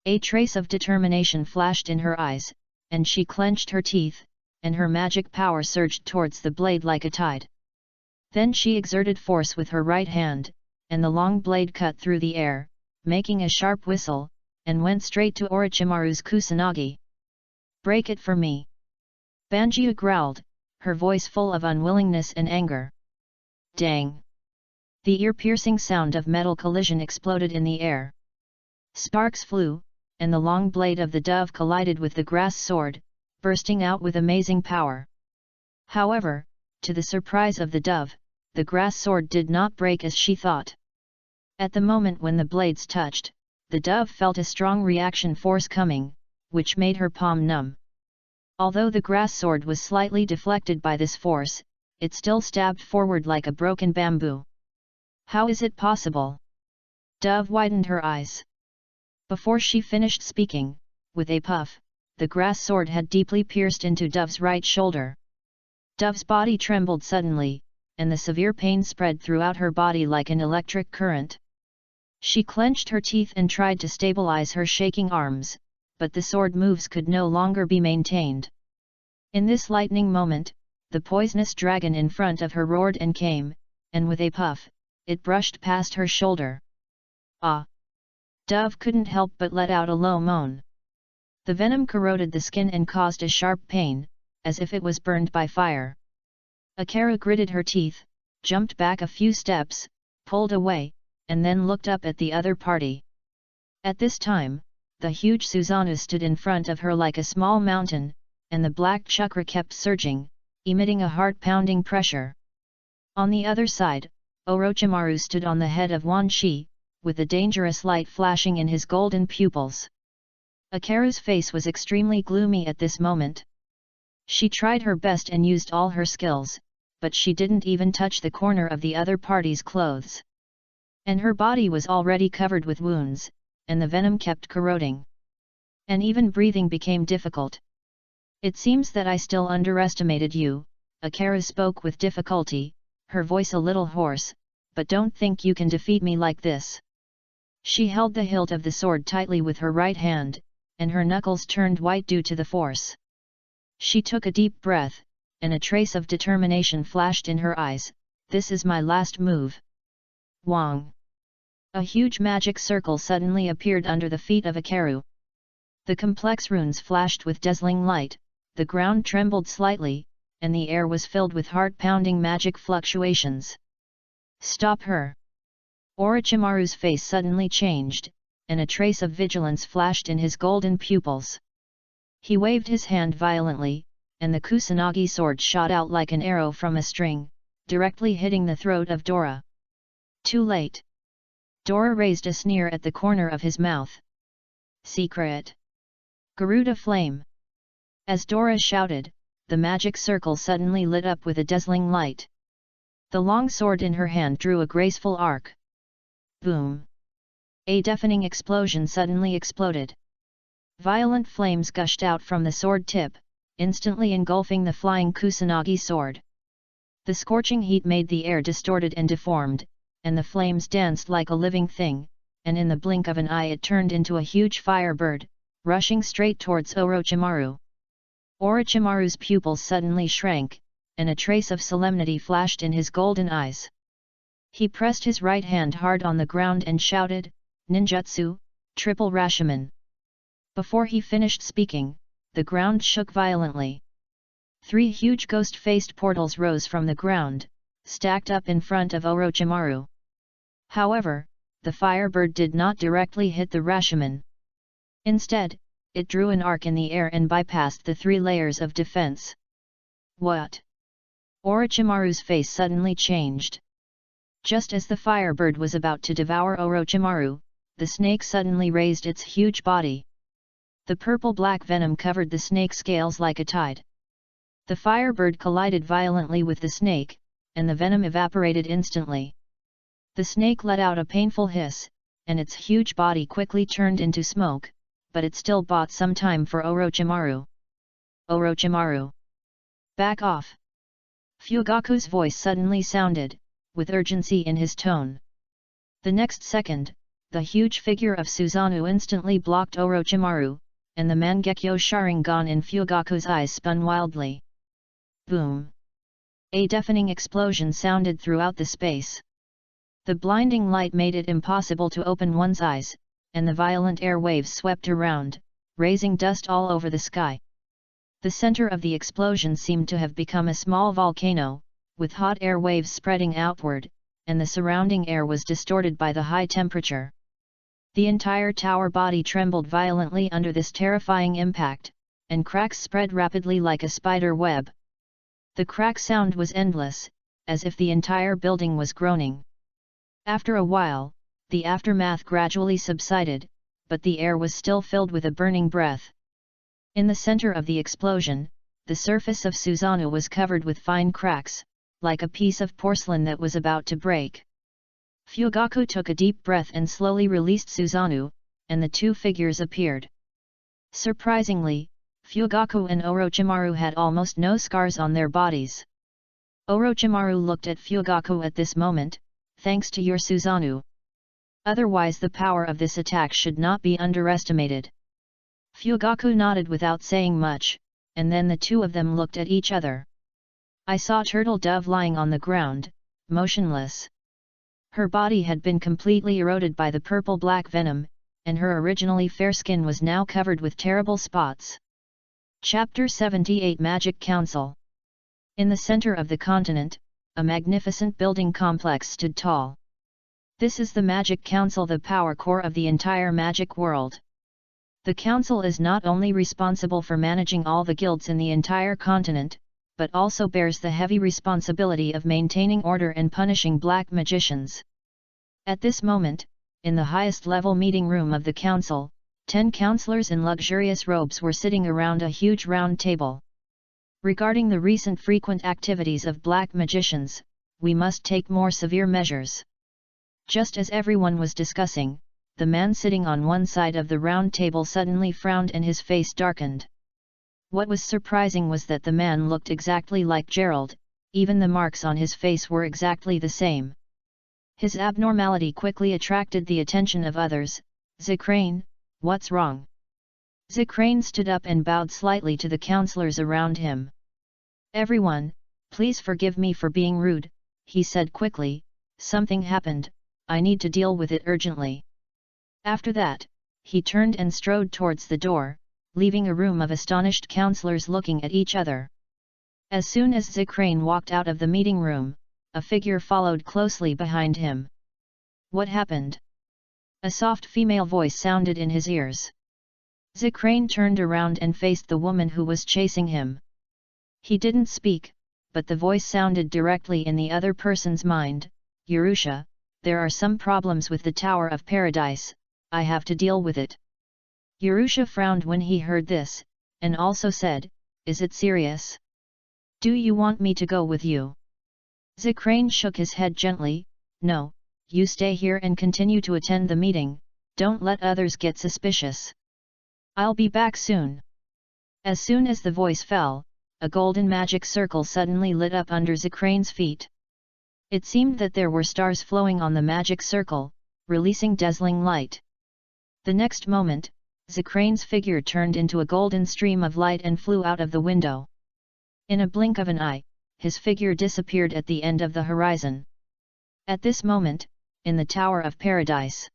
A trace of determination flashed in her eyes, and she clenched her teeth, and her magic power surged towards the blade like a tide. Then she exerted force with her right hand, and the long blade cut through the air, making a sharp whistle, and went straight to Orochimaru's kusanagi. Break it for me! Banjiu growled, her voice full of unwillingness and anger. Dang! The ear-piercing sound of metal collision exploded in the air. Sparks flew, and the long blade of the dove collided with the grass sword, bursting out with amazing power. However, to the surprise of the dove, the grass sword did not break as she thought. At the moment when the blades touched, the dove felt a strong reaction force coming, which made her palm numb. Although the grass sword was slightly deflected by this force, it still stabbed forward like a broken bamboo. How is it possible? Dove widened her eyes. Before she finished speaking, with a puff, the grass sword had deeply pierced into Dove's right shoulder. Dove's body trembled suddenly, and the severe pain spread throughout her body like an electric current. She clenched her teeth and tried to stabilize her shaking arms, but the sword moves could no longer be maintained. In this lightning moment, the poisonous dragon in front of her roared and came, and with a puff, it brushed past her shoulder. Ah! Dove couldn't help but let out a low moan. The venom corroded the skin and caused a sharp pain, as if it was burned by fire. Akira gritted her teeth, jumped back a few steps, pulled away, and then looked up at the other party. At this time, the huge Susanoo stood in front of her like a small mountain, and the black chakra kept surging, emitting a heart-pounding pressure. On the other side, Orochimaru stood on the head of Wan Shi, with a dangerous light flashing in his golden pupils. Akira's face was extremely gloomy at this moment. She tried her best and used all her skills, but she didn't even touch the corner of the other party's clothes. And her body was already covered with wounds, and the venom kept corroding. And even breathing became difficult. It seems that I still underestimated you, Akira spoke with difficulty, her voice a little hoarse, but don't think you can defeat me like this. She held the hilt of the sword tightly with her right hand, and her knuckles turned white due to the force. She took a deep breath, and a trace of determination flashed in her eyes. This is my last move. Wang! A huge magic circle suddenly appeared under the feet of Akira. The complex runes flashed with dazzling light, the ground trembled slightly, and the air was filled with heart-pounding magic fluctuations. Stop her! Orochimaru's face suddenly changed, and a trace of vigilance flashed in his golden pupils. He waved his hand violently, and the Kusanagi sword shot out like an arrow from a string, directly hitting the throat of Dora. Too late. Dora raised a sneer at the corner of his mouth. Secret! Garuda flame! As Dora shouted, the magic circle suddenly lit up with a dazzling light. The long sword in her hand drew a graceful arc. Boom! A deafening explosion suddenly exploded. Violent flames gushed out from the sword tip, instantly engulfing the flying Kusanagi sword. The scorching heat made the air distorted and deformed, and the flames danced like a living thing, and in the blink of an eye it turned into a huge firebird, rushing straight towards Orochimaru. Orochimaru's pupils suddenly shrank, and a trace of solemnity flashed in his golden eyes. He pressed his right hand hard on the ground and shouted, "Ninjutsu, triple Rashomon!" Before he finished speaking, the ground shook violently. 3 huge ghost-faced portals rose from the ground, stacked up in front of Orochimaru. However, the firebird did not directly hit the Rashomon. Instead, it drew an arc in the air and bypassed the 3 layers of defense. What? Orochimaru's face suddenly changed. Just as the firebird was about to devour Orochimaru, the snake suddenly raised its huge body. The purple-black venom covered the snake scales like a tide. The firebird collided violently with the snake, and the venom evaporated instantly. The snake let out a painful hiss, and its huge body quickly turned into smoke, but it still bought some time for Orochimaru. Orochimaru! Back off! Fugaku's voice suddenly sounded, with urgency in his tone. The next second, the huge figure of Susanoo instantly blocked Orochimaru, and the Mangekyo Sharingan in Fugaku's eyes spun wildly. Boom! A deafening explosion sounded throughout the space. The blinding light made it impossible to open one's eyes, and the violent air waves swept around, raising dust all over the sky. The center of the explosion seemed to have become a small volcano, with hot air waves spreading outward, and the surrounding air was distorted by the high temperature. The entire tower body trembled violently under this terrifying impact, and cracks spread rapidly like a spider web. The crack sound was endless, as if the entire building was groaning. After a while, the aftermath gradually subsided, but the air was still filled with a burning breath. In the center of the explosion, the surface of Susanoo was covered with fine cracks, like a piece of porcelain that was about to break. Fugaku took a deep breath and slowly released Susanoo, and the 2 figures appeared. Surprisingly, Fugaku and Orochimaru had almost no scars on their bodies. Orochimaru looked at Fugaku at this moment, thanks to your Susanoo. Otherwise the power of this attack should not be underestimated. Fugaku nodded without saying much, and then the 2 of them looked at each other. I saw Turtle Dove lying on the ground, motionless. Her body had been completely eroded by the purple-black venom, and her originally fair skin was now covered with terrible spots. Chapter 78 Magic Council. In the center of the continent, a magnificent building complex stood tall. This is the Magic Council, the power core of the entire magic world. The council is not only responsible for managing all the guilds in the entire continent, but also bears the heavy responsibility of maintaining order and punishing black magicians. At this moment, in the highest level meeting room of the council, 10 counselors in luxurious robes were sitting around a huge round table. Regarding the recent frequent activities of black magicians, we must take more severe measures. Just as everyone was discussing, the man sitting on one side of the round table suddenly frowned and his face darkened. What was surprising was that the man looked exactly like Gerald, even the marks on his face were exactly the same. His abnormality quickly attracted the attention of others. "Zicrane, what's wrong?" Zicrane stood up and bowed slightly to the counselors around him. "Everyone, please forgive me for being rude," he said quickly. "Something happened, I need to deal with it urgently." After that, he turned and strode towards the door, leaving a room of astonished counselors looking at each other. As soon as Zicrane walked out of the meeting room, a figure followed closely behind him. "What happened?" A soft female voice sounded in his ears. Zicrane turned around and faced the woman who was chasing him. He didn't speak, but the voice sounded directly in the other person's mind. "Urusha, there are some problems with the Tower of Paradise, I have to deal with it." Urusha frowned when he heard this, and also said, "Is it serious? Do you want me to go with you?" Zicrane shook his head gently. "No, you stay here and continue to attend the meeting, don't let others get suspicious. I'll be back soon." As soon as the voice fell, a golden magic circle suddenly lit up under Zicrane's feet. It seemed that there were stars flowing on the magic circle, releasing dazzling light. The next moment, Zicrane's figure turned into a golden stream of light and flew out of the window. In a blink of an eye, his figure disappeared at the end of the horizon. At this moment, in the Tower of Paradise,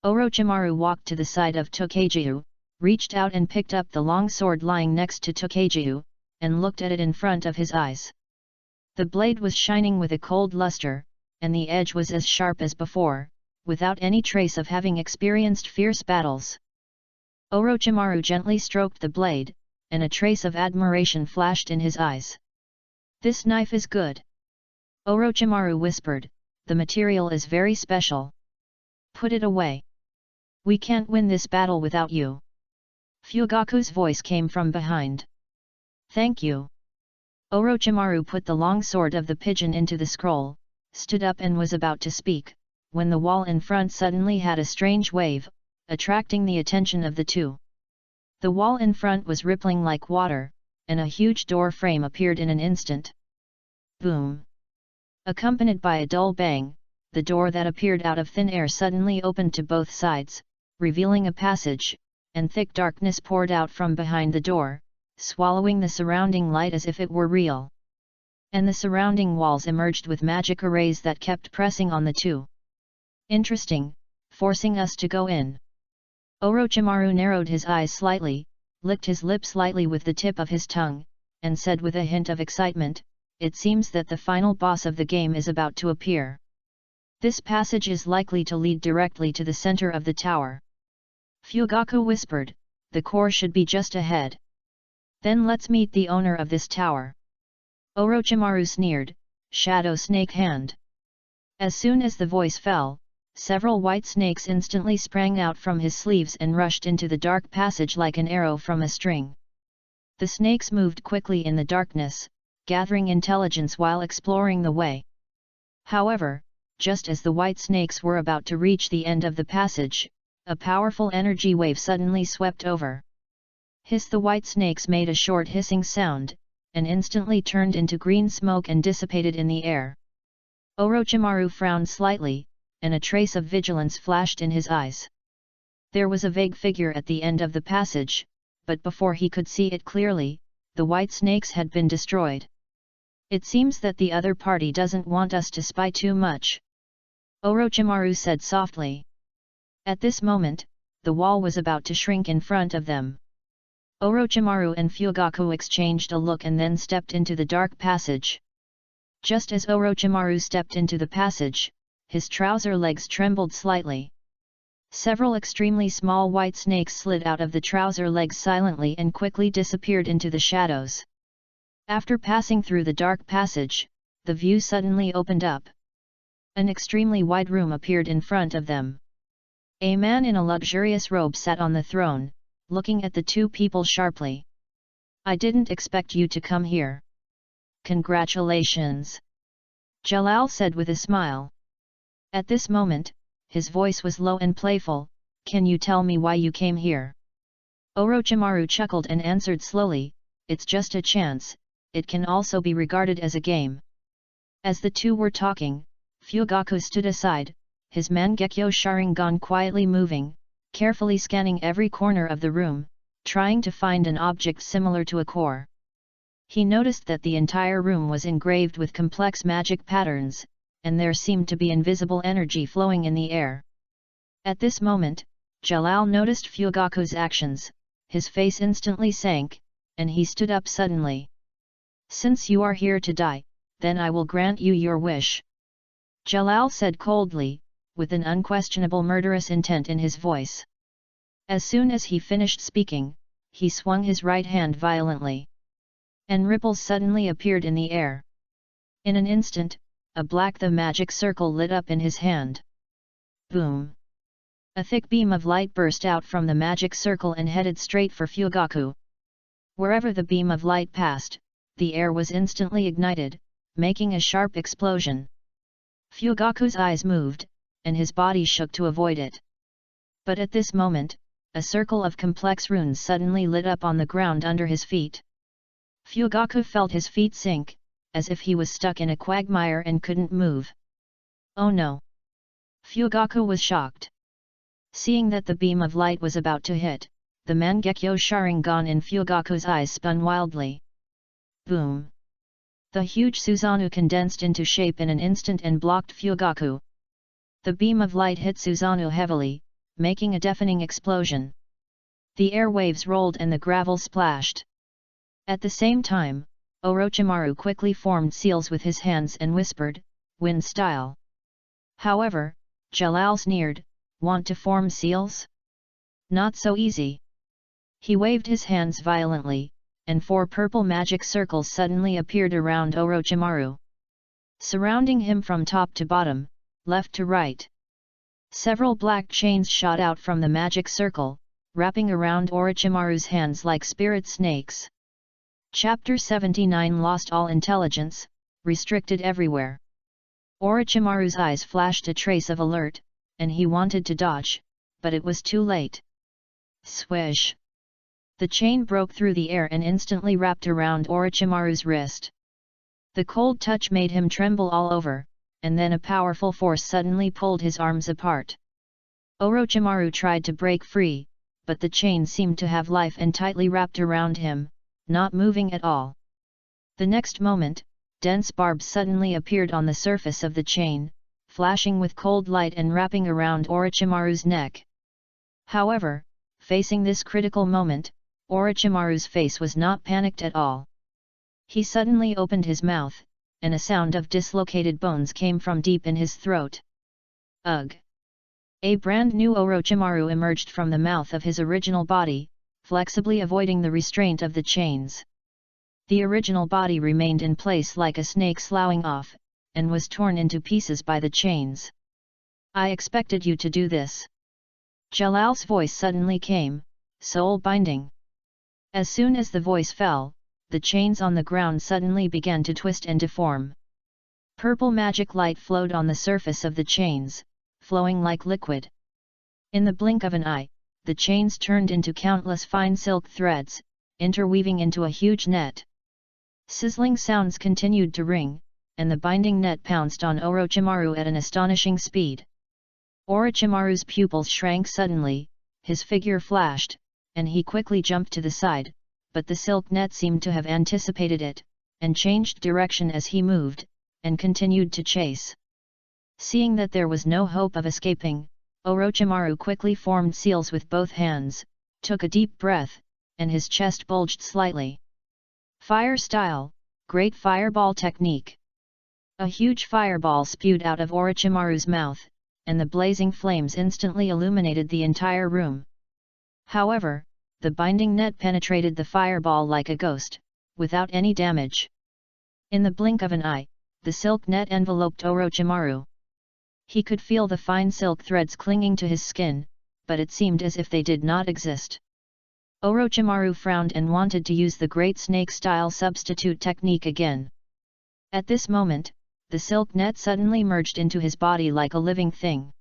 Orochimaru walked to the side of Tokajiu, reached out and picked up the long sword lying next to Tokajiu, and looked at it in front of his eyes. The blade was shining with a cold luster, and the edge was as sharp as before, without any trace of having experienced fierce battles. Orochimaru gently stroked the blade, and a trace of admiration flashed in his eyes. "This knife is good," Orochimaru whispered, "the material is very special. Put it away. We can't win this battle without you." Fugaku's voice came from behind. "Thank you." Orochimaru put the long sword of the pigeon into the scroll, stood up and was about to speak, when the wall in front suddenly had a strange wave, attracting the attention of the two. The wall in front was rippling like water, and a huge door frame appeared in an instant. Boom! Accompanied by a dull bang, the door that appeared out of thin air suddenly opened to both sides, revealing a passage, and thick darkness poured out from behind the door, swallowing the surrounding light as if it were real. And the surrounding walls emerged with magic arrays that kept pressing on the two. "Interesting, forcing us to go in." Orochimaru narrowed his eyes slightly, licked his lips lightly with the tip of his tongue, and said with a hint of excitement, "It seems that the final boss of the game is about to appear. This passage is likely to lead directly to the center of the tower." Fugaku whispered, "The core should be just ahead. Then let's meet the owner of this tower." Orochimaru sneered, "Shadow Snake Hand." As soon as the voice fell, several white snakes instantly sprang out from his sleeves and rushed into the dark passage like an arrow from a string. The snakes moved quickly in the darkness, gathering intelligence while exploring the way. However, just as the white snakes were about to reach the end of the passage, a powerful energy wave suddenly swept over. The white snakes made a short hissing sound, and instantly turned into green smoke and dissipated in the air. Orochimaru frowned slightly, and a trace of vigilance flashed in his eyes. There was a vague figure at the end of the passage, but before he could see it clearly, the white snakes had been destroyed. "It seems that the other party doesn't want us to spy too much," Orochimaru said softly. At this moment, the wall was about to shrink in front of them. Orochimaru and Fugaku exchanged a look and then stepped into the dark passage. Just as Orochimaru stepped into the passage, his trouser legs trembled slightly. Several extremely small white snakes slid out of the trouser legs silently and quickly disappeared into the shadows. After passing through the dark passage, the view suddenly opened up. An extremely wide room appeared in front of them. A man in a luxurious robe sat on the throne, looking at the two people sharply. "I didn't expect you to come here." "Congratulations," Jalal said with a smile. At this moment, his voice was low and playful. "Can you tell me why you came here?" Orochimaru chuckled and answered slowly, "It's just a chance, it can also be regarded as a game." As the two were talking, Fugaku stood aside, his Mangekyo Sharingan quietly moving, carefully scanning every corner of the room, trying to find an object similar to a core. He noticed that the entire room was engraved with complex magic patterns, and there seemed to be invisible energy flowing in the air. At this moment, Jalal noticed Fugaku's actions, his face instantly sank, and he stood up suddenly. "Since you are here to die, then I will grant you your wish," Jalal said coldly, with an unquestionable murderous intent in his voice. As soon as he finished speaking, he swung his right hand violently. And ripples suddenly appeared in the air. In an instant, a black the magic circle lit up in his hand. Boom! A thick beam of light burst out from the magic circle and headed straight for Fugaku. Wherever the beam of light passed, the air was instantly ignited, making a sharp explosion. Fugaku's eyes moved, and his body shook to avoid it. But at this moment, a circle of complex runes suddenly lit up on the ground under his feet. Fugaku felt his feet sink, as if he was stuck in a quagmire and couldn't move. "Oh no!" Fugaku was shocked. Seeing that the beam of light was about to hit, the Mangekyo Sharingan in Fugaku's eyes spun wildly. Boom! The huge Susanoo condensed into shape in an instant and blocked Fugaku. The beam of light hit Susanoo heavily, making a deafening explosion. The air waves rolled and the gravel splashed. At the same time, Orochimaru quickly formed seals with his hands and whispered, "Wind style." However, Jalal sneered, "Want to form seals? Not so easy." He waved his hands violently, and 4 purple magic circles suddenly appeared around Orochimaru. Surrounding him from top to bottom, left to right. Several black chains shot out from the magic circle, wrapping around Orochimaru's hands like spirit snakes. Chapter 79 Lost all intelligence, restricted everywhere. Orochimaru's eyes flashed a trace of alert, and he wanted to dodge, but it was too late. Swish! The chain broke through the air and instantly wrapped around Orochimaru's wrist. The cold touch made him tremble all over, and then a powerful force suddenly pulled his arms apart. Orochimaru tried to break free, but the chain seemed to have life and tightly wrapped around him, not moving at all. The next moment, dense barbs suddenly appeared on the surface of the chain, flashing with cold light and wrapping around Orochimaru's neck. However, facing this critical moment, Orochimaru's face was not panicked at all. He suddenly opened his mouth, and a sound of dislocated bones came from deep in his throat. Ugh! A brand new Orochimaru emerged from the mouth of his original body, flexibly avoiding the restraint of the chains. The original body remained in place like a snake sloughing off, and was torn into pieces by the chains. "I expected you to do this." Jalal's voice suddenly came, soul-binding. As soon as the voice fell, the chains on the ground suddenly began to twist and deform. Purple magic light flowed on the surface of the chains, flowing like liquid. In the blink of an eye, the chains turned into countless fine silk threads, interweaving into a huge net. Sizzling sounds continued to ring, and the binding net pounced on Orochimaru at an astonishing speed. Orochimaru's pupils shrank suddenly, his figure flashed, and he quickly jumped to the side, but the silk net seemed to have anticipated it, and changed direction as he moved, and continued to chase. Seeing that there was no hope of escaping, Orochimaru quickly formed seals with both hands, took a deep breath, and his chest bulged slightly. Fire style, great fireball technique. A huge fireball spewed out of Orochimaru's mouth, and the blazing flames instantly illuminated the entire room. However, the binding net penetrated the fireball like a ghost, without any damage. In the blink of an eye, the silk net enveloped Orochimaru. He could feel the fine silk threads clinging to his skin, but it seemed as if they did not exist. Orochimaru frowned and wanted to use the great snake-style substitute technique again. At this moment, the silk net suddenly merged into his body like a living thing.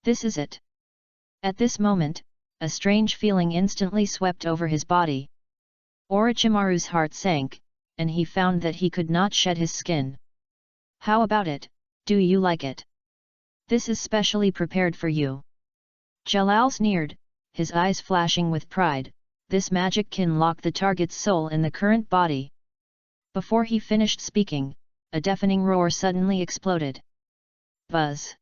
This is it. At this moment, a strange feeling instantly swept over his body. Orochimaru's heart sank, and he found that he could not shed his skin. How about it, do you like it? This is specially prepared for you. Jalal sneered, his eyes flashing with pride. This magic can lock the target's soul in the current body. Before he finished speaking, a deafening roar suddenly exploded. Buzz!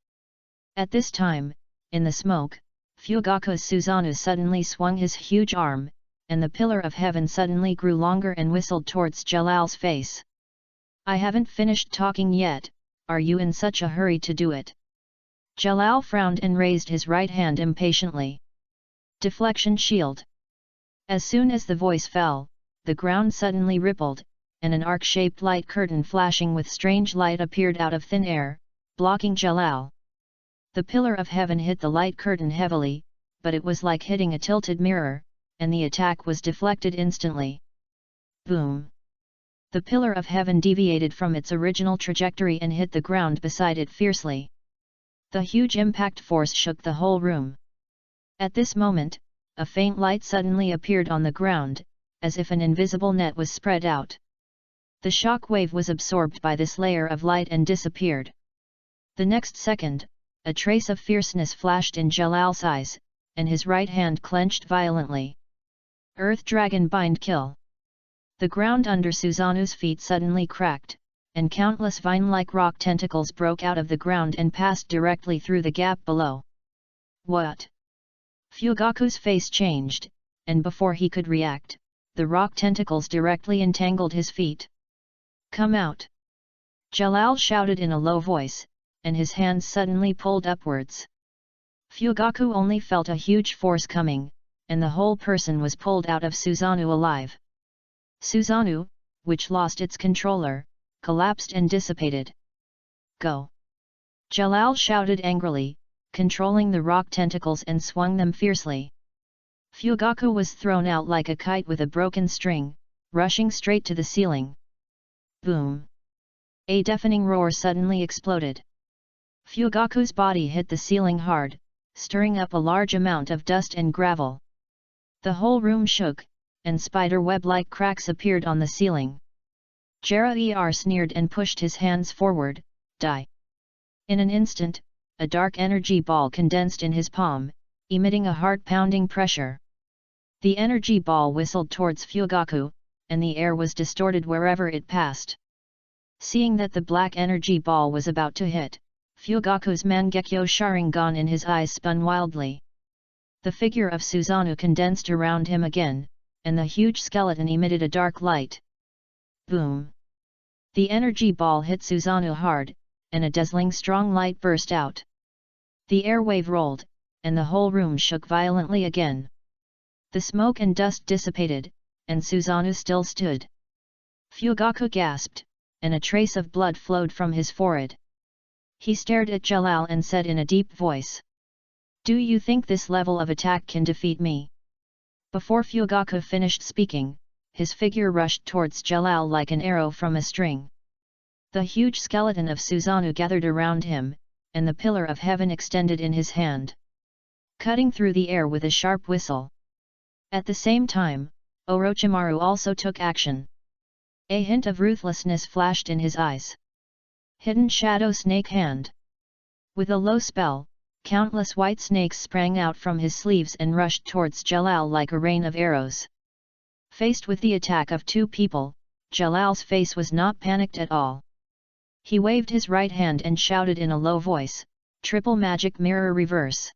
At this time, in the smoke, Fugaku's Susanoo suddenly swung his huge arm, and the pillar of heaven suddenly grew longer and whistled towards Jalal's face. I haven't finished talking yet, are you in such a hurry to do it? Jalal frowned and raised his right hand impatiently. Deflection shield. As soon as the voice fell, the ground suddenly rippled, and an arc-shaped light curtain flashing with strange light appeared out of thin air, blocking Jalal. The pillar of heaven hit the light curtain heavily, but it was like hitting a tilted mirror, and the attack was deflected instantly. Boom! The pillar of heaven deviated from its original trajectory and hit the ground beside it fiercely. The huge impact force shook the whole room. At this moment, a faint light suddenly appeared on the ground, as if an invisible net was spread out. The shock wave was absorbed by this layer of light and disappeared. The next second, a trace of fierceness flashed in Jalal's eyes, and his right hand clenched violently. Earth Dragon Bind Kill. The ground under Susanoo's feet suddenly cracked, and countless vine-like rock tentacles broke out of the ground and passed directly through the gap below. What? Fugaku's face changed, and before he could react, the rock tentacles directly entangled his feet. Come out! Jalal shouted in a low voice, and his hands suddenly pulled upwards. Fugaku only felt a huge force coming, and the whole person was pulled out of Susanoo alive. Susanoo, which lost its controller, collapsed and dissipated. Go! Jalal shouted angrily, controlling the rock tentacles and swung them fiercely. Fugaku was thrown out like a kite with a broken string, rushing straight to the ceiling. Boom! A deafening roar suddenly exploded. Fugaku's body hit the ceiling hard, stirring up a large amount of dust and gravel. The whole room shook, and spider-web-like cracks appeared on the ceiling. Jera sneered and pushed his hands forward, die. In an instant, a dark energy ball condensed in his palm, emitting a heart-pounding pressure. The energy ball whistled towards Fugaku, and the air was distorted wherever it passed. Seeing that the black energy ball was about to hit, Fugaku's Mangekyo Sharingan in his eyes spun wildly. The figure of Susanoo condensed around him again, and the huge skeleton emitted a dark light. Boom! The energy ball hit Susanoo hard, and a dazzling strong light burst out. The air wave rolled, and the whole room shook violently again. The smoke and dust dissipated, and Susanoo still stood. Fugaku gasped, and a trace of blood flowed from his forehead. He stared at Jalal and said in a deep voice, "Do you think this level of attack can defeat me?" Before Fugaku finished speaking, his figure rushed towards Jalal like an arrow from a string. The huge skeleton of Susanoo gathered around him, and the pillar of heaven extended in his hand, cutting through the air with a sharp whistle. At the same time, Orochimaru also took action. A hint of ruthlessness flashed in his eyes. Hidden Shadow Snake Hand. With a low spell, countless white snakes sprang out from his sleeves and rushed towards Jalal like a rain of arrows. Faced with the attack of two people, Jalal's face was not panicked at all. He waved his right hand and shouted in a low voice, "Triple Magic Mirror Reverse."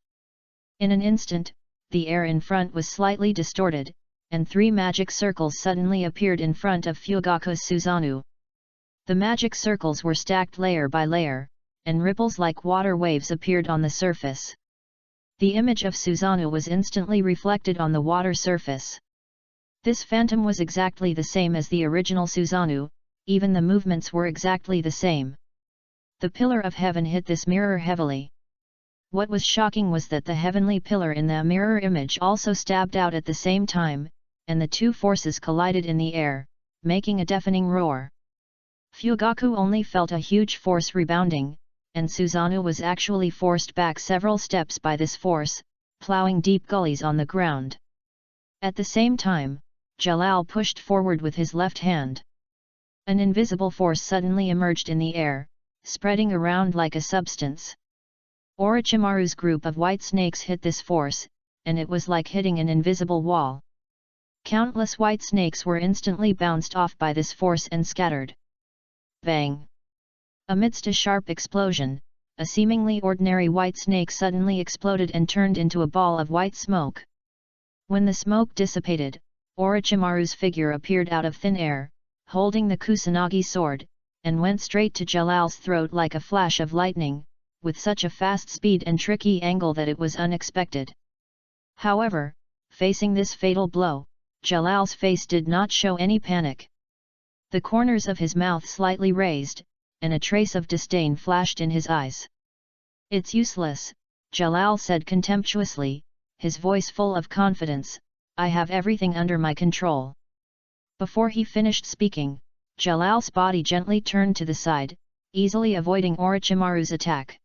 In an instant, the air in front was slightly distorted, and 3 magic circles suddenly appeared in front of Fugaku's Susanoo. The magic circles were stacked layer by layer, and ripples like water waves appeared on the surface. The image of Susanoo was instantly reflected on the water surface. This phantom was exactly the same as the original Susanoo, even the movements were exactly the same. The pillar of heaven hit this mirror heavily. What was shocking was that the heavenly pillar in the mirror image also stabbed out at the same time, and the two forces collided in the air, making a deafening roar. Fugaku only felt a huge force rebounding, and Susanoo was actually forced back several steps by this force, plowing deep gullies on the ground. At the same time, Jalal pushed forward with his left hand. An invisible force suddenly emerged in the air, spreading around like a substance. Orochimaru's group of white snakes hit this force, and it was like hitting an invisible wall. Countless white snakes were instantly bounced off by this force and scattered. Bang! Amidst a sharp explosion, a seemingly ordinary white snake suddenly exploded and turned into a ball of white smoke. When the smoke dissipated, Orochimaru's figure appeared out of thin air, holding the Kusanagi sword, and went straight to Jalal's throat like a flash of lightning, with such a fast speed and tricky angle that it was unexpected. However, facing this fatal blow, Jalal's face did not show any panic. The corners of his mouth slightly raised, and a trace of disdain flashed in his eyes. "It's useless," Jalal said contemptuously, his voice full of confidence, "I have everything under my control." Before he finished speaking, Jalal's body gently turned to the side, easily avoiding Orochimaru's attack.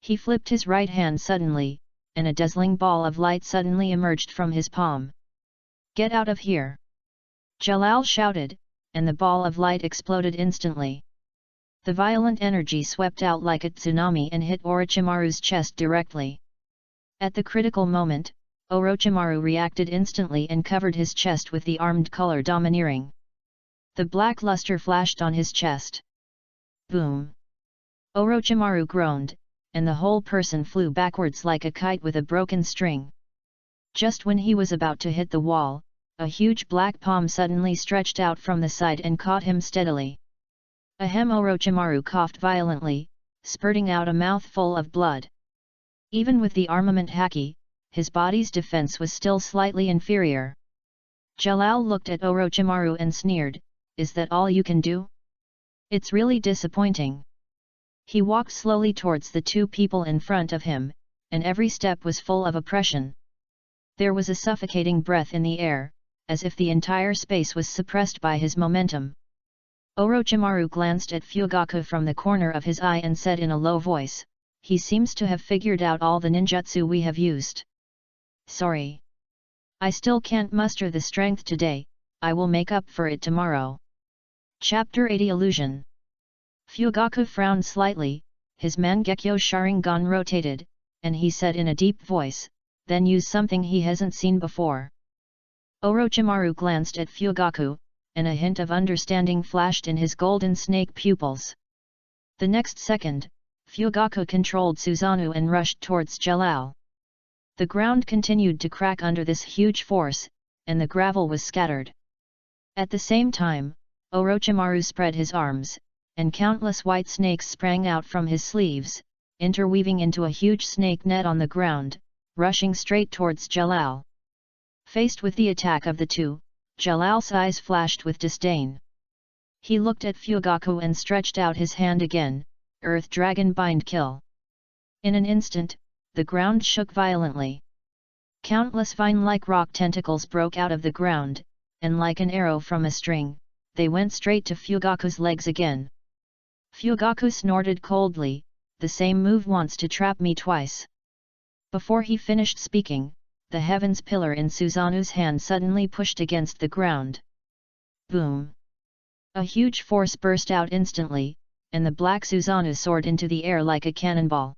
He flipped his right hand suddenly, and a dazzling ball of light suddenly emerged from his palm. "Get out of here!" Jalal shouted, and the ball of light exploded instantly. The violent energy swept out like a tsunami and hit Orochimaru's chest directly. At the critical moment, Orochimaru reacted instantly and covered his chest with the armed color domineering. The black luster flashed on his chest. Boom! Orochimaru groaned, and the whole person flew backwards like a kite with a broken string. Just when he was about to hit the wall, a huge black palm suddenly stretched out from the side and caught him steadily. Ahem! Orochimaru coughed violently, spurting out a mouthful of blood. Even with the armament haki, his body's defense was still slightly inferior. Jalal looked at Orochimaru and sneered, "Is that all you can do? It's really disappointing." He walked slowly towards the two people in front of him, and every step was full of oppression. There was a suffocating breath in the air, as if the entire space was suppressed by his momentum. Orochimaru glanced at Fugaku from the corner of his eye and said in a low voice, "He seems to have figured out all the ninjutsu we have used. Sorry. I still can't muster the strength today, I will make up for it tomorrow." Chapter 80 Illusion. Fugaku frowned slightly, his Mangekyo Sharingan rotated, and he said in a deep voice, "Then use something he hasn't seen before." Orochimaru glanced at Fugaku, and a hint of understanding flashed in his golden snake pupils. The next second, Fugaku controlled Susanoo and rushed towards Jalal. The ground continued to crack under this huge force, and the gravel was scattered. At the same time, Orochimaru spread his arms, and countless white snakes sprang out from his sleeves, interweaving into a huge snake net on the ground, rushing straight towards Jalal. Faced with the attack of the two, Jalal's eyes flashed with disdain. He looked at Fugaku and stretched out his hand again, "Earth Dragon Bind Kill." In an instant, the ground shook violently. Countless vine-like rock tentacles broke out of the ground, and like an arrow from a string, they went straight to Fugaku's legs again. Fugaku snorted coldly, "The same move wants to trap me twice." Before he finished speaking, the heaven's pillar in Susanoo's hand suddenly pushed against the ground. Boom! A huge force burst out instantly, and the black Susanoo soared into the air like a cannonball.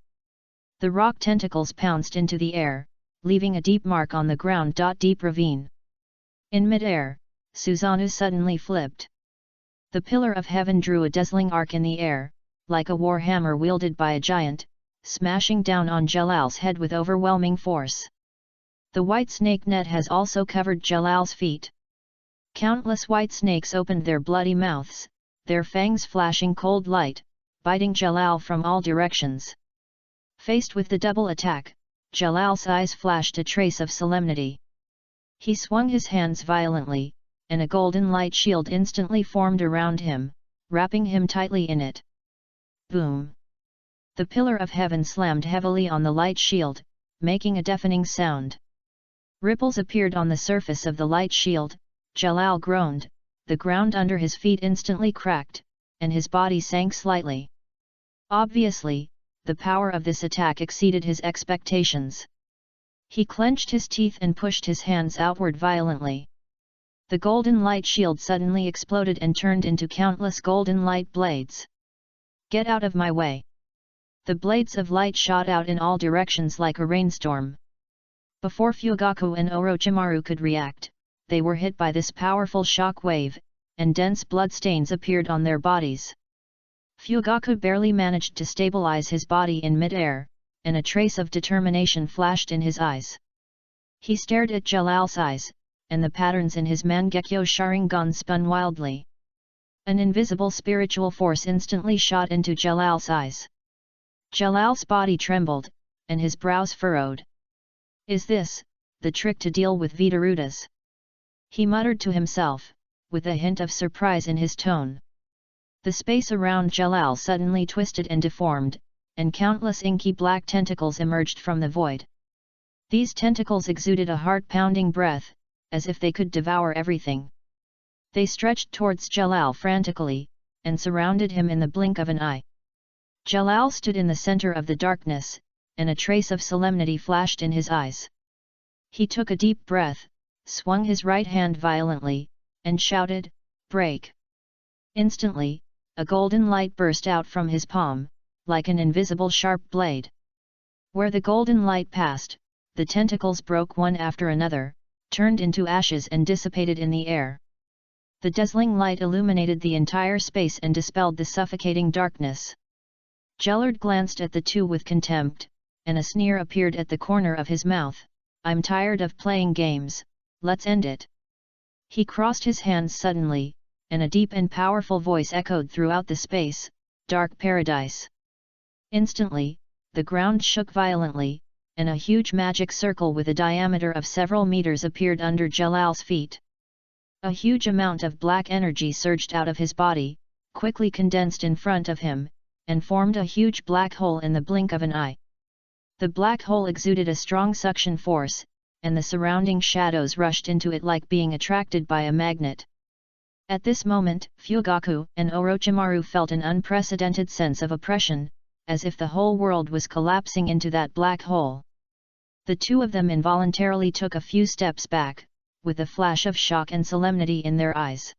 The rock tentacles pounced into the air, leaving a deep mark on the ground. Deep ravine. In mid-air, Susanoo suddenly flipped. The pillar of heaven drew a dazzling arc in the air, like a war hammer wielded by a giant, smashing down on Jalal's head with overwhelming force. The white snake net has also covered Jalal's feet. Countless white snakes opened their bloody mouths, their fangs flashing cold light, biting Jalal from all directions. Faced with the double attack, Jalal's eyes flashed a trace of solemnity. He swung his hands violently, and a golden light shield instantly formed around him, wrapping him tightly in it. Boom! The pillar of heaven slammed heavily on the light shield, making a deafening sound. Ripples appeared on the surface of the light shield. Jalal groaned, the ground under his feet instantly cracked, and his body sank slightly. Obviously, the power of this attack exceeded his expectations. He clenched his teeth and pushed his hands outward violently. The golden light shield suddenly exploded and turned into countless golden light blades. "Get out of my way!" The blades of light shot out in all directions like a rainstorm. Before Fugaku and Orochimaru could react, they were hit by this powerful shock wave, and dense bloodstains appeared on their bodies. Fugaku barely managed to stabilize his body in mid-air, and a trace of determination flashed in his eyes. He stared at Jalal's eyes, and the patterns in his Mangekyo Sharingan spun wildly. An invisible spiritual force instantly shot into Jalal's eyes. Jalal's body trembled, and his brows furrowed. "Is this the trick to deal with Vitarudas?" he muttered to himself, with a hint of surprise in his tone. The space around Jalal suddenly twisted and deformed, and countless inky black tentacles emerged from the void. These tentacles exuded a heart-pounding breath, as if they could devour everything. They stretched towards Jalal frantically, and surrounded him in the blink of an eye. Jalal stood in the center of the darkness, and a trace of solemnity flashed in his eyes. He took a deep breath, swung his right hand violently, and shouted, "Break!" Instantly, a golden light burst out from his palm, like an invisible sharp blade. Where the golden light passed, the tentacles broke one after another, turned into ashes and dissipated in the air. The dazzling light illuminated the entire space and dispelled the suffocating darkness. Jellard glanced at the two with contempt, and a sneer appeared at the corner of his mouth. "I'm tired of playing games, let's end it." He crossed his hands suddenly, and a deep and powerful voice echoed throughout the space, "Dark Paradise." Instantly, the ground shook violently, and a huge magic circle with a diameter of several meters appeared under Jalal's feet. A huge amount of black energy surged out of his body, quickly condensed in front of him, and formed a huge black hole in the blink of an eye. The black hole exuded a strong suction force, and the surrounding shadows rushed into it like being attracted by a magnet. At this moment, Fugaku and Orochimaru felt an unprecedented sense of oppression, as if the whole world was collapsing into that black hole. The two of them involuntarily took a few steps back, with a flash of shock and solemnity in their eyes.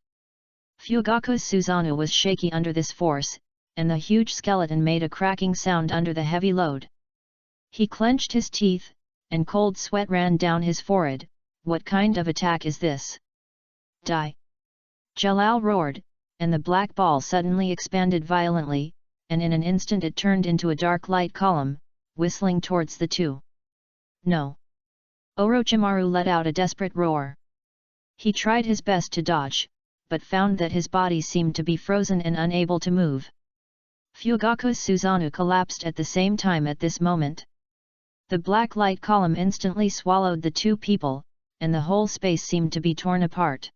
Fugaku's Susanoo was shaky under this force, and the huge skeleton made a cracking sound under the heavy load. He clenched his teeth, and cold sweat ran down his forehead. "What kind of attack is this? Die!" Jalal roared, and the black ball suddenly expanded violently, and in an instant it turned into a dark light column, whistling towards the two. "No!" Orochimaru let out a desperate roar. He tried his best to dodge, but found that his body seemed to be frozen and unable to move. Fugaku's Susanoo collapsed at the same time at this moment. The black light column instantly swallowed the two people, and the whole space seemed to be torn apart.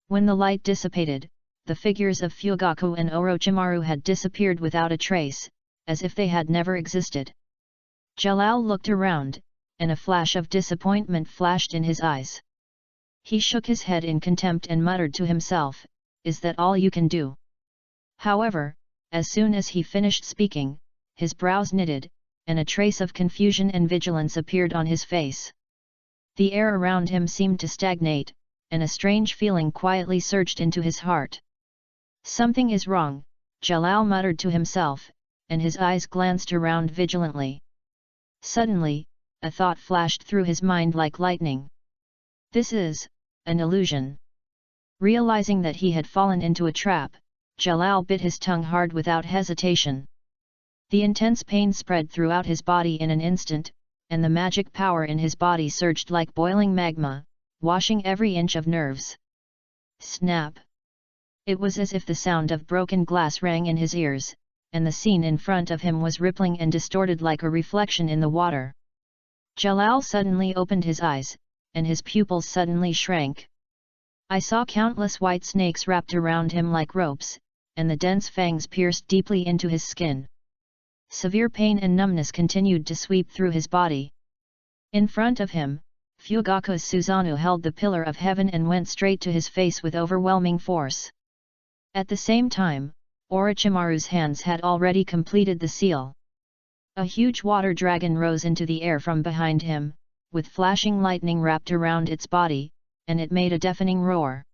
When the light dissipated, the figures of Fugaku and Orochimaru had disappeared without a trace, as if they had never existed. Jalal looked around, and a flash of disappointment flashed in his eyes. He shook his head in contempt and muttered to himself, "Is that all you can do?" However, as soon as he finished speaking, his brows knitted, and a trace of confusion and vigilance appeared on his face. The air around him seemed to stagnate, and a strange feeling quietly surged into his heart. "Something is wrong," Jalal muttered to himself, and his eyes glanced around vigilantly. Suddenly, a thought flashed through his mind like lightning. "This is an illusion." Realizing that he had fallen into a trap, Jalal bit his tongue hard without hesitation. The intense pain spread throughout his body in an instant, and the magic power in his body surged like boiling magma, washing every inch of nerves. Snap! It was as if the sound of broken glass rang in his ears, and the scene in front of him was rippling and distorted like a reflection in the water. Jalal suddenly opened his eyes, and his pupils suddenly shrank. I saw countless white snakes wrapped around him like ropes, and the dense fangs pierced deeply into his skin. Severe pain and numbness continued to sweep through his body. In front of him, Fugaku's Susanoo held the pillar of heaven and went straight to his face with overwhelming force. At the same time, Orochimaru's hands had already completed the seal. A huge water dragon rose into the air from behind him, with flashing lightning wrapped around its body, and it made a deafening roar.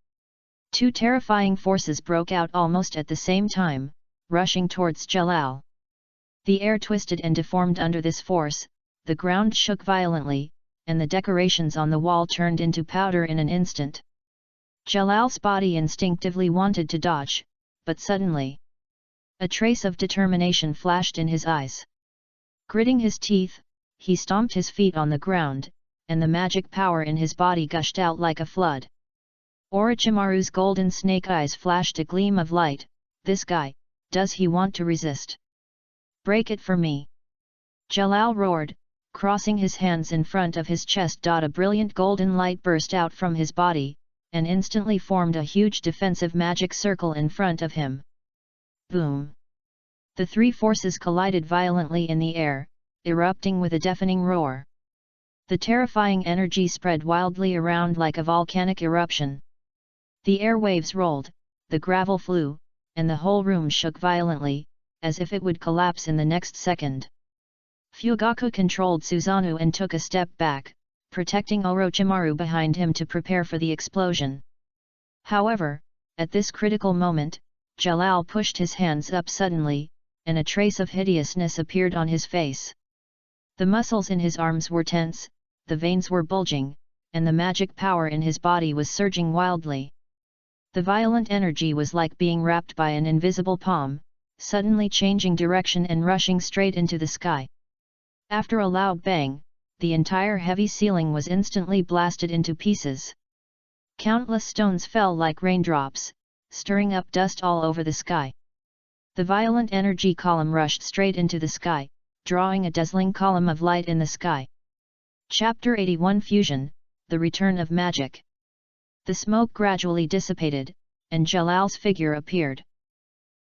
Two terrifying forces broke out almost at the same time, rushing towards Jalal. The air twisted and deformed under this force, the ground shook violently, and the decorations on the wall turned into powder in an instant. Jalal's body instinctively wanted to dodge, but suddenly, a trace of determination flashed in his eyes. Gritting his teeth, he stomped his feet on the ground, and the magic power in his body gushed out like a flood. Orochimaru's golden snake eyes flashed a gleam of light. This guy, does he want to resist? Break it for me! Jalal roared, crossing his hands in front of his chest. A brilliant golden light burst out from his body, and instantly formed a huge defensive magic circle in front of him. Boom! The three forces collided violently in the air, erupting with a deafening roar. The terrifying energy spread wildly around like a volcanic eruption. The air waves rolled, the gravel flew, and the whole room shook violently, as if it would collapse in the next second. Fugaku controlled Susanoo and took a step back, protecting Orochimaru behind him to prepare for the explosion. However, at this critical moment, Jalal pushed his hands up suddenly, and a trace of hideousness appeared on his face. The muscles in his arms were tense, the veins were bulging, and the magic power in his body was surging wildly. The violent energy was like being wrapped by an invisible palm, suddenly changing direction and rushing straight into the sky. After a loud bang, the entire heavy ceiling was instantly blasted into pieces. Countless stones fell like raindrops, stirring up dust all over the sky. The violent energy column rushed straight into the sky, drawing a dazzling column of light in the sky. Chapter 81 Fusion, The Return of Magic. The smoke gradually dissipated, and Jalal's figure appeared.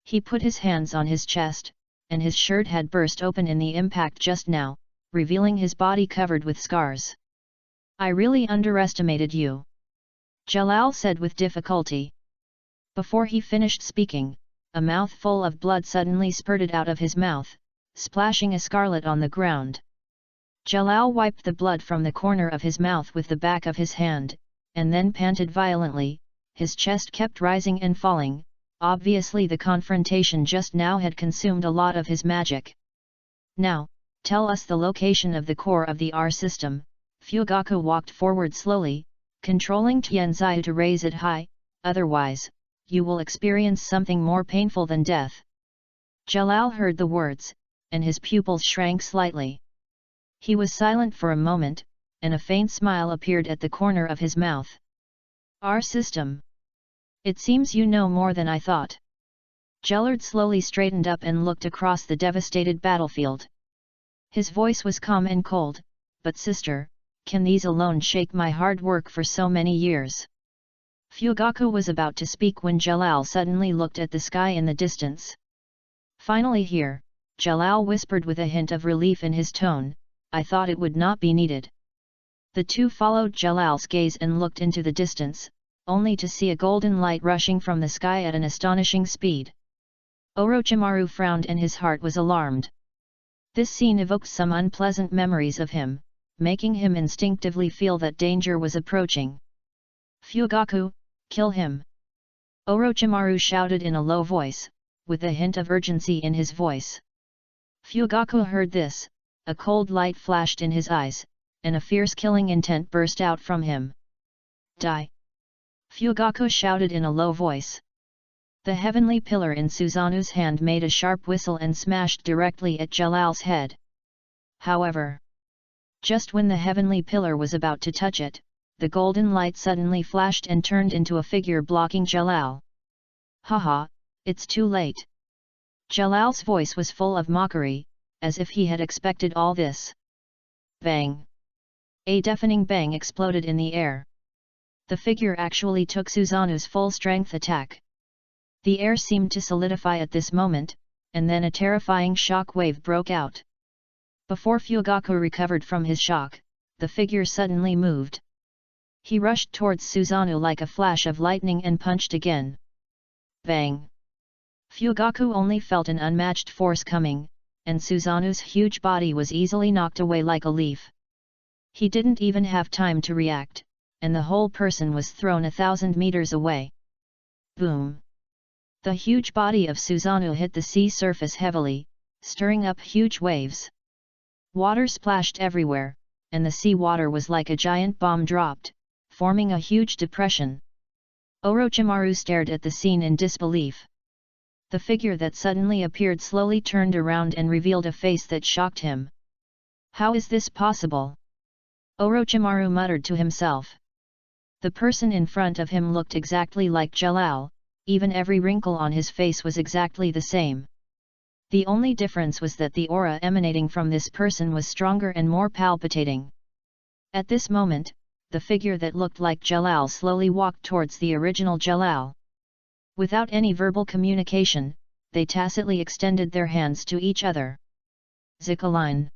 He put his hands on his chest, and his shirt had burst open in the impact just now, revealing his body covered with scars. I really underestimated you, Jalal said with difficulty. Before he finished speaking, a mouthful of blood suddenly spurted out of his mouth, splashing a scarlet on the ground. Jalal wiped the blood from the corner of his mouth with the back of his hand, and then panted violently. His chest kept rising and falling, obviously the confrontation just now had consumed a lot of his magic. Now, tell us the location of the core of the R system. Fugaku walked forward slowly, controlling Tianziyu to raise it high, otherwise, you will experience something more painful than death. Jalal heard the words, and his pupils shrank slightly. He was silent for a moment, and a faint smile appeared at the corner of his mouth. Our system. It seems you know more than I thought. Jellard slowly straightened up and looked across the devastated battlefield. His voice was calm and cold, but sister, can these alone shake my hard work for so many years? Fugaku was about to speak when Jalal suddenly looked at the sky in the distance. Finally here, Jalal whispered with a hint of relief in his tone, I thought it would not be needed. The two followed Jalal's gaze and looked into the distance, only to see a golden light rushing from the sky at an astonishing speed. Orochimaru frowned and his heart was alarmed. This scene evoked some unpleasant memories of him, making him instinctively feel that danger was approaching. Fugaku, kill him! Orochimaru shouted in a low voice, with a hint of urgency in his voice. Fugaku heard this, a cold light flashed in his eyes, and a fierce killing intent burst out from him. Die! Fugaku shouted in a low voice. The heavenly pillar in Susanoo's hand made a sharp whistle and smashed directly at Jalal's head. However, Just when the heavenly pillar was about to touch it, the golden light suddenly flashed and turned into a figure blocking Jalal. Haha, it's too late. Jalal's voice was full of mockery, as if he had expected all this. Bang! A deafening bang exploded in the air. The figure actually took Suzanu's full-strength attack. The air seemed to solidify at this moment, and then a terrifying shock wave broke out. Before Fugaku recovered from his shock, the figure suddenly moved. He rushed towards Suzano like a flash of lightning and punched again. Bang! Fugaku only felt an unmatched force coming, and Suzano's huge body was easily knocked away like a leaf. He didn't even have time to react, and the whole person was thrown 1,000 meters away. Boom! The huge body of Suzano hit the sea surface heavily, stirring up huge waves. Water splashed everywhere, and the sea water was like a giant bomb dropped, forming a huge depression. Orochimaru stared at the scene in disbelief. The figure that suddenly appeared slowly turned around and revealed a face that shocked him. How is this possible? Orochimaru muttered to himself. The person in front of him looked exactly like Jalal, even every wrinkle on his face was exactly the same. The only difference was that the aura emanating from this person was stronger and more palpitating. At this moment, the figure that looked like Jalal slowly walked towards the original Jalal. Without any verbal communication, they tacitly extended their hands to each other. Zikaline.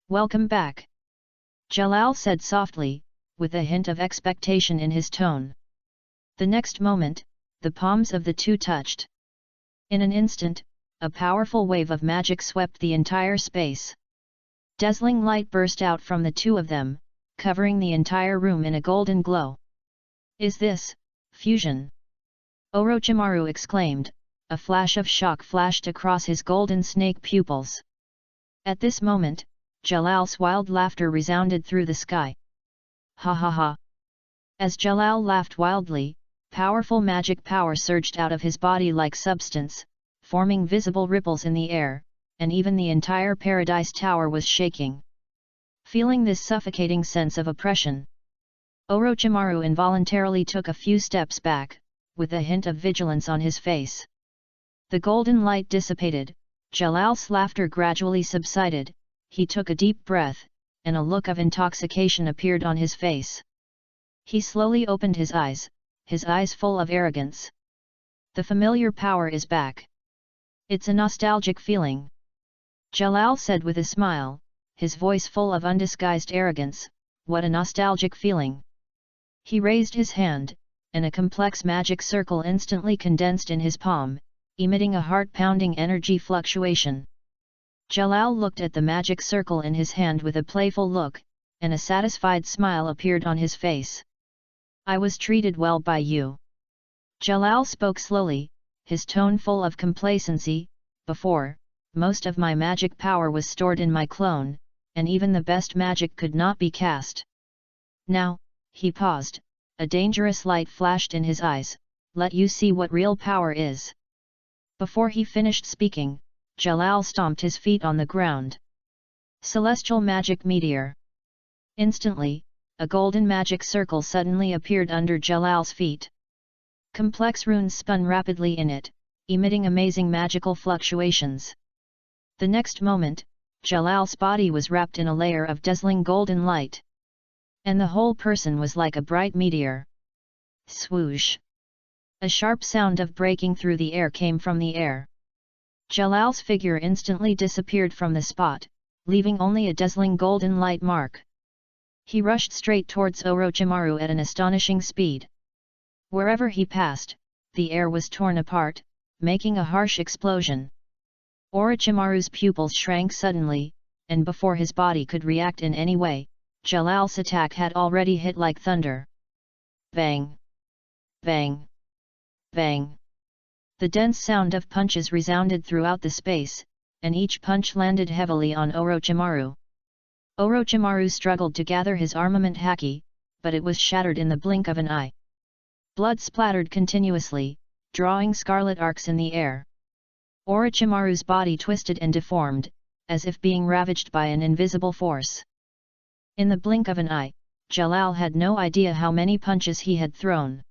Welcome back. Jalal said softly, with a hint of expectation in his tone. The next moment, the palms of the two touched. In an instant, a powerful wave of magic swept the entire space. Dazzling light burst out from the two of them, covering the entire room in a golden glow. Is this fusion? Orochimaru exclaimed. A flash of shock flashed across his golden snake pupils. At this moment, Jalal's wild laughter resounded through the sky. Ha ha ha! As Jalal laughed wildly, powerful magic power surged out of his body like substance, forming visible ripples in the air, and even the entire Paradise Tower was shaking. Feeling this suffocating sense of oppression, Orochimaru involuntarily took a few steps back, with a hint of vigilance on his face. The golden light dissipated, Jalal's laughter gradually subsided, he took a deep breath, and a look of intoxication appeared on his face. He slowly opened his eyes full of arrogance. The familiar power is back. It's a nostalgic feeling. Jalal said with a smile, his voice full of undisguised arrogance. What a nostalgic feeling. He raised his hand, and a complex magic circle instantly condensed in his palm, emitting a heart-pounding energy fluctuation. Jalal looked at the magic circle in his hand with a playful look, and a satisfied smile appeared on his face. I was treated well by you. Jalal spoke slowly, his tone full of complacency. Before, most of my magic power was stored in my clone, and even the best magic could not be cast. Now, he paused, a dangerous light flashed in his eyes. Let you see what real power is. Before he finished speaking, Jalal stomped his feet on the ground. Celestial Magic Meteor. Instantly, a golden magic circle suddenly appeared under Jalal's feet. Complex runes spun rapidly in it, emitting amazing magical fluctuations. The next moment, Jalal's body was wrapped in a layer of dazzling golden light. And the whole person was like a bright meteor. Swoosh! A sharp sound of breaking through the air came from the air. Jalal's figure instantly disappeared from the spot, leaving only a dazzling golden light mark. He rushed straight towards Orochimaru at an astonishing speed. Wherever he passed, the air was torn apart, making a harsh explosion. Orochimaru's pupils shrank suddenly, and before his body could react in any way, Jalal's attack had already hit like thunder. Bang! Bang! Bang! The dense sound of punches resounded throughout the space, and each punch landed heavily on Orochimaru. Orochimaru struggled to gather his armament haki, but it was shattered in the blink of an eye. Blood splattered continuously, drawing scarlet arcs in the air. Orochimaru's body twisted and deformed, as if being ravaged by an invisible force. In the blink of an eye, Jalal had no idea how many punches he had thrown.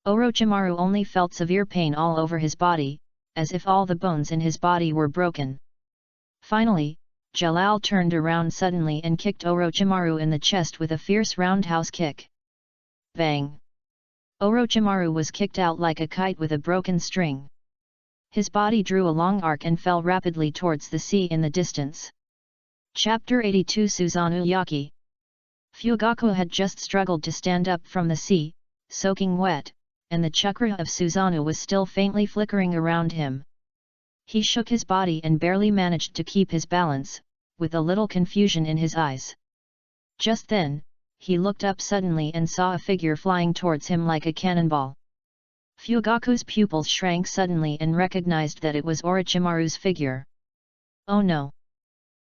Orochimaru only felt severe pain all over his body, as if all the bones in his body were broken. Finally, Jalal turned around suddenly and kicked Orochimaru in the chest with a fierce roundhouse kick. Bang! Orochimaru was kicked out like a kite with a broken string. His body drew a long arc and fell rapidly towards the sea in the distance. Chapter 82 Susanoo Yaki. Fugaku had just struggled to stand up from the sea, soaking wet, and the chakra of Susanoo was still faintly flickering around him. He shook his body and barely managed to keep his balance, with a little confusion in his eyes. Just then, he looked up suddenly and saw a figure flying towards him like a cannonball. Fugaku's pupils shrank suddenly and recognized that it was Orochimaru's figure. Oh no!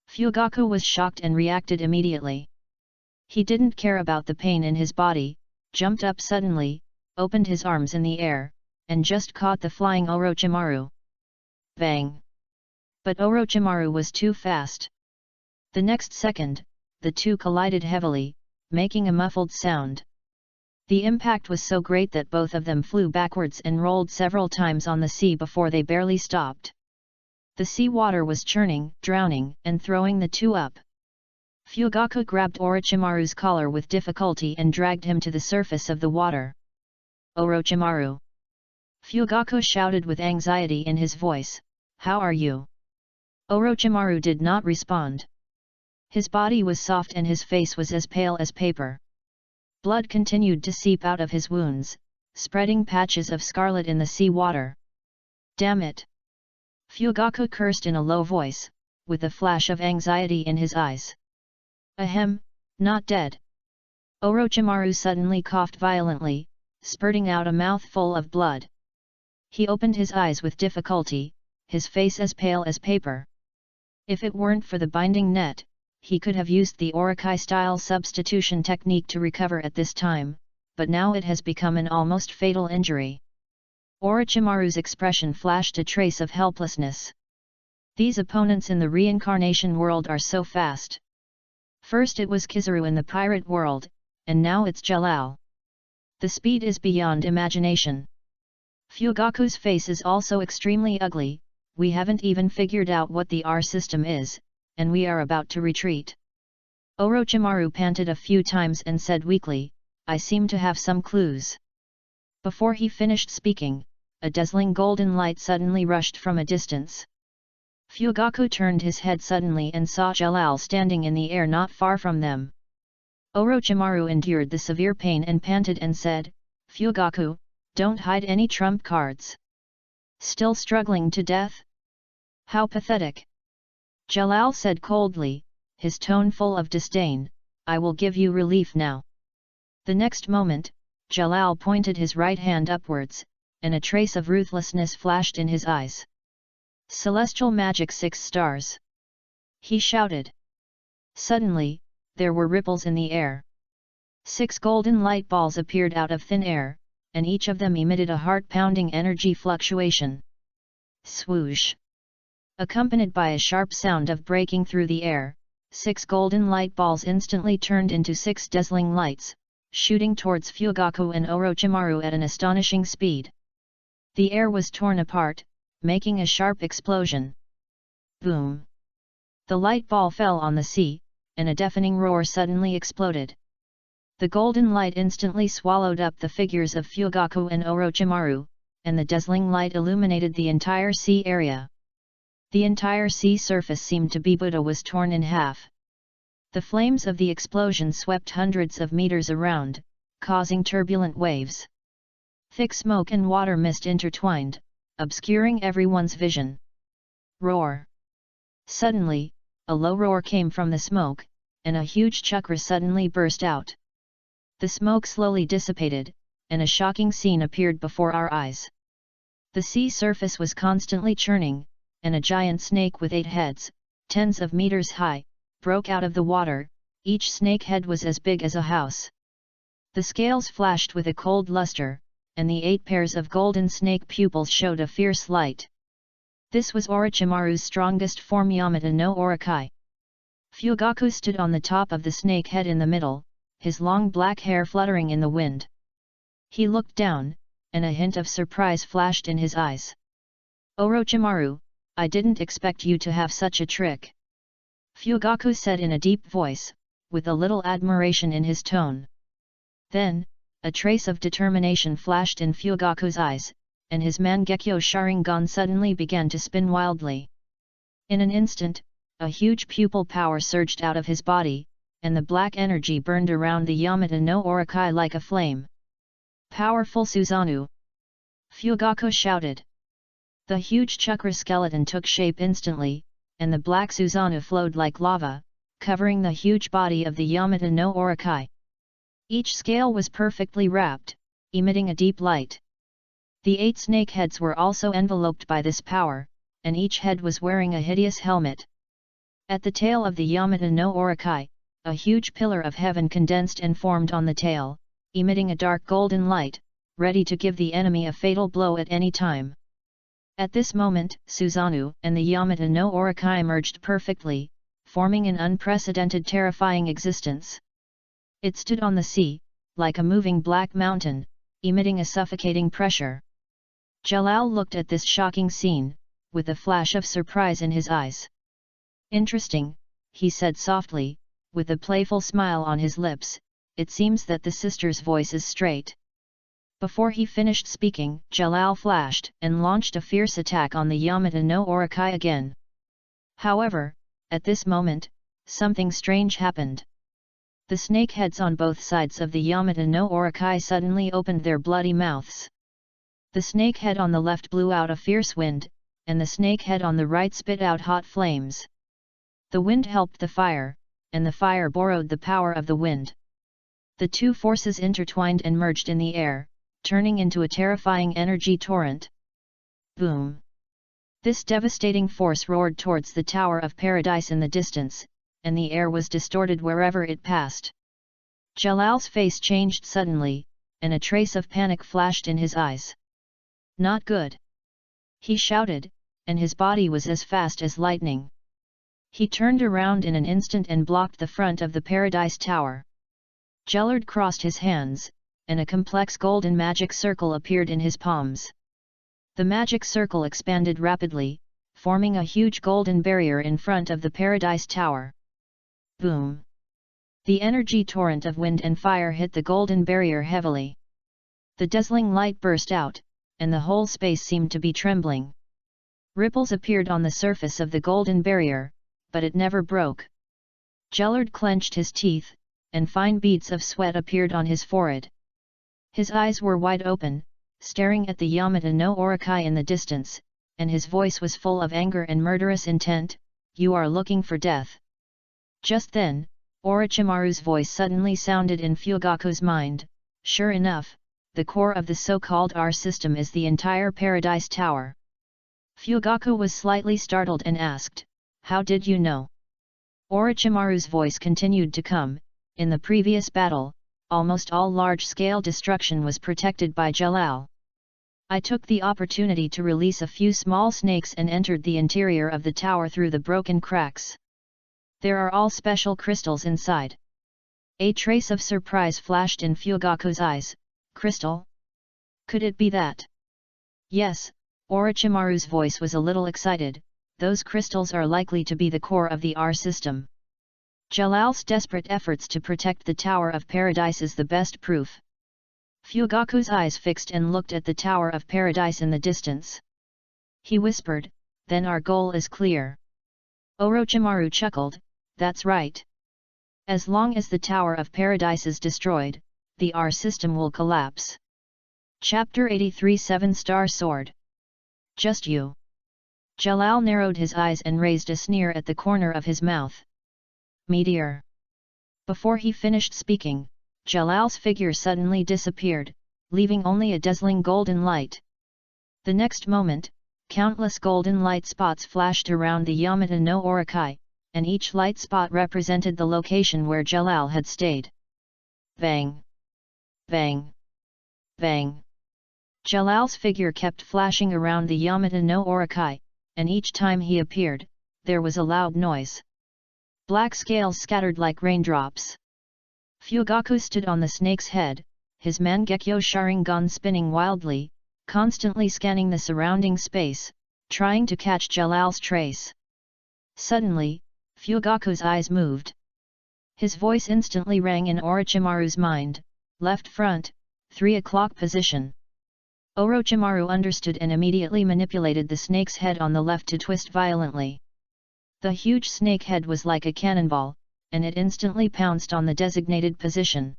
Fugaku was shocked and reacted immediately. He didn't care about the pain in his body, jumped up suddenly, opened his arms in the air, and just caught the flying Orochimaru. Bang! But Orochimaru was too fast. The next second, the two collided heavily, making a muffled sound. The impact was so great that both of them flew backwards and rolled several times on the sea before they barely stopped. The sea water was churning, drowning, and throwing the two up. Fugaku grabbed Orochimaru's collar with difficulty and dragged him to the surface of the water. Orochimaru! Fugaku shouted with anxiety in his voice, "How are you?" Orochimaru did not respond. His body was soft and his face was as pale as paper. Blood continued to seep out of his wounds, spreading patches of scarlet in the sea water. Damn it! Fugaku cursed in a low voice, with a flash of anxiety in his eyes. Ahem, not dead. Orochimaru suddenly coughed violently, spurting out a mouthful of blood. He opened his eyes with difficulty, his face as pale as paper. If it weren't for the binding net, he could have used the Orokai-style substitution technique to recover at this time, but now it has become an almost fatal injury. Orochimaru's expression flashed a trace of helplessness. These opponents in the reincarnation world are so fast. First it was Kizaru in the pirate world, and now it's Jalal. The speed is beyond imagination. Fugaku's face is also extremely ugly. We haven't even figured out what the R system is, and we are about to retreat. Orochimaru panted a few times and said weakly, "I seem to have some clues." Before he finished speaking, a dazzling golden light suddenly rushed from a distance. Fugaku turned his head suddenly and saw Jalal standing in the air not far from them. Orochimaru endured the severe pain and panted and said, "Fugaku, don't hide any trump cards. Still struggling to death? How pathetic." Jalal said coldly, his tone full of disdain, "I will give you relief now." The next moment, Jalal pointed his right hand upwards, and a trace of ruthlessness flashed in his eyes. "Celestial magic 6 stars!" he shouted. Suddenly, there were ripples in the air. 6 golden light balls appeared out of thin air, and each of them emitted a heart-pounding energy fluctuation. Swoosh! Accompanied by a sharp sound of breaking through the air, 6 golden light balls instantly turned into 6 dazzling lights, shooting towards Fugaku and Orochimaru at an astonishing speed. The air was torn apart, making a sharp explosion. Boom! The light ball fell on the sea, and a deafening roar suddenly exploded. The golden light instantly swallowed up the figures of Fugaku and Orochimaru, and the dazzling light illuminated the entire sea area. The entire sea surface seemed to be Buddha was torn in half. The flames of the explosion swept hundreds of meters around, causing turbulent waves. Thick smoke and water mist intertwined, obscuring everyone's vision. Roar! Suddenly, a low roar came from the smoke, and a huge chakra suddenly burst out. The smoke slowly dissipated, and a shocking scene appeared before our eyes. The sea surface was constantly churning, and a giant snake with 8 heads, tens of meters high, broke out of the water. Each snake head was as big as a house. The scales flashed with a cold luster, and the 8 pairs of golden snake pupils showed a fierce light. This was Orochimaru's strongest form Yamata no Orokai. Fugaku stood on the top of the snake head in the middle, his long black hair fluttering in the wind. He looked down, and a hint of surprise flashed in his eyes. Orochimaru, I didn't expect you to have such a trick. Fugaku said in a deep voice, with a little admiration in his tone. Then, a trace of determination flashed in Fugaku's eyes, and his Mangekyo Sharingan suddenly began to spin wildly. In an instant, a huge pupil power surged out of his body, and the black energy burned around the Yamata no Orokai like a flame. Powerful Susanoo! Fugaku shouted. The huge chakra skeleton took shape instantly, and the black Susanoo flowed like lava, covering the huge body of the Yamata no Orokai. Each scale was perfectly wrapped, emitting a deep light. The 8 snake heads were also enveloped by this power, and each head was wearing a hideous helmet. At the tail of the Yamata no Orokai, a huge pillar of heaven condensed and formed on the tail, emitting a dark golden light, ready to give the enemy a fatal blow at any time. At this moment, Susanoo and the Yamata no Orokai merged perfectly, forming an unprecedented terrifying existence. It stood on the sea, like a moving black mountain, emitting a suffocating pressure. Jalal looked at this shocking scene, with a flash of surprise in his eyes. Interesting, he said softly, with a playful smile on his lips, it seems that the sister's voice is straight. Before he finished speaking, Jalal flashed and launched a fierce attack on the Yamata no Orokai again. However, at this moment, something strange happened. The snake heads on both sides of the Yamata no Orokai suddenly opened their bloody mouths. The snake head on the left blew out a fierce wind, and the snake head on the right spit out hot flames. The wind helped the fire, and the fire borrowed the power of the wind. The two forces intertwined and merged in the air, turning into a terrifying energy torrent. Boom! This devastating force roared towards the Tower of Paradise in the distance, and the air was distorted wherever it passed. Jalal's face changed suddenly, and a trace of panic flashed in his eyes. Not good! He shouted, and his body was as fast as lightning. He turned around in an instant and blocked the front of the Paradise Tower. Jellard crossed his hands, and a complex golden magic circle appeared in his palms. The magic circle expanded rapidly, forming a huge golden barrier in front of the Paradise Tower. Boom! The energy torrent of wind and fire hit the golden barrier heavily. The dazzling light burst out, and the whole space seemed to be trembling. Ripples appeared on the surface of the golden barrier, but it never broke. Jellard clenched his teeth, and fine beads of sweat appeared on his forehead. His eyes were wide open, staring at the Yamata no Orokai in the distance, and his voice was full of anger and murderous intent, "You are looking for death." Just then, Orochimaru's voice suddenly sounded in Fugaku's mind, "Sure enough, the core of the so-called R system is the entire Paradise Tower." Fugaku was slightly startled and asked, "How did you know?" Orochimaru's voice continued to come, "In the previous battle, almost all large-scale destruction was protected by Jalal. I took the opportunity to release a few small snakes and entered the interior of the tower through the broken cracks. There are all special crystals inside." A trace of surprise flashed in Fugaku's eyes. "Crystal? Could it be that?" "Yes," Orochimaru's voice was a little excited, "those crystals are likely to be the core of the R system. Jalal's desperate efforts to protect the Tower of Paradise is the best proof." Fugaku's eyes fixed and looked at the Tower of Paradise in the distance. He whispered, "Then our goal is clear." Orochimaru chuckled, "That's right. As long as the Tower of Paradise is destroyed, the R system will collapse." Chapter 83 7-Star Sword. "Just you." Jalal narrowed his eyes and raised a sneer at the corner of his mouth. "Meteor." Before he finished speaking, Jalal's figure suddenly disappeared, leaving only a dazzling golden light. The next moment, countless golden light spots flashed around the Yamata no Orokai, and each light spot represented the location where Jalal had stayed. Bang! Bang! Bang! Jalal's figure kept flashing around the Yamata no Orokai, and each time he appeared, there was a loud noise. Black scales scattered like raindrops. Fugaku stood on the snake's head, his Mangekyo Sharingan spinning wildly, constantly scanning the surrounding space, trying to catch Jalal's trace. Suddenly, Fugaku's eyes moved. His voice instantly rang in Orochimaru's mind, left front, 3 o'clock position. Orochimaru understood and immediately manipulated the snake's head on the left to twist violently. The huge snake head was like a cannonball, and it instantly pounced on the designated position.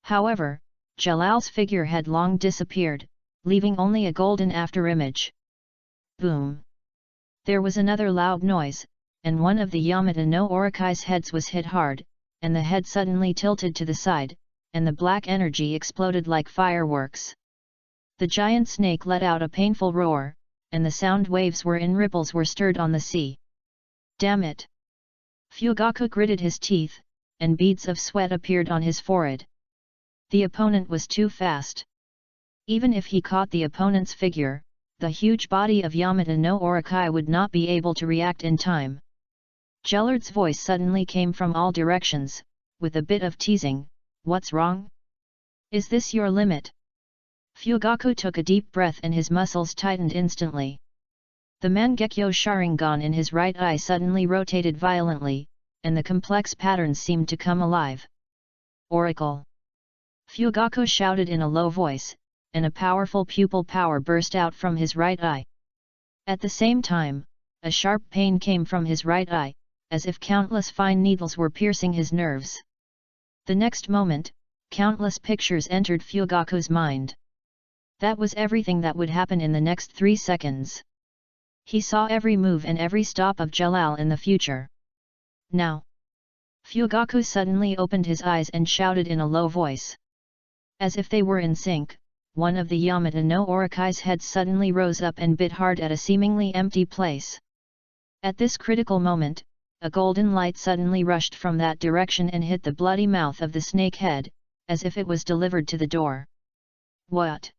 However, Jalal's figure had long disappeared, leaving only a golden afterimage. Boom! There was another loud noise, and one of the Yamata no Orikai's heads was hit hard, and the head suddenly tilted to the side, and the black energy exploded like fireworks. The giant snake let out a painful roar, and the sound waves in ripples were stirred on the sea. Damn it! Fugaku gritted his teeth, and beads of sweat appeared on his forehead. The opponent was too fast. Even if he caught the opponent's figure, the huge body of Yamata no Orokai would not be able to react in time. Jellard's voice suddenly came from all directions, with a bit of teasing, "What's wrong? Is this your limit?" Fugaku took a deep breath and his muscles tightened instantly. The Mangekyo Sharingan in his right eye suddenly rotated violently, and the complex patterns seemed to come alive. "Oracle!" Fugaku shouted in a low voice, and a powerful pupil power burst out from his right eye. At the same time, a sharp pain came from his right eye, as if countless fine needles were piercing his nerves. The next moment, countless pictures entered Fugaku's mind. That was everything that would happen in the next 3 seconds. He saw every move and every stop of Jalal in the future. "Now!" Fugaku suddenly opened his eyes and shouted in a low voice. As if they were in sync, one of the Yamata no Orikai's heads suddenly rose up and bit hard at a seemingly empty place. At this critical moment, a golden light suddenly rushed from that direction and hit the bloody mouth of the snake head, as if it was delivered to the door. "What?"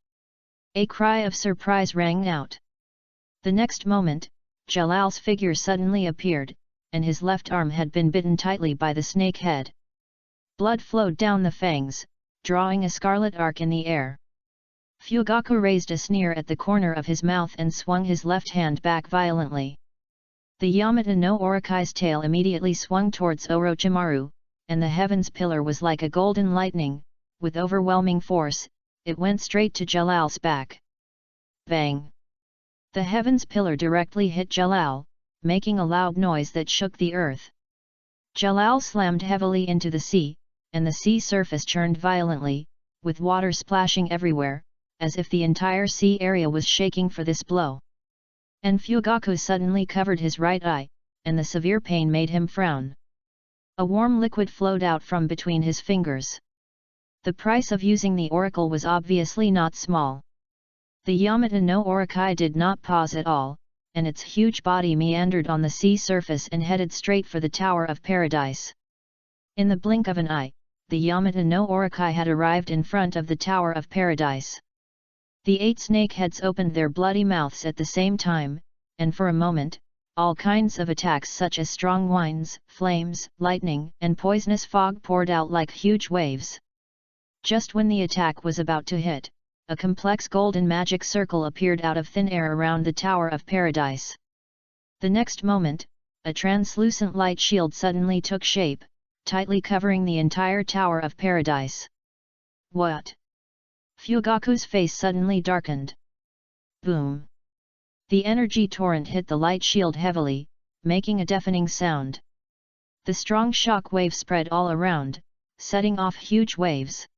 A cry of surprise rang out. The next moment, Jalal's figure suddenly appeared, and his left arm had been bitten tightly by the snake head. Blood flowed down the fangs, drawing a scarlet arc in the air. Fugaku raised a sneer at the corner of his mouth and swung his left hand back violently. The Yamata no Orikai's tail immediately swung towards Orochimaru, and the heavens pillar was like a golden lightning, with overwhelming force, it went straight to Jalal's back. Bang! The heavens pillar directly hit Jalal, making a loud noise that shook the earth. Jalal slammed heavily into the sea, and the sea surface churned violently, with water splashing everywhere, as if the entire sea area was shaking for this blow. And Fugaku suddenly covered his right eye, and the severe pain made him frown. A warm liquid flowed out from between his fingers. The price of using the oracle was obviously not small. The Yamata no Orokai did not pause at all, and its huge body meandered on the sea surface and headed straight for the Tower of Paradise. In the blink of an eye, the Yamata no Orokai had arrived in front of the Tower of Paradise. The 8 snake heads opened their bloody mouths at the same time, and for a moment, all kinds of attacks such as strong winds, flames, lightning, and poisonous fog poured out like huge waves. Just when the attack was about to hit, a complex golden magic circle appeared out of thin air around the Tower of Paradise. The next moment, a translucent light shield suddenly took shape, tightly covering the entire Tower of Paradise. "What?" Fugaku's face suddenly darkened. Boom! The energy torrent hit the light shield heavily, making a deafening sound. The strong shock wave spread all around, setting off huge waves.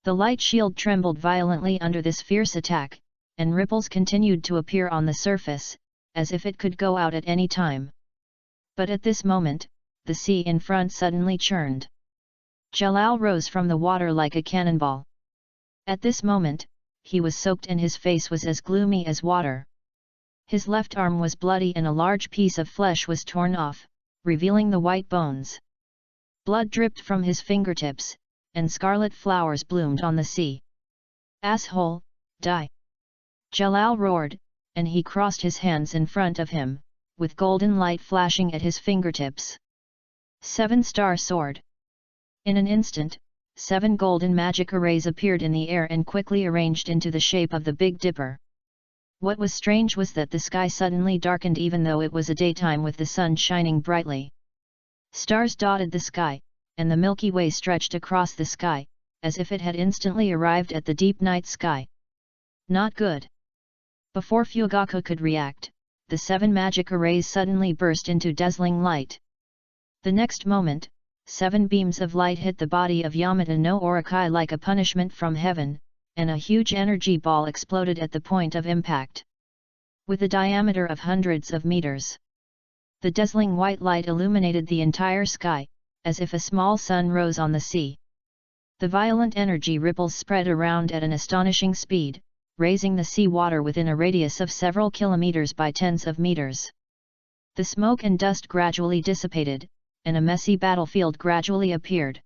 The light shield trembled violently under this fierce attack, and ripples continued to appear on the surface, as if it could go out at any time. But at this moment, the sea in front suddenly churned. Jalal rose from the water like a cannonball. At this moment, he was soaked and his face was as gloomy as water. His left arm was bloody and a large piece of flesh was torn off, revealing the white bones. Blood dripped from his fingertips, and scarlet flowers bloomed on the sea. "Asshole, die!" Jalal roared, and he crossed his hands in front of him, with golden light flashing at his fingertips. 7-star sword. In an instant, 7 golden magic arrays appeared in the air and quickly arranged into the shape of the Big Dipper. What was strange was that the sky suddenly darkened even though it was a daytime with the sun shining brightly. Stars dotted the sky, and the Milky Way stretched across the sky, as if it had instantly arrived at the deep night sky. Not good. Before Fugaku could react, the 7 magic arrays suddenly burst into dazzling light. The next moment, 7 beams of light hit the body of Yamata no Orokai like a punishment from heaven, and a huge energy ball exploded at the point of impact. With a diameter of hundreds of meters, the dazzling white light illuminated the entire sky, as if a small sun rose on the sea. The violent energy ripples spread around at an astonishing speed, raising the sea water within a radius of several kilometers by tens of meters. The smoke and dust gradually dissipated, and a messy battlefield gradually appeared.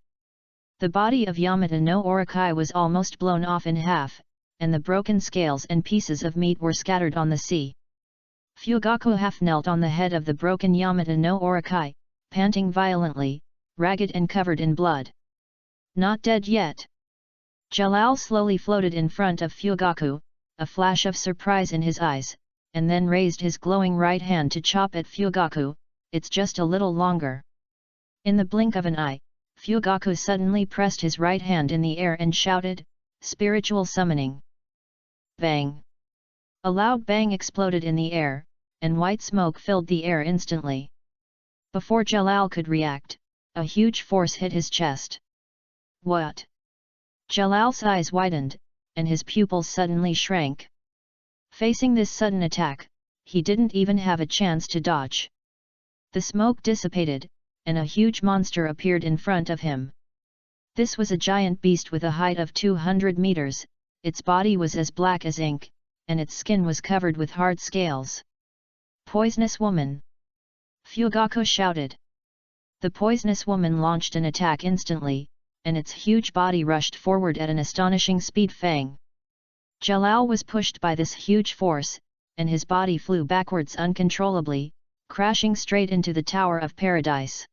The body of Yamata no Orokai was almost blown off in half, and the broken scales and pieces of meat were scattered on the sea. Fugaku half knelt on the head of the broken Yamata no Orokai, panting violently, ragged and covered in blood. Not dead yet. Jalal slowly floated in front of Fugaku, a flash of surprise in his eyes, and then raised his glowing right hand to chop at Fugaku. It's just a little longer. In the blink of an eye, Fugaku suddenly pressed his right hand in the air and shouted, "Spiritual summoning!" Bang! A loud bang exploded in the air, and white smoke filled the air instantly. Before Jalal could react, a huge force hit his chest. What? Jalal's eyes widened, and his pupils suddenly shrank. Facing this sudden attack, he didn't even have a chance to dodge. The smoke dissipated, and a huge monster appeared in front of him. This was a giant beast with a height of 200 meters, its body was as black as ink, and its skin was covered with hard scales. Poisonous woman! Fugaku shouted. The poisonous woman launched an attack instantly, and its huge body rushed forward at an astonishing speed. Fang! Jalal was pushed by this huge force, and his body flew backwards uncontrollably, crashing straight into the Tower of Paradise.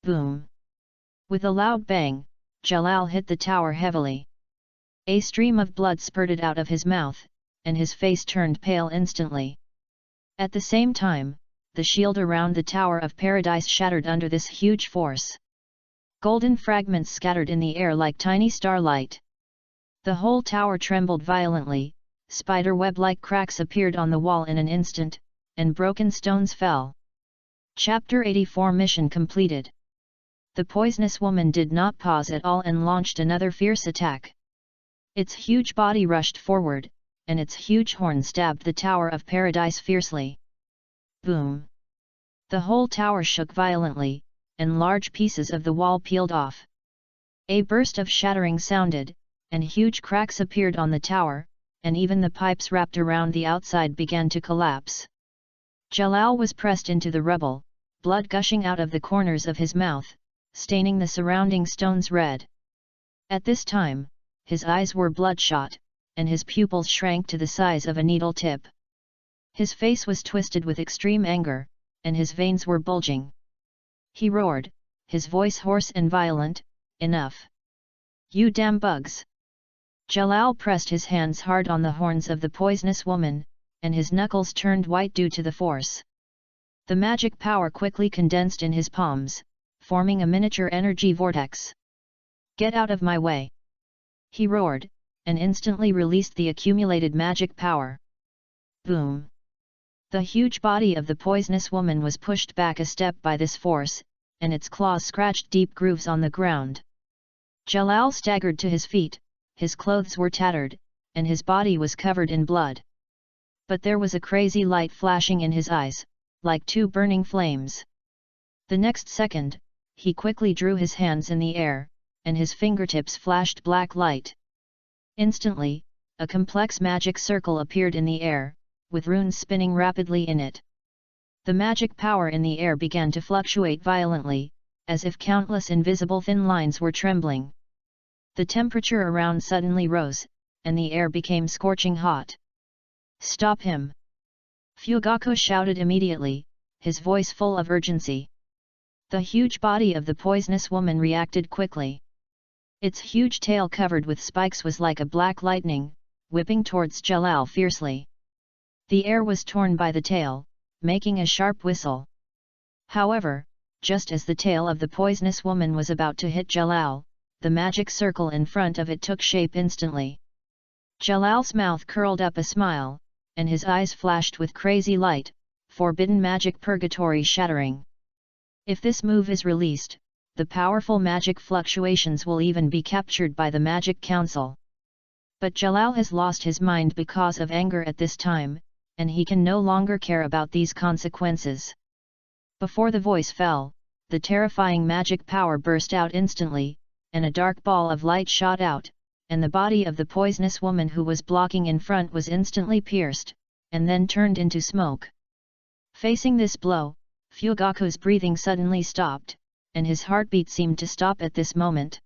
Boom! With a loud bang, Jalal hit the tower heavily. A stream of blood spurted out of his mouth, and his face turned pale instantly. At the same time, the shield around the Tower of Paradise shattered under this huge force. Golden fragments scattered in the air like tiny starlight. The whole tower trembled violently, spider-web-like cracks appeared on the wall in an instant, and broken stones fell. Chapter 84 Mission completed. The poisonous woman did not pause at all and launched another fierce attack. Its huge body rushed forward, and its huge horn stabbed the Tower of Paradise fiercely. Boom! The whole tower shook violently, and large pieces of the wall peeled off. A burst of shattering sounded, and huge cracks appeared on the tower, and even the pipes wrapped around the outside began to collapse. Jalal was pressed into the rubble, blood gushing out of the corners of his mouth, staining the surrounding stones red. At this time, his eyes were bloodshot, and his pupils shrank to the size of a needle tip. His face was twisted with extreme anger, and his veins were bulging. He roared, his voice hoarse and violent, "Enough! You damn bugs!" Jalal pressed his hands hard on the horns of the poisonous woman, and his knuckles turned white due to the force. The magic power quickly condensed in his palms, forming a miniature energy vortex. "Get out of my way!" he roared, and instantly released the accumulated magic power. Boom! The huge body of the poisonous woman was pushed back a step by this force, and its claws scratched deep grooves on the ground. Jalal staggered to his feet, his clothes were tattered, and his body was covered in blood. But there was a crazy light flashing in his eyes, like 2 burning flames. The next second, he quickly drew his hands in the air, and his fingertips flashed black light. Instantly, a complex magic circle appeared in the air, with runes spinning rapidly in it. The magic power in the air began to fluctuate violently, as if countless invisible thin lines were trembling. The temperature around suddenly rose, and the air became scorching hot. "Stop him!" Fugaku shouted immediately, his voice full of urgency. The huge body of the poisonous woman reacted quickly. Its huge tail covered with spikes was like a black lightning, whipping towards Jalal fiercely. The air was torn by the tail, making a sharp whistle. However, just as the tail of the poisonous woman was about to hit Jalal, the magic circle in front of it took shape instantly. Jalal's mouth curled up a smile, and his eyes flashed with crazy light, forbidden magic purgatory shattering. If this move is released, the powerful magic fluctuations will even be captured by the Magic Council. But Jalal has lost his mind because of anger at this time, and he can no longer care about these consequences. Before the voice fell, the terrifying magic power burst out instantly, and a dark ball of light shot out, and the body of the poisonous woman who was blocking in front was instantly pierced, and then turned into smoke. Facing this blow, Fugaku's breathing suddenly stopped, and his heartbeat seemed to stop at this moment.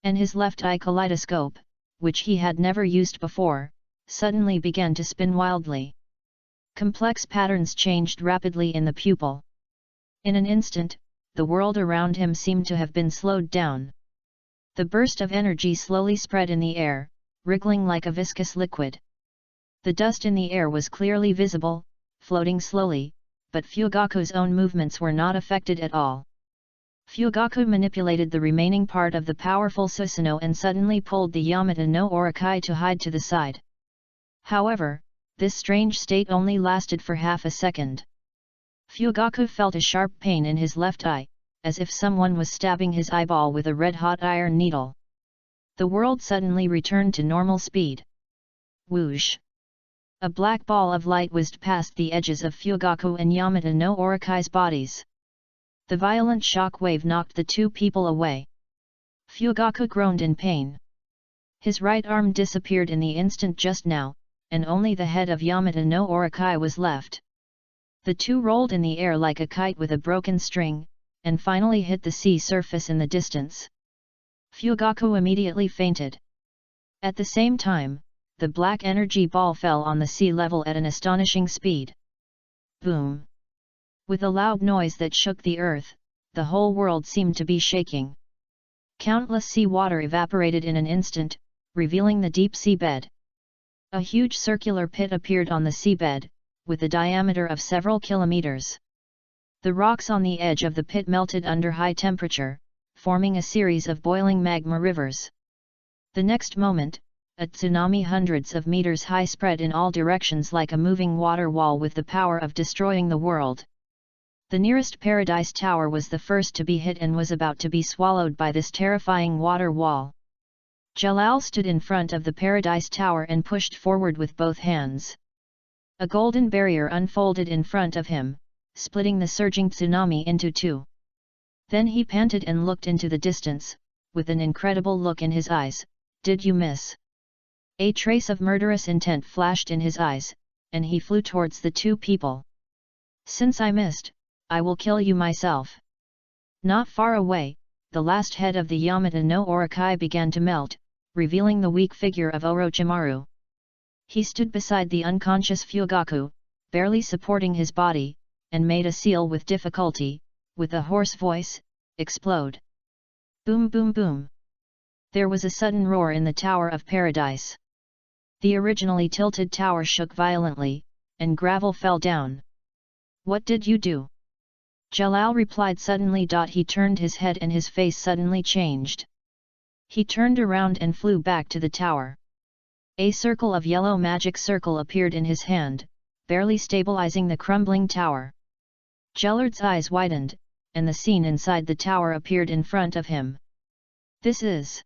And his left eye kaleidoscope, which he had never used before, suddenly began to spin wildly. Complex patterns changed rapidly in the pupil. In an instant, the world around him seemed to have been slowed down. The burst of energy slowly spread in the air, wriggling like a viscous liquid. The dust in the air was clearly visible, floating slowly, but Fugaku's own movements were not affected at all. Fugaku manipulated the remaining part of the powerful Susanoo and suddenly pulled the Yamata no Orokai to hide to the side. However, this strange state only lasted for half a second. Fugaku felt a sharp pain in his left eye, as if someone was stabbing his eyeball with a red-hot iron needle. The world suddenly returned to normal speed. Whoosh! A black ball of light whizzed past the edges of Fugaku and Yamata no Orokai's bodies. The violent shock wave knocked the two people away. Fugaku groaned in pain. His right arm disappeared in the instant just now, and only the head of Yamata no Orokai was left. The two rolled in the air like a kite with a broken string, and finally hit the sea surface in the distance. Fugaku immediately fainted. At the same time, the black energy ball fell on the sea level at an astonishing speed. Boom! With a loud noise that shook the earth, the whole world seemed to be shaking. Countless sea water evaporated in an instant, revealing the deep seabed. A huge circular pit appeared on the seabed, with a diameter of several kilometers. The rocks on the edge of the pit melted under high temperature, forming a series of boiling magma rivers. The next moment, a tsunami hundreds of meters high spread in all directions like a moving water wall with the power of destroying the world. The nearest Paradise Tower was the first to be hit and was about to be swallowed by this terrifying water wall. Jalal stood in front of the Paradise Tower and pushed forward with both hands. A golden barrier unfolded in front of him, splitting the surging tsunami into two. Then he panted and looked into the distance, with an incredible look in his eyes. "Did you miss?" A trace of murderous intent flashed in his eyes, and he flew towards the two people. "Since I missed, I will kill you myself." Not far away, the last head of the Yamata no Orokai began to melt, revealing the weak figure of Orochimaru. He stood beside the unconscious Fugaku, barely supporting his body, and made a seal with difficulty, with a hoarse voice, "Explode!" Boom boom boom! There was a sudden roar in the Tower of Paradise. The originally tilted tower shook violently, and gravel fell down. "What did you do?" Jalal replied suddenly. He turned his head and his face suddenly changed. He turned around and flew back to the tower. A circle of yellow magic circle appeared in his hand, barely stabilizing the crumbling tower. Jallard's eyes widened, and the scene inside the tower appeared in front of him. "This is..."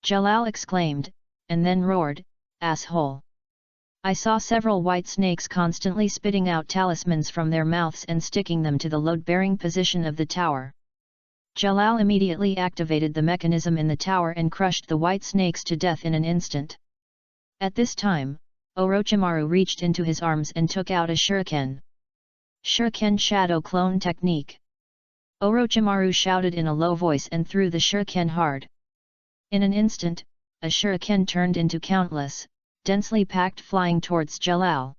Jalal exclaimed, and then roared, "Asshole! I saw several white snakes constantly spitting out talismans from their mouths and sticking them to the load-bearing position of the tower." Jalal immediately activated the mechanism in the tower and crushed the white snakes to death in an instant. At this time, Orochimaru reached into his arms and took out a shuriken. Shuriken Shadow Clone Technique. Orochimaru shouted in a low voice and threw the shuriken hard. In an instant, a shuriken turned into countless, densely packed flying towards Jalal.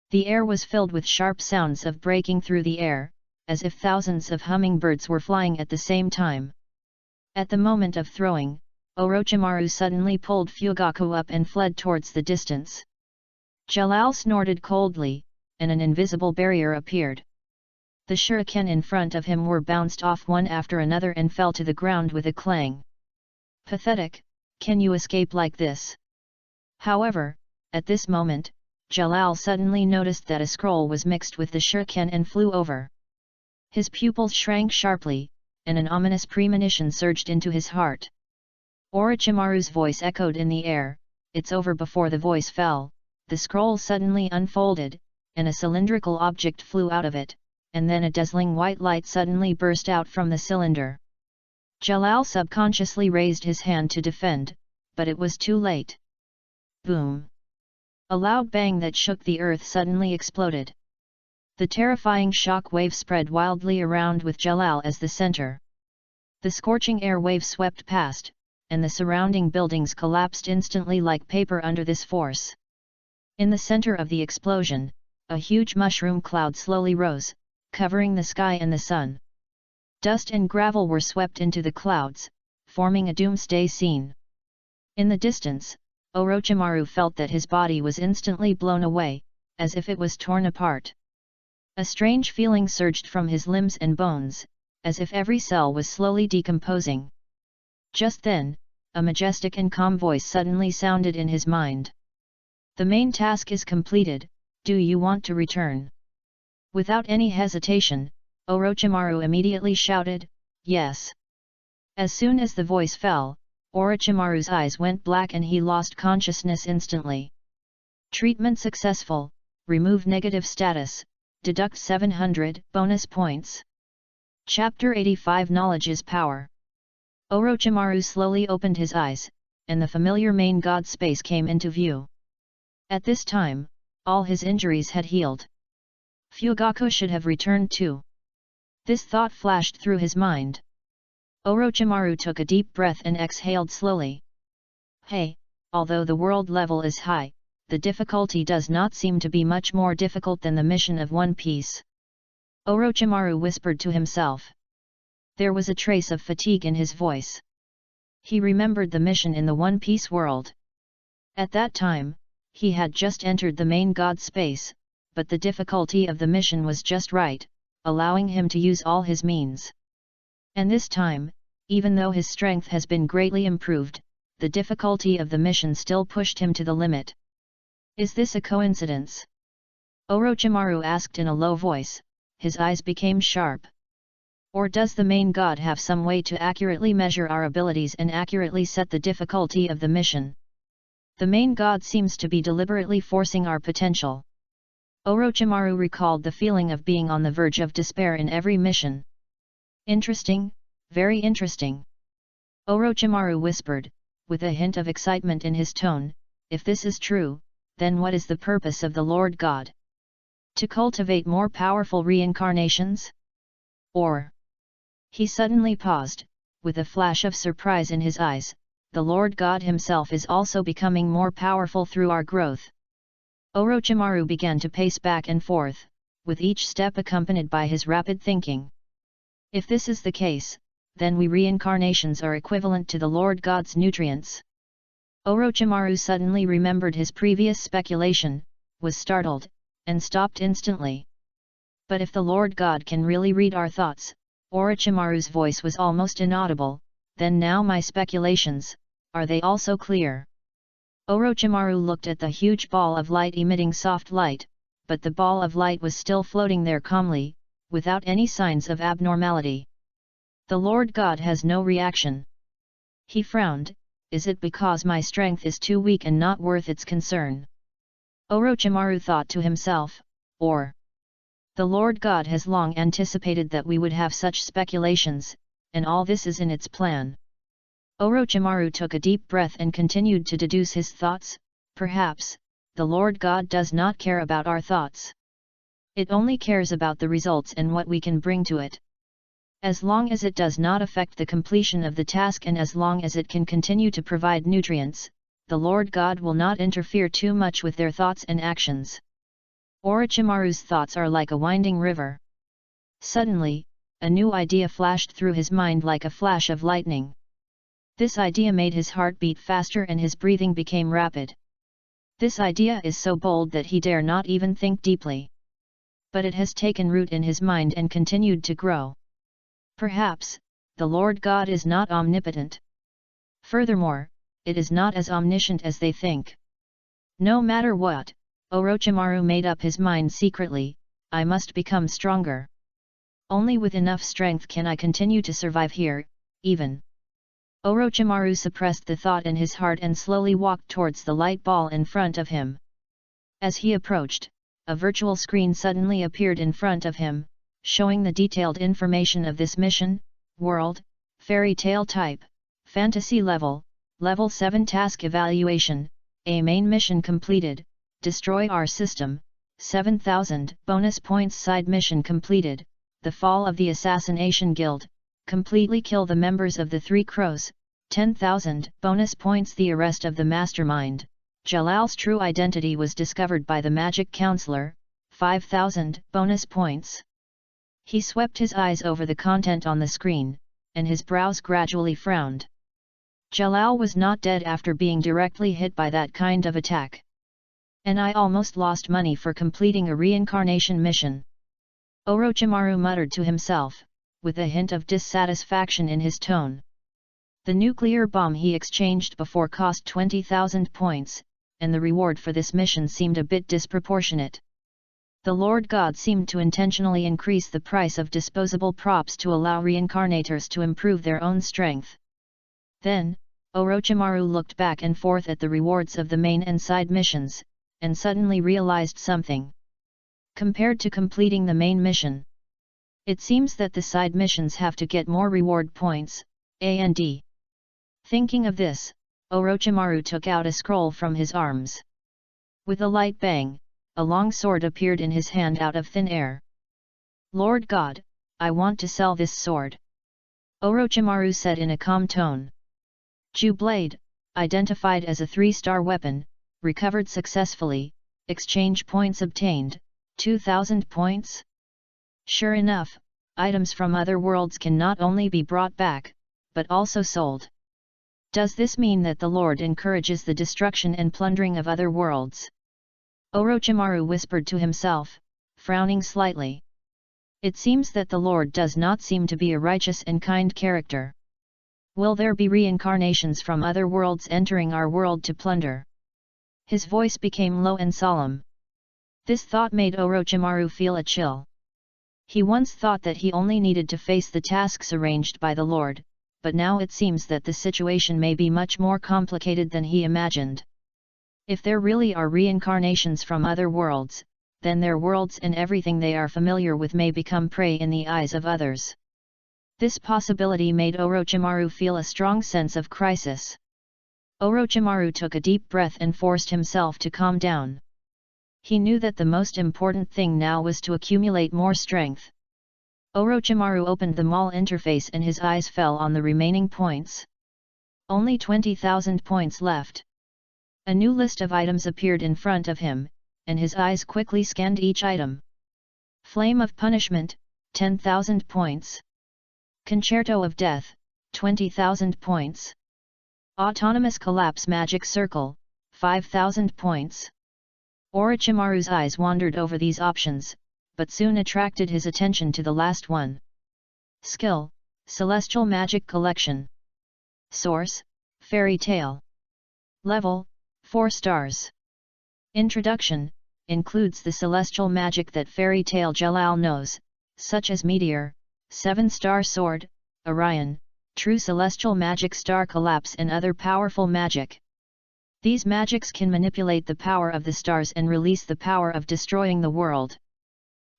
The air was filled with sharp sounds of breaking through the air, as if thousands of hummingbirds were flying at the same time. At the moment of throwing, Orochimaru suddenly pulled Fugaku up and fled towards the distance. Jalal snorted coldly, and an invisible barrier appeared. The shuriken in front of him were bounced off one after another and fell to the ground with a clang. Pathetic, can you escape like this? However, at this moment, Jalal suddenly noticed that a scroll was mixed with the shuriken and flew over. His pupils shrank sharply, and an ominous premonition surged into his heart. Orochimaru's voice echoed in the air, "It's over." Before the voice fell, the scroll suddenly unfolded, and a cylindrical object flew out of it, and then a dazzling white light suddenly burst out from the cylinder. Jalal subconsciously raised his hand to defend, but it was too late. Boom! A loud bang that shook the earth suddenly exploded. The terrifying shock wave spread wildly around with Jalal as the center. The scorching air wave swept past, and the surrounding buildings collapsed instantly like paper under this force. In the center of the explosion, a huge mushroom cloud slowly rose, covering the sky and the sun. Dust and gravel were swept into the clouds, forming a doomsday scene. In the distance, Orochimaru felt that his body was instantly blown away, as if it was torn apart. A strange feeling surged from his limbs and bones, as if every cell was slowly decomposing. Just then, a majestic and calm voice suddenly sounded in his mind. "The main task is completed, do you want to return?" Without any hesitation, Orochimaru immediately shouted, "Yes." As soon as the voice fell, Orochimaru's eyes went black and he lost consciousness instantly. Treatment successful, remove negative status, deduct 700 bonus points. Chapter 85 Knowledge is Power. Orochimaru slowly opened his eyes, and the familiar main god space came into view. At this time, all his injuries had healed. Fugaku should have returned too. This thought flashed through his mind. Orochimaru took a deep breath and exhaled slowly. Hey, although the world level is high, the difficulty does not seem to be much more difficult than the mission of One Piece. Orochimaru whispered to himself. There was a trace of fatigue in his voice. He remembered the mission in the One Piece world. At that time, he had just entered the main god space, but the difficulty of the mission was just right, allowing him to use all his means. And this time, even though his strength has been greatly improved, the difficulty of the mission still pushed him to the limit. Is this a coincidence? Orochimaru asked in a low voice, his eyes became sharp. Or does the main god have some way to accurately measure our abilities and accurately set the difficulty of the mission? The main god seems to be deliberately forcing our potential. Orochimaru recalled the feeling of being on the verge of despair in every mission. Interesting, very interesting. Orochimaru whispered, with a hint of excitement in his tone, if this is true, then what is the purpose of the Lord God? To cultivate more powerful reincarnations? Or? He suddenly paused, with a flash of surprise in his eyes, the Lord God himself is also becoming more powerful through our growth. Orochimaru began to pace back and forth, with each step accompanied by his rapid thinking. If this is the case, then we reincarnations are equivalent to the Lord God's nutrients. Orochimaru suddenly remembered his previous speculation, was startled, and stopped instantly. But if the Lord God can really read our thoughts, Orochimaru's voice was almost inaudible, then now my speculations, are they also clear? Orochimaru looked at the huge ball of light emitting soft light, but the ball of light was still floating there calmly, without any signs of abnormality. The Lord God has no reaction. He frowned, is it because my strength is too weak and not worth its concern? Orochimaru thought to himself, or the Lord God has long anticipated that we would have such speculations, and all this is in its plan. Orochimaru took a deep breath and continued to deduce his thoughts, perhaps, the Lord God does not care about our thoughts. It only cares about the results and what we can bring to it. As long as it does not affect the completion of the task and as long as it can continue to provide nutrients, the Lord God will not interfere too much with their thoughts and actions. Orochimaru's thoughts are like a winding river. Suddenly, a new idea flashed through his mind like a flash of lightning. This idea made his heart beat faster and his breathing became rapid. This idea is so bold that he dare not even think deeply. But it has taken root in his mind and continued to grow. Perhaps, the Lord God is not omnipotent. Furthermore, it is not as omniscient as they think. No matter what, Orochimaru made up his mind secretly, I must become stronger. Only with enough strength can I continue to survive here, even. Orochimaru suppressed the thought in his heart and slowly walked towards the light ball in front of him. As he approached, a virtual screen suddenly appeared in front of him, showing the detailed information of this mission: world, fairy tale type, fantasy level, level 7 task evaluation, a main mission completed, destroy our system, 7,000 bonus points, side mission completed, the fall of the assassination guild, completely kill the members of the Three Crows, 10,000 bonus points, the arrest of the mastermind, Jalal's true identity was discovered by the magic counselor, 5,000 bonus points. He swept his eyes over the content on the screen, and his brows gradually frowned. Jalal was not dead after being directly hit by that kind of attack. And I almost lost money for completing a reincarnation mission. Orochimaru muttered to himself, with a hint of dissatisfaction in his tone. The nuclear bomb he exchanged before cost 20,000 points, and the reward for this mission seemed a bit disproportionate. The Lord God seemed to intentionally increase the price of disposable props to allow reincarnators to improve their own strength. Then, Orochimaru looked back and forth at the rewards of the main and side missions, and suddenly realized something. Compared to completing the main mission, it seems that the side missions have to get more reward points, and. Thinking of this, Orochimaru took out a scroll from his arms. With a light bang, a long sword appeared in his hand out of thin air. Lord God, I want to sell this sword, Orochimaru said in a calm tone. Ju blade, identified as a 3-star weapon, recovered successfully, exchange points obtained, 2,000 points. Sure enough, items from other worlds can not only be brought back, but also sold. Does this mean that the Lord encourages the destruction and plundering of other worlds? Orochimaru whispered to himself, frowning slightly. It seems that the Lord does not seem to be a righteous and kind character. Will there be reincarnations from other worlds entering our world to plunder? His voice became low and solemn. This thought made Orochimaru feel a chill. He once thought that he only needed to face the tasks arranged by the Lord, but now it seems that the situation may be much more complicated than he imagined. If there really are reincarnations from other worlds, then their worlds and everything they are familiar with may become prey in the eyes of others. This possibility made Orochimaru feel a strong sense of crisis. Orochimaru took a deep breath and forced himself to calm down. He knew that the most important thing now was to accumulate more strength. Orochimaru opened the mall interface and his eyes fell on the remaining points. Only 20,000 points left. A new list of items appeared in front of him, and his eyes quickly scanned each item. Flame of Punishment, 10,000 points. Concerto of Death, 20,000 points. Autonomous Collapse Magic Circle, 5,000 points. Orochimaru's eyes wandered over these options, but soon attracted his attention to the last one. Skill, Celestial Magic Collection. Source, Fairy Tale. Level, 4 stars. Introduction, includes the celestial magic that Fairy Tale Jalal knows, such as Meteor, 7-star Sword, Orion, True Celestial Magic Star Collapse and other powerful magic. These magics can manipulate the power of the stars and release the power of destroying the world.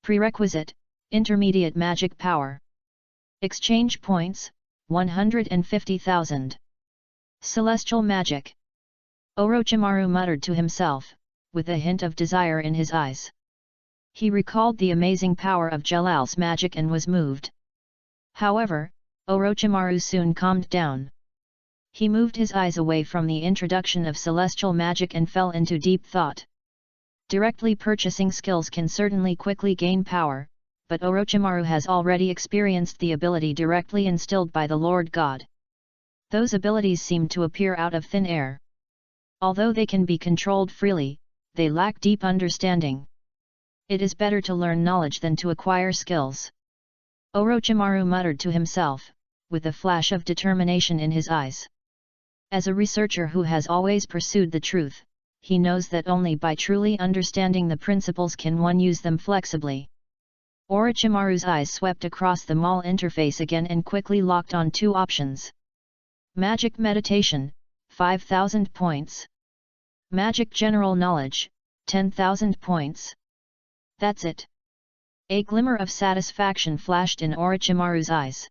Prerequisite, Intermediate Magic Power. Exchange points, 150,000. Celestial Magic. Orochimaru muttered to himself, with a hint of desire in his eyes. He recalled the amazing power of Jalal's magic and was moved. However, Orochimaru soon calmed down. He moved his eyes away from the introduction of celestial magic and fell into deep thought. Directly purchasing skills can certainly quickly gain power, but Orochimaru has already experienced the ability directly instilled by the Lord God. Those abilities seem to appear out of thin air. Although they can be controlled freely, they lack deep understanding. It is better to learn knowledge than to acquire skills. Orochimaru muttered to himself, with a flash of determination in his eyes. As a researcher who has always pursued the truth, he knows that only by truly understanding the principles can one use them flexibly. Orochimaru's eyes swept across the mall interface again and quickly locked on two options. Magic Meditation, 5,000 points. Magic General Knowledge, 10,000 points. That's it. A glimmer of satisfaction flashed in Orochimaru's eyes.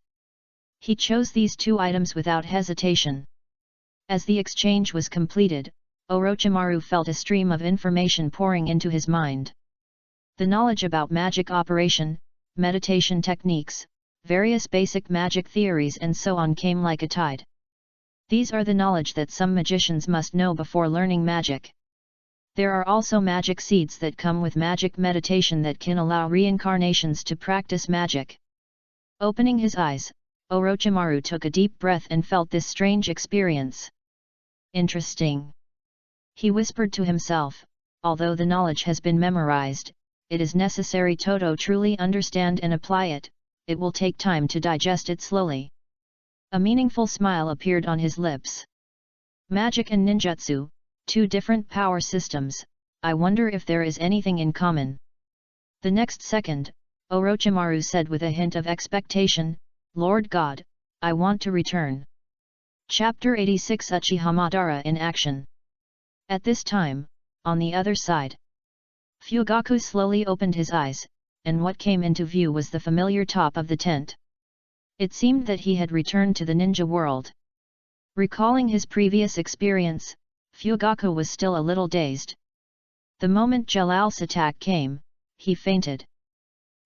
He chose these two items without hesitation. As the exchange was completed, Orochimaru felt a stream of information pouring into his mind. The knowledge about magic operation, meditation techniques, various basic magic theories and so on came like a tide. These are the knowledge that some magicians must know before learning magic. There are also magic seeds that come with magic meditation that can allow reincarnations to practice magic. Opening his eyes, Orochimaru took a deep breath and felt this strange experience. Interesting. He whispered to himself, although the knowledge has been memorized, it is necessary to truly understand and apply it, it will take time to digest it slowly. A meaningful smile appeared on his lips. Magic and ninjutsu, two different power systems, I wonder if there is anything in common. The next second, Orochimaru said with a hint of expectation, Lord God, I want to return. Chapter 86 Uchiha Madara in Action. At this time, on the other side, Fugaku slowly opened his eyes, and what came into view was the familiar top of the tent. It seemed that he had returned to the ninja world. Recalling his previous experience, Fugaku was still a little dazed. The moment Jalal's attack came, he fainted.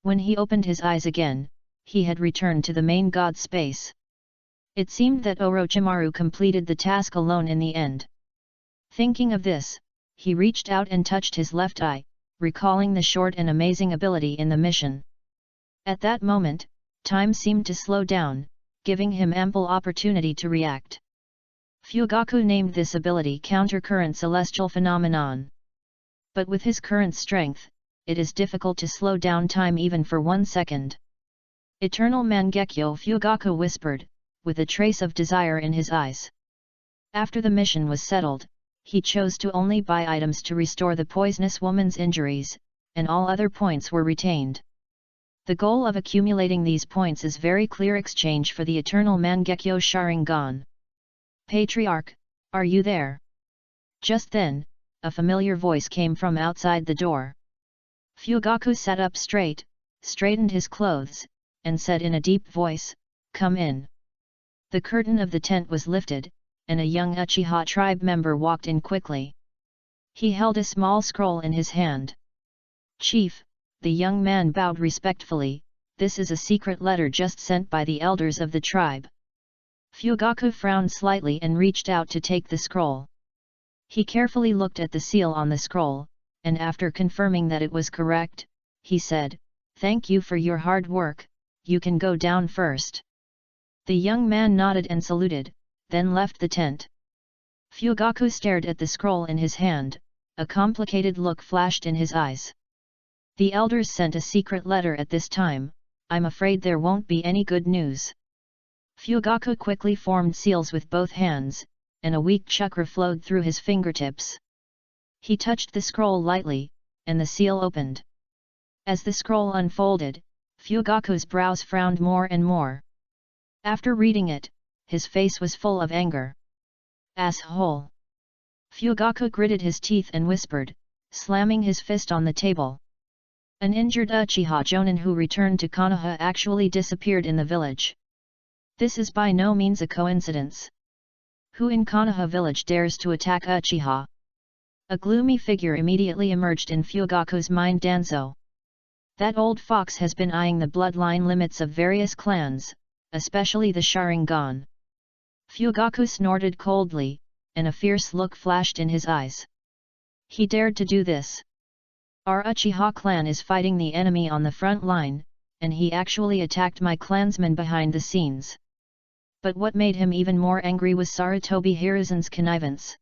When he opened his eyes again, he had returned to the main god space. It seemed that Orochimaru completed the task alone in the end. Thinking of this, he reached out and touched his left eye, recalling the short and amazing ability in the mission. At that moment, time seemed to slow down, giving him ample opportunity to react. Fugaku named this ability Countercurrent Celestial Phenomenon. But with his current strength, it is difficult to slow down time even for 1 second. Eternal Mangekyo, Fugaku whispered, with a trace of desire in his eyes. After the mission was settled, he chose to only buy items to restore the poisonous woman's injuries, and all other points were retained. The goal of accumulating these points is very clear: exchange for the Eternal Mangekyo Sharingan. Patriarch, are you there? Just then, a familiar voice came from outside the door. Fugaku sat up straight, straightened his clothes, and said in a deep voice, "Come in." The curtain of the tent was lifted, and a young Uchiha tribe member walked in quickly. He held a small scroll in his hand. "Chief," the young man bowed respectfully, "this is a secret letter just sent by the elders of the tribe." Fugaku frowned slightly and reached out to take the scroll. He carefully looked at the seal on the scroll, and after confirming that it was correct, he said, "Thank you for your hard work, you can go down first." The young man nodded and saluted, then left the tent. Fugaku stared at the scroll in his hand, a complicated look flashed in his eyes. The elders sent a secret letter at this time, I'm afraid there won't be any good news. Fugaku quickly formed seals with both hands, and a weak chakra flowed through his fingertips. He touched the scroll lightly, and the seal opened. As the scroll unfolded, Fugaku's brows frowned more and more. After reading it, his face was full of anger. "Asshole!" Fugaku gritted his teeth and whispered, slamming his fist on the table. An injured Uchiha Jonin who returned to Konoha actually disappeared in the village. This is by no means a coincidence. Who in Konoha village dares to attack Uchiha? A gloomy figure immediately emerged in Fugaku's mind. Danzo. That old fox has been eyeing the bloodline limits of various clans, especially the Sharingan. Fugaku snorted coldly, and a fierce look flashed in his eyes. He dared to do this. Our Uchiha clan is fighting the enemy on the front line, and he actually attacked my clansmen behind the scenes. But what made him even more angry was Sarutobi Hiruzen's connivance.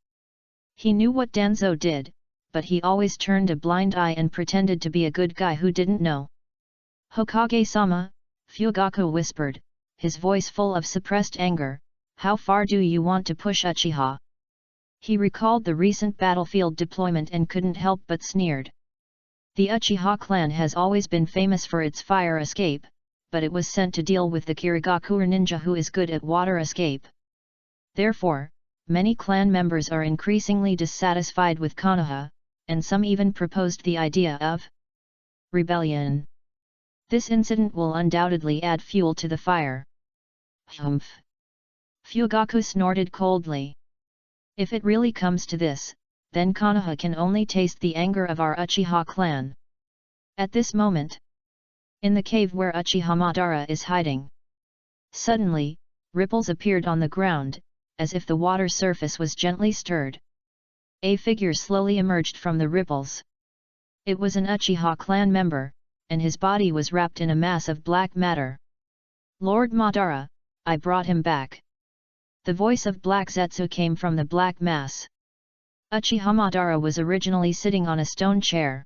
He knew what Danzo did, but he always turned a blind eye and pretended to be a good guy who didn't know. "Hokage-sama," Fugaku whispered, his voice full of suppressed anger, "how far do you want to push Uchiha?" He recalled the recent battlefield deployment and couldn't help but sneered. The Uchiha clan has always been famous for its fire escape, but it was sent to deal with the Kirigakure ninja who is good at water escape. Therefore, many clan members are increasingly dissatisfied with Konoha, and some even proposed the idea of rebellion. This incident will undoubtedly add fuel to the fire. Humph! Fugaku snorted coldly. If it really comes to this, then Konoha can only taste the anger of our Uchiha clan. At this moment, in the cave where Uchiha Madara is hiding, suddenly, ripples appeared on the ground, as if the water surface was gently stirred. A figure slowly emerged from the ripples. It was an Uchiha clan member, and his body was wrapped in a mass of black matter. "Lord Madara, I brought him back." The voice of Black Zetsu came from the black mass. Uchiha Madara was originally sitting on a stone chair.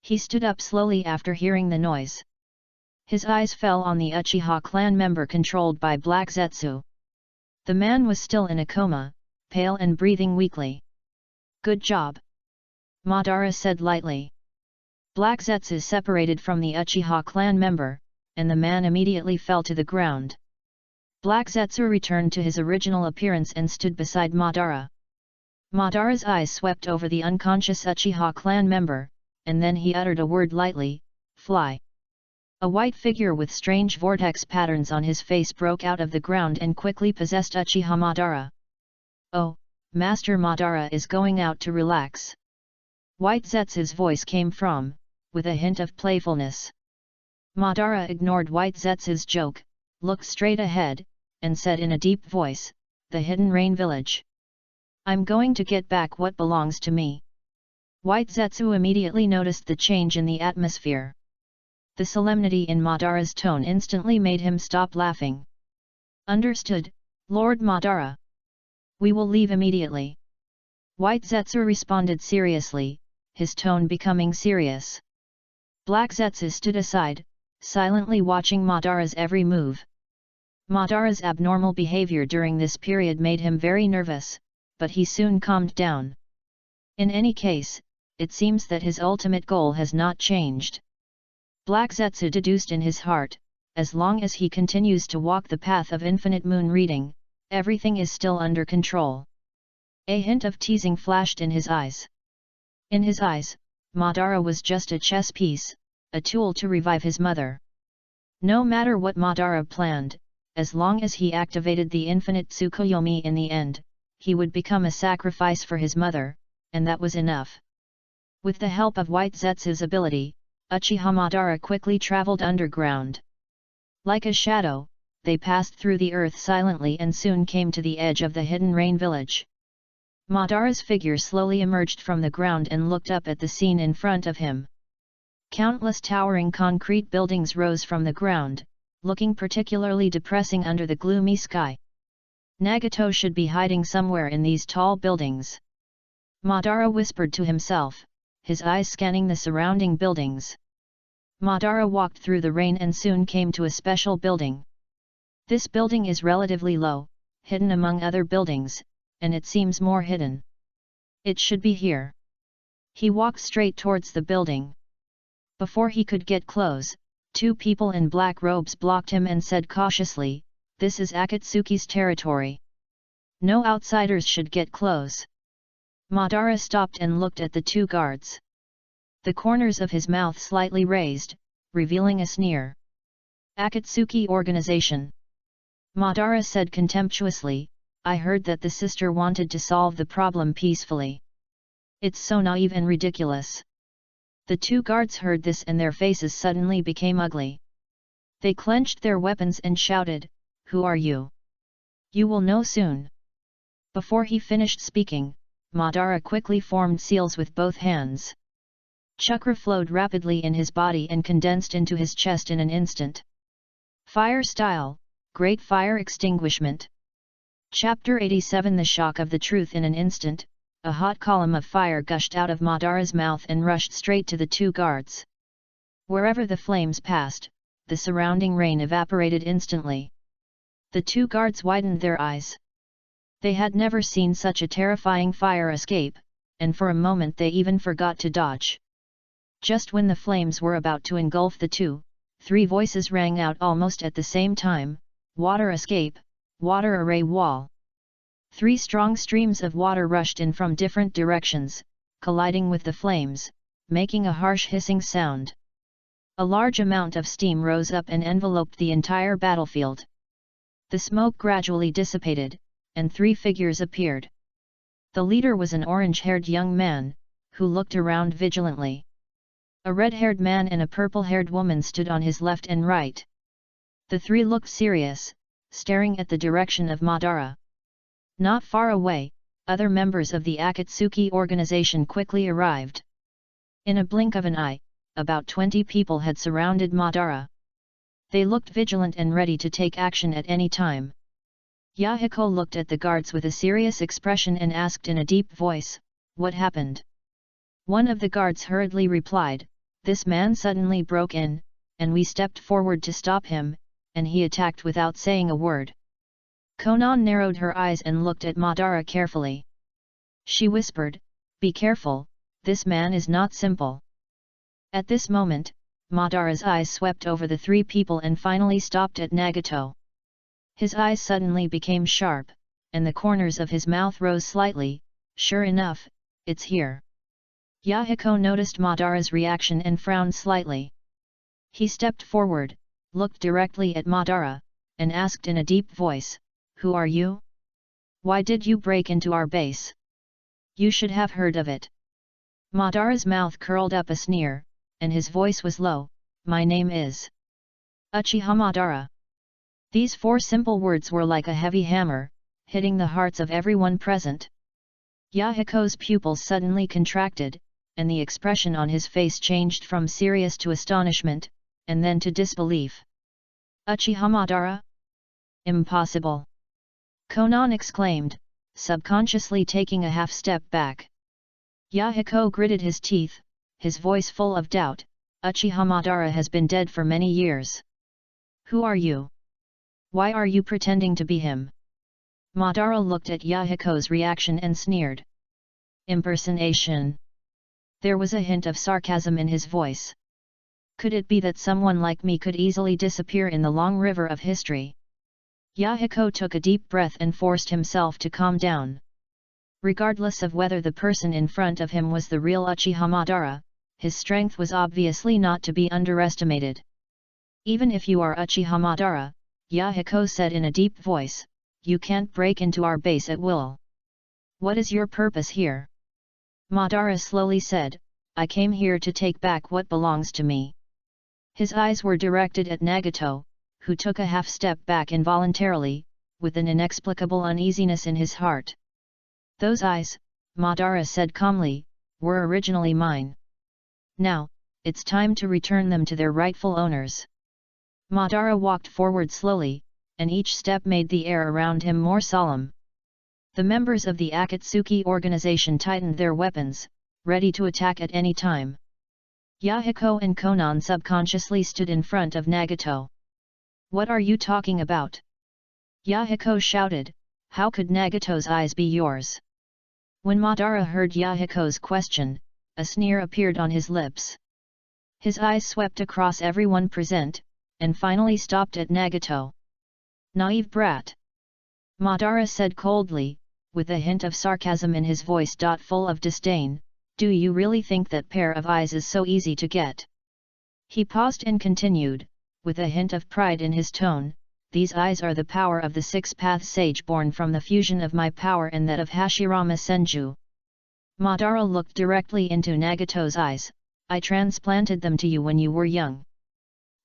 He stood up slowly after hearing the noise. His eyes fell on the Uchiha clan member controlled by Black Zetsu. The man was still in a coma, pale and breathing weakly. "Good job," Madara said lightly. Black Zetsu separated from the Uchiha clan member, and the man immediately fell to the ground. Black Zetsu returned to his original appearance and stood beside Madara. Madara's eyes swept over the unconscious Uchiha clan member, and then he uttered a word lightly, "Fly." A white figure with strange vortex patterns on his face broke out of the ground and quickly possessed Uchiha Madara. "Oh, Master Madara is going out to relax." White Zetsu's voice came from, with a hint of playfulness. Madara ignored White Zetsu's joke, looked straight ahead, and said in a deep voice, "The Hidden Rain Village. I'm going to get back what belongs to me." White Zetsu immediately noticed the change in the atmosphere. The solemnity in Madara's tone instantly made him stop laughing. "Understood, Lord Madara. We will leave immediately." White Zetsu responded seriously, his tone becoming serious. Black Zetsu stood aside, silently watching Madara's every move. Madara's abnormal behavior during this period made him very nervous, but he soon calmed down. In any case, it seems that his ultimate goal has not changed. Black Zetsu deduced in his heart, as long as he continues to walk the path of infinite moon reading, everything is still under control. A hint of teasing flashed in his eyes. In his eyes, Madara was just a chess piece, a tool to revive his mother. No matter what Madara planned, as long as he activated the infinite Tsukuyomi in the end, he would become a sacrifice for his mother, and that was enough. With the help of White Zetsu's ability, Uchiha Madara quickly traveled underground. Like a shadow, they passed through the earth silently and soon came to the edge of the Hidden Rain Village. Madara's figure slowly emerged from the ground and looked up at the scene in front of him. Countless towering concrete buildings rose from the ground, looking particularly depressing under the gloomy sky. Nagato should be hiding somewhere in these tall buildings. Madara whispered to himself, his eyes scanning the surrounding buildings. Madara walked through the rain and soon came to a special building. This building is relatively low, hidden among other buildings, and it seems more hidden. It should be here. He walked straight towards the building. Before he could get close, two people in black robes blocked him and said cautiously, "This is Akatsuki's territory. No outsiders should get close." Madara stopped and looked at the two guards. The corners of his mouth slightly raised, revealing a sneer. "Akatsuki organization," Madara said contemptuously, "I heard that the sister wanted to solve the problem peacefully. It's so naive and ridiculous." The two guards heard this and their faces suddenly became ugly. They clenched their weapons and shouted, "Who are you? You will know soon." Before he finished speaking, Madara quickly formed seals with both hands. Chakra flowed rapidly in his body and condensed into his chest in an instant. Fire style, Great Fire Extinguishment. Chapter 87. The shock of the truth. In an instant, a hot column of fire gushed out of Madara's mouth and rushed straight to the two guards. Wherever the flames passed, the surrounding rain evaporated instantly. The two guards widened their eyes. They had never seen such a terrifying fire escape, and for a moment they even forgot to dodge. Just when the flames were about to engulf the two, three voices rang out almost at the same time: "Water escape, water array wall." Three strong streams of water rushed in from different directions, colliding with the flames, making a harsh hissing sound. A large amount of steam rose up and enveloped the entire battlefield. The smoke gradually dissipated, and three figures appeared. The leader was an orange-haired young man, who looked around vigilantly. A red-haired man and a purple-haired woman stood on his left and right. The three looked serious, staring at the direction of Madara. Not far away, other members of the Akatsuki organization quickly arrived. In a blink of an eye, about 20 people had surrounded Madara. They looked vigilant and ready to take action at any time. Yahiko looked at the guards with a serious expression and asked in a deep voice, "What happened?" One of the guards hurriedly replied, "This man suddenly broke in, and we stepped forward to stop him, and he attacked without saying a word." Konan narrowed her eyes and looked at Madara carefully. She whispered, "Be careful, this man is not simple." At this moment, Madara's eyes swept over the three people and finally stopped at Nagato. His eyes suddenly became sharp, and the corners of his mouth rose slightly. "Sure enough, it's here." Yahiko noticed Madara's reaction and frowned slightly. He stepped forward, looked directly at Madara, and asked in a deep voice, "Who are you? Why did you break into our base? You should have heard of it." Madara's mouth curled up a sneer, and his voice was low, "My name is Uchiha Madara." These four simple words were like a heavy hammer, hitting the hearts of everyone present. Yahiko's pupils suddenly contracted, and the expression on his face changed from serious to astonishment, and then to disbelief. "Uchiha Madara? Impossible!" Konan exclaimed, subconsciously taking a half-step back. Yahiko gritted his teeth, his voice full of doubt. "Uchiha Madara has been dead for many years. Who are you? Why are you pretending to be him?" Madara looked at Yahiko's reaction and sneered. "Impersonation." There was a hint of sarcasm in his voice. "Could it be that someone like me could easily disappear in the long river of history?" Yahiko took a deep breath and forced himself to calm down. Regardless of whether the person in front of him was the real Uchiha Madara, his strength was obviously not to be underestimated. "Even if you are Uchiha Madara," Yahiko said in a deep voice, "you can't break into our base at will. What is your purpose here?" Madara slowly said, "I came here to take back what belongs to me." His eyes were directed at Nagato, who took a half-step back involuntarily, with an inexplicable uneasiness in his heart. "Those eyes," Madara said calmly, "were originally mine. Now, it's time to return them to their rightful owners." Madara walked forward slowly, and each step made the air around him more solemn. The members of the Akatsuki organization tightened their weapons, ready to attack at any time. Yahiko and Konan subconsciously stood in front of Nagato. "What are you talking about?" Yahiko shouted, "How could Nagato's eyes be yours?" When Madara heard Yahiko's question, a sneer appeared on his lips. His eyes swept across everyone present, and finally stopped at Nagato. "Naive brat!" Madara said coldly, with a hint of sarcasm in his voice. Full of disdain, "Do you really think that pair of eyes is so easy to get?" He paused and continued, with a hint of pride in his tone, "These eyes are the power of the six-path sage born from the fusion of my power and that of Hashirama Senju." Madara looked directly into Nagato's eyes. "I transplanted them to you when you were young.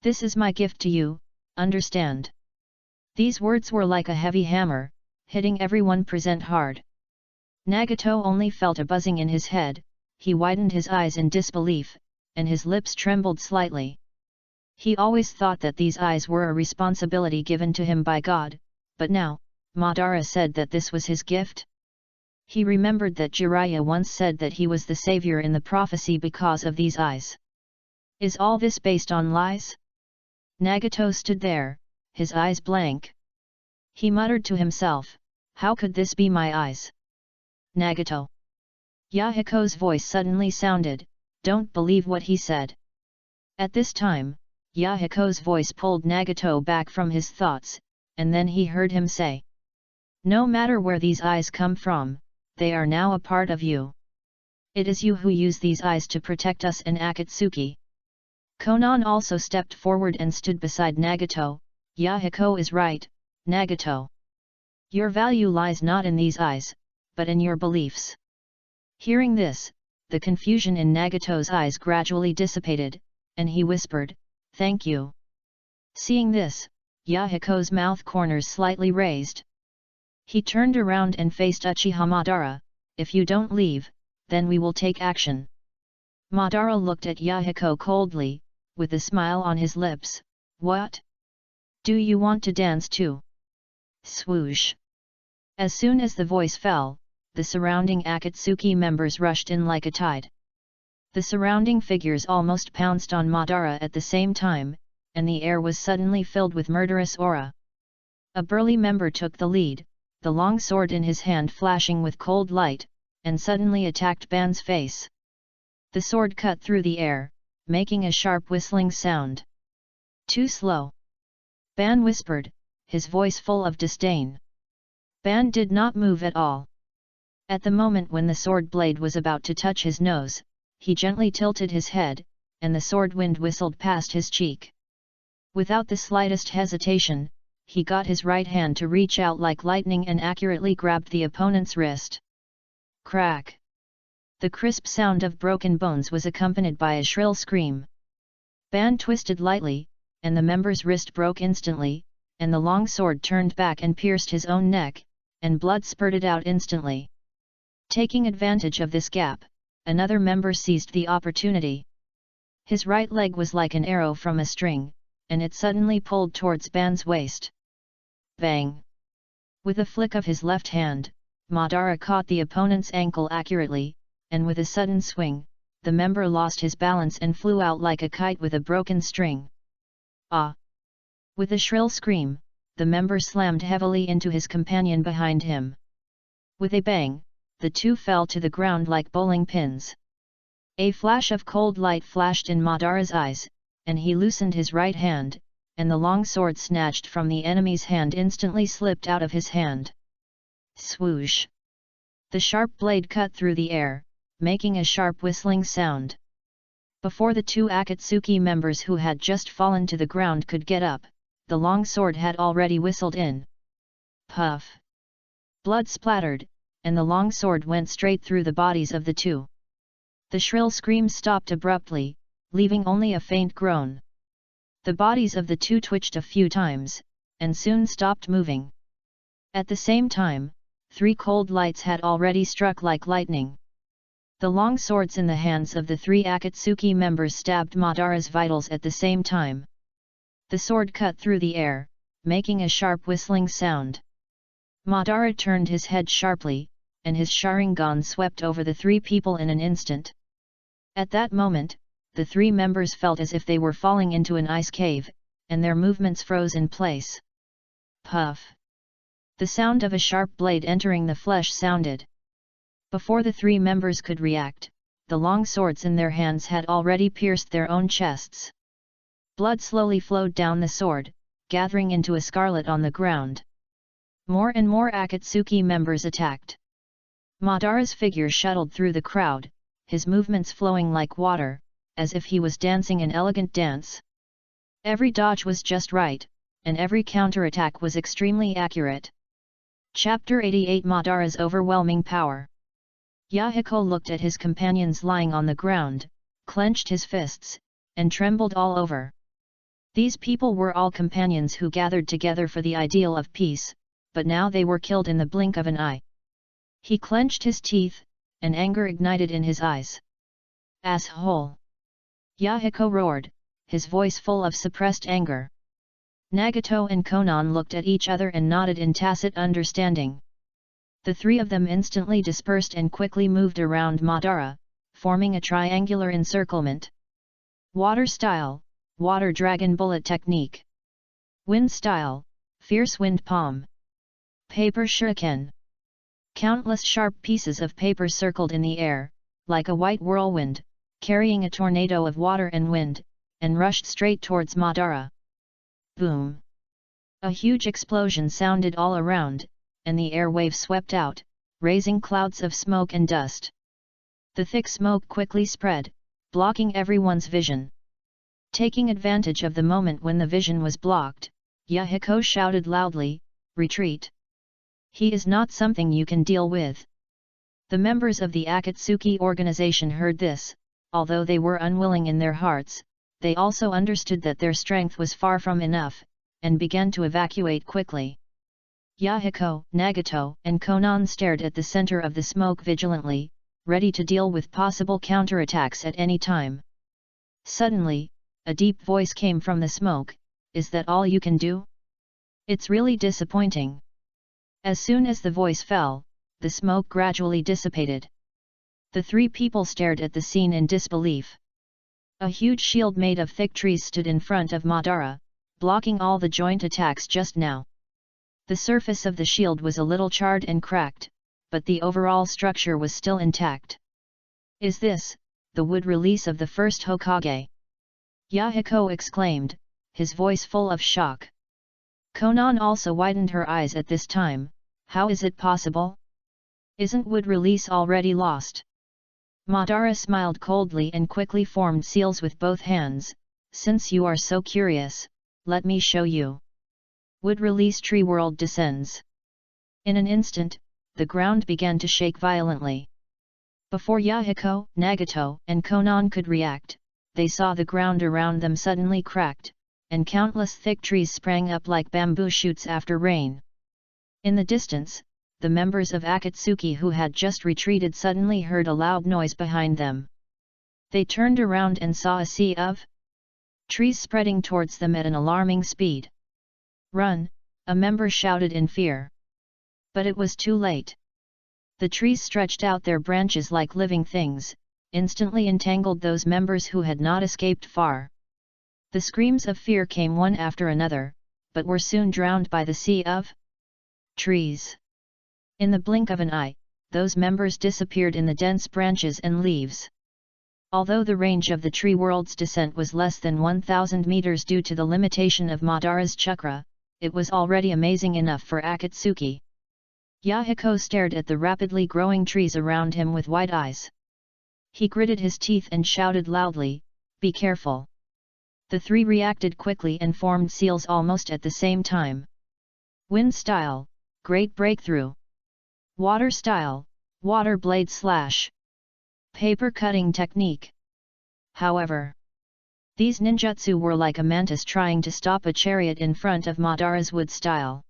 This is my gift to you, understand?" These words were like a heavy hammer, hitting everyone present hard. Nagato only felt a buzzing in his head. He widened his eyes in disbelief, and his lips trembled slightly. He always thought that these eyes were a responsibility given to him by God, but now, Madara said that this was his gift? He remembered that Jiraiya once said that he was the savior in the prophecy because of these eyes. Is all this based on lies? Nagato stood there, his eyes blank. He muttered to himself, how could this be my eyes? Nagato. Yahiko's voice suddenly sounded, don't believe what he said. At this time, Yahiko's voice pulled Nagato back from his thoughts, and then he heard him say, no matter where these eyes come from, they are now a part of you. It is you who use these eyes to protect us and Akatsuki. Konan also stepped forward and stood beside Nagato. Yahiko is right, Nagato. Your value lies not in these eyes, but in your beliefs. Hearing this, the confusion in Nagato's eyes gradually dissipated, and he whispered, thank you. Seeing this, Yahiko's mouth corners slightly raised. He turned around and faced Uchiha Madara, if you don't leave, then we will take action. Madara looked at Yahiko coldly, with a smile on his lips, what? Do you want to dance too? Swoosh! As soon as the voice fell, the surrounding Akatsuki members rushed in like a tide. The surrounding figures almost pounced on Madara at the same time, and the air was suddenly filled with murderous aura. A burly member took the lead, the long sword in his hand flashing with cold light, and suddenly attacked Ban's face. The sword cut through the air, making a sharp whistling sound. Too slow. Ban whispered, his voice full of disdain. Ban did not move at all. At the moment when the sword blade was about to touch his nose, he gently tilted his head, and the sword wind whistled past his cheek. Without the slightest hesitation, he got his right hand to reach out like lightning and accurately grabbed the opponent's wrist. Crack! The crisp sound of broken bones was accompanied by a shrill scream. Ban twisted lightly, and the member's wrist broke instantly, and the long sword turned back and pierced his own neck, and blood spurted out instantly. Taking advantage of this gap, another member seized the opportunity. His right leg was like an arrow from a string, and it suddenly pulled towards Ban's waist. Bang! With a flick of his left hand, Madara caught the opponent's ankle accurately, and with a sudden swing, the member lost his balance and flew out like a kite with a broken string. Ah! With a shrill scream, the member slammed heavily into his companion behind him. With a bang, the two fell to the ground like bowling pins. A flash of cold light flashed in Madara's eyes, and he loosened his right hand, and the long sword snatched from the enemy's hand instantly slipped out of his hand. Swoosh! The sharp blade cut through the air, making a sharp whistling sound. Before the two Akatsuki members who had just fallen to the ground could get up, the long sword had already whistled in. Puff! Blood splattered, and the long sword went straight through the bodies of the two. The shrill scream stopped abruptly, leaving only a faint groan. The bodies of the two twitched a few times, and soon stopped moving. At the same time, 3 cold lights had already struck like lightning. The long swords in the hands of the 3 Akatsuki members stabbed Madara's vitals at the same time. The sword cut through the air, making a sharp whistling sound. Madara turned his head sharply, and his Sharingan swept over the 3 people in an instant. At that moment, the 3 members felt as if they were falling into an ice cave, and their movements froze in place. Puff! The sound of a sharp blade entering the flesh sounded. Before the 3 members could react, the long swords in their hands had already pierced their own chests. Blood slowly flowed down the sword, gathering into a scarlet on the ground. More and more Akatsuki members attacked. Madara's figure shuttled through the crowd, his movements flowing like water, as if he was dancing an elegant dance. Every dodge was just right, and every counterattack was extremely accurate. Chapter 88 Madara's Overwhelming Power. Yahiko looked at his companions lying on the ground, clenched his fists, and trembled all over. These people were all companions who gathered together for the ideal of peace, but now they were killed in the blink of an eye. He clenched his teeth, and anger ignited in his eyes. Asshole! Yahiko roared, his voice full of suppressed anger. Nagato and Konan looked at each other and nodded in tacit understanding. The three of them instantly dispersed and quickly moved around Madara, forming a triangular encirclement. Water style, water dragon bullet technique. Wind style, fierce wind palm. Paper shuriken. Countless sharp pieces of paper circled in the air, like a white whirlwind, carrying a tornado of water and wind, and rushed straight towards Madara. Boom! A huge explosion sounded all around, and the airwave swept out, raising clouds of smoke and dust. The thick smoke quickly spread, blocking everyone's vision. Taking advantage of the moment when the vision was blocked, Yahiko shouted loudly, "Retreat! He is not something you can deal with." The members of the Akatsuki organization heard this, although they were unwilling in their hearts, they also understood that their strength was far from enough, and began to evacuate quickly. Yahiko, Nagato, and Konan stared at the center of the smoke vigilantly, ready to deal with possible counterattacks at any time. Suddenly, a deep voice came from the smoke, "Is that all you can do? It's really disappointing." As soon as the voice fell, the smoke gradually dissipated. The three people stared at the scene in disbelief. A huge shield made of thick trees stood in front of Madara, blocking all the joint attacks just now. The surface of the shield was a little charred and cracked, but the overall structure was still intact. "Is this the wood release of the first Hokage?" Yahiko exclaimed, his voice full of shock. Konan also widened her eyes at this time. "How is it possible? Isn't wood release already lost?" Madara smiled coldly and quickly formed seals with both hands. "Since you are so curious, let me show you." Wood release tree world descends. In an instant, the ground began to shake violently. Before Yahiko, Nagato, and Konan could react, they saw the ground around them suddenly cracked, and countless thick trees sprang up like bamboo shoots after rain. In the distance, the members of Akatsuki who had just retreated suddenly heard a loud noise behind them. They turned around and saw a sea of trees spreading towards them at an alarming speed. "Run!" a member shouted in fear. But it was too late. The trees stretched out their branches like living things, instantly entangled those members who had not escaped far. The screams of fear came one after another, but were soon drowned by the sea of trees. In the blink of an eye, those members disappeared in the dense branches and leaves. Although the range of the tree world's descent was less than 1,000 meters due to the limitation of Madara's chakra, it was already amazing enough for Akatsuki. Yahiko stared at the rapidly growing trees around him with wide eyes. He gritted his teeth and shouted loudly, "Be careful!" The three reacted quickly and formed seals almost at the same time. Wind style, great breakthrough. Water style, water blade slash. Paper cutting technique. However, these ninjutsu were like a mantis trying to stop a chariot in front of Madara's wood style.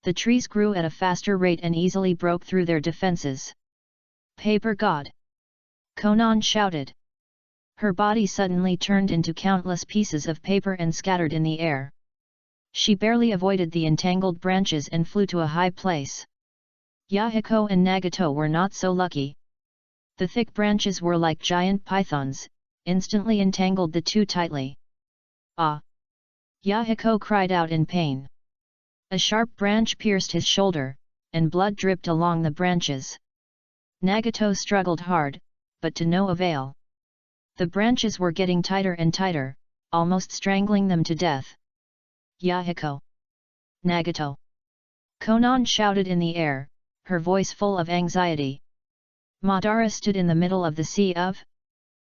The trees grew at a faster rate and easily broke through their defenses. "Paper god!" Konan shouted. Her body suddenly turned into countless pieces of paper and scattered in the air. She barely avoided the entangled branches and flew to a high place. Yahiko and Nagato were not so lucky. The thick branches were like giant pythons, instantly entangled the two tightly. "Ah!" Yahiko cried out in pain. A sharp branch pierced his shoulder, and blood dripped along the branches. Nagato struggled hard, but to no avail. The branches were getting tighter and tighter, almost strangling them to death. "Yahiko! Nagato!" Konan shouted in the air, her voice full of anxiety. Madara stood in the middle of the sea of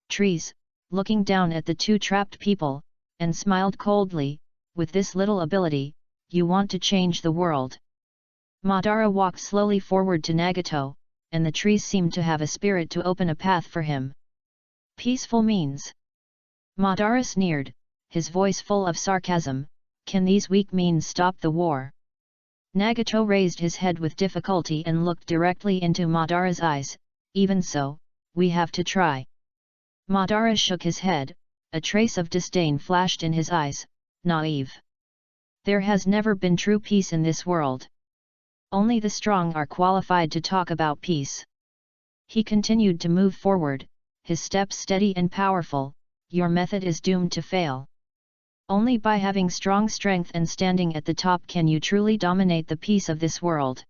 trees, looking down at the two trapped people, and smiled coldly. "With this little ability, you want to change the world." Madara walked slowly forward to Nagato, and the trees seemed to have a spirit to open a path for him. "Peaceful means?" Madara sneered, his voice full of sarcasm. "Can these weak means stop the war?" Nagato raised his head with difficulty and looked directly into Madara's eyes. "Even so, we have to try." Madara shook his head, a trace of disdain flashed in his eyes. Naive. There has never been true peace in this world. Only the strong are qualified to talk about peace. He continued to move forward, his steps steady and powerful. Your method is doomed to fail. Only by having strong strength and standing at the top can you truly dominate the peace of this world.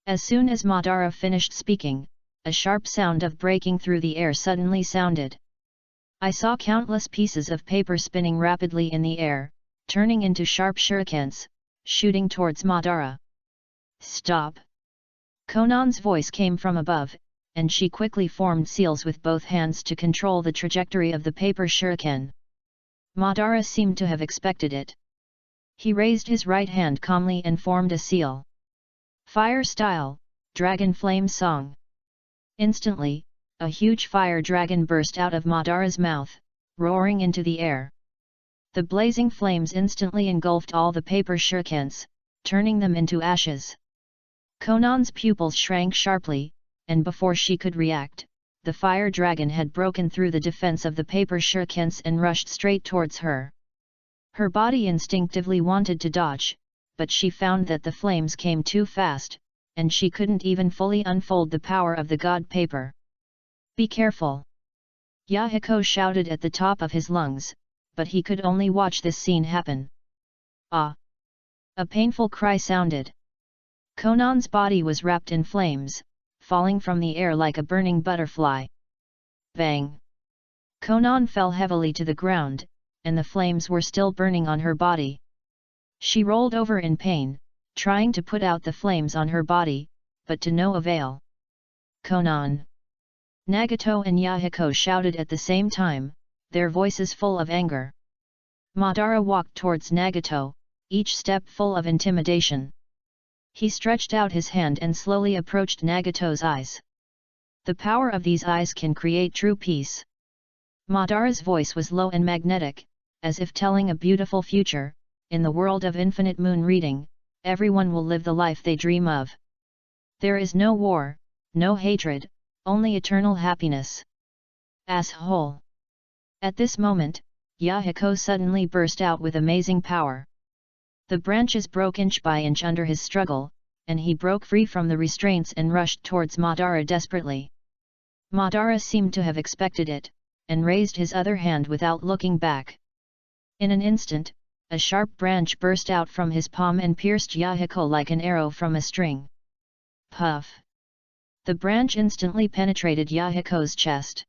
As soon as Madara finished speaking, a sharp sound of breaking through the air suddenly sounded. I saw countless pieces of paper spinning rapidly in the air, turning into sharp shurikens, shooting towards Madara. Stop! Konan's voice came from above, and she quickly formed seals with both hands to control the trajectory of the paper shuriken. Madara seemed to have expected it. He raised his right hand calmly and formed a seal. Fire style, Dragon Flame Song. Instantly, a huge fire dragon burst out of Madara's mouth, roaring into the air. The blazing flames instantly engulfed all the paper shurikens, turning them into ashes. Konan's pupils shrank sharply, and before she could react, the fire dragon had broken through the defense of the paper shurikens and rushed straight towards her. Her body instinctively wanted to dodge, but she found that the flames came too fast, and she couldn't even fully unfold the power of the god paper. Be careful! Yahiko shouted at the top of his lungs, but he could only watch this scene happen. Ah! A painful cry sounded. Konan's body was wrapped in flames, falling from the air like a burning butterfly. Bang! Konan fell heavily to the ground, and the flames were still burning on her body. She rolled over in pain, trying to put out the flames on her body, but to no avail. Konan! Nagato and Yahiko shouted at the same time, their voices full of anger. Madara walked towards Nagato, each step full of intimidation. He stretched out his hand and slowly approached Nagato's eyes. The power of these eyes can create true peace. Madara's voice was low and magnetic, as if telling a beautiful future. In the world of infinite moon reading, everyone will live the life they dream of. There is no war, no hatred, only eternal happiness. Asshole! At this moment, Yahiko suddenly burst out with amazing power. The branches broke inch by inch under his struggle, and he broke free from the restraints and rushed towards Madara desperately. Madara seemed to have expected it, and raised his other hand without looking back. In an instant, a sharp branch burst out from his palm and pierced Yahiko like an arrow from a string. Puff! The branch instantly penetrated Yahiko's chest.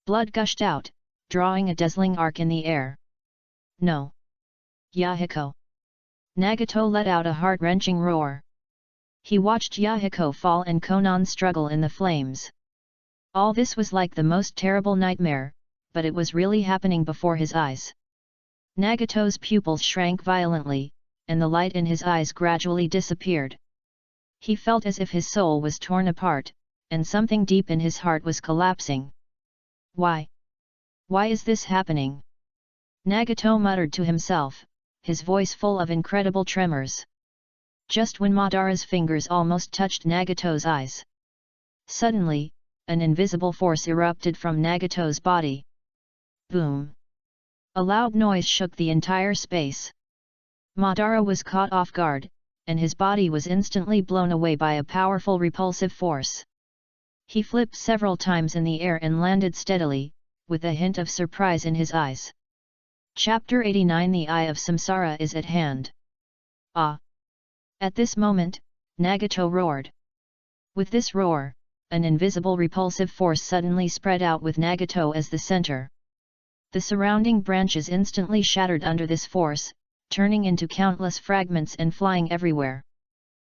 Blood gushed out, drawing a dazzling arc in the air. No! Yahiko! Nagato let out a heart-wrenching roar. He watched Yahiko fall and Konan struggle in the flames. All this was like the most terrible nightmare, but it was really happening before his eyes. Nagato's pupils shrank violently, and the light in his eyes gradually disappeared. He felt as if his soul was torn apart, and something deep in his heart was collapsing. Why? Why is this happening? Nagato muttered to himself, his voice full of incredible tremors. Just when Madara's fingers almost touched Nagato's eyes. Suddenly, an invisible force erupted from Nagato's body. Boom! A loud noise shook the entire space. Madara was caught off guard, and his body was instantly blown away by a powerful repulsive force. He flipped several times in the air and landed steadily, with a hint of surprise in his eyes. Chapter 89 The Eye of Samsara is at hand. Ah! At this moment, Nagato roared. With this roar, an invisible repulsive force suddenly spread out with Nagato as the center. The surrounding branches instantly shattered under this force, turning into countless fragments and flying everywhere.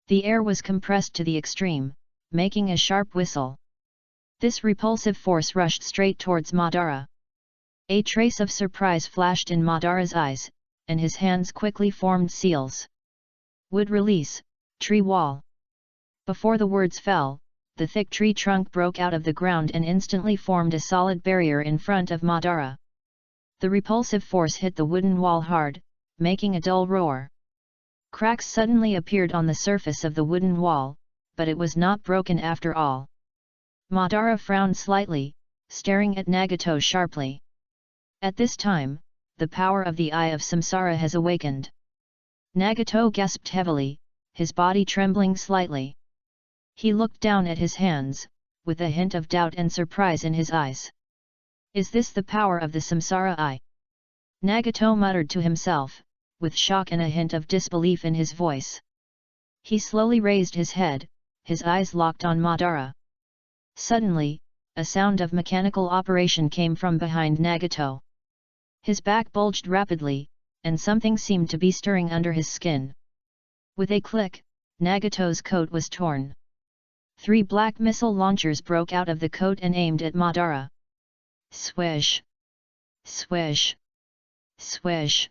The air was compressed to the extreme, making a sharp whistle. This repulsive force rushed straight towards Madara. A trace of surprise flashed in Madara's eyes, and his hands quickly formed seals. Wood release, tree wall. Before the words fell, the thick tree trunk broke out of the ground and instantly formed a solid barrier in front of Madara. The repulsive force hit the wooden wall hard, making a dull roar. Cracks suddenly appeared on the surface of the wooden wall, but it was not broken after all. Madara frowned slightly, staring at Nagato sharply. At this time, the power of the Eye of Samsara has awakened. Nagato gasped heavily, his body trembling slightly. He looked down at his hands, with a hint of doubt and surprise in his eyes. Is this the power of the Samsara Eye? Nagato muttered to himself, with shock and a hint of disbelief in his voice. He slowly raised his head, his eyes locked on Madara. Suddenly, a sound of mechanical operation came from behind Nagato. His back bulged rapidly, and something seemed to be stirring under his skin. With a click, Nagato's coat was torn. 3 black missile launchers broke out of the coat and aimed at Madara. Swish! Swish! Swish!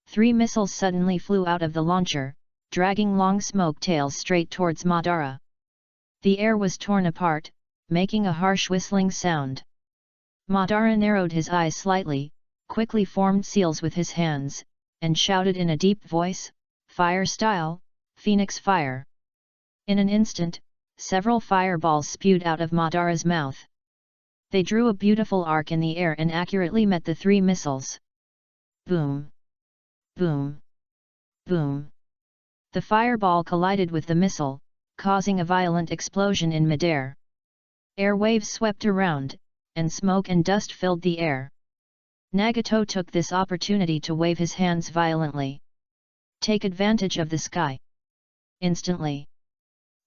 3 missiles suddenly flew out of the launcher, dragging long smoke tails straight towards Madara. The air was torn apart, making a harsh whistling sound. Madara narrowed his eyes slightly, quickly formed seals with his hands, and shouted in a deep voice, "Fire style, Phoenix fire!" In an instant, several fireballs spewed out of Madara's mouth. They drew a beautiful arc in the air and accurately met the 3 missiles. Boom! Boom! Boom! The fireball collided with the missile, causing a violent explosion in midair. Air waves swept around, and smoke and dust filled the air. Nagato took this opportunity to wave his hands violently. Take advantage of the sky. Instantly,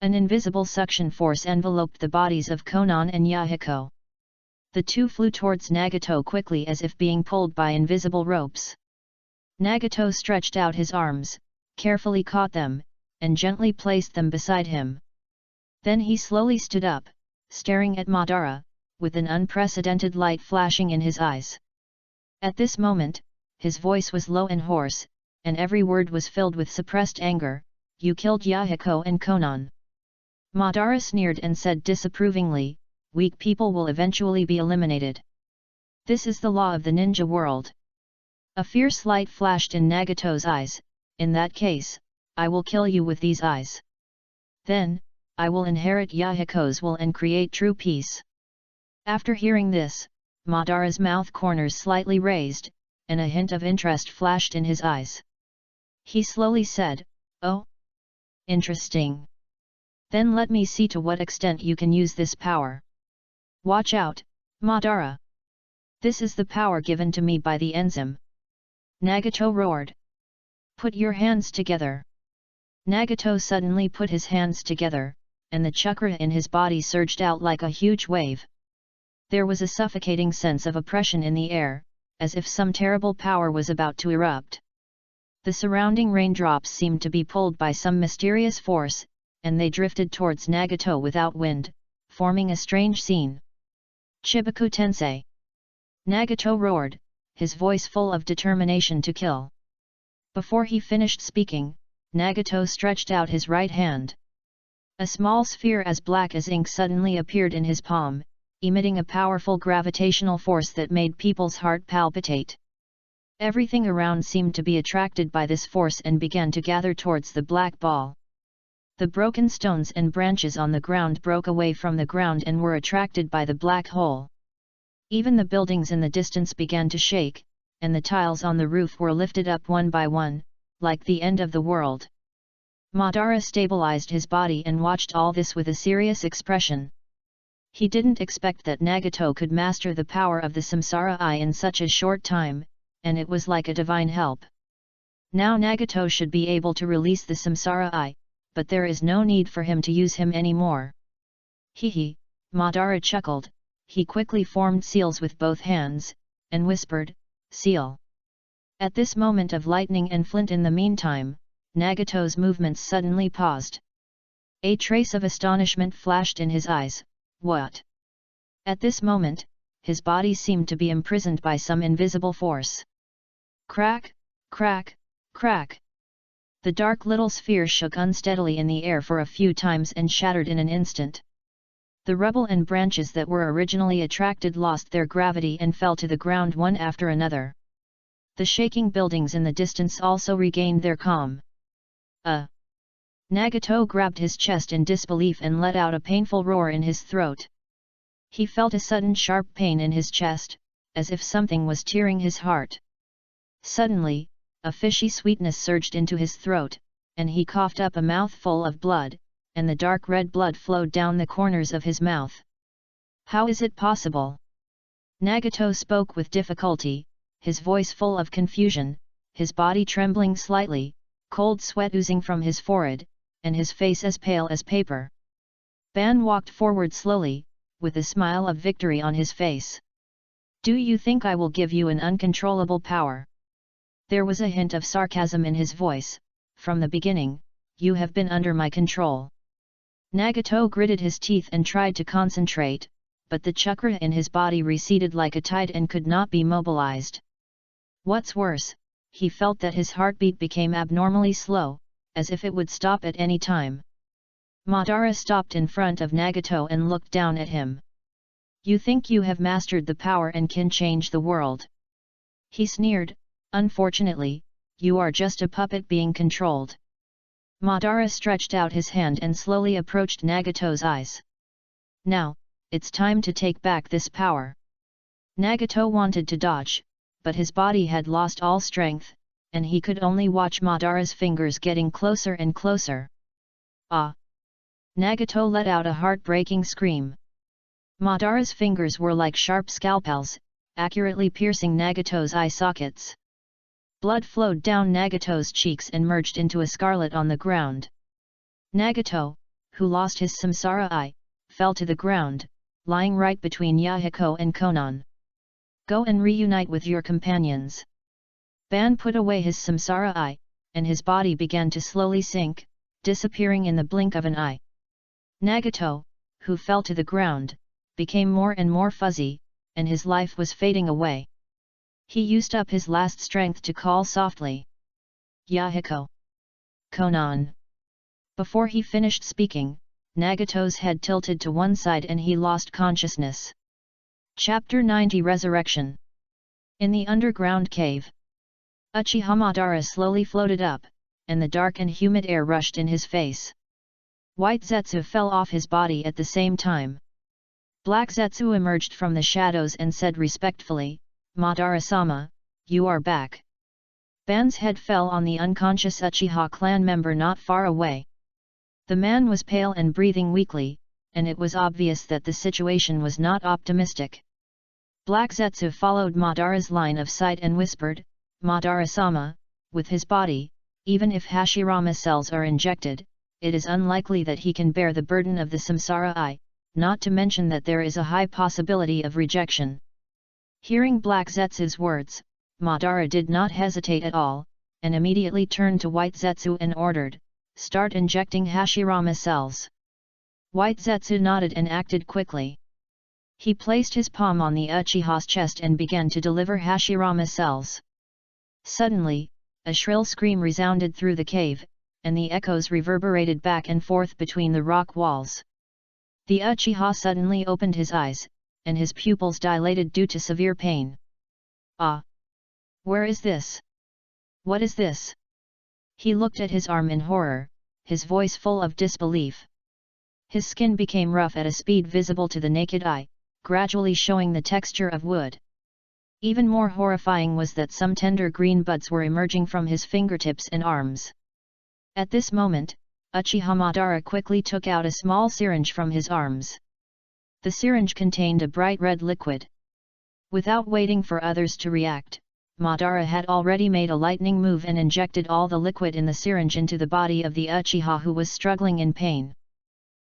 an invisible suction force enveloped the bodies of Konan and Yahiko. The two flew towards Nagato quickly as if being pulled by invisible ropes. Nagato stretched out his arms, carefully caught them, and gently placed them beside him. Then he slowly stood up, staring at Madara, with an unprecedented light flashing in his eyes. At this moment, his voice was low and hoarse, and every word was filled with suppressed anger. "You killed Yahiko and Konan." Madara sneered and said disapprovingly, "Weak people will eventually be eliminated. This is the law of the ninja world." A fierce light flashed in Nagato's eyes. "In that case, I will kill you with these eyes. Then, I will inherit Yahiko's will and create true peace." After hearing this, Madara's mouth corners slightly raised, and a hint of interest flashed in his eyes. He slowly said, "Oh? Interesting. Then let me see to what extent you can use this power. Watch out, Madara. This is the power given to me by the enzyme." Nagato roared. "Put your hands together." Nagato suddenly put his hands together, and the chakra in his body surged out like a huge wave. There was a suffocating sense of oppression in the air, as if some terrible power was about to erupt. The surrounding raindrops seemed to be pulled by some mysterious force, and they drifted towards Nagato without wind, forming a strange scene. "Chibaku Tensei!" Nagato roared, his voice full of determination to kill. Before he finished speaking, Nagato stretched out his right hand. A small sphere as black as ink suddenly appeared in his palm, emitting a powerful gravitational force that made people's heart palpitate. Everything around seemed to be attracted by this force and began to gather towards the black ball. The broken stones and branches on the ground broke away from the ground and were attracted by the black hole. Even the buildings in the distance began to shake, and the tiles on the roof were lifted up one by one, like the end of the world. Madara stabilized his body and watched all this with a serious expression. He didn't expect that Nagato could master the power of the Samsara Eye in such a short time, and it was like a divine help. Now Nagato should be able to release the Samsara Eye, but there is no need for him to use him anymore. Hehe, Madara chuckled. He quickly formed seals with both hands, and whispered, "Seal." At this moment of lightning and flint in the meantime, Nagato's movements suddenly paused. A trace of astonishment flashed in his eyes. What? At this moment, his body seemed to be imprisoned by some invisible force. Crack, crack, crack. The dark little sphere shook unsteadily in the air for a few times and shattered in an instant. The rubble and branches that were originally attracted lost their gravity and fell to the ground one after another. The shaking buildings in the distance also regained their calm. Nagato grabbed his chest in disbelief and let out a painful roar in his throat. He felt a sudden sharp pain in his chest, as if something was tearing his heart. Suddenly, a fishy sweetness surged into his throat, and he coughed up a mouthful of blood, and the dark red blood flowed down the corners of his mouth. How is it possible? Nagato spoke with difficulty, his voice full of confusion, his body trembling slightly, cold sweat oozing from his forehead, and his face as pale as paper. Ban walked forward slowly, with a smile of victory on his face. Do you think I will give you an uncontrollable power? There was a hint of sarcasm in his voice. From the beginning, you have been under my control. Nagato gritted his teeth and tried to concentrate, but the chakra in his body receded like a tide and could not be mobilized. What's worse, he felt that his heartbeat became abnormally slow, as if it would stop at any time. Madara stopped in front of Nagato and looked down at him. You think you have mastered the power and can change the world? He sneered. Unfortunately, you are just a puppet being controlled. Madara stretched out his hand and slowly approached Nagato's eyes. Now, it's time to take back this power. Nagato wanted to dodge, but his body had lost all strength, and he could only watch Madara's fingers getting closer and closer. Ah! Nagato let out a heartbreaking scream. Madara's fingers were like sharp scalpels, accurately piercing Nagato's eye sockets. Blood flowed down Nagato's cheeks and merged into a scarlet on the ground. Nagato, who lost his samsara eye, fell to the ground, lying right between Yahiko and Konan. Go and reunite with your companions. Ban put away his samsara eye, and his body began to slowly sink, disappearing in the blink of an eye. Nagato, who fell to the ground, became more and more fuzzy, and his life was fading away. He used up his last strength to call softly. Yahiko! Konan! Before he finished speaking, Nagato's head tilted to one side and he lost consciousness. Chapter 90 Resurrection. In the underground cave, Uchiha Madara slowly floated up, and the dark and humid air rushed in his face. White Zetsu fell off his body at the same time. Black Zetsu emerged from the shadows and said respectfully, Madara-sama, you are back. Ban's head fell on the unconscious Uchiha clan member not far away. The man was pale and breathing weakly, and it was obvious that the situation was not optimistic. Black Zetsu followed Madara's line of sight and whispered, Madara-sama, with his body, even if Hashirama cells are injected, it is unlikely that he can bear the burden of the samsara eye, not to mention that there is a high possibility of rejection. Hearing Black Zetsu's words, Madara did not hesitate at all, and immediately turned to White Zetsu and ordered, start injecting Hashirama cells. White Zetsu nodded and acted quickly. He placed his palm on the Uchiha's chest and began to deliver Hashirama cells. Suddenly, a shrill scream resounded through the cave, and the echoes reverberated back and forth between the rock walls. The Uchiha suddenly opened his eyes, and his pupils dilated due to severe pain. Ah! Where is this? What is this? He looked at his arm in horror, his voice full of disbelief. His skin became rough at a speed visible to the naked eye, gradually showing the texture of wood. Even more horrifying was that some tender green buds were emerging from his fingertips and arms. At this moment, Uchiha Madara quickly took out a small syringe from his arms. The syringe contained a bright red liquid. Without waiting for others to react, Madara had already made a lightning move and injected all the liquid in the syringe into the body of the Uchiha who was struggling in pain.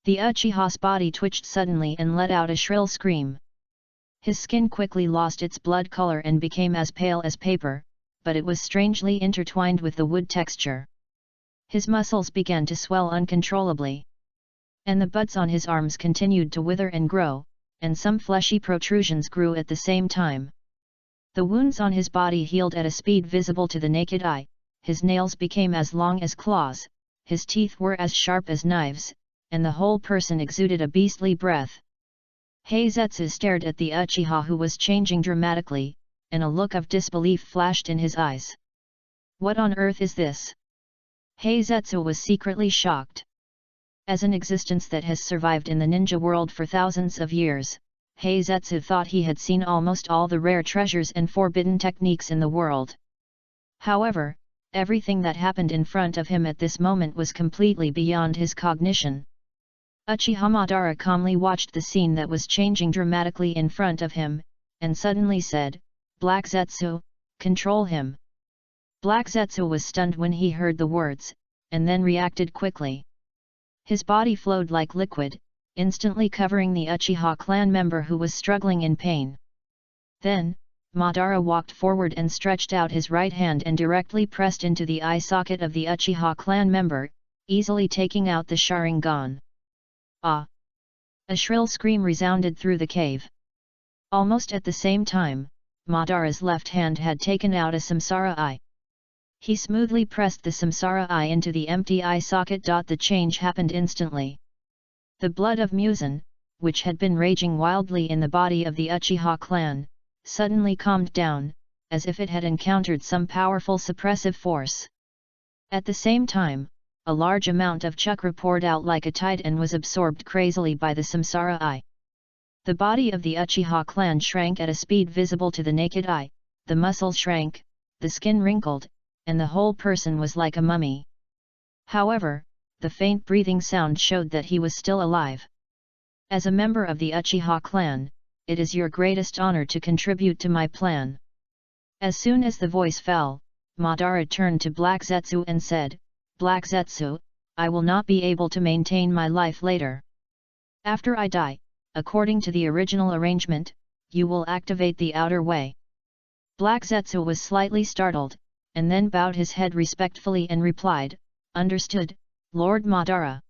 The Uchiha's body twitched suddenly and let out a shrill scream. His skin quickly lost its blood color and became as pale as paper, but it was strangely intertwined with the wood texture. His muscles began to swell uncontrollably. And the buds on his arms continued to wither and grow, and some fleshy protrusions grew at the same time. The wounds on his body healed at a speed visible to the naked eye, his nails became as long as claws, his teeth were as sharp as knives, and the whole person exuded a beastly breath. Heizetsu stared at the Uchiha who was changing dramatically, and a look of disbelief flashed in his eyes. What on earth is this? Heizetsu was secretly shocked. As an existence that has survived in the ninja world for thousands of years, Heizetsu thought he had seen almost all the rare treasures and forbidden techniques in the world. However, everything that happened in front of him at this moment was completely beyond his cognition. Uchiha Madara calmly watched the scene that was changing dramatically in front of him, and suddenly said, "Black Zetsu, control him." Black Zetsu was stunned when he heard the words, and then reacted quickly. His body flowed like liquid, instantly covering the Uchiha clan member who was struggling in pain. Then, Madara walked forward and stretched out his right hand and directly pressed into the eye socket of the Uchiha clan member, easily taking out the Sharingan. Ah! A shrill scream resounded through the cave. Almost at the same time, Madara's left hand had taken out a Samsara eye. He smoothly pressed the Samsara eye into the empty eye socket. The change happened instantly. The blood of Muzan, which had been raging wildly in the body of the Uchiha clan, suddenly calmed down, as if it had encountered some powerful suppressive force. At the same time, a large amount of chakra poured out like a tide and was absorbed crazily by the Samsara eye. The body of the Uchiha clan shrank at a speed visible to the naked eye, the muscles shrank, the skin wrinkled, and the whole person was like a mummy. However, the faint breathing sound showed that he was still alive. As a member of the Uchiha clan, it is your greatest honor to contribute to my plan. As soon as the voice fell, Madara turned to Black Zetsu and said, "Black Zetsu, I will not be able to maintain my life later. After I die, according to the original arrangement, you will activate the outer way." Black Zetsu was slightly startled, and then bowed his head respectfully and replied, "Understood, Lord Madara."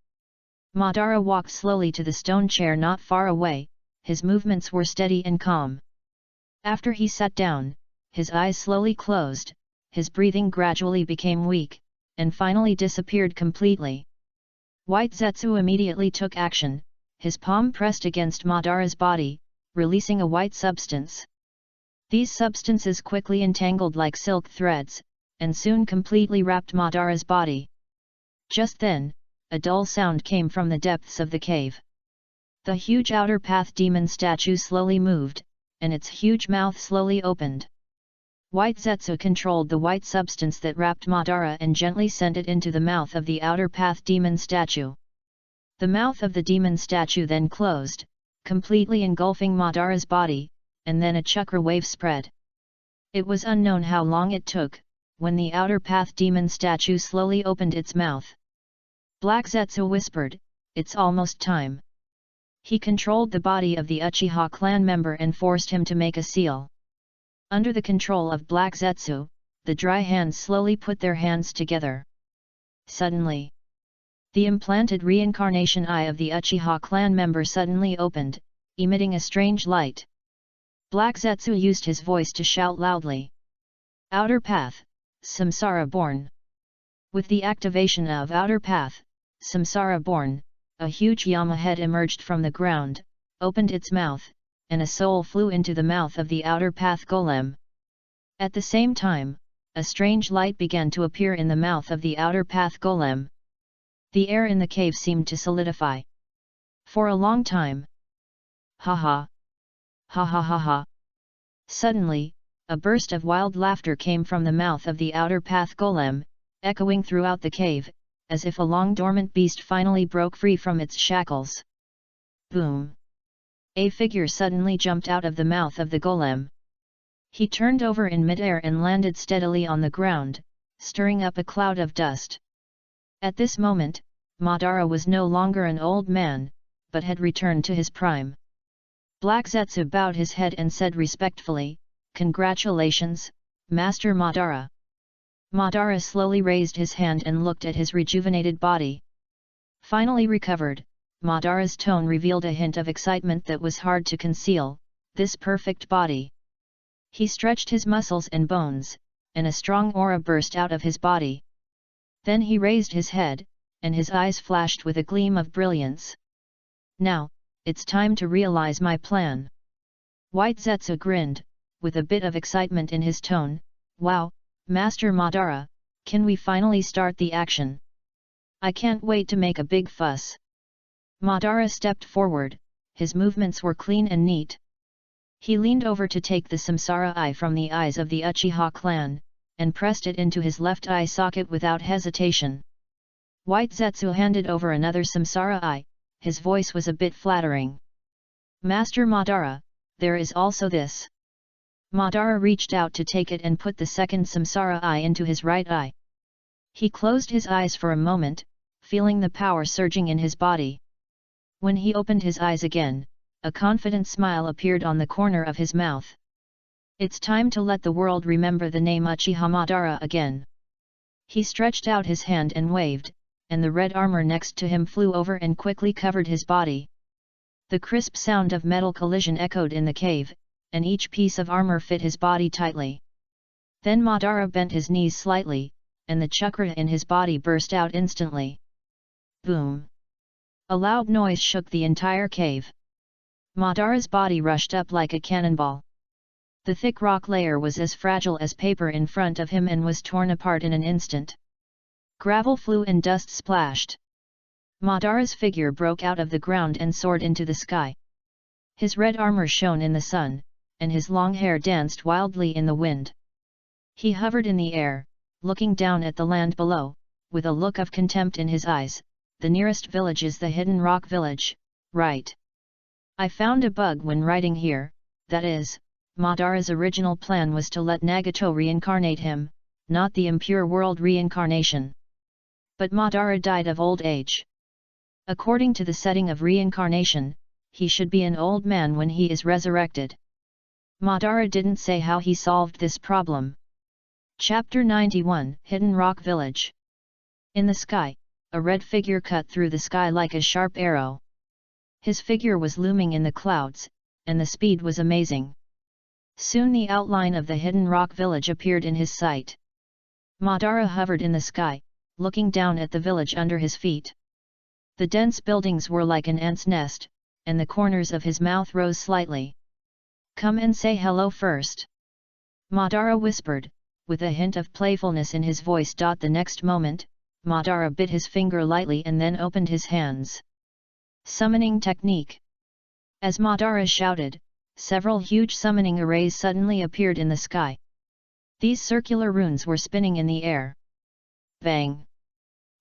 Madara walked slowly to the stone chair not far away, his movements were steady and calm. After he sat down, his eyes slowly closed, his breathing gradually became weak, and finally disappeared completely. White Zetsu immediately took action, his palm pressed against Madara's body, releasing a white substance. These substances quickly entangled like silk threads, and soon completely wrapped Madara's body. Just then, a dull sound came from the depths of the cave. The huge outer path demon statue slowly moved, and its huge mouth slowly opened. White Zetsu controlled the white substance that wrapped Madara and gently sent it into the mouth of the outer path demon statue. The mouth of the demon statue then closed, completely engulfing Madara's body, and then a chakra wave spread. It was unknown how long it took, when the outer path demon statue slowly opened its mouth. Black Zetsu whispered, "It's almost time." He controlled the body of the Uchiha clan member and forced him to make a seal. Under the control of Black Zetsu, the dry hands slowly put their hands together. Suddenly, the implanted reincarnation eye of the Uchiha clan member suddenly opened, emitting a strange light. Black Zetsu used his voice to shout loudly, "Outer Path, Samsara Born!" With the activation of Outer Path, Samsara Born, a huge Yama head emerged from the ground, opened its mouth, and a soul flew into the mouth of the Outer Path golem. At the same time, a strange light began to appear in the mouth of the Outer Path golem. The air in the cave seemed to solidify. For a long time. Ha ha! Ha ha ha ha! Suddenly, a burst of wild laughter came from the mouth of the Outer Path golem, echoing throughout the cave, as if a long-dormant beast finally broke free from its shackles. Boom! A figure suddenly jumped out of the mouth of the golem. He turned over in midair and landed steadily on the ground, stirring up a cloud of dust. At this moment, Madara was no longer an old man, but had returned to his prime. Black Zetsu bowed his head and said respectfully, "Congratulations, Master Madara." Madara slowly raised his hand and looked at his rejuvenated body. Finally recovered, Madara's tone revealed a hint of excitement that was hard to conceal. This perfect body. He stretched his muscles and bones, and a strong aura burst out of his body. Then he raised his head, and his eyes flashed with a gleam of brilliance. "Now, it's time to realize my plan." White Zetsu grinned, with a bit of excitement in his tone. "Wow, Master Madara, can we finally start the action? I can't wait to make a big fuss." Madara stepped forward, his movements were clean and neat. He leaned over to take the samsara eye from the eyes of the Uchiha clan, and pressed it into his left eye socket without hesitation. White Zetsu handed over another samsara eye, his voice was a bit flattering. Master Madara, there is also this. Madara reached out to take it and put the second samsara eye into his right eye. He closed his eyes for a moment, feeling the power surging in his body. When he opened his eyes again, a confident smile appeared on the corner of his mouth. It's time to let the world remember the name Uchiha Madara again. He stretched out his hand and waved, and the red armor next to him flew over and quickly covered his body. The crisp sound of metal collision echoed in the cave, and each piece of armor fit his body tightly. Then Madara bent his knees slightly, and the chakra in his body burst out instantly. Boom! A loud noise shook the entire cave. Madara's body rushed up like a cannonball. The thick rock layer was as fragile as paper in front of him and was torn apart in an instant. Gravel flew and dust splashed. Madara's figure broke out of the ground and soared into the sky. His red armor shone in the sun, and his long hair danced wildly in the wind. He hovered in the air, looking down at the land below, with a look of contempt in his eyes. The nearest village is the Hidden Rock Village, right? I found a bug when riding here, that is, Madara's original plan was to let Nagato reincarnate him, not the impure world reincarnation. But Madara died of old age. According to the setting of reincarnation, he should be an old man when he is resurrected. Madara didn't say how he solved this problem. Chapter 91 Hidden Rock Village. In the sky, a red figure cut through the sky like a sharp arrow. His figure was looming in the clouds, and the speed was amazing. Soon the outline of the Hidden Rock Village appeared in his sight. Madara hovered in the sky, looking down at the village under his feet. The dense buildings were like an ant's nest, and the corners of his mouth rose slightly. Come and say hello first. Madara whispered, with a hint of playfulness in his voice. The next moment, Madara bit his finger lightly and then opened his hands. Summoning technique. As Madara shouted, several huge summoning arrays suddenly appeared in the sky. These circular runes were spinning in the air. Bang!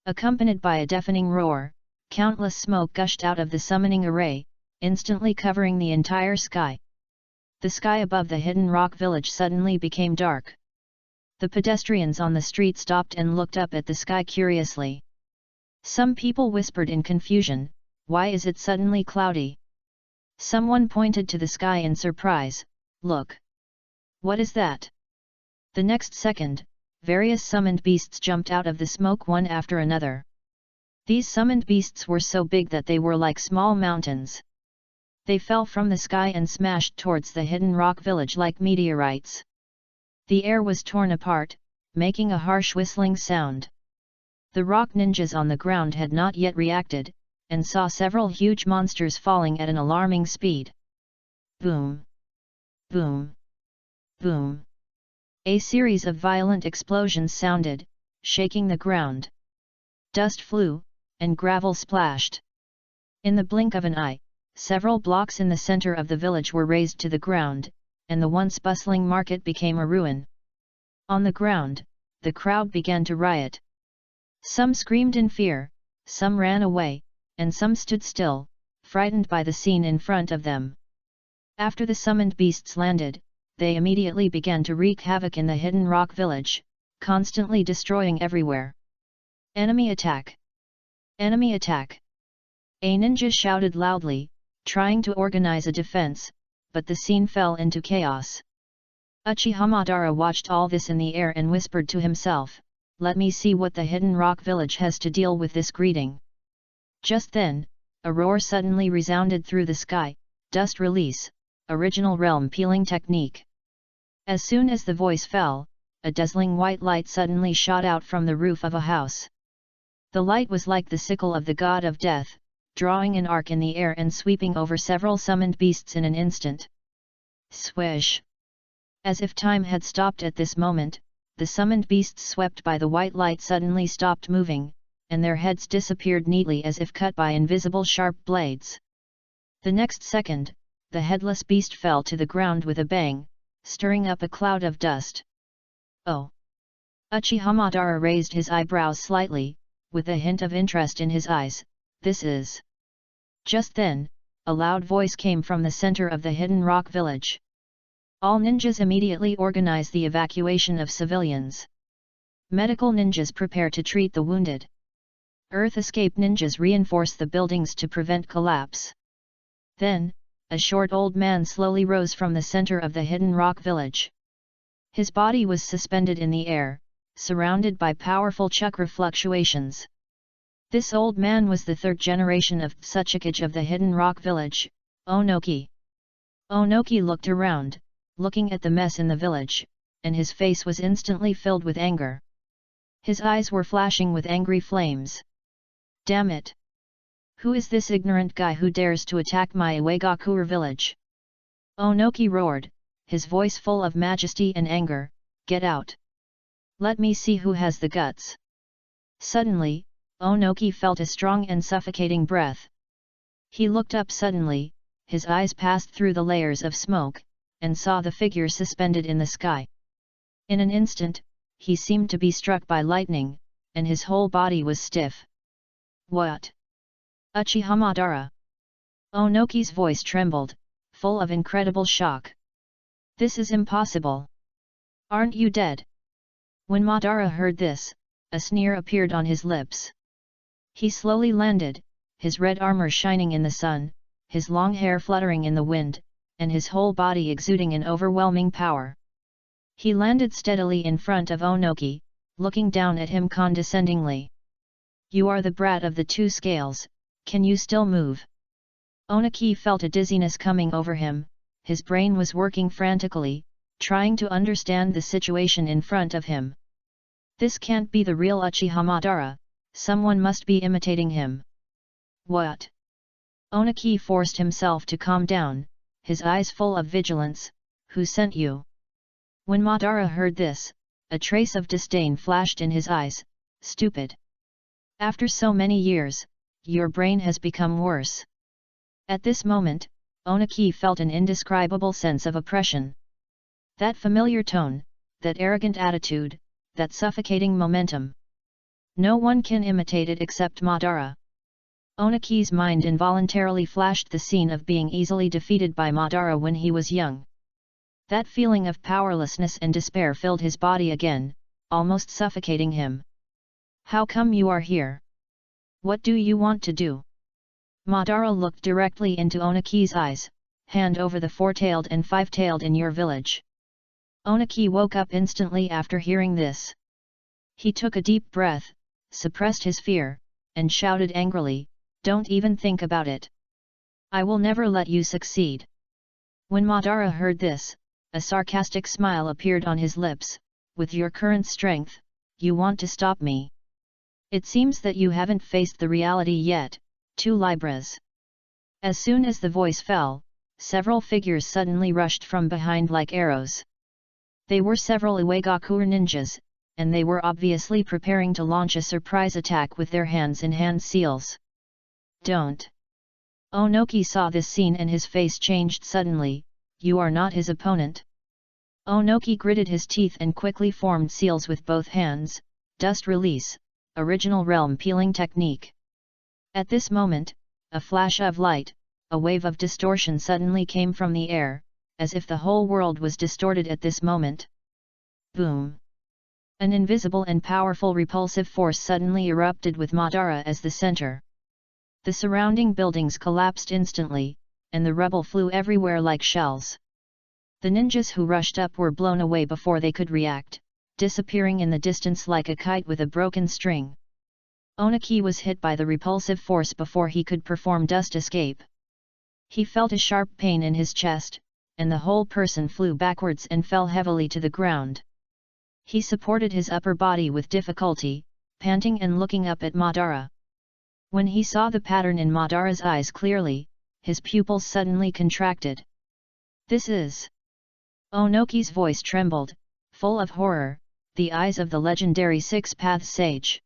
Accompanied by a deafening roar, countless smoke gushed out of the summoning array, instantly covering the entire sky. The sky above the Hidden Rock Village suddenly became dark. The pedestrians on the street stopped and looked up at the sky curiously. Some people whispered in confusion, "Why is it suddenly cloudy?" Someone pointed to the sky in surprise, "Look! What is that?" The next second, various summoned beasts jumped out of the smoke one after another. These summoned beasts were so big that they were like small mountains. They fell from the sky and smashed towards the Hidden Rock Village like meteorites. The air was torn apart, making a harsh whistling sound. The rock ninjas on the ground had not yet reacted, and saw several huge monsters falling at an alarming speed. Boom! Boom! Boom! A series of violent explosions sounded, shaking the ground. Dust flew, and gravel splashed. In the blink of an eye, several blocks in the center of the village were razed to the ground, and the once bustling market became a ruin. On the ground, the crowd began to riot. Some screamed in fear, some ran away, and some stood still, frightened by the scene in front of them. After the summoned beasts landed, they immediately began to wreak havoc in the Hidden Rock Village, constantly destroying everywhere. Enemy attack! Enemy attack! A ninja shouted loudly, trying to organize a defense, but the scene fell into chaos. Uchiha Madara watched all this in the air and whispered to himself, "Let me see what the Hidden Rock Village has to deal with this greeting." Just then, a roar suddenly resounded through the sky, "Dust release, original realm peeling technique." As soon as the voice fell, a dazzling white light suddenly shot out from the roof of a house. The light was like the sickle of the god of death, drawing an arc in the air and sweeping over several summoned beasts in an instant. Swish! As if time had stopped at this moment, the summoned beasts swept by the white light suddenly stopped moving, and their heads disappeared neatly as if cut by invisible sharp blades. The next second, the headless beast fell to the ground with a bang, stirring up a cloud of dust. Oh! Uchiha Madara raised his eyebrows slightly, with a hint of interest in his eyes. This is... Just then, a loud voice came from the center of the hidden rock village. All ninjas immediately organize the evacuation of civilians. Medical ninjas prepare to treat the wounded. Earth escape ninjas reinforce the buildings to prevent collapse. Then, a short old man slowly rose from the center of the hidden rock village. His body was suspended in the air, surrounded by powerful chakra fluctuations. This old man was the third generation of Tsuchikage of the hidden rock village, Onoki. Onoki looked around, looking at the mess in the village, and his face was instantly filled with anger. His eyes were flashing with angry flames. Damn it! Who is this ignorant guy who dares to attack my Iwagakure village? Onoki roared, his voice full of majesty and anger. Get out! Let me see who has the guts. Suddenly, Onoki felt a strong and suffocating breath. He looked up suddenly, his eyes passed through the layers of smoke, and saw the figure suspended in the sky. In an instant, he seemed to be struck by lightning, and his whole body was stiff. What? Uchiha Madara! Onoki's voice trembled, full of incredible shock. This is impossible! Aren't you dead? When Madara heard this, a sneer appeared on his lips. He slowly landed, his red armor shining in the sun, his long hair fluttering in the wind, and his whole body exuding an overwhelming power. He landed steadily in front of Onoki, looking down at him condescendingly. You are the brat of the two scales, can you still move? Onoki felt a dizziness coming over him, his brain was working frantically, trying to understand the situation in front of him. This can't be the real Uchiha Madara, someone must be imitating him. What? Onoki forced himself to calm down, his eyes full of vigilance. Who sent you? When Madara heard this, a trace of disdain flashed in his eyes. Stupid! After so many years, your brain has become worse. At this moment, Onoki felt an indescribable sense of oppression. That familiar tone, that arrogant attitude, that suffocating momentum. No one can imitate it except Madara. Onoki's mind involuntarily flashed the scene of being easily defeated by Madara when he was young. That feeling of powerlessness and despair filled his body again, almost suffocating him. How come you are here? What do you want to do? Madara looked directly into Onoki's eyes. Hand over the four-tailed and five-tailed in your village. Onoki woke up instantly after hearing this. He took a deep breath, suppressed his fear, and shouted angrily, don't even think about it. I will never let you succeed. When Madara heard this, a sarcastic smile appeared on his lips. With your current strength, you want to stop me. It seems that you haven't faced the reality yet, 2 libras. As soon as the voice fell, several figures suddenly rushed from behind like arrows. They were several Iwagakure ninjas, and they were obviously preparing to launch a surprise attack with their hands in hand seals. Don't! Onoki saw this scene and his face changed suddenly. You are not his opponent. Onoki gritted his teeth and quickly formed seals with both hands. Dust release, original realm peeling technique. At this moment, a flash of light, a wave of distortion suddenly came from the air, as if the whole world was distorted at this moment. Boom! An invisible and powerful repulsive force suddenly erupted with Madara as the center. The surrounding buildings collapsed instantly, and the rubble flew everywhere like shells. The ninjas who rushed up were blown away before they could react, disappearing in the distance like a kite with a broken string. Onoki was hit by the repulsive force before he could perform dust escape. He felt a sharp pain in his chest, and the whole person flew backwards and fell heavily to the ground. He supported his upper body with difficulty, panting and looking up at Madara. When he saw the pattern in Madara's eyes clearly, his pupils suddenly contracted. This is... Onoki's voice trembled, full of horror, the eyes of the legendary six-path sage.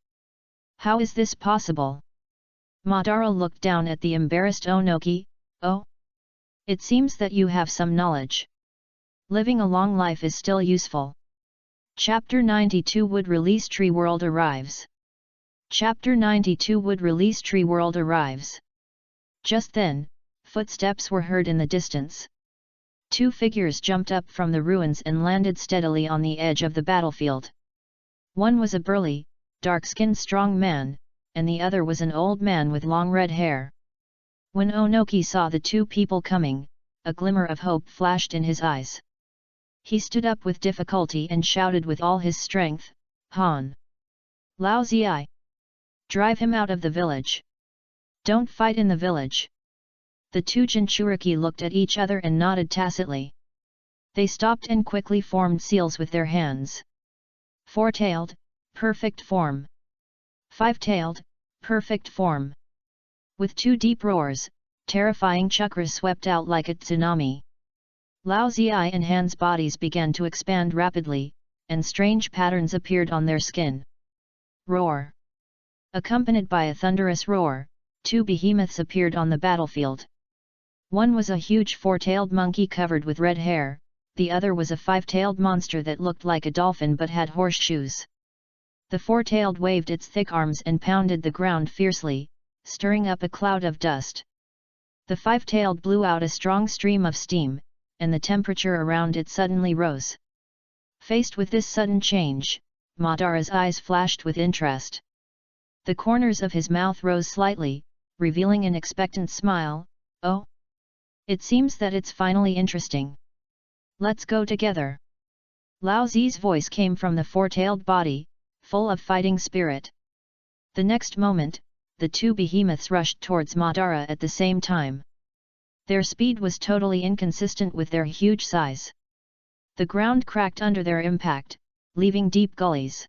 How is this possible? Madara looked down at the embarrassed Onoki. Oh? It seems that you have some knowledge. Living a long life is still useful. Chapter 92 Wood Release Tree World arrives. Chapter 92 Wood Release Tree World arrives. Just then, footsteps were heard in the distance. Two figures jumped up from the ruins and landed steadily on the edge of the battlefield. One was a burly, dark-skinned strong man, and the other was an old man with long red hair. When Onoki saw the two people coming, a glimmer of hope flashed in his eyes. He stood up with difficulty and shouted with all his strength, "Han! Lao Zi! Drive him out of the village! Don't fight in the village!" The two Jinchuriki looked at each other and nodded tacitly. They stopped and quickly formed seals with their hands. Four-tailed, perfect form. Five-tailed, perfect form. With two deep roars, terrifying chakras swept out like a tsunami. Lao Zi and Han's bodies began to expand rapidly, and strange patterns appeared on their skin. Roar! Accompanied by a thunderous roar, two behemoths appeared on the battlefield. One was a huge four-tailed monkey covered with red hair, the other was a five-tailed monster that looked like a dolphin but had horseshoes. The four-tailed waved its thick arms and pounded the ground fiercely, stirring up a cloud of dust. The five-tailed blew out a strong stream of steam, and the temperature around it suddenly rose. Faced with this sudden change, Madara's eyes flashed with interest. The corners of his mouth rose slightly, revealing an expectant smile. "Oh! It seems that it's finally interesting. Let's go together." Lao Zi's voice came from the four-tailed body, full of fighting spirit. The next moment, the two behemoths rushed towards Madara at the same time. Their speed was totally inconsistent with their huge size. The ground cracked under their impact, leaving deep gullies.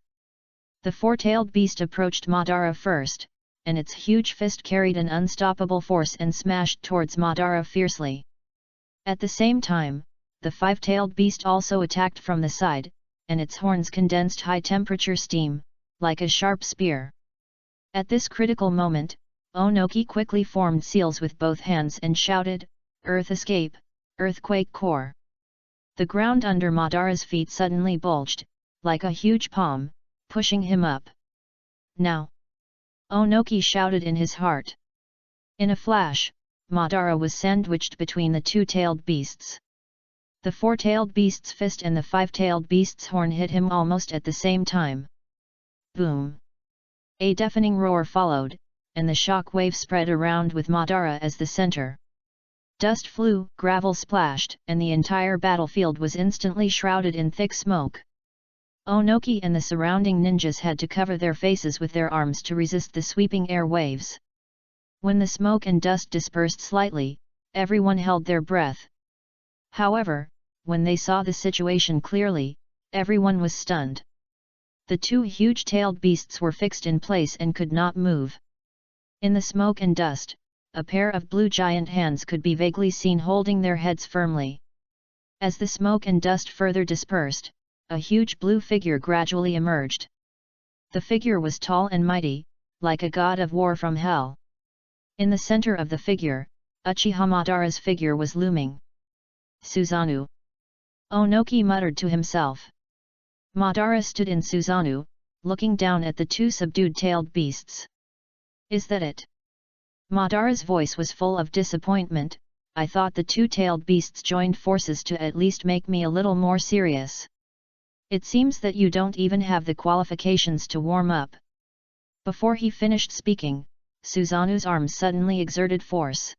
The four-tailed beast approached Madara first, and its huge fist carried an unstoppable force and smashed towards Madara fiercely. At the same time, the five-tailed beast also attacked from the side, and its horns condensed high-temperature steam, like a sharp spear. At this critical moment, Onoki quickly formed seals with both hands and shouted, "Earth Escape, Earthquake Core!" The ground under Madara's feet suddenly bulged, like a huge palm, pushing him up. "Now!" Onoki shouted in his heart. In a flash, Madara was sandwiched between the two-tailed beasts. The four-tailed beast's fist and the five-tailed beast's horn hit him almost at the same time. Boom! A deafening roar followed, and the shock wave spread around with Madara as the center. Dust flew, gravel splashed, and the entire battlefield was instantly shrouded in thick smoke. Onoki and the surrounding ninjas had to cover their faces with their arms to resist the sweeping air waves. When the smoke and dust dispersed slightly, everyone held their breath. However, when they saw the situation clearly, everyone was stunned. The two huge-tailed beasts were fixed in place and could not move. In the smoke and dust, a pair of blue giant hands could be vaguely seen holding their heads firmly. As the smoke and dust further dispersed, a huge blue figure gradually emerged. The figure was tall and mighty, like a god of war from hell. In the center of the figure, Uchiha Madara's figure was looming. "Susanoo!" Onoki muttered to himself. Madara stood in Susanoo, looking down at the two subdued-tailed beasts. "Is that it?" Madara's voice was full of disappointment. "I thought the two-tailed beasts joined forces to at least make me a little more serious. It seems that you don't even have the qualifications to warm up." Before he finished speaking, Susanoo's arms suddenly exerted force.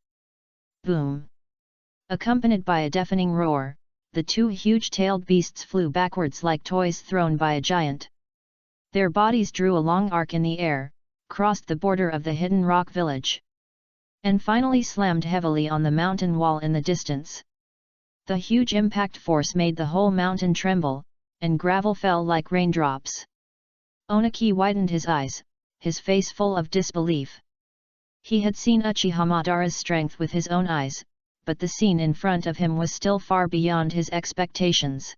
Boom! Accompanied by a deafening roar, the two huge-tailed beasts flew backwards like toys thrown by a giant. Their bodies drew a long arc in the air, crossed the border of the hidden rock village, and finally slammed heavily on the mountain wall in the distance. The huge impact force made the whole mountain tremble, and gravel fell like raindrops. Onoki widened his eyes, his face full of disbelief. He had seen Uchiha Madara's strength with his own eyes, but the scene in front of him was still far beyond his expectations.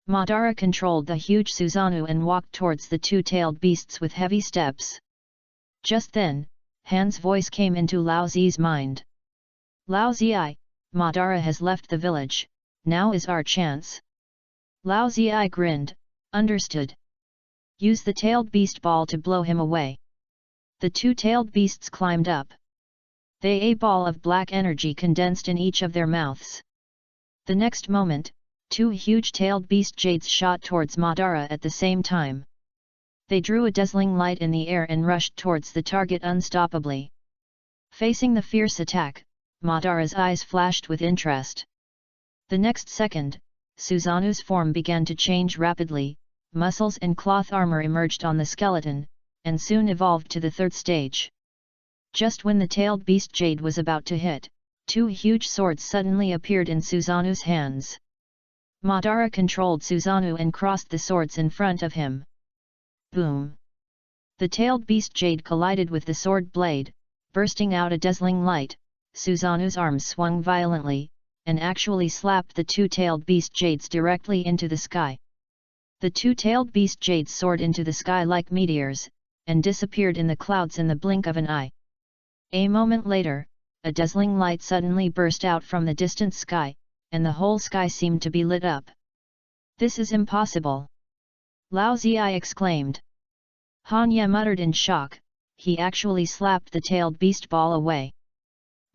Madara controlled the huge Susanoo and walked towards the two-tailed beasts with heavy steps. Just then, Han's voice came into Lao Zi's mind. "Lao Zi, Madara has left the village, now is our chance. Lao Zi grinned, understood. Use the tailed beast ball to blow him away. The two tailed beasts climbed up. A ball of black energy condensed in each of their mouths. The next moment, two huge tailed beast jades shot towards Madara at the same time. They drew a dazzling light in the air and rushed towards the target unstoppably. Facing the fierce attack, Madara's eyes flashed with interest. The next second, Suzanu's form began to change rapidly, muscles and cloth armor emerged on the skeleton, and soon evolved to the third stage. Just when the tailed beast jade was about to hit, two huge swords suddenly appeared in Suzanu's hands. Madara controlled Susanoo and crossed the swords in front of him. Boom! The tailed beast jade collided with the sword blade, bursting out a dazzling light. Susanoo's arms swung violently, and actually slapped the two-tailed beast jades directly into the sky. The two-tailed beast jades soared into the sky like meteors, and disappeared in the clouds in the blink of an eye. A moment later, a dazzling light suddenly burst out from the distant sky, and the whole sky seemed to be lit up. This is impossible! Lao Zi exclaimed. Hanya muttered in shock, he actually slapped the tailed beast ball away.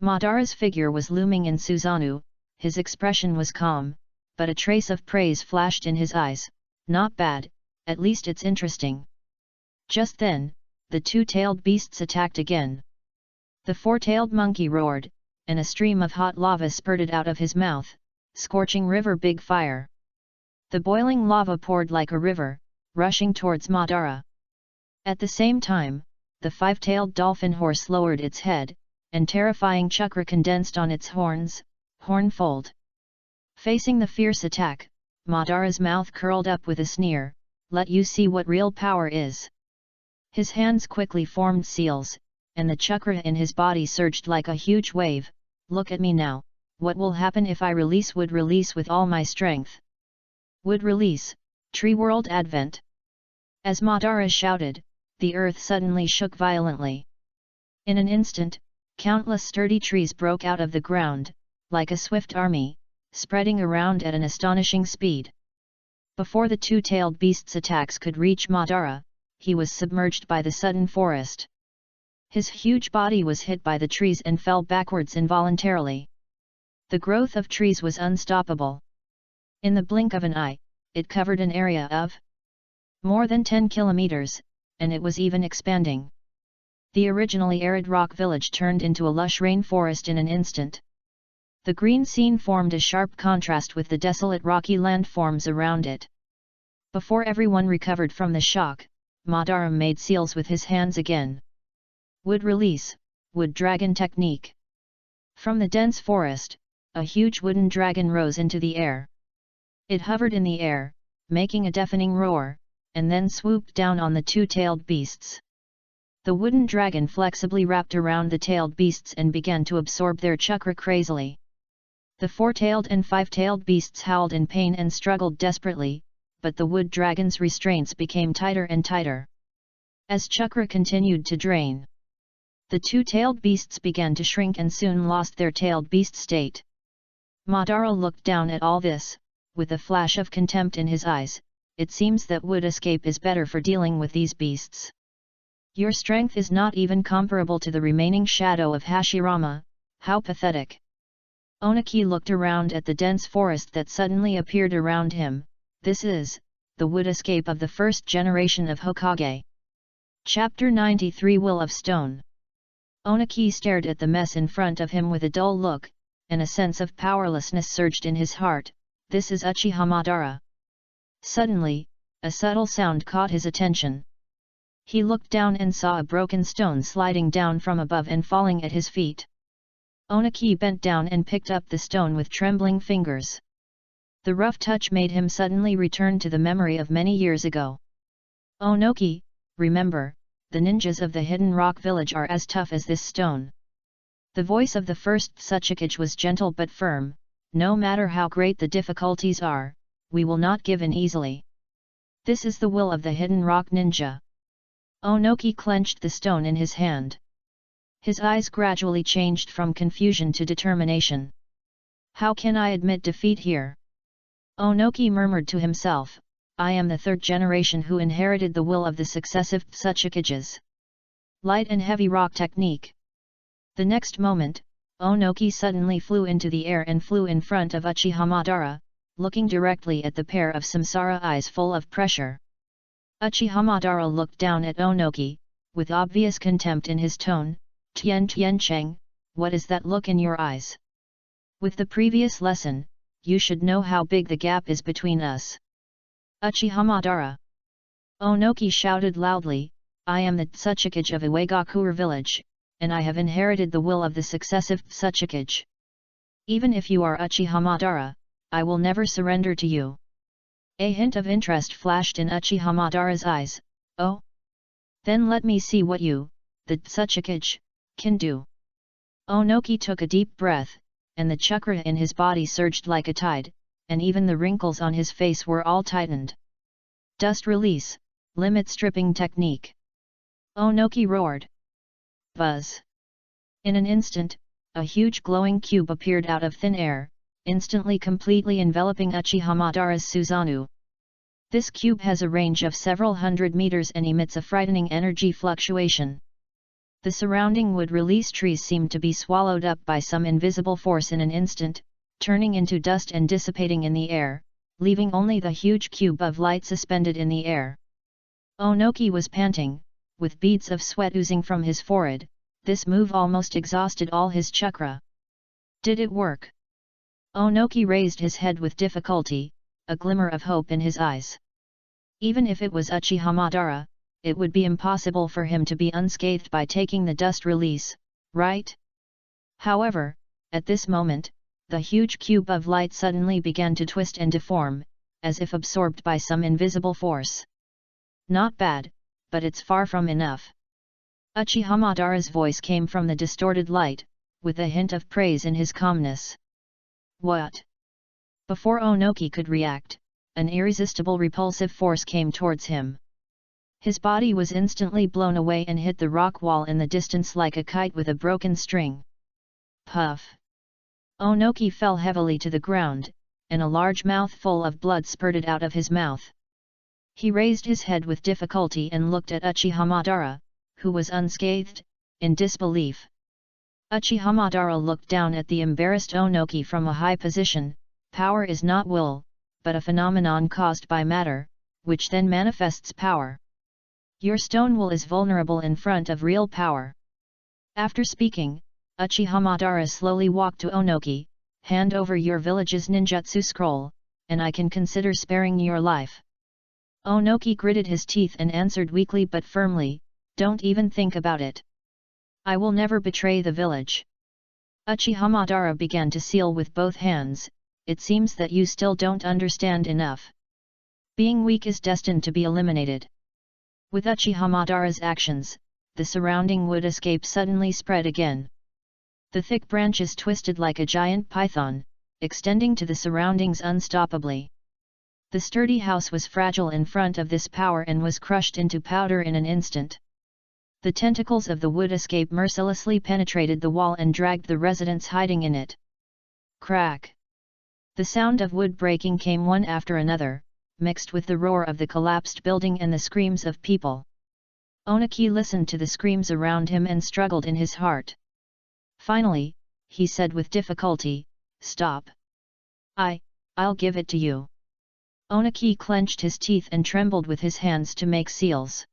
Madara's figure was looming in Susanoo, his expression was calm, but a trace of praise flashed in his eyes. Not bad, at least it's interesting. Just then, the two-tailed beasts attacked again. The four-tailed monkey roared, and a stream of hot lava spurted out of his mouth, scorching river big fire. The boiling lava poured like a river, rushing towards Madara. At the same time, the five-tailed dolphin horse lowered its head, and terrifying chakra condensed on its horns, hornfold. Facing the fierce attack, Madara's mouth curled up with a sneer, let you see what real power is. His hands quickly formed seals, and the chakra in his body surged like a huge wave. Look at me now, what will happen if I would release with all my strength? Would release, Tree World Advent. As Madara shouted, the earth suddenly shook violently. In an instant, countless sturdy trees broke out of the ground, like a swift army, spreading around at an astonishing speed. Before the two-tailed beast's attacks could reach Madara, he was submerged by the sudden forest. His huge body was hit by the trees and fell backwards involuntarily. The growth of trees was unstoppable. In the blink of an eye, it covered an area of more than 10 kilometers, and it was even expanding. The originally arid rock village turned into a lush rainforest in an instant. The green scene formed a sharp contrast with the desolate rocky landforms around it. Before everyone recovered from the shock, Madara made seals with his hands again. Wood release, wood dragon technique. From the dense forest, a huge wooden dragon rose into the air. It hovered in the air, making a deafening roar, and then swooped down on the two-tailed beasts. The wooden dragon flexibly wrapped around the tailed beasts and began to absorb their chakra crazily. The four-tailed and five-tailed beasts howled in pain and struggled desperately, but the wood dragon's restraints became tighter and tighter. As chakra continued to drain, the two-tailed beasts began to shrink and soon lost their tailed beast state. Madara looked down at all this, with a flash of contempt in his eyes. It seems that wood escape is better for dealing with these beasts. Your strength is not even comparable to the remaining shadow of Hashirama, how pathetic. Oniki looked around at the dense forest that suddenly appeared around him. This is the wood escape of the first generation of Hokage. Chapter 93 Will of Stone. Oniki stared at the mess in front of him with a dull look, and a sense of powerlessness surged in his heart. This is Uchiha Madara. Suddenly, a subtle sound caught his attention. He looked down and saw a broken stone sliding down from above and falling at his feet. Oniki bent down and picked up the stone with trembling fingers. The rough touch made him suddenly return to the memory of many years ago. Onoki, remember, the ninjas of the Hidden Rock Village are as tough as this stone. The voice of the first Tsuchikage was gentle but firm. No matter how great the difficulties are, we will not give in easily. This is the will of the Hidden Rock Ninja. Onoki clenched the stone in his hand. His eyes gradually changed from confusion to determination. How can I admit defeat here? Onoki murmured to himself, I am the third generation who inherited the will of the successive Tsuchikages. Light and heavy rock technique. The next moment, Onoki suddenly flew into the air and flew in front of Uchiha Madara, looking directly at the pair of samsara eyes full of pressure. Uchiha Madara looked down at Onoki, with obvious contempt in his tone. Tian Cheng, what is that look in your eyes? With the previous lesson, you should know how big the gap is between us. Uchiha Madara. Onoki shouted loudly, I am the Tsuchikage of Iwagakure village, and I have inherited the will of the successive Tsuchikage. Even if you are Uchiha Madara, I will never surrender to you. A hint of interest flashed in Uchiha Madara's eyes. Oh? Then let me see what you, the Tsuchikage, can do. Onoki took a deep breath, and the chakra in his body surged like a tide, and even the wrinkles on his face were all tightened. Dust release, limit stripping technique. Onoki roared. Buzz. In an instant, a huge glowing cube appeared out of thin air, instantly completely enveloping Uchiha Madara's Susanoo. This cube has a range of several hundred meters and emits a frightening energy fluctuation. The surrounding wood-release trees seemed to be swallowed up by some invisible force in an instant, turning into dust and dissipating in the air, leaving only the huge cube of light suspended in the air. Onoki was panting, with beads of sweat oozing from his forehead. This move almost exhausted all his chakra. Did it work? Onoki raised his head with difficulty, a glimmer of hope in his eyes. Even if it was Uchiha Madara, it would be impossible for him to be unscathed by taking the dust release, right? However, at this moment, the huge cube of light suddenly began to twist and deform, as if absorbed by some invisible force. Not bad, but it's far from enough. Uchiha Madara's voice came from the distorted light, with a hint of praise in his calmness. What? Before Onoki could react, an irresistible repulsive force came towards him. His body was instantly blown away and hit the rock wall in the distance like a kite with a broken string. Puff! Onoki fell heavily to the ground, and a large mouthful of blood spurted out of his mouth. He raised his head with difficulty and looked at Uchiha Madara, who was unscathed, in disbelief. Uchiha Madara looked down at the embarrassed Onoki from a high position. Power is not will, but a phenomenon caused by matter, which then manifests power. Your stone will is vulnerable in front of real power. After speaking, Uchiha Madara slowly walked to Onoki, hand over your village's ninjutsu scroll, and I can consider sparing your life. Onoki gritted his teeth and answered weakly but firmly, don't even think about it. I will never betray the village. Uchiha Madara began to seal with both hands, it seems that you still don't understand enough. Being weak is destined to be eliminated. With Uchiha Madara's actions, the surrounding wood escape suddenly spread again. The thick branches twisted like a giant python, extending to the surroundings unstoppably. The sturdy house was fragile in front of this power and was crushed into powder in an instant. The tentacles of the wood escape mercilessly penetrated the wall and dragged the residents hiding in it. Crack! The sound of wood breaking came one after another, mixed with the roar of the collapsed building and the screams of people. Onoki listened to the screams around him and struggled in his heart. Finally, he said with difficulty, stop. I'll give it to you. Onoki clenched his teeth and trembled with his hands to make seals.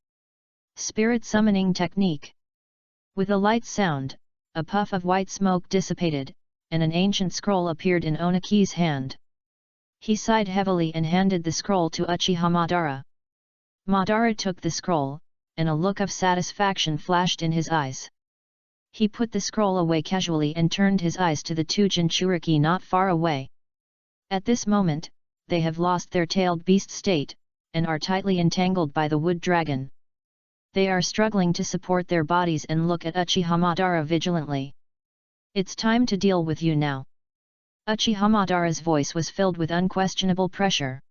Spirit summoning technique. With a light sound, a puff of white smoke dissipated, and an ancient scroll appeared in Onoki's hand. He sighed heavily and handed the scroll to Uchiha Madara. Madara took the scroll, and a look of satisfaction flashed in his eyes. He put the scroll away casually and turned his eyes to the two Jinchuriki not far away. At this moment, they have lost their tailed beast state, and are tightly entangled by the wood dragon. They are struggling to support their bodies and look at Uchiha Madara vigilantly. It's time to deal with you now. Uchiha Madara's voice was filled with unquestionable pressure.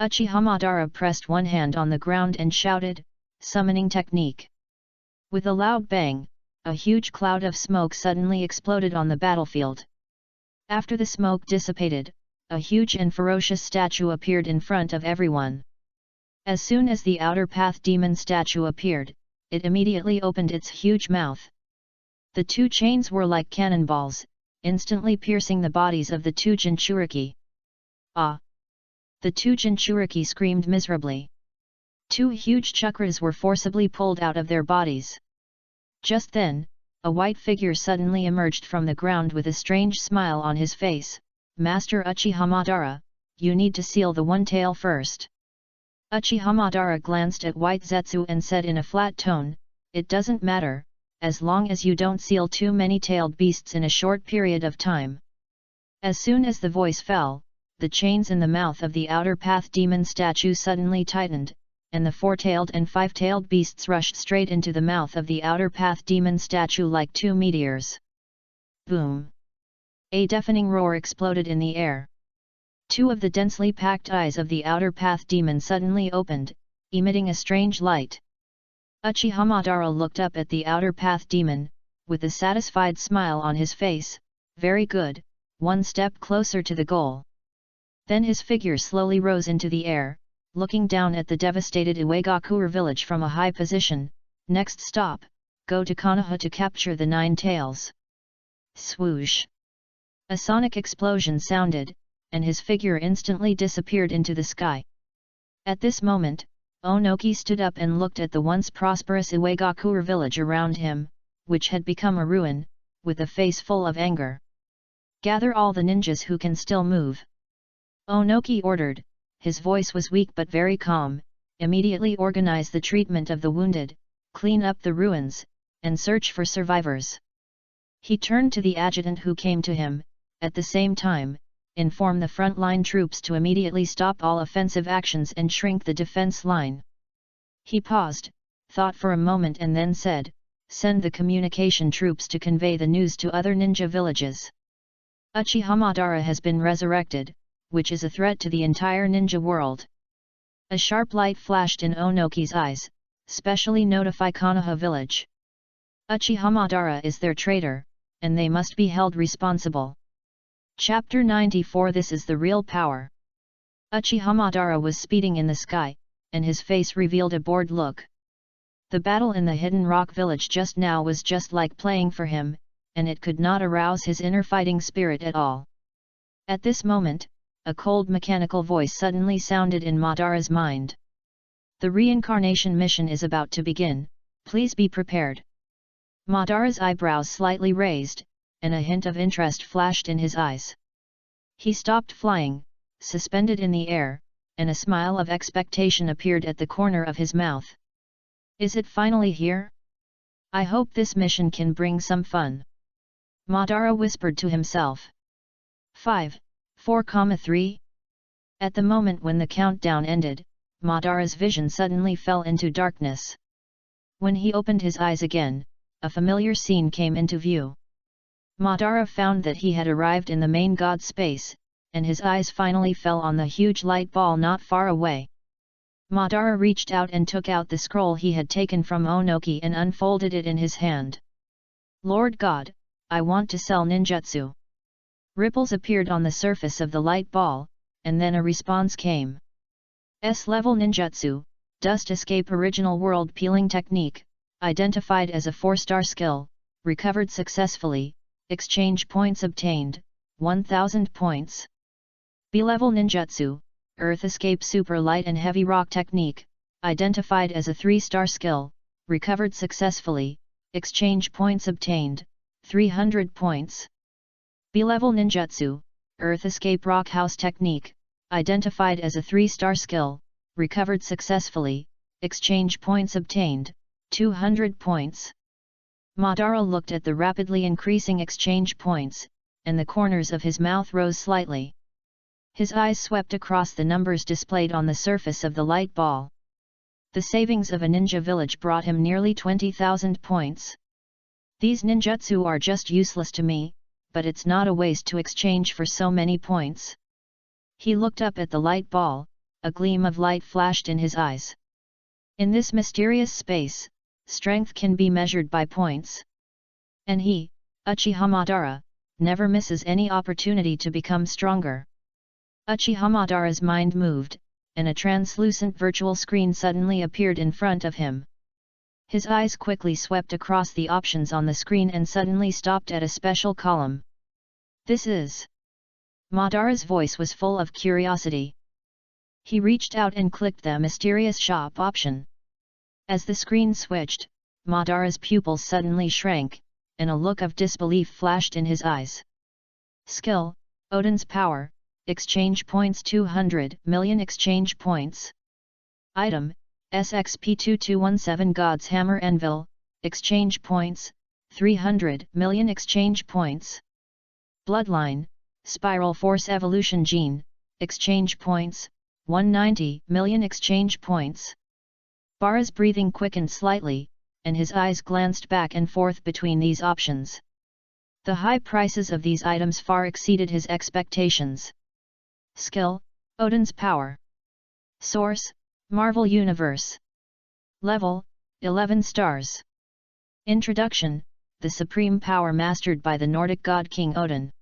Uchiha Madara pressed one hand on the ground and shouted, summoning technique. With a loud bang, a huge cloud of smoke suddenly exploded on the battlefield. After the smoke dissipated, a huge and ferocious statue appeared in front of everyone. As soon as the outer path demon statue appeared, it immediately opened its huge mouth. The two chains were like cannonballs, instantly piercing the bodies of the two Jinchuriki. Ah! The two Jinchuriki screamed miserably. Two huge chakras were forcibly pulled out of their bodies. Just then, a white figure suddenly emerged from the ground with a strange smile on his face. Master Uchiha Madara, you need to seal the one tail first. Uchiha Madara glanced at White Zetsu and said in a flat tone, it doesn't matter, as long as you don't seal too many tailed beasts in a short period of time. As soon as the voice fell, the chains in the mouth of the outer path demon statue suddenly tightened, and the four-tailed and five-tailed beasts rushed straight into the mouth of the outer path demon statue like two meteors. Boom! A deafening roar exploded in the air. Two of the densely packed eyes of the outer path demon suddenly opened, emitting a strange light. Uchiha Madara looked up at the outer path demon, with a satisfied smile on his face. Very good, one step closer to the goal. Then his figure slowly rose into the air, looking down at the devastated Uegakure village from a high position. Next stop, go to Konoha to capture the 9 tails. Swoosh! A sonic explosion sounded, and his figure instantly disappeared into the sky. At this moment, Onoki stood up and looked at the once prosperous Uegakure village around him, which had become a ruin, with a face full of anger. Gather all the ninjas who can still move. Onoki ordered, his voice was weak but very calm. Immediately organize the treatment of the wounded, clean up the ruins, and search for survivors. He turned to the adjutant who came to him. At the same time, inform the front-line troops to immediately stop all offensive actions and shrink the defense line. He paused, thought for a moment and then said, send the communication troops to convey the news to other ninja villages. Uchiha Madara has been resurrected, which is a threat to the entire ninja world. A sharp light flashed in Onoki's eyes, specially notify Konoha village. Uchiha Madara is their traitor, and they must be held responsible. Chapter 94 This is the real power. Uchiha Madara was speeding in the sky, and his face revealed a bored look. The battle in the Hidden Rock village just now was just like playing for him, and it could not arouse his inner fighting spirit at all. At this moment, a cold mechanical voice suddenly sounded in Madara's mind. The reincarnation mission is about to begin, please be prepared. Madara's eyebrows slightly raised, and a hint of interest flashed in his eyes. He stopped flying, suspended in the air, and a smile of expectation appeared at the corner of his mouth. Is it finally here? I hope this mission can bring some fun. Madara whispered to himself. 5, 4,3. At the moment when the countdown ended, Madara's vision suddenly fell into darkness. When he opened his eyes again, a familiar scene came into view. Madara found that he had arrived in the main god space, and his eyes finally fell on the huge light ball not far away. Madara reached out and took out the scroll he had taken from Onoki and unfolded it in his hand. Lord God, I want to sell ninjutsu. Ripples appeared on the surface of the light ball, and then a response came. S-level ninjutsu, dust escape original world peeling technique, identified as a 4-star skill, recovered successfully. Exchange points obtained, 1000 points. B-level ninjutsu, earth escape super light and heavy rock technique, identified as a 3-star skill, recovered successfully, exchange points obtained, 300 points. B-level ninjutsu, earth escape rock house technique, identified as a 3-star skill, recovered successfully, exchange points obtained, 200 points. Madara looked at the rapidly increasing exchange points, and the corners of his mouth rose slightly. His eyes swept across the numbers displayed on the surface of the light ball. The savings of a ninja village brought him nearly 20,000 points. These ninjutsu are just useless to me, but it's not a waste to exchange for so many points. He looked up at the light ball, a gleam of light flashed in his eyes. In this mysterious space, strength can be measured by points. And he, Uchiha Madara, never misses any opportunity to become stronger. Uchiha Madara's mind moved, and a translucent virtual screen suddenly appeared in front of him. His eyes quickly swept across the options on the screen and suddenly stopped at a special column. This is... Madara's voice was full of curiosity. He reached out and clicked the mysterious shop option. As the screen switched, Madara's pupils suddenly shrank, and a look of disbelief flashed in his eyes. Skill, Odin's Power, Exchange Points 200 million Exchange Points. Item, SXP2217 God's Hammer Anvil, Exchange Points, 300 million Exchange Points. Bloodline, Spiral Force Evolution Gene, Exchange Points, 190 million Exchange Points. Bara's breathing quickened slightly, and his eyes glanced back and forth between these options. The high prices of these items far exceeded his expectations. Skill, Odin's Power. Source, Marvel Universe. Level, 11 stars. Introduction, the supreme power mastered by the Nordic god King Odin.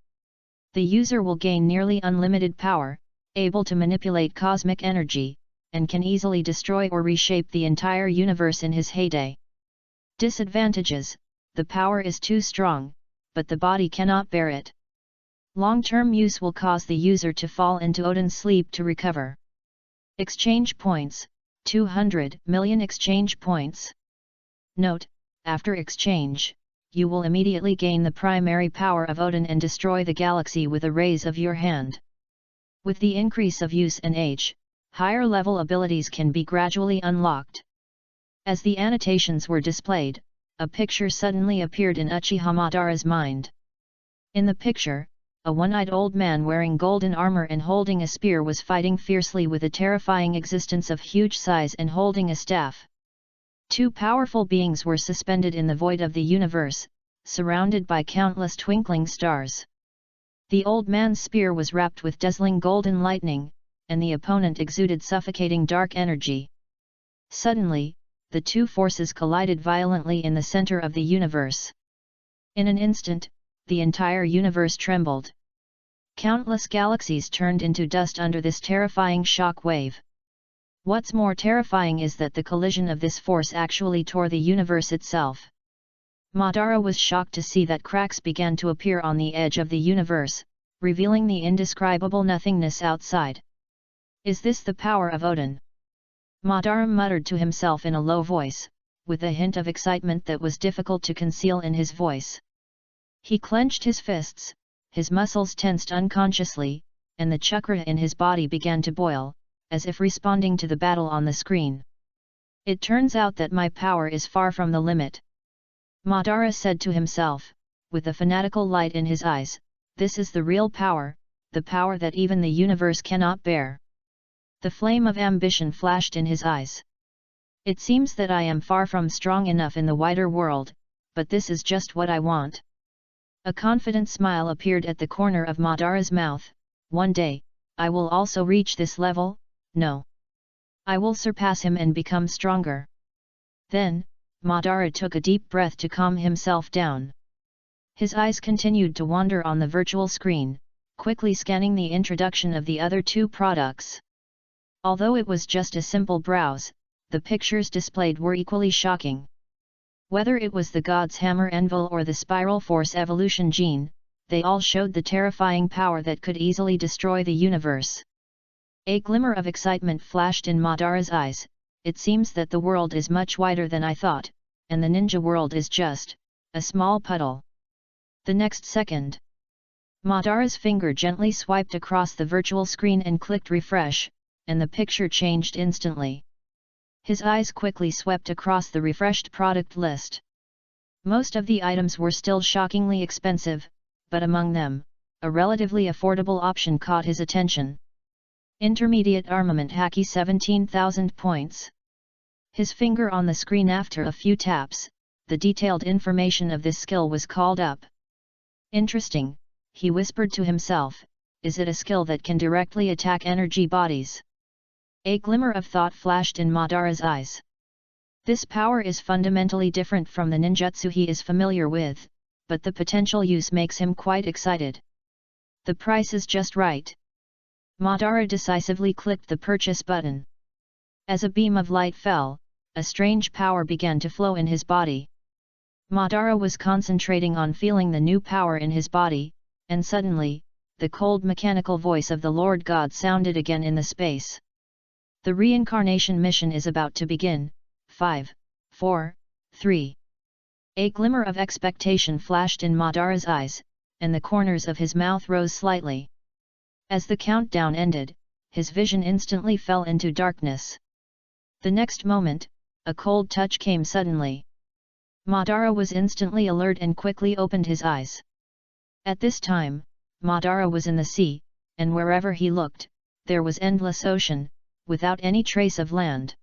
The user will gain nearly unlimited power, able to manipulate cosmic energy, and can easily destroy or reshape the entire universe in his heyday. Disadvantages, the power is too strong, but the body cannot bear it. Long-term use will cause the user to fall into Odin's sleep to recover. Exchange Points, 200 million Exchange Points. Note, after exchange, you will immediately gain the primary power of Odin and destroy the galaxy with a raise of your hand. With the increase of use and age, higher level abilities can be gradually unlocked. As the annotations were displayed, a picture suddenly appeared in Uchiha Madara's mind. In the picture, a one-eyed old man wearing golden armor and holding a spear was fighting fiercely with a terrifying existence of huge size and holding a staff. Two powerful beings were suspended in the void of the universe, surrounded by countless twinkling stars. The old man's spear was wrapped with dazzling golden lightning, and the opponent exuded suffocating dark energy. Suddenly, the two forces collided violently in the center of the universe. In an instant, the entire universe trembled. Countless galaxies turned into dust under this terrifying shock wave. What's more terrifying is that the collision of this force actually tore the universe itself. Madara was shocked to see that cracks began to appear on the edge of the universe, revealing the indescribable nothingness outside. Is this the power of Odin? Madara muttered to himself in a low voice, with a hint of excitement that was difficult to conceal in his voice. He clenched his fists, his muscles tensed unconsciously, and the chakra in his body began to boil, as if responding to the battle on the screen. It turns out that my power is far from the limit. Madara said to himself, with a fanatical light in his eyes, this is the real power, the power that even the universe cannot bear. The flame of ambition flashed in his eyes. It seems that I am far from strong enough in the wider world, but this is just what I want. A confident smile appeared at the corner of Madara's mouth. One day, I will also reach this level. No. I will surpass him and become stronger. Then, Madara took a deep breath to calm himself down. His eyes continued to wander on the virtual screen, quickly scanning the introduction of the other two products. Although it was just a simple browse, the pictures displayed were equally shocking. Whether it was the God's Hammer Anvil or the Spiral Force Evolution Gene, they all showed the terrifying power that could easily destroy the universe. A glimmer of excitement flashed in Madara's eyes. It seems that the world is much wider than I thought, and the ninja world is just a small puddle. The next second, Madara's finger gently swiped across the virtual screen and clicked refresh, and the picture changed instantly. His eyes quickly swept across the refreshed product list. Most of the items were still shockingly expensive, but among them, a relatively affordable option caught his attention. Intermediate Armament Haki 17,000 points. His finger on the screen after a few taps, the detailed information of this skill was called up. Interesting, he whispered to himself, is it a skill that can directly attack energy bodies? A glimmer of thought flashed in Madara's eyes. This power is fundamentally different from the ninjutsu he is familiar with, but the potential use makes him quite excited. The price is just right. Madara decisively clicked the purchase button. As a beam of light fell, a strange power began to flow in his body. Madara was concentrating on feeling the new power in his body, and suddenly, the cold mechanical voice of the Lord God sounded again in the space. The reincarnation mission is about to begin. 5, 4, 3. A glimmer of expectation flashed in Madara's eyes, and the corners of his mouth rose slightly. As the countdown ended, his vision instantly fell into darkness. The next moment, a cold touch came suddenly. Madara was instantly alert and quickly opened his eyes. At this time, Madara was in the sea, and wherever he looked, there was endless ocean, without any trace of land.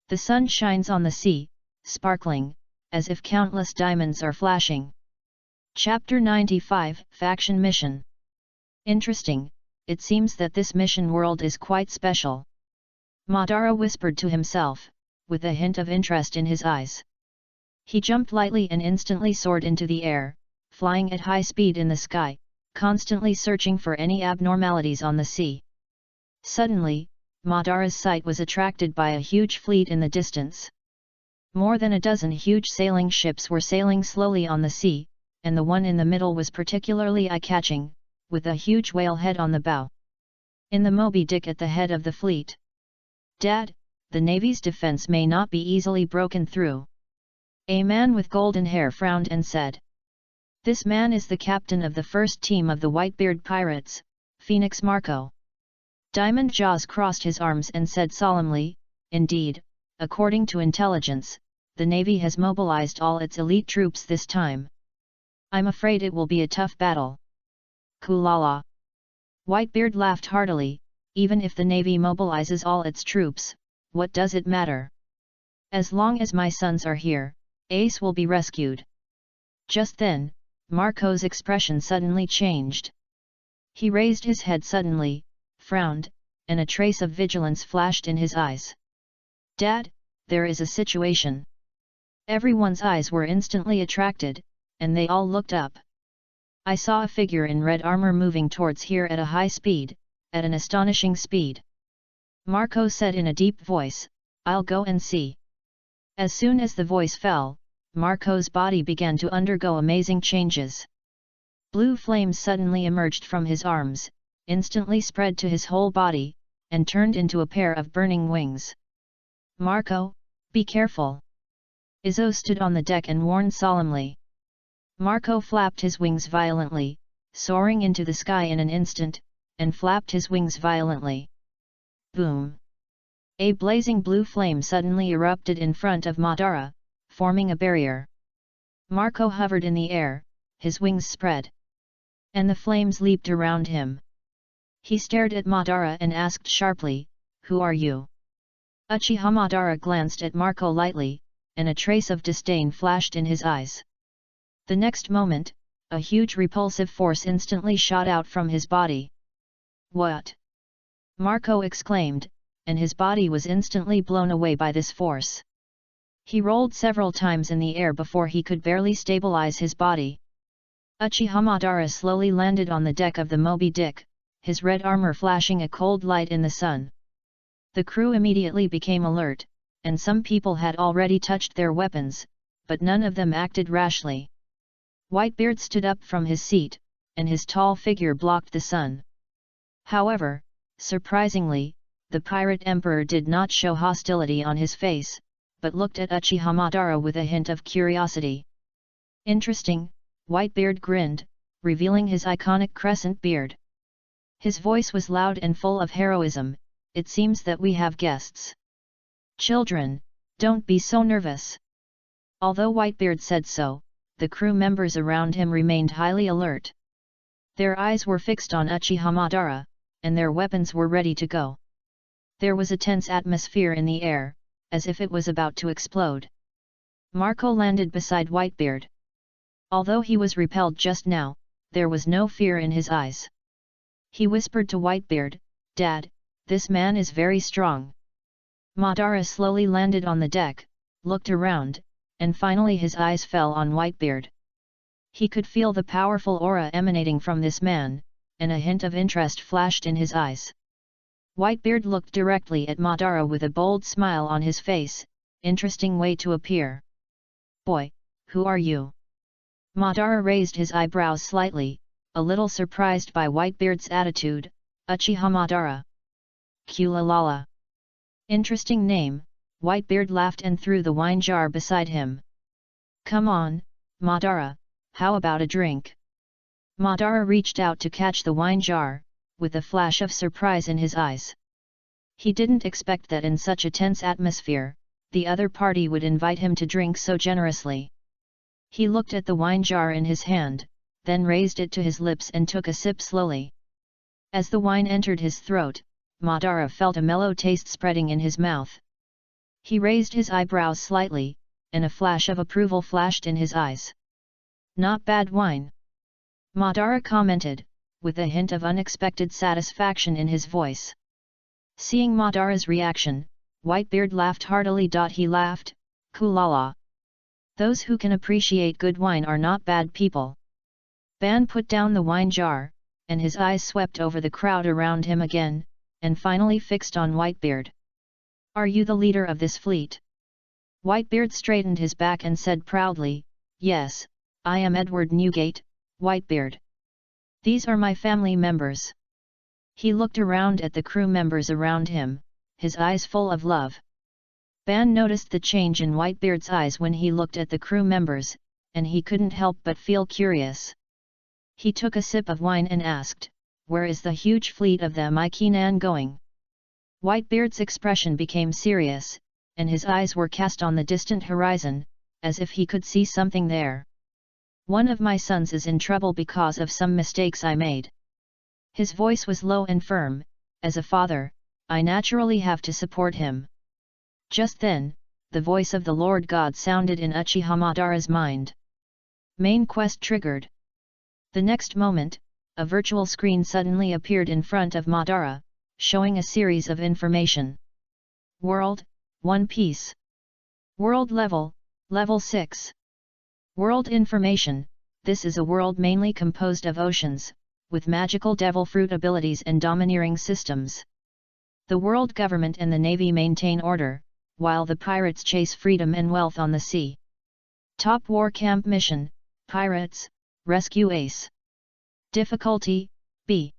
The sun shines on the sea, sparkling, as if countless diamonds are flashing. Chapter 95, Faction Mission. Interesting, it seems that this mission world is quite special. Madara whispered to himself, with a hint of interest in his eyes. He jumped lightly and instantly soared into the air, flying at high speed in the sky, constantly searching for any abnormalities on the sea. Suddenly, Madara's sight was attracted by a huge fleet in the distance. More than a dozen huge sailing ships were sailing slowly on the sea, and the one in the middle was particularly eye-catching, with a huge whale head on the bow. In the Moby Dick at the head of the fleet. "Dad, the Navy's defense may not be easily broken through." A man with golden hair frowned and said. This man is the captain of the first team of the Whitebeard pirates, Phoenix Marco. Diamond Jaws crossed his arms and said solemnly, "Indeed, according to intelligence, the Navy has mobilized all its elite troops this time. I'm afraid it will be a tough battle." Kulala. Whitebeard laughed heartily. Even if the Navy mobilizes all its troops, what does it matter? As long as my sons are here, Ace will be rescued. Just then, Marco's expression suddenly changed. He raised his head suddenly, frowned, and a trace of vigilance flashed in his eyes. "Dad, there is a situation." Everyone's eyes were instantly attracted, and they all looked up. "I saw a figure in red armor moving towards here at a high speed, at an astonishing speed." Marco said in a deep voice, "I'll go and see." As soon as the voice fell, Marco's body began to undergo amazing changes. Blue flames suddenly emerged from his arms, instantly spread to his whole body, and turned into a pair of burning wings. "Marco, be careful!" Izzo stood on the deck and warned solemnly. Marco flapped his wings violently, soaring into the sky in an instant, and flapped his wings violently. Boom! A blazing blue flame suddenly erupted in front of Madara, forming a barrier. Marco hovered in the air, his wings spread. And the flames leaped around him. He stared at Madara and asked sharply, "Who are you?" Uchiha Madara glanced at Marco lightly, and a trace of disdain flashed in his eyes. The next moment, a huge repulsive force instantly shot out from his body. "What?" Marco exclaimed, and his body was instantly blown away by this force. He rolled several times in the air before he could barely stabilize his body. Uchiha Madara slowly landed on the deck of the Moby Dick, his red armor flashing a cold light in the sun. The crew immediately became alert, and some people had already touched their weapons, but none of them acted rashly. Whitebeard stood up from his seat, and his tall figure blocked the sun. However, surprisingly, the pirate emperor did not show hostility on his face, but looked at Uchiha Madara with a hint of curiosity. "Interesting," Whitebeard grinned, revealing his iconic crescent beard. His voice was loud and full of heroism. "It seems that we have guests. Children, don't be so nervous." Although Whitebeard said so, the crew members around him remained highly alert. Their eyes were fixed on Uchiha Madara, and their weapons were ready to go. There was a tense atmosphere in the air, as if it was about to explode. Marco landed beside Whitebeard. Although he was repelled just now, there was no fear in his eyes. He whispered to Whitebeard, "Dad, this man is very strong." Madara slowly landed on the deck, looked around, and finally his eyes fell on Whitebeard. He could feel the powerful aura emanating from this man, and a hint of interest flashed in his eyes. Whitebeard looked directly at Madara with a bold smile on his face. Interesting way to appear. Boy, who are you? Madara raised his eyebrows slightly, a little surprised by Whitebeard's attitude. Uchiha Madara. Kulalala. Interesting name, Whitebeard laughed and threw the wine jar beside him. Come on, Madara, how about a drink? Madara reached out to catch the wine jar, with a flash of surprise in his eyes. He didn't expect that in such a tense atmosphere, the other party would invite him to drink so generously. He looked at the wine jar in his hand, then raised it to his lips and took a sip slowly. As the wine entered his throat, Madara felt a mellow taste spreading in his mouth. He raised his eyebrows slightly, and a flash of approval flashed in his eyes. Not bad wine, Madara commented, with a hint of unexpected satisfaction in his voice. Seeing Madara's reaction, Whitebeard laughed heartily. He laughed, Kulala. Those who can appreciate good wine are not bad people. Ban put down the wine jar, and his eyes swept over the crowd around him again, and finally fixed on Whitebeard. Are you the leader of this fleet? Whitebeard straightened his back and said proudly, Yes, I am Edward Newgate, Whitebeard. These are my family members. He looked around at the crew members around him, his eyes full of love. Ban noticed the change in Whitebeard's eyes when he looked at the crew members, and he couldn't help but feel curious. He took a sip of wine and asked, Where is the huge fleet of the Mikinan going? Whitebeard's expression became serious, and his eyes were cast on the distant horizon, as if he could see something there. One of my sons is in trouble because of some mistakes I made. His voice was low and firm. As a father, I naturally have to support him. Just then, the voice of the Lord God sounded in Uchiha Madara's mind. Main quest triggered. The next moment, a virtual screen suddenly appeared in front of Madara, showing a series of information. World, One Piece. World level, Level 6. World information, this is a world mainly composed of oceans, with magical devil fruit abilities and domineering systems. The world government and the navy maintain order, while the pirates chase freedom and wealth on the sea. Top war camp mission, Pirates, Rescue Ace. Difficulty, B.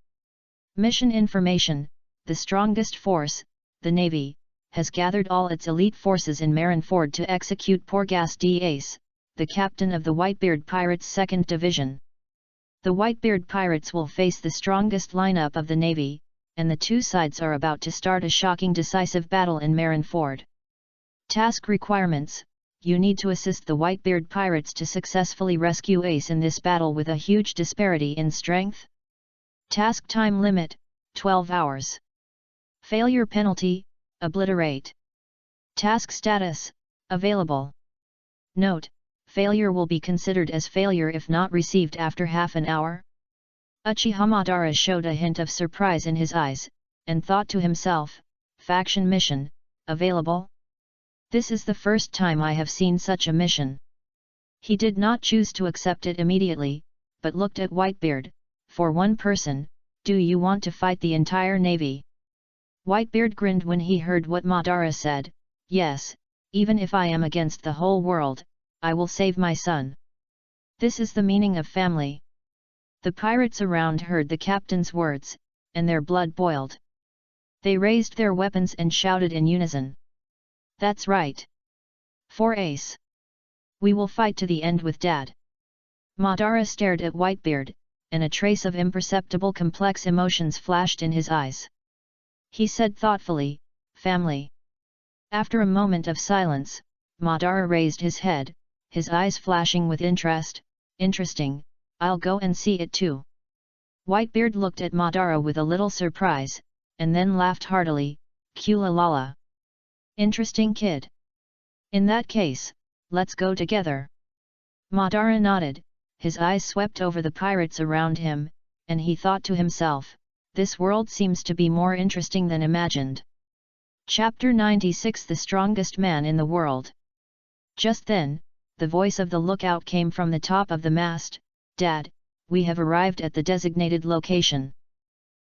Mission information, the strongest force, the Navy, has gathered all its elite forces in Marineford to execute Porgas D. Ace, the captain of the Whitebeard Pirates' 2nd Division. The Whitebeard Pirates will face the strongest lineup of the Navy, and the two sides are about to start a shocking decisive battle in Marineford. Task requirements, you need to assist the Whitebeard Pirates to successfully rescue Ace in this battle with a huge disparity in strength. Task time limit, 12 hours. Failure penalty, obliterate. Task status, available. Note, failure will be considered as failure if not received after half an hour. Uchiha Madara showed a hint of surprise in his eyes, and thought to himself, faction mission, available? This is the first time I have seen such a mission. He did not choose to accept it immediately, but looked at Whitebeard. For one person, do you want to fight the entire navy? Whitebeard grinned when he heard what Madara said, yes, even if I am against the whole world, I will save my son. This is the meaning of family. The pirates around heard the captain's words, and their blood boiled. They raised their weapons and shouted in unison. That's right. For Ace. We will fight to the end with Dad. Madara stared at Whitebeard, and a trace of imperceptible complex emotions flashed in his eyes. He said thoughtfully, family. After a moment of silence, Madara raised his head, his eyes flashing with interest. Interesting, I'll go and see it too. Whitebeard looked at Madara with a little surprise, and then laughed heartily, Kulalala. Interesting kid. In that case, let's go together. Madara nodded, his eyes swept over the pirates around him, and he thought to himself, this world seems to be more interesting than imagined. Chapter 96 The Strongest Man in the World. Just then, the voice of the lookout came from the top of the mast, "Dad, we have arrived at the designated location."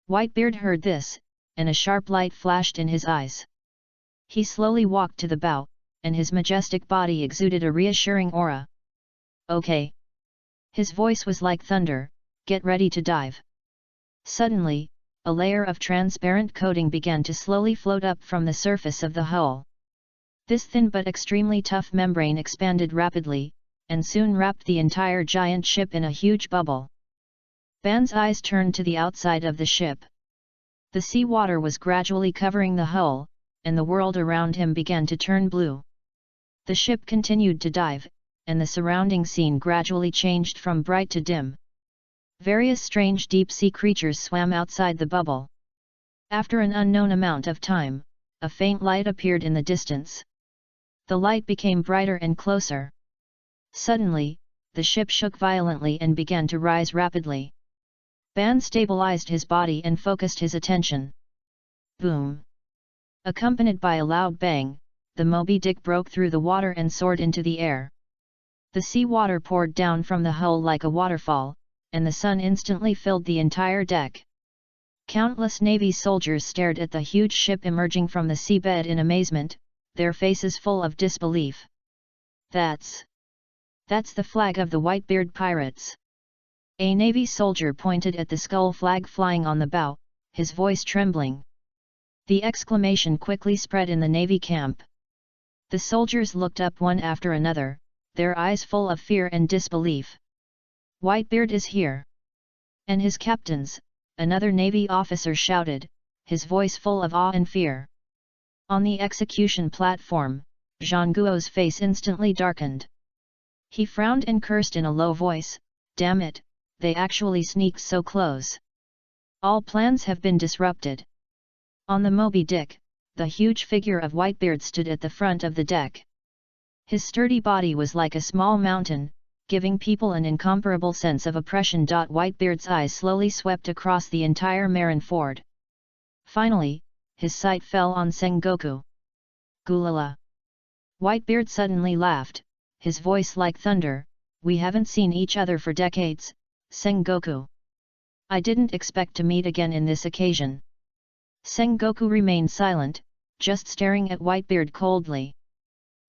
Whitebeard heard this, and a sharp light flashed in his eyes. He slowly walked to the bow, and his majestic body exuded a reassuring aura. "Okay." His voice was like thunder, "Get ready to dive." Suddenly, a layer of transparent coating began to slowly float up from the surface of the hull. This thin but extremely tough membrane expanded rapidly, and soon wrapped the entire giant ship in a huge bubble. Ban's eyes turned to the outside of the ship. The sea water was gradually covering the hull, and the world around him began to turn blue. The ship continued to dive, and the surrounding scene gradually changed from bright to dim. Various strange deep-sea creatures swam outside the bubble. After an unknown amount of time, a faint light appeared in the distance. The light became brighter and closer. Suddenly, the ship shook violently and began to rise rapidly. Ban stabilized his body and focused his attention. Boom! Accompanied by a loud bang, the Moby Dick broke through the water and soared into the air. The sea water poured down from the hull like a waterfall, and the sun instantly filled the entire deck. Countless Navy soldiers stared at the huge ship emerging from the seabed in amazement, their faces full of disbelief. That's the flag of the Whitebeard pirates." A Navy soldier pointed at the skull flag flying on the bow, his voice trembling. The exclamation quickly spread in the Navy camp. The soldiers looked up one after another, their eyes full of fear and disbelief. "Whitebeard is here!" "And his captains," another Navy officer shouted, his voice full of awe and fear. On the execution platform, Jean Guo's face instantly darkened. He frowned and cursed in a low voice, "Damn it, they actually sneaked so close. All plans have been disrupted." On the Moby Dick, the huge figure of Whitebeard stood at the front of the deck. His sturdy body was like a small mountain, giving people an incomparable sense of oppression. Whitebeard's eyes slowly swept across the entire Marineford. Finally, his sight fell on Sengoku. "Gulala!" Whitebeard suddenly laughed, his voice like thunder, "We haven't seen each other for decades, Sengoku. I didn't expect to meet again in this occasion." Sengoku remained silent, just staring at Whitebeard coldly.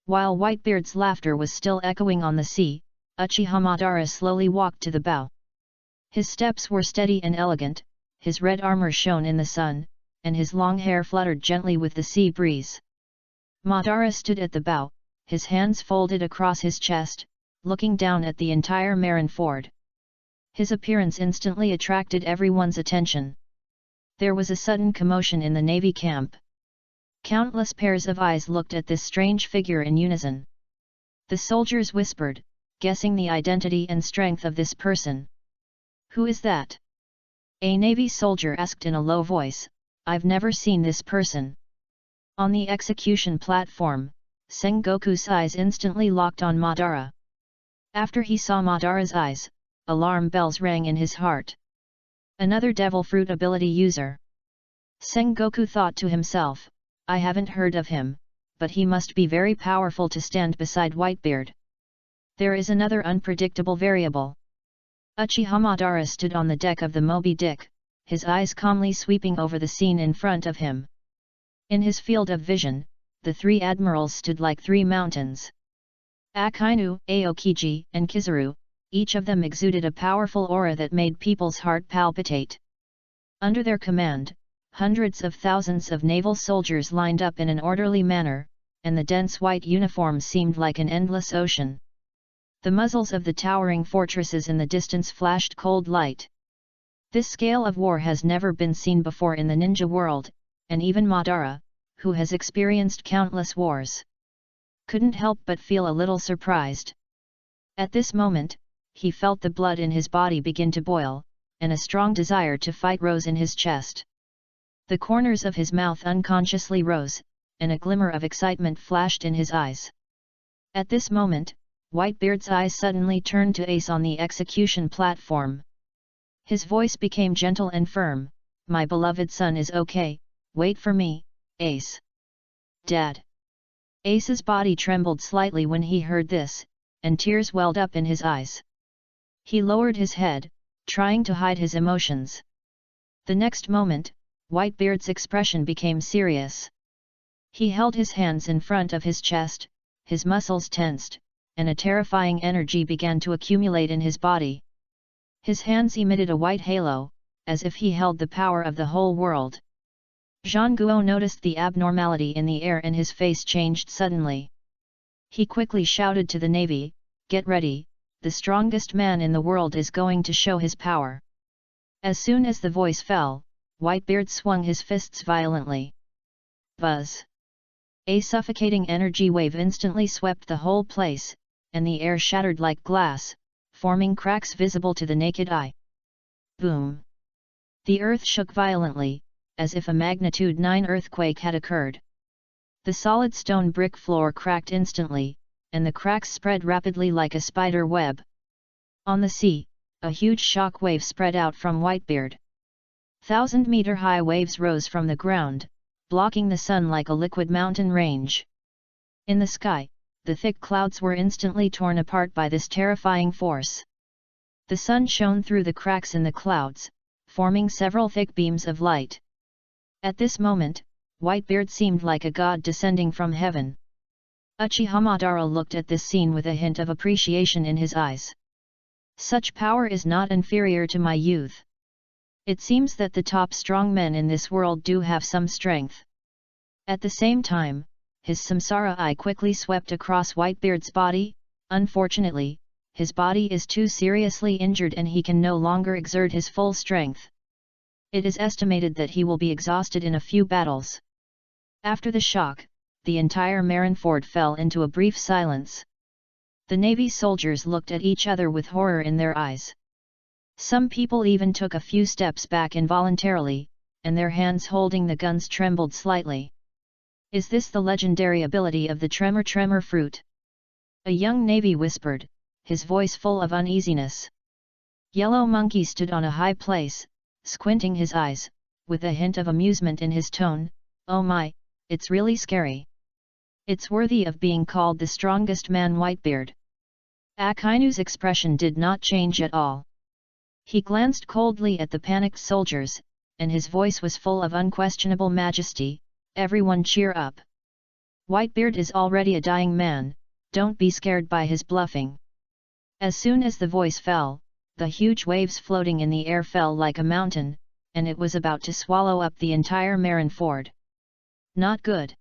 While Whitebeard's laughter was still echoing on the sea, Uchiha Madara slowly walked to the bow. His steps were steady and elegant, his red armor shone in the sun, and his long hair fluttered gently with the sea breeze. Madara stood at the bow, his hands folded across his chest, looking down at the entire Marineford. His appearance instantly attracted everyone's attention. There was a sudden commotion in the Navy camp. Countless pairs of eyes looked at this strange figure in unison. The soldiers whispered, guessing the identity and strength of this person. "Who is that?" A Navy soldier asked in a low voice, "I've never seen this person." On the execution platform, Sengoku's eyes instantly locked on Madara. After he saw Madara's eyes, alarm bells rang in his heart. Another devil fruit ability user. Sengoku thought to himself, "I haven't heard of him, but he must be very powerful to stand beside Whitebeard. There is another unpredictable variable." Uchiha Madara stood on the deck of the Moby Dick, his eyes calmly sweeping over the scene in front of him. In his field of vision, the three admirals stood like three mountains. Akainu, Aokiji, and Kizaru, each of them exuded a powerful aura that made people's heart palpitate. Under their command, hundreds of thousands of naval soldiers lined up in an orderly manner, and the dense white uniforms seemed like an endless ocean. The muzzles of the towering fortresses in the distance flashed cold light. This scale of war has never been seen before in the ninja world, and even Madara, who has experienced countless wars, couldn't help but feel a little surprised. At this moment, he felt the blood in his body begin to boil, and a strong desire to fight rose in his chest. The corners of his mouth unconsciously rose, and a glimmer of excitement flashed in his eyes. At this moment, Whitebeard's eyes suddenly turned to Ace on the execution platform. His voice became gentle and firm, "My beloved son is okay, wait for me, Ace." "Dad." Ace's body trembled slightly when he heard this, and tears welled up in his eyes. He lowered his head, trying to hide his emotions. The next moment, Whitebeard's expression became serious. He held his hands in front of his chest, his muscles tensed, and a terrifying energy began to accumulate in his body. His hands emitted a white halo, as if he held the power of the whole world. Zhang Guo noticed the abnormality in the air and his face changed suddenly. He quickly shouted to the navy, "Get ready, the strongest man in the world is going to show his power." As soon as the voice fell, Whitebeard swung his fists violently. Buzz! A suffocating energy wave instantly swept the whole place, and the air shattered like glass, forming cracks visible to the naked eye. Boom! The earth shook violently, as if a magnitude 9 earthquake had occurred. The solid stone brick floor cracked instantly, and the cracks spread rapidly like a spider web. On the sea, a huge shock wave spread out from Whitebeard. 1,000-meter-high waves rose from the ground, blocking the sun like a liquid mountain range. In the sky, the thick clouds were instantly torn apart by this terrifying force. The sun shone through the cracks in the clouds, forming several thick beams of light. At this moment, Whitebeard seemed like a god descending from heaven. Uchiha Madara looked at this scene with a hint of appreciation in his eyes. Such power is not inferior to my youth. It seems that the top strong men in this world do have some strength. At the same time, his samsara eye quickly swept across Whitebeard's body. Unfortunately, his body is too seriously injured and he can no longer exert his full strength. It is estimated that he will be exhausted in a few battles. After the shock, the entire Marineford fell into a brief silence. The Navy soldiers looked at each other with horror in their eyes. Some people even took a few steps back involuntarily, and their hands holding the guns trembled slightly. Is this the legendary ability of the Tremor fruit? A young Navy whispered, his voice full of uneasiness. Yellow Monkey stood on a high place, squinting his eyes, with a hint of amusement in his tone. "Oh my, it's really scary. It's worthy of being called the strongest man." Whitebeard. Akainu's expression did not change at all. He glanced coldly at the panicked soldiers, and his voice was full of unquestionable majesty. "Everyone cheer up. Whitebeard is already a dying man, don't be scared by his bluffing." As soon as the voice fell, the huge waves floating in the air fell like a mountain, and it was about to swallow up the entire Marineford. Not good.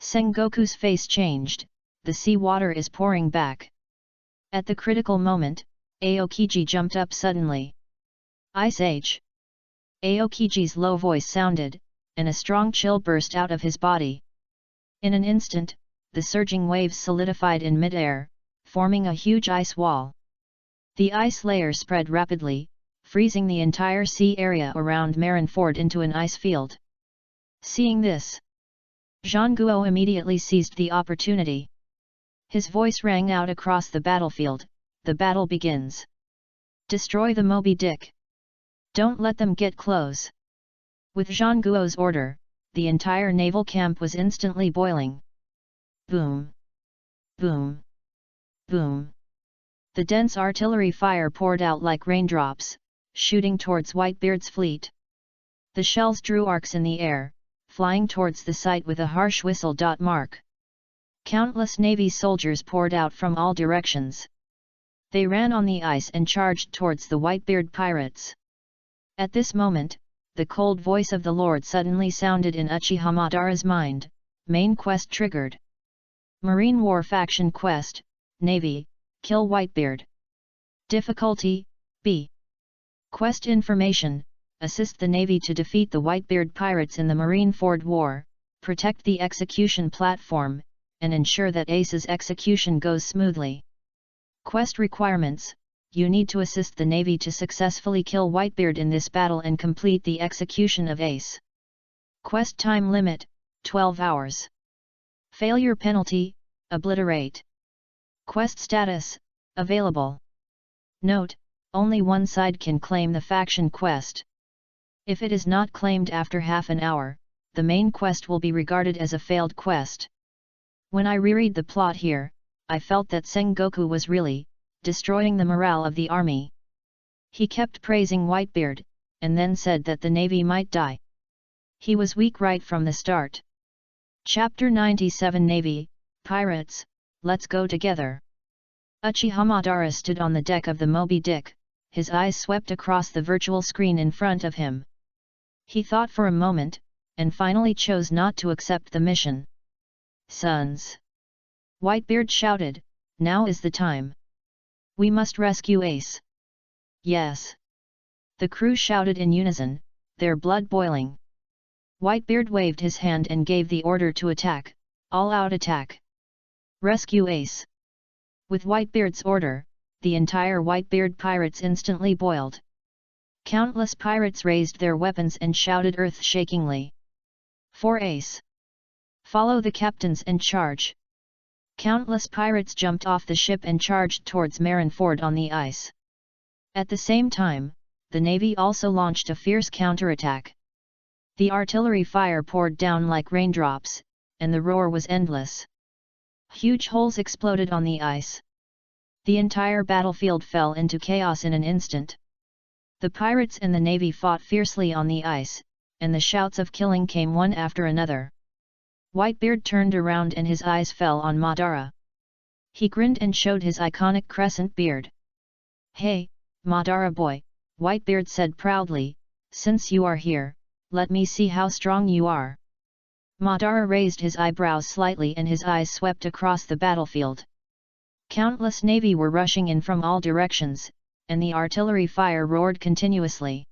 Sengoku's face changed, the sea water is pouring back. At the critical moment, Aokiji jumped up suddenly. "Ice Age!" Aokiji's low voice sounded, and a strong chill burst out of his body. In an instant, the surging waves solidified in mid-air, forming a huge ice wall. The ice layer spread rapidly, freezing the entire sea area around Marineford into an ice field. Seeing this, Zhang Guo immediately seized the opportunity. His voice rang out across the battlefield, "The battle begins. Destroy the Moby Dick. Don't let them get close." With Zhang Guo's order, the entire naval camp was instantly boiling. Boom! Boom! Boom! The dense artillery fire poured out like raindrops, shooting towards Whitebeard's fleet. The shells drew arcs in the air, flying towards the site with a harsh whistle. Mark. Countless Navy soldiers poured out from all directions. They ran on the ice and charged towards the Whitebeard pirates. At this moment, the cold voice of the Lord suddenly sounded in Uchiha Madara's mind. Main quest triggered. Marine War Faction Quest, Navy, kill Whitebeard. Difficulty, B. Quest information, assist the Navy to defeat the Whitebeard pirates in the Marineford War, protect the execution platform, and ensure that Ace's execution goes smoothly. Quest requirements: you need to assist the Navy to successfully kill Whitebeard in this battle and complete the execution of Ace. Quest time limit, 12 hours. Failure penalty, obliterate. Quest status, available. Note, only one side can claim the faction quest. If it is not claimed after half an hour, the main quest will be regarded as a failed quest. When I reread the plot here, I felt that Sengoku was really, destroying the morale of the army. He kept praising Whitebeard, and then said that the navy might die. He was weak right from the start. Chapter 97 Navy, Pirates, Let's Go Together. Uchiha Madara stood on the deck of the Moby Dick, his eyes swept across the virtual screen in front of him. He thought for a moment, and finally chose not to accept the mission. Sons! Whitebeard shouted, now is the time. We must rescue Ace. Yes! The crew shouted in unison, their blood boiling. Whitebeard waved his hand and gave the order to attack, all-out attack. Rescue Ace. With Whitebeard's order, the entire Whitebeard pirates instantly boiled. Countless pirates raised their weapons and shouted earth-shakingly. For Ace! Follow the captains and charge! Countless pirates jumped off the ship and charged towards Marineford on the ice. At the same time, the navy also launched a fierce counterattack. The artillery fire poured down like raindrops, and the roar was endless. Huge holes exploded on the ice. The entire battlefield fell into chaos in an instant. The pirates and the navy fought fiercely on the ice, and the shouts of killing came one after another. Whitebeard turned around and his eyes fell on Madara. He grinned and showed his iconic crescent beard. Hey, Madara boy, Whitebeard said proudly, since you are here, let me see how strong you are. Madara raised his eyebrows slightly and his eyes swept across the battlefield. Countless navy were rushing in from all directions, and the artillery fire roared continuously.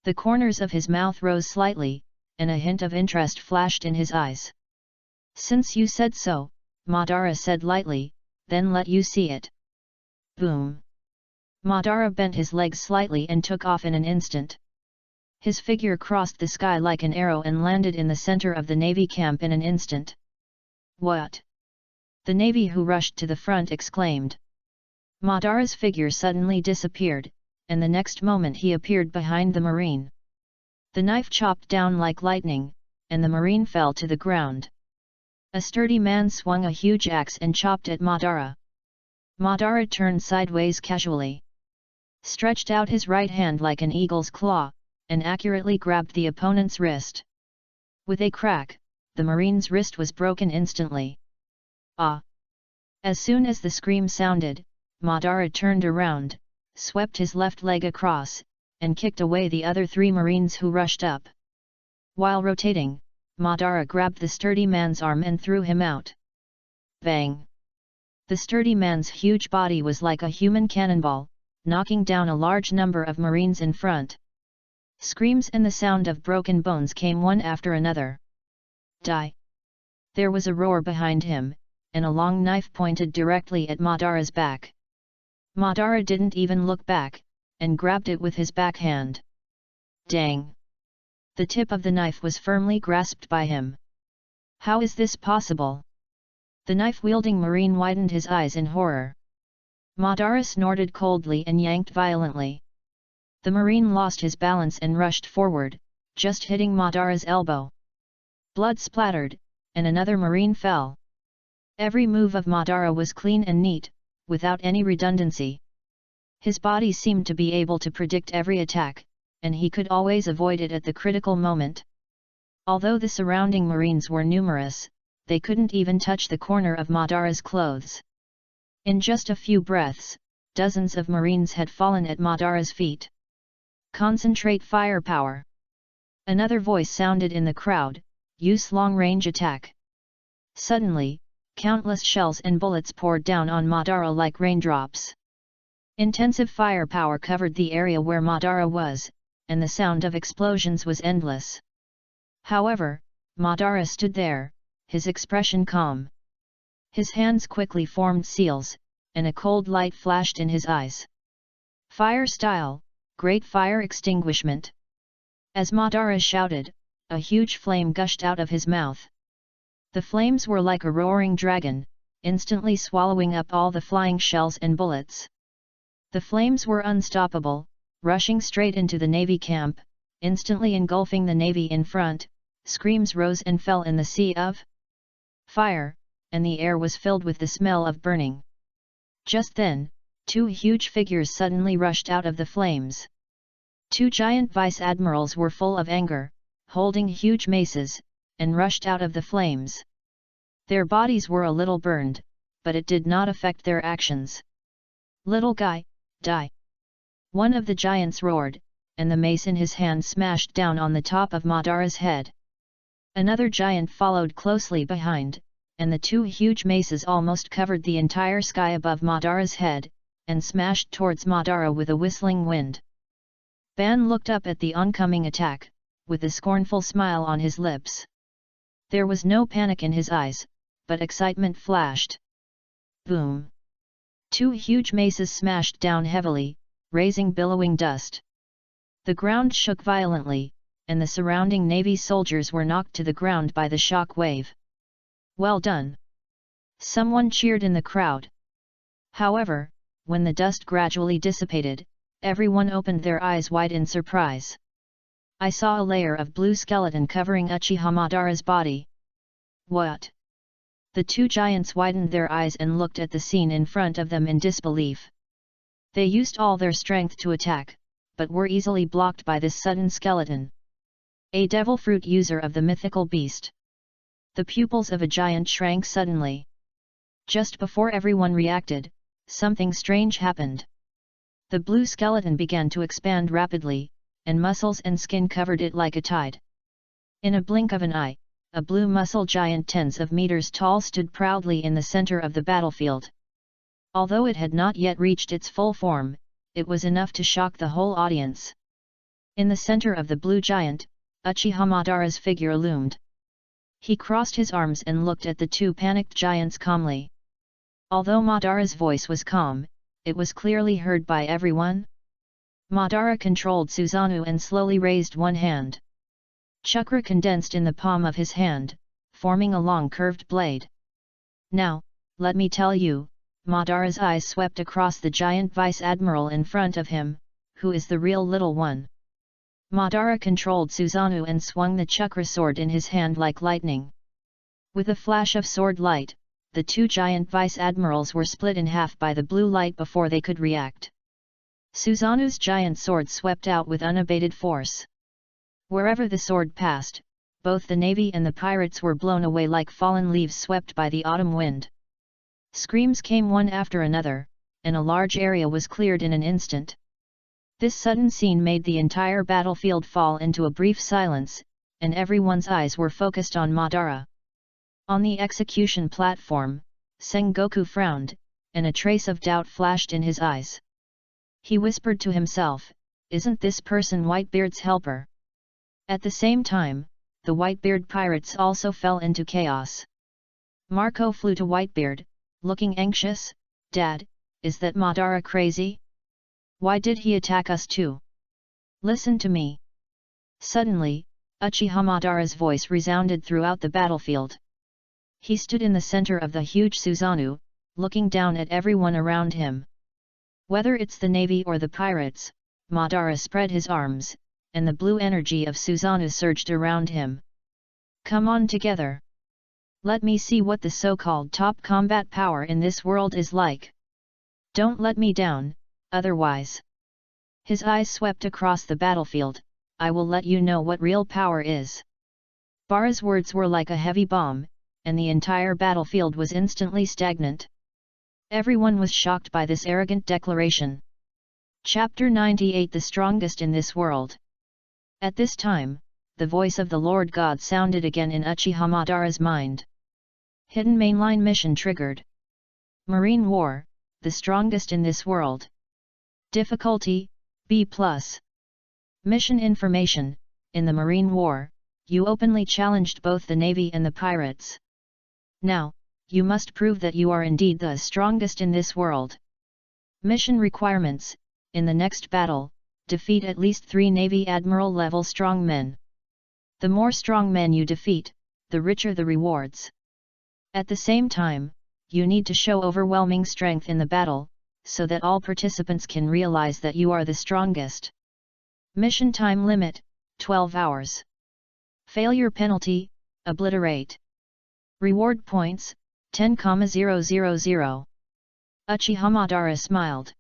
The corners of his mouth rose slightly, and a hint of interest flashed in his eyes. Since you said so, Madara said lightly, then let you see it. Boom! Madara bent his legs slightly and took off in an instant. His figure crossed the sky like an arrow and landed in the center of the navy camp in an instant. What? The navy who rushed to the front exclaimed. Madara's figure suddenly disappeared, and the next moment he appeared behind the marine. The knife chopped down like lightning, and the marine fell to the ground. A sturdy man swung a huge axe and chopped at Madara. Madara turned sideways casually, stretched out his right hand like an eagle's claw, and accurately grabbed the opponent's wrist. With a crack, the marine's wrist was broken instantly. Ah! As soon as the scream sounded, Madara turned around, swept his left leg across, and kicked away the other three marines who rushed up. While rotating, Madara grabbed the sturdy man's arm and threw him out. Bang! The sturdy man's huge body was like a human cannonball, knocking down a large number of marines in front. Screams and the sound of broken bones came one after another. Die! There was a roar behind him, and a long knife pointed directly at Madara's back. Madara didn't even look back, and grabbed it with his backhand. Dang! The tip of the knife was firmly grasped by him. How is this possible? The knife-wielding marine widened his eyes in horror. Madara snorted coldly and yanked violently. The marine lost his balance and rushed forward, just hitting Madara's elbow. Blood splattered, and another marine fell. Every move of Madara was clean and neat, without any redundancy. His body seemed to be able to predict every attack, and he could always avoid it at the critical moment. Although the surrounding marines were numerous, they couldn't even touch the corner of Madara's clothes. In just a few breaths, dozens of marines had fallen at Madara's feet. Concentrate firepower! Another voice sounded in the crowd, use long-range attack. Suddenly, countless shells and bullets poured down on Madara like raindrops. Intensive firepower covered the area where Madara was, and the sound of explosions was endless. However, Madara stood there, his expression calm. His hands quickly formed seals, and a cold light flashed in his eyes. Fire style, great fire extinguishment. As Madara shouted, a huge flame gushed out of his mouth. The flames were like a roaring dragon, instantly swallowing up all the flying shells and bullets. The flames were unstoppable, rushing straight into the navy camp, instantly engulfing the navy in front. Screams rose and fell in the sea of fire, and the air was filled with the smell of burning. Just then, Two huge figures suddenly rushed out of the flames. Two giant vice-admirals were full of anger, holding huge maces, and rushed out of the flames. Their bodies were a little burned, but it did not affect their actions. "Little guy, die!" One of the giants roared, and the mace in his hand smashed down on the top of Madara's head. Another giant followed closely behind, and the two huge maces almost covered the entire sky above Madara's head, and smashed towards Madara with a whistling wind. Ban looked up at the oncoming attack, with a scornful smile on his lips. There was no panic in his eyes, but excitement flashed. Boom! Two huge maces smashed down heavily, raising billowing dust. The ground shook violently, and the surrounding navy soldiers were knocked to the ground by the shock wave. "Well done!" Someone cheered in the crowd. However, when the dust gradually dissipated, everyone opened their eyes wide in surprise. "I saw a layer of blue skeleton covering Uchiha Madara's body." "What?" The two giants widened their eyes and looked at the scene in front of them in disbelief. They used all their strength to attack, but were easily blocked by this sudden skeleton. A devil fruit user of the mythical beast. The pupils of a giant shrank suddenly. Just before everyone reacted, something strange happened. The blue skeleton began to expand rapidly, and muscles and skin covered it like a tide. In a blink of an eye, a blue muscle giant tens of meters tall stood proudly in the center of the battlefield. Although it had not yet reached its full form, it was enough to shock the whole audience. In the center of the blue giant, Uchiha Madara's figure loomed. He crossed his arms and looked at the two panicked giants calmly. Although Madara's voice was calm, it was clearly heard by everyone. Madara controlled Susanoo and slowly raised one hand. Chakra condensed in the palm of his hand, forming a long curved blade. "Now, let me tell you," Madara's eyes swept across the giant vice-admiral in front of him, "who is the real little one." Madara controlled Susanoo and swung the chakra sword in his hand like lightning. With a flash of sword light, the two giant vice-admirals were split in half by the blue light before they could react. Susanoo's giant sword swept out with unabated force. Wherever the sword passed, both the navy and the pirates were blown away like fallen leaves swept by the autumn wind. Screams came one after another, and a large area was cleared in an instant. This sudden scene made the entire battlefield fall into a brief silence, and everyone's eyes were focused on Madara. On the execution platform, Sengoku frowned, and a trace of doubt flashed in his eyes. He whispered to himself, "Isn't this person Whitebeard's helper?" At the same time, the Whitebeard pirates also fell into chaos. Marco flew to Whitebeard, looking anxious. "Dad, is that Madara crazy? Why did he attack us too? Listen to me." Suddenly, Uchiha Madara's voice resounded throughout the battlefield. He stood in the center of the huge Susanoo, looking down at everyone around him. Whether it's the navy or the pirates, Madara spread his arms, and the blue energy of Susanoo surged around him. "Come on together. Let me see what the so-called top combat power in this world is like. Don't let me down, otherwise." His eyes swept across the battlefield. "I will let you know what real power is." Bara's words were like a heavy bomb, and the entire battlefield was instantly stagnant. Everyone was shocked by this arrogant declaration. Chapter 98 The Strongest in This World. At this time, the voice of the Lord God sounded again in Uchiha Madara's mind. Hidden mainline mission triggered. Marine War, the strongest in this world. Difficulty, B+. Mission information: in the Marine War, you openly challenged both the Navy and the pirates. Now, you must prove that you are indeed the strongest in this world. Mission requirements: in the next battle, defeat at least 3 Navy Admiral-level strong men. The more strong men you defeat, the richer the rewards. At the same time, you need to show overwhelming strength in the battle, so that all participants can realize that you are the strongest. Mission time limit: 12 hours. Failure penalty: obliterate. Reward points: 10,000. Uchiha Madara smiled.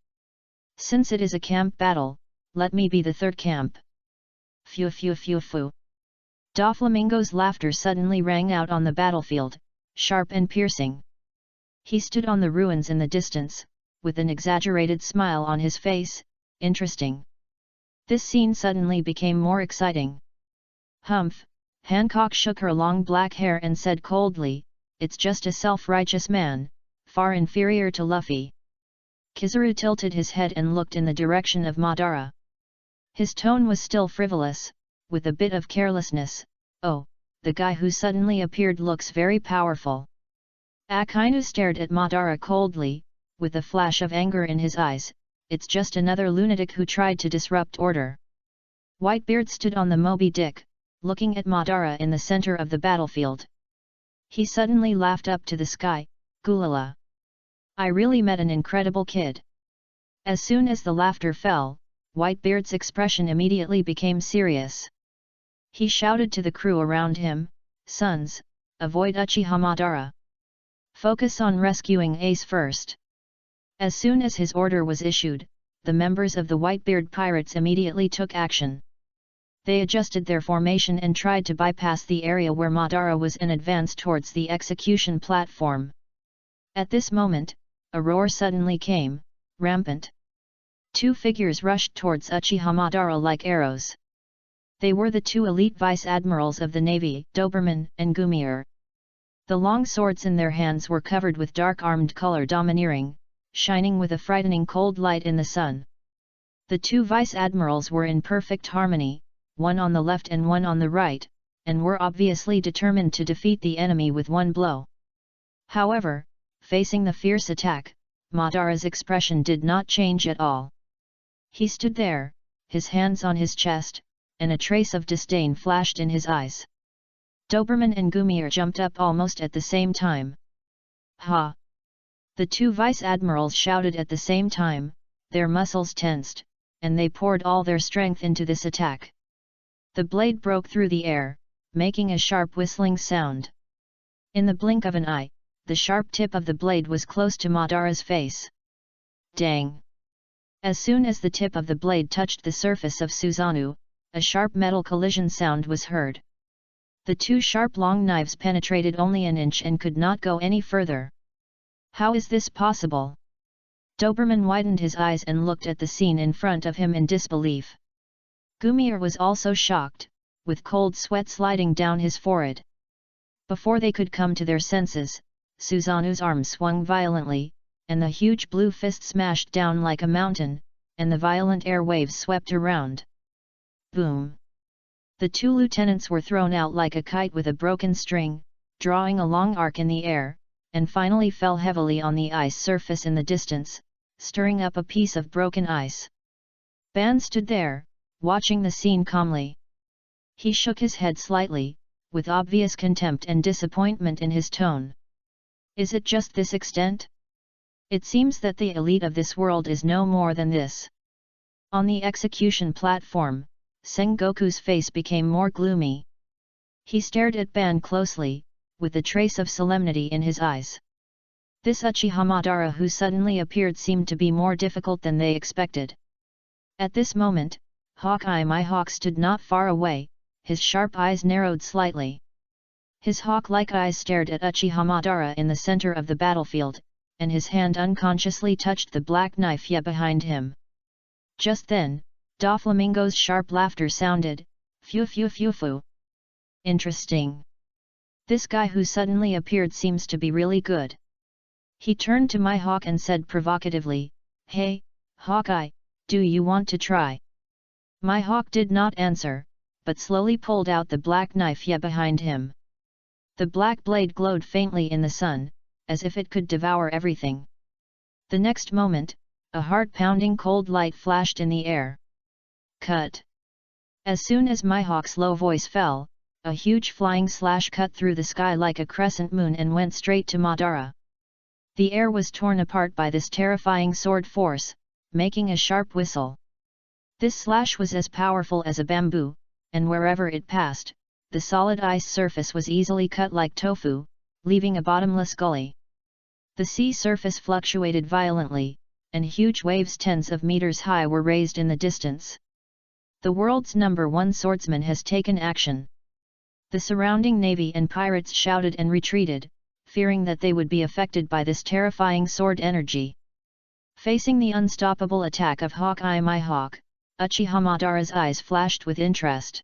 Since it is a camp battle, let me be the third camp. Phew phew phew phew. Doflamingo's laughter suddenly rang out on the battlefield, sharp and piercing. He stood on the ruins in the distance, with an exaggerated smile on his face. Interesting. This scene suddenly became more exciting. Humph! Hancock shook her long black hair and said coldly, "It's just a self-righteous man, far inferior to Luffy." Kizaru tilted his head and looked in the direction of Madara. His tone was still frivolous, with a bit of carelessness. "Oh, the guy who suddenly appeared looks very powerful." Akainu stared at Madara coldly, with a flash of anger in his eyes. "It's just another lunatic who tried to disrupt order." Whitebeard stood on the Moby Dick, looking at Madara in the center of the battlefield. He suddenly laughed up to the sky. "Gulala! I really met an incredible kid." As soon as the laughter fell, Whitebeard's expression immediately became serious. He shouted to the crew around him, "Sons, avoid Uchiha Madara. Focus on rescuing Ace first." As soon as his order was issued, the members of the Whitebeard pirates immediately took action. They adjusted their formation and tried to bypass the area where Madara was and advanced towards the execution platform. At this moment, a roar suddenly came, rampant. Two figures rushed towards Uchiha Madara like arrows. They were the two elite vice-admirals of the navy, Doberman and Gumier. The long swords in their hands were covered with dark-armed color domineering, shining with a frightening cold light in the sun. The two vice-admirals were in perfect harmony, one on the left and one on the right, and were obviously determined to defeat the enemy with one blow. However, facing the fierce attack, Madara's expression did not change at all. He stood there, his hands on his chest, and a trace of disdain flashed in his eyes. Doberman and Gumier jumped up almost at the same time. "Ha!" The two vice-admirals shouted at the same time, their muscles tensed, and they poured all their strength into this attack. The blade broke through the air, making a sharp whistling sound. In the blink of an eye, the sharp tip of the blade was close to Madara's face. Dang! As soon as the tip of the blade touched the surface of Susanoo, a sharp metal collision sound was heard. The two sharp long knives penetrated only an inch and could not go any further. How is this possible? Doberman widened his eyes and looked at the scene in front of him in disbelief. Gumier was also shocked, with cold sweat sliding down his forehead. Before they could come to their senses, Susanoo's arm swung violently, and the huge blue fist smashed down like a mountain, and the violent air waves swept around. Boom! The two lieutenants were thrown out like a kite with a broken string, drawing a long arc in the air, and finally fell heavily on the ice surface in the distance, stirring up a piece of broken ice. Ban stood there, watching the scene calmly. He shook his head slightly, with obvious contempt and disappointment in his tone. Is it just this extent? It seems that the elite of this world is no more than this. On the execution platform, Sengoku's face became more gloomy. He stared at Ban closely, with a trace of solemnity in his eyes. This Uchiha Madara who suddenly appeared seemed to be more difficult than they expected. At this moment, Hawkeye Mihawk stood not far away, his sharp eyes narrowed slightly. His hawk-like eyes stared at Uchiha Madara in the center of the battlefield, and his hand unconsciously touched the black knife behind him. Just then, Doflamingo's sharp laughter sounded, "Phew phew phew phew. Interesting. This guy who suddenly appeared seems to be really good." He turned to Mihawk and said provocatively, "Hey, Hawkeye, do you want to try?" Mihawk did not answer, but slowly pulled out the black knife behind him. The black blade glowed faintly in the sun, as if it could devour everything. The next moment, a heart-pounding cold light flashed in the air. Cut! As soon as Mihawk's low voice fell, a huge flying slash cut through the sky like a crescent moon and went straight to Madara. The air was torn apart by this terrifying sword force, making a sharp whistle. This slash was as powerful as a bamboo, and wherever it passed, the solid ice surface was easily cut like tofu, leaving a bottomless gully. The sea surface fluctuated violently, and huge waves tens of meters high were raised in the distance. The world's #1 swordsman has taken action. The surrounding navy and pirates shouted and retreated, fearing that they would be affected by this terrifying sword energy. Facing the unstoppable attack of Hawkeye my hawk, Uchiha Madara's eyes flashed with interest.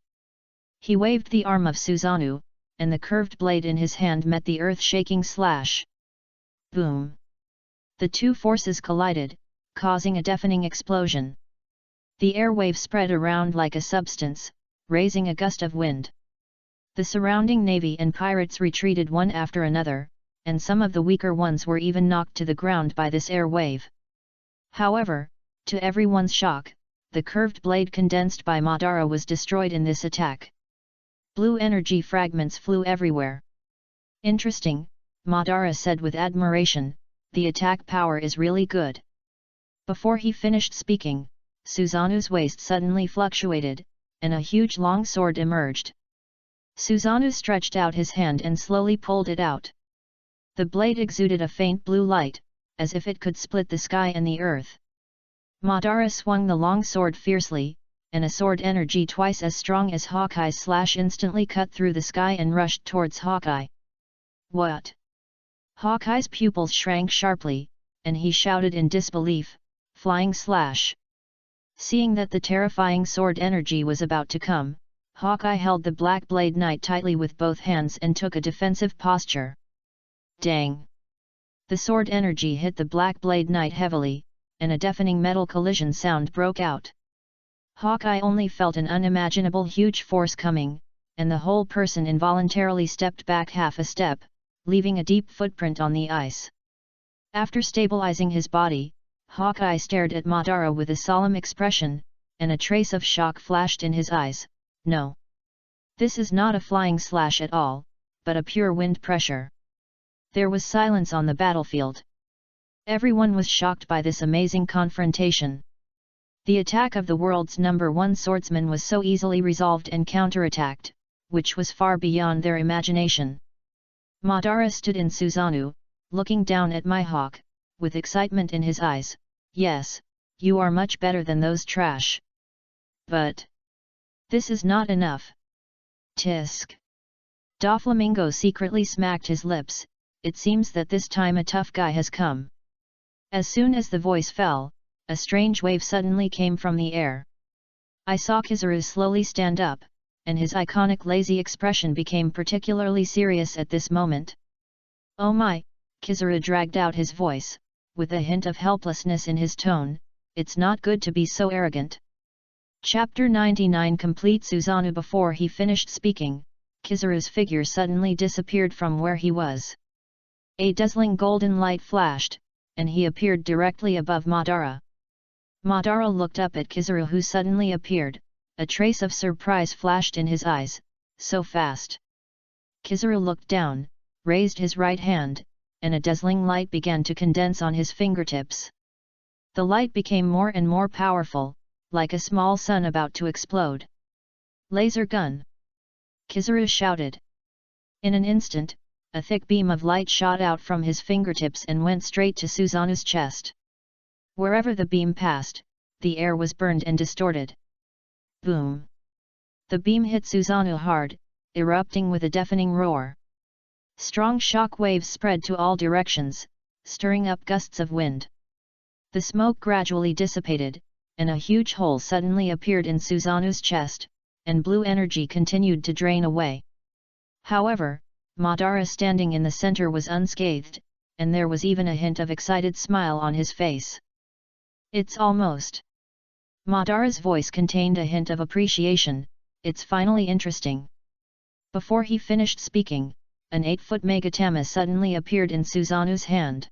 He waved the arm of Susanoo, and the curved blade in his hand met the earth-shaking slash. Boom! The two forces collided, causing a deafening explosion. The airwave spread around like a substance, raising a gust of wind. The surrounding navy and pirates retreated one after another, and some of the weaker ones were even knocked to the ground by this air wave. However, to everyone's shock, the curved blade condensed by Madara was destroyed in this attack. Blue energy fragments flew everywhere. Interesting, Madara said with admiration, the attack power is really good. Before he finished speaking, Susanoo's waist suddenly fluctuated, and a huge long sword emerged. Susanoo stretched out his hand and slowly pulled it out. The blade exuded a faint blue light, as if it could split the sky and the earth. Madara swung the long sword fiercely, and a sword energy twice as strong as Hawkeye's slash instantly cut through the sky and rushed towards Hawkeye. What? Hawkeye's pupils shrank sharply, and he shouted in disbelief, "Flying slash!" Seeing that the terrifying sword energy was about to come, Hawkeye held the black blade knight tightly with both hands and took a defensive posture. Dang! The sword energy hit the black blade knight heavily, and a deafening metal collision sound broke out. Hawkeye only felt an unimaginable huge force coming, and the whole person involuntarily stepped back half a step, leaving a deep footprint on the ice. After stabilizing his body, Hawkeye stared at Madara with a solemn expression, and a trace of shock flashed in his eyes. No. This is not a flying slash at all, but a pure wind pressure. There was silence on the battlefield. Everyone was shocked by this amazing confrontation. The attack of the world's #1 swordsman was so easily resolved and counterattacked, which was far beyond their imagination. Madara stood in Susanoo, looking down at my hawk, with excitement in his eyes. Yes, you are much better than those trash. But this is not enough. Tisk. Doflamingo secretly smacked his lips. It seems that this time a tough guy has come. As soon as the voice fell, a strange wave suddenly came from the air. I saw Kizaru slowly stand up, and his iconic lazy expression became particularly serious at this moment. Oh my, Kizaru dragged out his voice, with a hint of helplessness in his tone, it's not good to be so arrogant. Chapter 99 complete. Susanoo. Before he finished speaking, Kizaru's figure suddenly disappeared from where he was. A dazzling golden light flashed, and he appeared directly above Madara. Madara looked up at Kizaru, who suddenly appeared. A trace of surprise flashed in his eyes. So fast. Kizaru looked down, raised his right hand, and a dazzling light began to condense on his fingertips. The light became more and more powerful, like a small sun about to explode. Laser gun! Kizaru shouted. In an instant, a thick beam of light shot out from his fingertips and went straight to Susanoo's chest. Wherever the beam passed, the air was burned and distorted. Boom! The beam hit Susanoo hard, erupting with a deafening roar. Strong shock waves spread to all directions, stirring up gusts of wind. The smoke gradually dissipated, and a huge hole suddenly appeared in Susanoo's chest, and blue energy continued to drain away. However, Madara standing in the center was unscathed, and there was even a hint of excited smile on his face. It's almost. Madara's voice contained a hint of appreciation. It's finally interesting. Before he finished speaking, an 8-foot Megatama suddenly appeared in Susanoo's hand.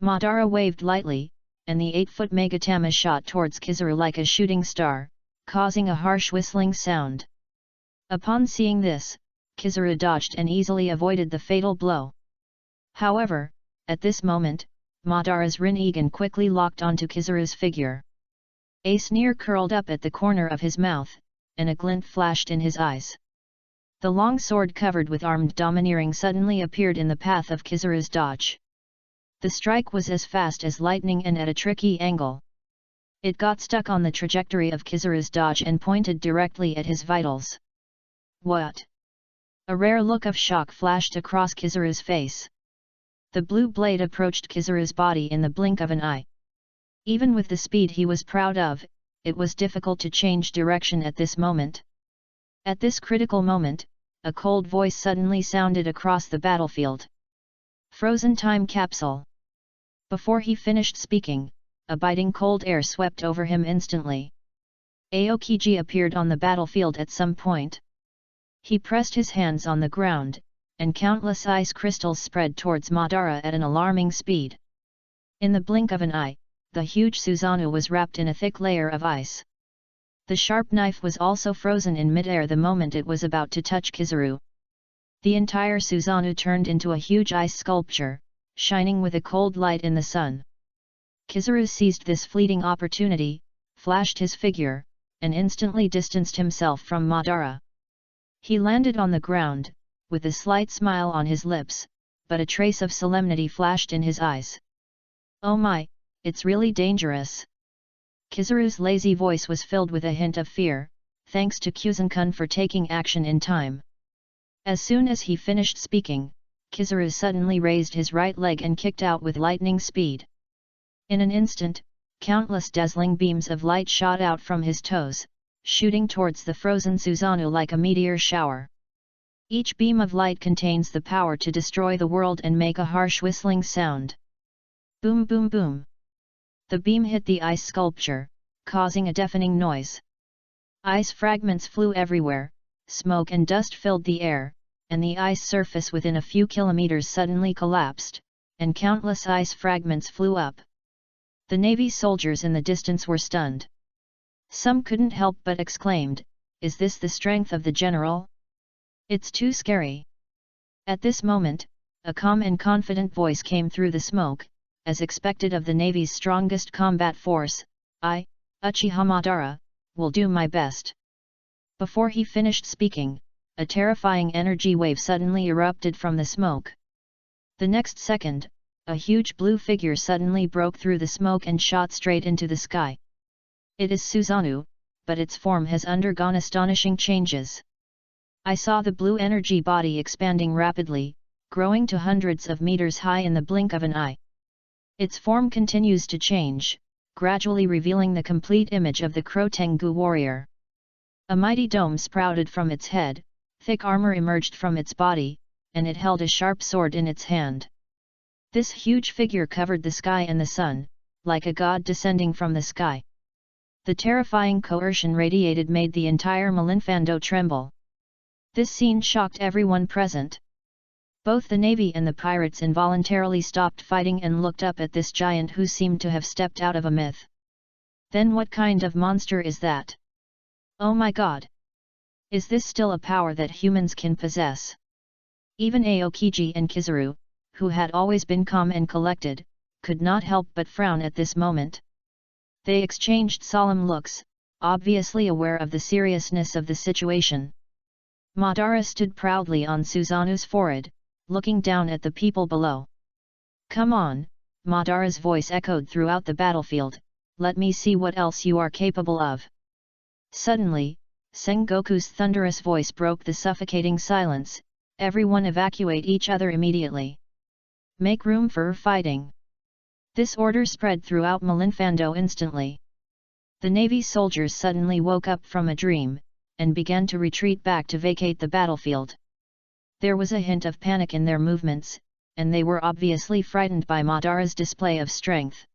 Madara waved lightly, and the 8-foot Megatama shot towards Kizaru like a shooting star, causing a harsh whistling sound. Upon seeing this, Kizaru dodged and easily avoided the fatal blow. However, at this moment, Madara's Rinnegan quickly locked onto Kizaru's figure. A sneer curled up at the corner of his mouth, and a glint flashed in his eyes. The long sword covered with armed domineering suddenly appeared in the path of Kizaru's dodge. The strike was as fast as lightning and at a tricky angle. It got stuck on the trajectory of Kizaru's dodge and pointed directly at his vitals. What? A rare look of shock flashed across Kizaru's face. The blue blade approached Kizaru's body in the blink of an eye. Even with the speed he was proud of, it was difficult to change direction at this moment. At this critical moment, a cold voice suddenly sounded across the battlefield. Frozen time capsule. Before he finished speaking, a biting cold air swept over him instantly. Aokiji appeared on the battlefield at some point. He pressed his hands on the ground, and countless ice crystals spread towards Madara at an alarming speed. In the blink of an eye, the huge Susanoo was wrapped in a thick layer of ice. The sharp knife was also frozen in midair the moment it was about to touch Kizaru. The entire Susanoo turned into a huge ice sculpture, shining with a cold light in the sun. Kizaru seized this fleeting opportunity, flashed his figure, and instantly distanced himself from Madara. He landed on the ground, with a slight smile on his lips, but a trace of solemnity flashed in his eyes. "Oh my, it's really dangerous." Kizaru's lazy voice was filled with a hint of fear, thanks to Kuzan-kun for taking action in time. As soon as he finished speaking, Kizaru suddenly raised his right leg and kicked out with lightning speed. In an instant, countless dazzling beams of light shot out from his toes, shooting towards the frozen Susanoo like a meteor shower. Each beam of light contains the power to destroy the world and make a harsh whistling sound. Boom boom boom. The beam hit the ice sculpture, causing a deafening noise. Ice fragments flew everywhere, smoke and dust filled the air, and the ice surface within a few kilometers suddenly collapsed, and countless ice fragments flew up. The Navy soldiers in the distance were stunned. Some couldn't help but exclaimed, "Is this the strength of the general? It's too scary." At this moment, a calm and confident voice came through the smoke, as expected of the Navy's strongest combat force, "I, Uchiha Madara, will do my best." Before he finished speaking, a terrifying energy wave suddenly erupted from the smoke. The next second, a huge blue figure suddenly broke through the smoke and shot straight into the sky. It is Susanoo, but its form has undergone astonishing changes. I saw the blue energy body expanding rapidly, growing to hundreds of meters high in the blink of an eye. Its form continues to change, gradually revealing the complete image of the Crotengu warrior. A mighty dome sprouted from its head, thick armor emerged from its body, and it held a sharp sword in its hand. This huge figure covered the sky and the sun, like a god descending from the sky. The terrifying coercion radiated made the entire Malinfando tremble. This scene shocked everyone present. Both the Navy and the pirates involuntarily stopped fighting and looked up at this giant who seemed to have stepped out of a myth. Then what kind of monster is that? Oh my god! Is this still a power that humans can possess? Even Aokiji and Kizaru, who had always been calm and collected, could not help but frown at this moment. They exchanged solemn looks, obviously aware of the seriousness of the situation. Madara stood proudly on Susanoo's forehead, looking down at the people below. "Come on," Madara's voice echoed throughout the battlefield, "let me see what else you are capable of." Suddenly, Sengoku's thunderous voice broke the suffocating silence, "Everyone evacuate each other immediately. Make room for fighting." This order spread throughout Malinfando instantly. The Navy soldiers suddenly woke up from a dream, and began to retreat back to vacate the battlefield. There was a hint of panic in their movements, and they were obviously frightened by Madara's display of strength.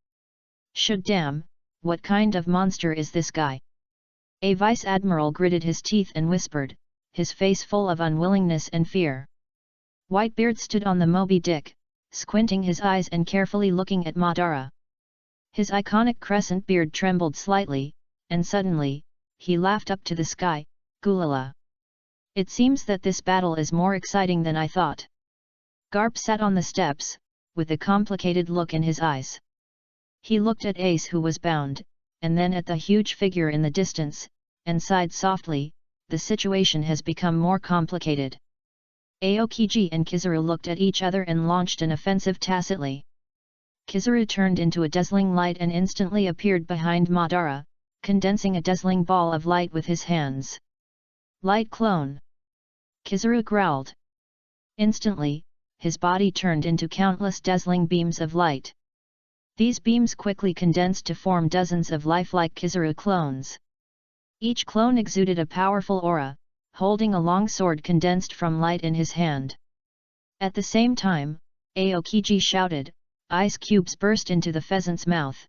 Damn, what kind of monster is this guy? A vice-admiral gritted his teeth and whispered, his face full of unwillingness and fear. Whitebeard stood on the Moby Dick, squinting his eyes and carefully looking at Madara. His iconic crescent beard trembled slightly, and suddenly, he laughed up to the sky, "Gulala. It seems that this battle is more exciting than I thought." Garp sat on the steps, with a complicated look in his eyes. He looked at Ace who was bound, and then at the huge figure in the distance, and sighed softly, "The situation has become more complicated." Aokiji and Kizaru looked at each other and launched an offensive tacitly. Kizaru turned into a dazzling light and instantly appeared behind Madara, condensing a dazzling ball of light with his hands. Light clone! Kizaru growled. Instantly, his body turned into countless dazzling beams of light. These beams quickly condensed to form dozens of lifelike Kizaru clones. Each clone exuded a powerful aura, holding a long sword condensed from light in his hand. At the same time, Aokiji shouted, ice cubes burst into the pheasant's mouth.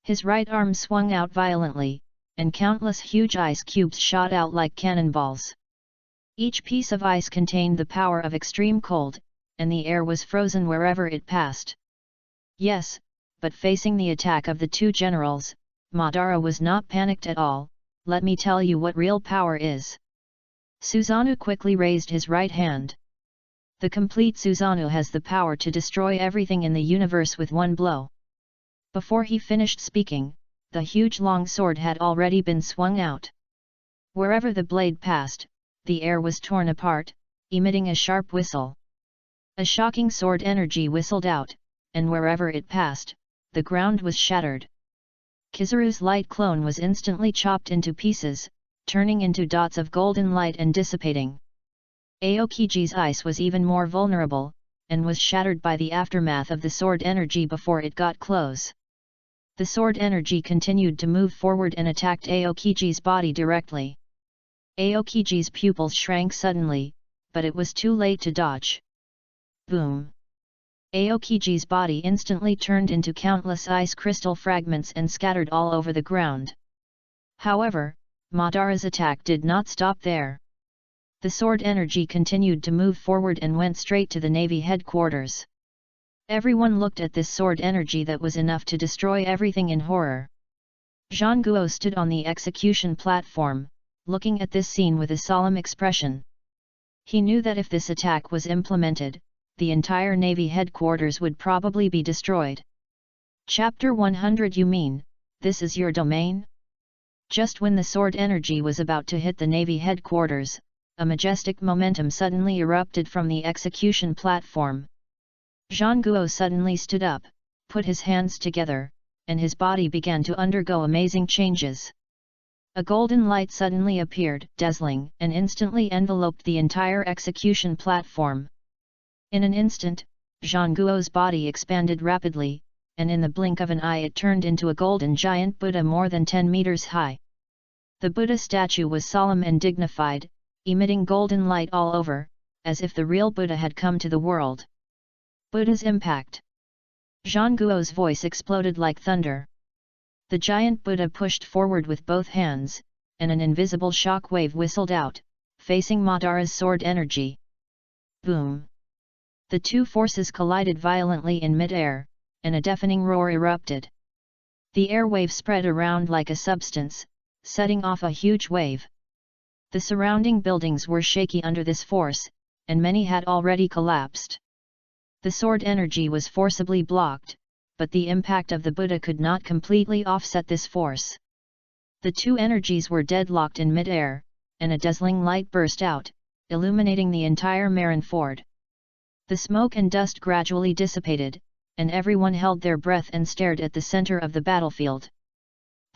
His right arm swung out violently, and countless huge ice cubes shot out like cannonballs. Each piece of ice contained the power of extreme cold, and the air was frozen wherever it passed. Yes, but facing the attack of the two generals, Madara was not panicked at all. Let me tell you what real power is. Susanoo quickly raised his right hand. The complete Susanoo has the power to destroy everything in the universe with one blow. Before he finished speaking, the huge long sword had already been swung out. Wherever the blade passed, the air was torn apart, emitting a sharp whistle. A shocking sword energy whistled out, and wherever it passed, the ground was shattered. Kizaru's light clone was instantly chopped into pieces, turning into dots of golden light and dissipating. Aokiji's ice was even more vulnerable, and was shattered by the aftermath of the sword energy before it got close. The sword energy continued to move forward and attacked Aokiji's body directly. Aokiji's pupils shrank suddenly, but it was too late to dodge. Boom! Aokiji's body instantly turned into countless ice crystal fragments and scattered all over the ground. However, Madara's attack did not stop there. The sword energy continued to move forward and went straight to the Navy headquarters. Everyone looked at this sword energy that was enough to destroy everything in horror. Zhang Guo stood on the execution platform, looking at this scene with a solemn expression. He knew that if this attack was implemented, the entire Navy headquarters would probably be destroyed. Chapter 100. You mean, this is your domain? Just when the sword energy was about to hit the Navy headquarters, a majestic momentum suddenly erupted from the execution platform. Zhang Guo suddenly stood up, put his hands together, and his body began to undergo amazing changes. A golden light suddenly appeared, dazzling, and instantly enveloped the entire execution platform. In an instant, Zhang Guo's body expanded rapidly, and in the blink of an eye it turned into a golden giant Buddha more than 10 meters high. The Buddha statue was solemn and dignified, emitting golden light all over, as if the real Buddha had come to the world. Buddha's impact. Zhang Guo's voice exploded like thunder. The giant Buddha pushed forward with both hands, and an invisible shock wave whistled out, facing Madara's sword energy. Boom! The two forces collided violently in mid-air, and a deafening roar erupted. The air wave spread around like a substance, setting off a huge wave. The surrounding buildings were shaky under this force, and many had already collapsed. The sword energy was forcibly blocked, but the impact of the Buddha could not completely offset this force. The two energies were deadlocked in mid-air, and a dazzling light burst out, illuminating the entire Marineford. The smoke and dust gradually dissipated, and everyone held their breath and stared at the center of the battlefield.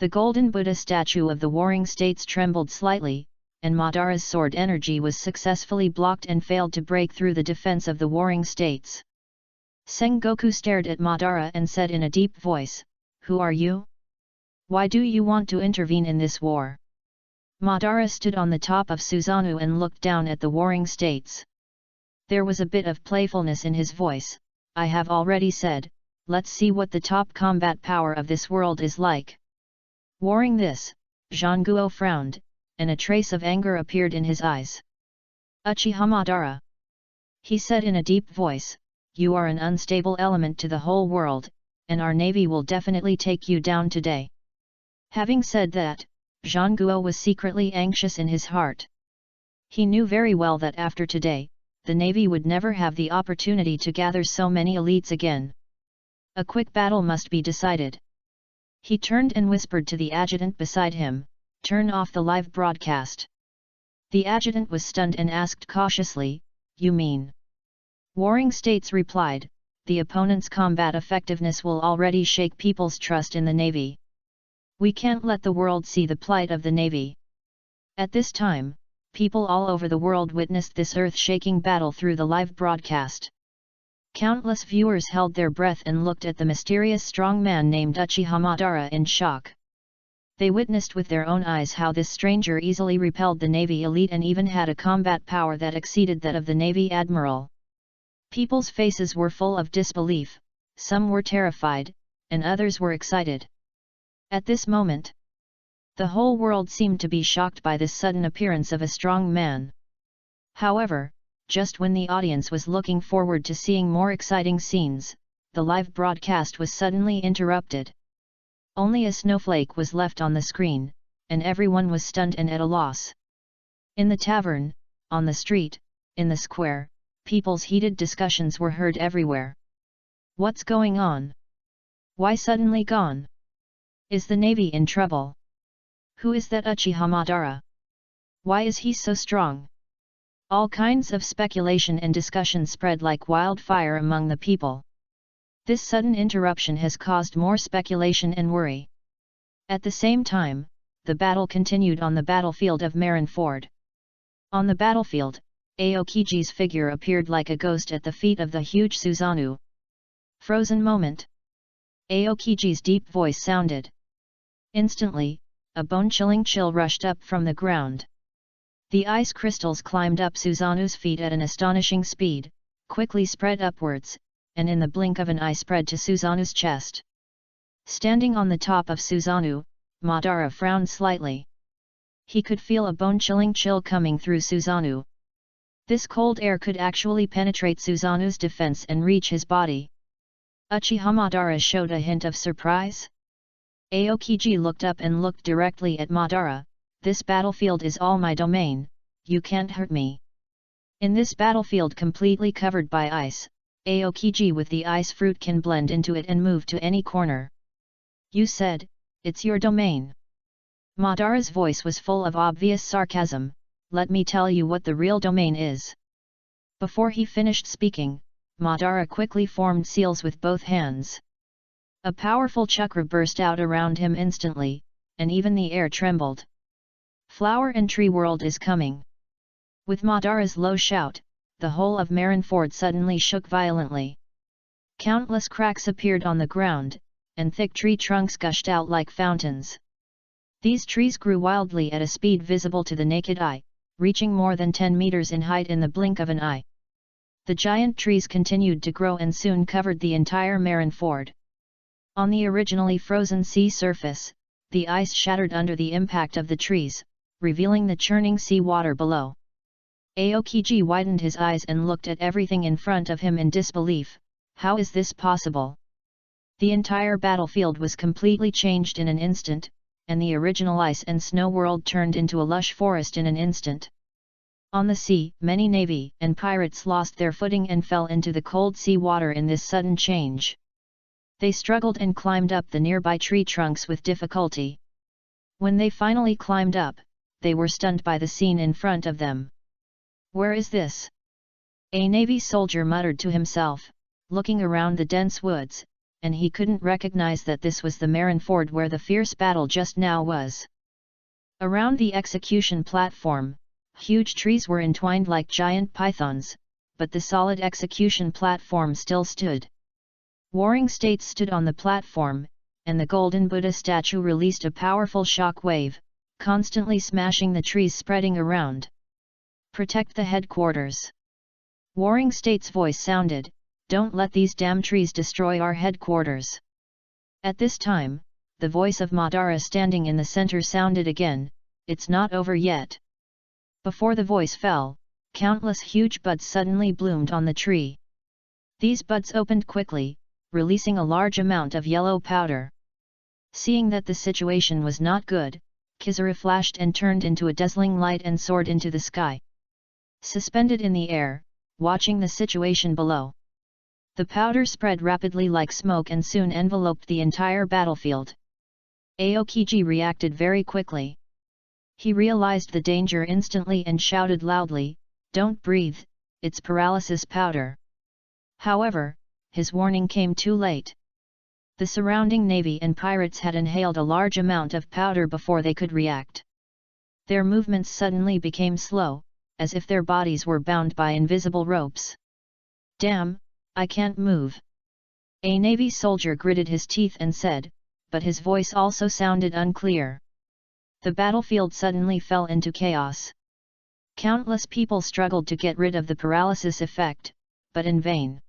The golden Buddha statue of the warring states trembled slightly, and Madara's sword energy was successfully blocked and failed to break through the defense of the warring states. Sengoku stared at Madara and said in a deep voice, "Who are you? Why do you want to intervene in this war?" Madara stood on the top of Susanoo and looked down at the warring states. There was a bit of playfulness in his voice. "I have already said, let's see what the top combat power of this world is like." Warring this, Zhang Guo frowned, and a trace of anger appeared in his eyes. "Uchiha Madara," he said in a deep voice, "you are an unstable element to the whole world, and our navy will definitely take you down today." Having said that, Zhang Guo was secretly anxious in his heart. He knew very well that after today, the navy would never have the opportunity to gather so many elites again. A quick battle must be decided. He turned and whispered to the adjutant beside him, "Turn off the live broadcast." The adjutant was stunned and asked cautiously, "You mean?" Warring states replied, the opponent's combat effectiveness will already shake people's trust in the Navy. We can't let the world see the plight of the Navy. At this time, people all over the world witnessed this earth-shaking battle through the live broadcast. Countless viewers held their breath and looked at the mysterious strong man named Uchiha Madara in shock. They witnessed with their own eyes how this stranger easily repelled the Navy elite and even had a combat power that exceeded that of the Navy Admiral. People's faces were full of disbelief, some were terrified, and others were excited. At this moment, the whole world seemed to be shocked by this sudden appearance of a strong man. However, just when the audience was looking forward to seeing more exciting scenes, the live broadcast was suddenly interrupted. Only a snowflake was left on the screen, and everyone was stunned and at a loss. In the tavern, on the street, in the square, people's heated discussions were heard everywhere. What's going on? Why suddenly gone? Is the Navy in trouble? Who is that Uchiha Madara? Why is he so strong? All kinds of speculation and discussion spread like wildfire among the people. This sudden interruption has caused more speculation and worry. At the same time, the battle continued on the battlefield of Marineford. On the battlefield, Aokiji's figure appeared like a ghost at the feet of the huge Susanoo. Frozen moment. Aokiji's deep voice sounded. Instantly, a bone-chilling chill rushed up from the ground. The ice crystals climbed up Susanoo's feet at an astonishing speed, quickly spread upwards, and in the blink of an eye spread to Susanoo's chest. Standing on the top of Susanoo, Madara frowned slightly. He could feel a bone-chilling chill coming through Susanoo. This cold air could actually penetrate Susanoo's defense and reach his body. Uchiha Madara showed a hint of surprise. Aokiji looked up and looked directly at Madara. This battlefield is all my domain, you can't hurt me. In this battlefield completely covered by ice, Aokiji with the ice fruit can blend into it and move to any corner. You said, it's your domain. Madara's voice was full of obvious sarcasm. Let me tell you what the real domain is. Before he finished speaking, Madara quickly formed seals with both hands. A powerful chakra burst out around him instantly, and even the air trembled. Flower and tree world is coming. With Madara's low shout, the whole of Marineford suddenly shook violently. Countless cracks appeared on the ground, and thick tree trunks gushed out like fountains. These trees grew wildly at a speed visible to the naked eye, reaching more than 10 meters in height in the blink of an eye. The giant trees continued to grow and soon covered the entire Marineford. On the originally frozen sea surface, the ice shattered under the impact of the trees, revealing the churning sea water below. Aokiji widened his eyes and looked at everything in front of him in disbelief. How is this possible? The entire battlefield was completely changed in an instant, and the original ice and snow world turned into a lush forest in an instant. On the sea, many navy and pirates lost their footing and fell into the cold sea water in this sudden change. They struggled and climbed up the nearby tree trunks with difficulty. When they finally climbed up, they were stunned by the scene in front of them. Where is this? A Navy soldier muttered to himself, looking around the dense woods, and he couldn't recognize that this was the Marineford where the fierce battle just now was. Around the execution platform, huge trees were entwined like giant pythons, but the solid execution platform still stood. Warring states stood on the platform, and the golden Buddha statue released a powerful shock wave, constantly smashing the trees spreading around. Protect the headquarters. Warring states' voice sounded, don't let these damn trees destroy our headquarters. At this time, the voice of Madara standing in the center sounded again, it's not over yet. Before the voice fell, countless huge buds suddenly bloomed on the tree. These buds opened quickly, releasing a large amount of yellow powder. Seeing that the situation was not good, Kizuru flashed and turned into a dazzling light and soared into the sky. Suspended in the air, watching the situation below. The powder spread rapidly like smoke and soon enveloped the entire battlefield. Aokiji reacted very quickly. He realized the danger instantly and shouted loudly, "Don't breathe, it's paralysis powder." However, his warning came too late. The surrounding navy and pirates had inhaled a large amount of powder before they could react. Their movements suddenly became slow, as if their bodies were bound by invisible ropes. "Damn, I can't move," a navy soldier gritted his teeth and said, but his voice also sounded unclear. The battlefield suddenly fell into chaos. Countless people struggled to get rid of the paralysis effect, but in vain.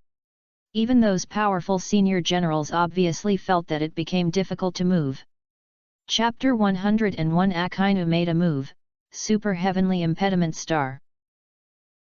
Even those powerful senior generals obviously felt that it became difficult to move. Chapter 101 Akainu made a move, Super Heavenly Impediment Star.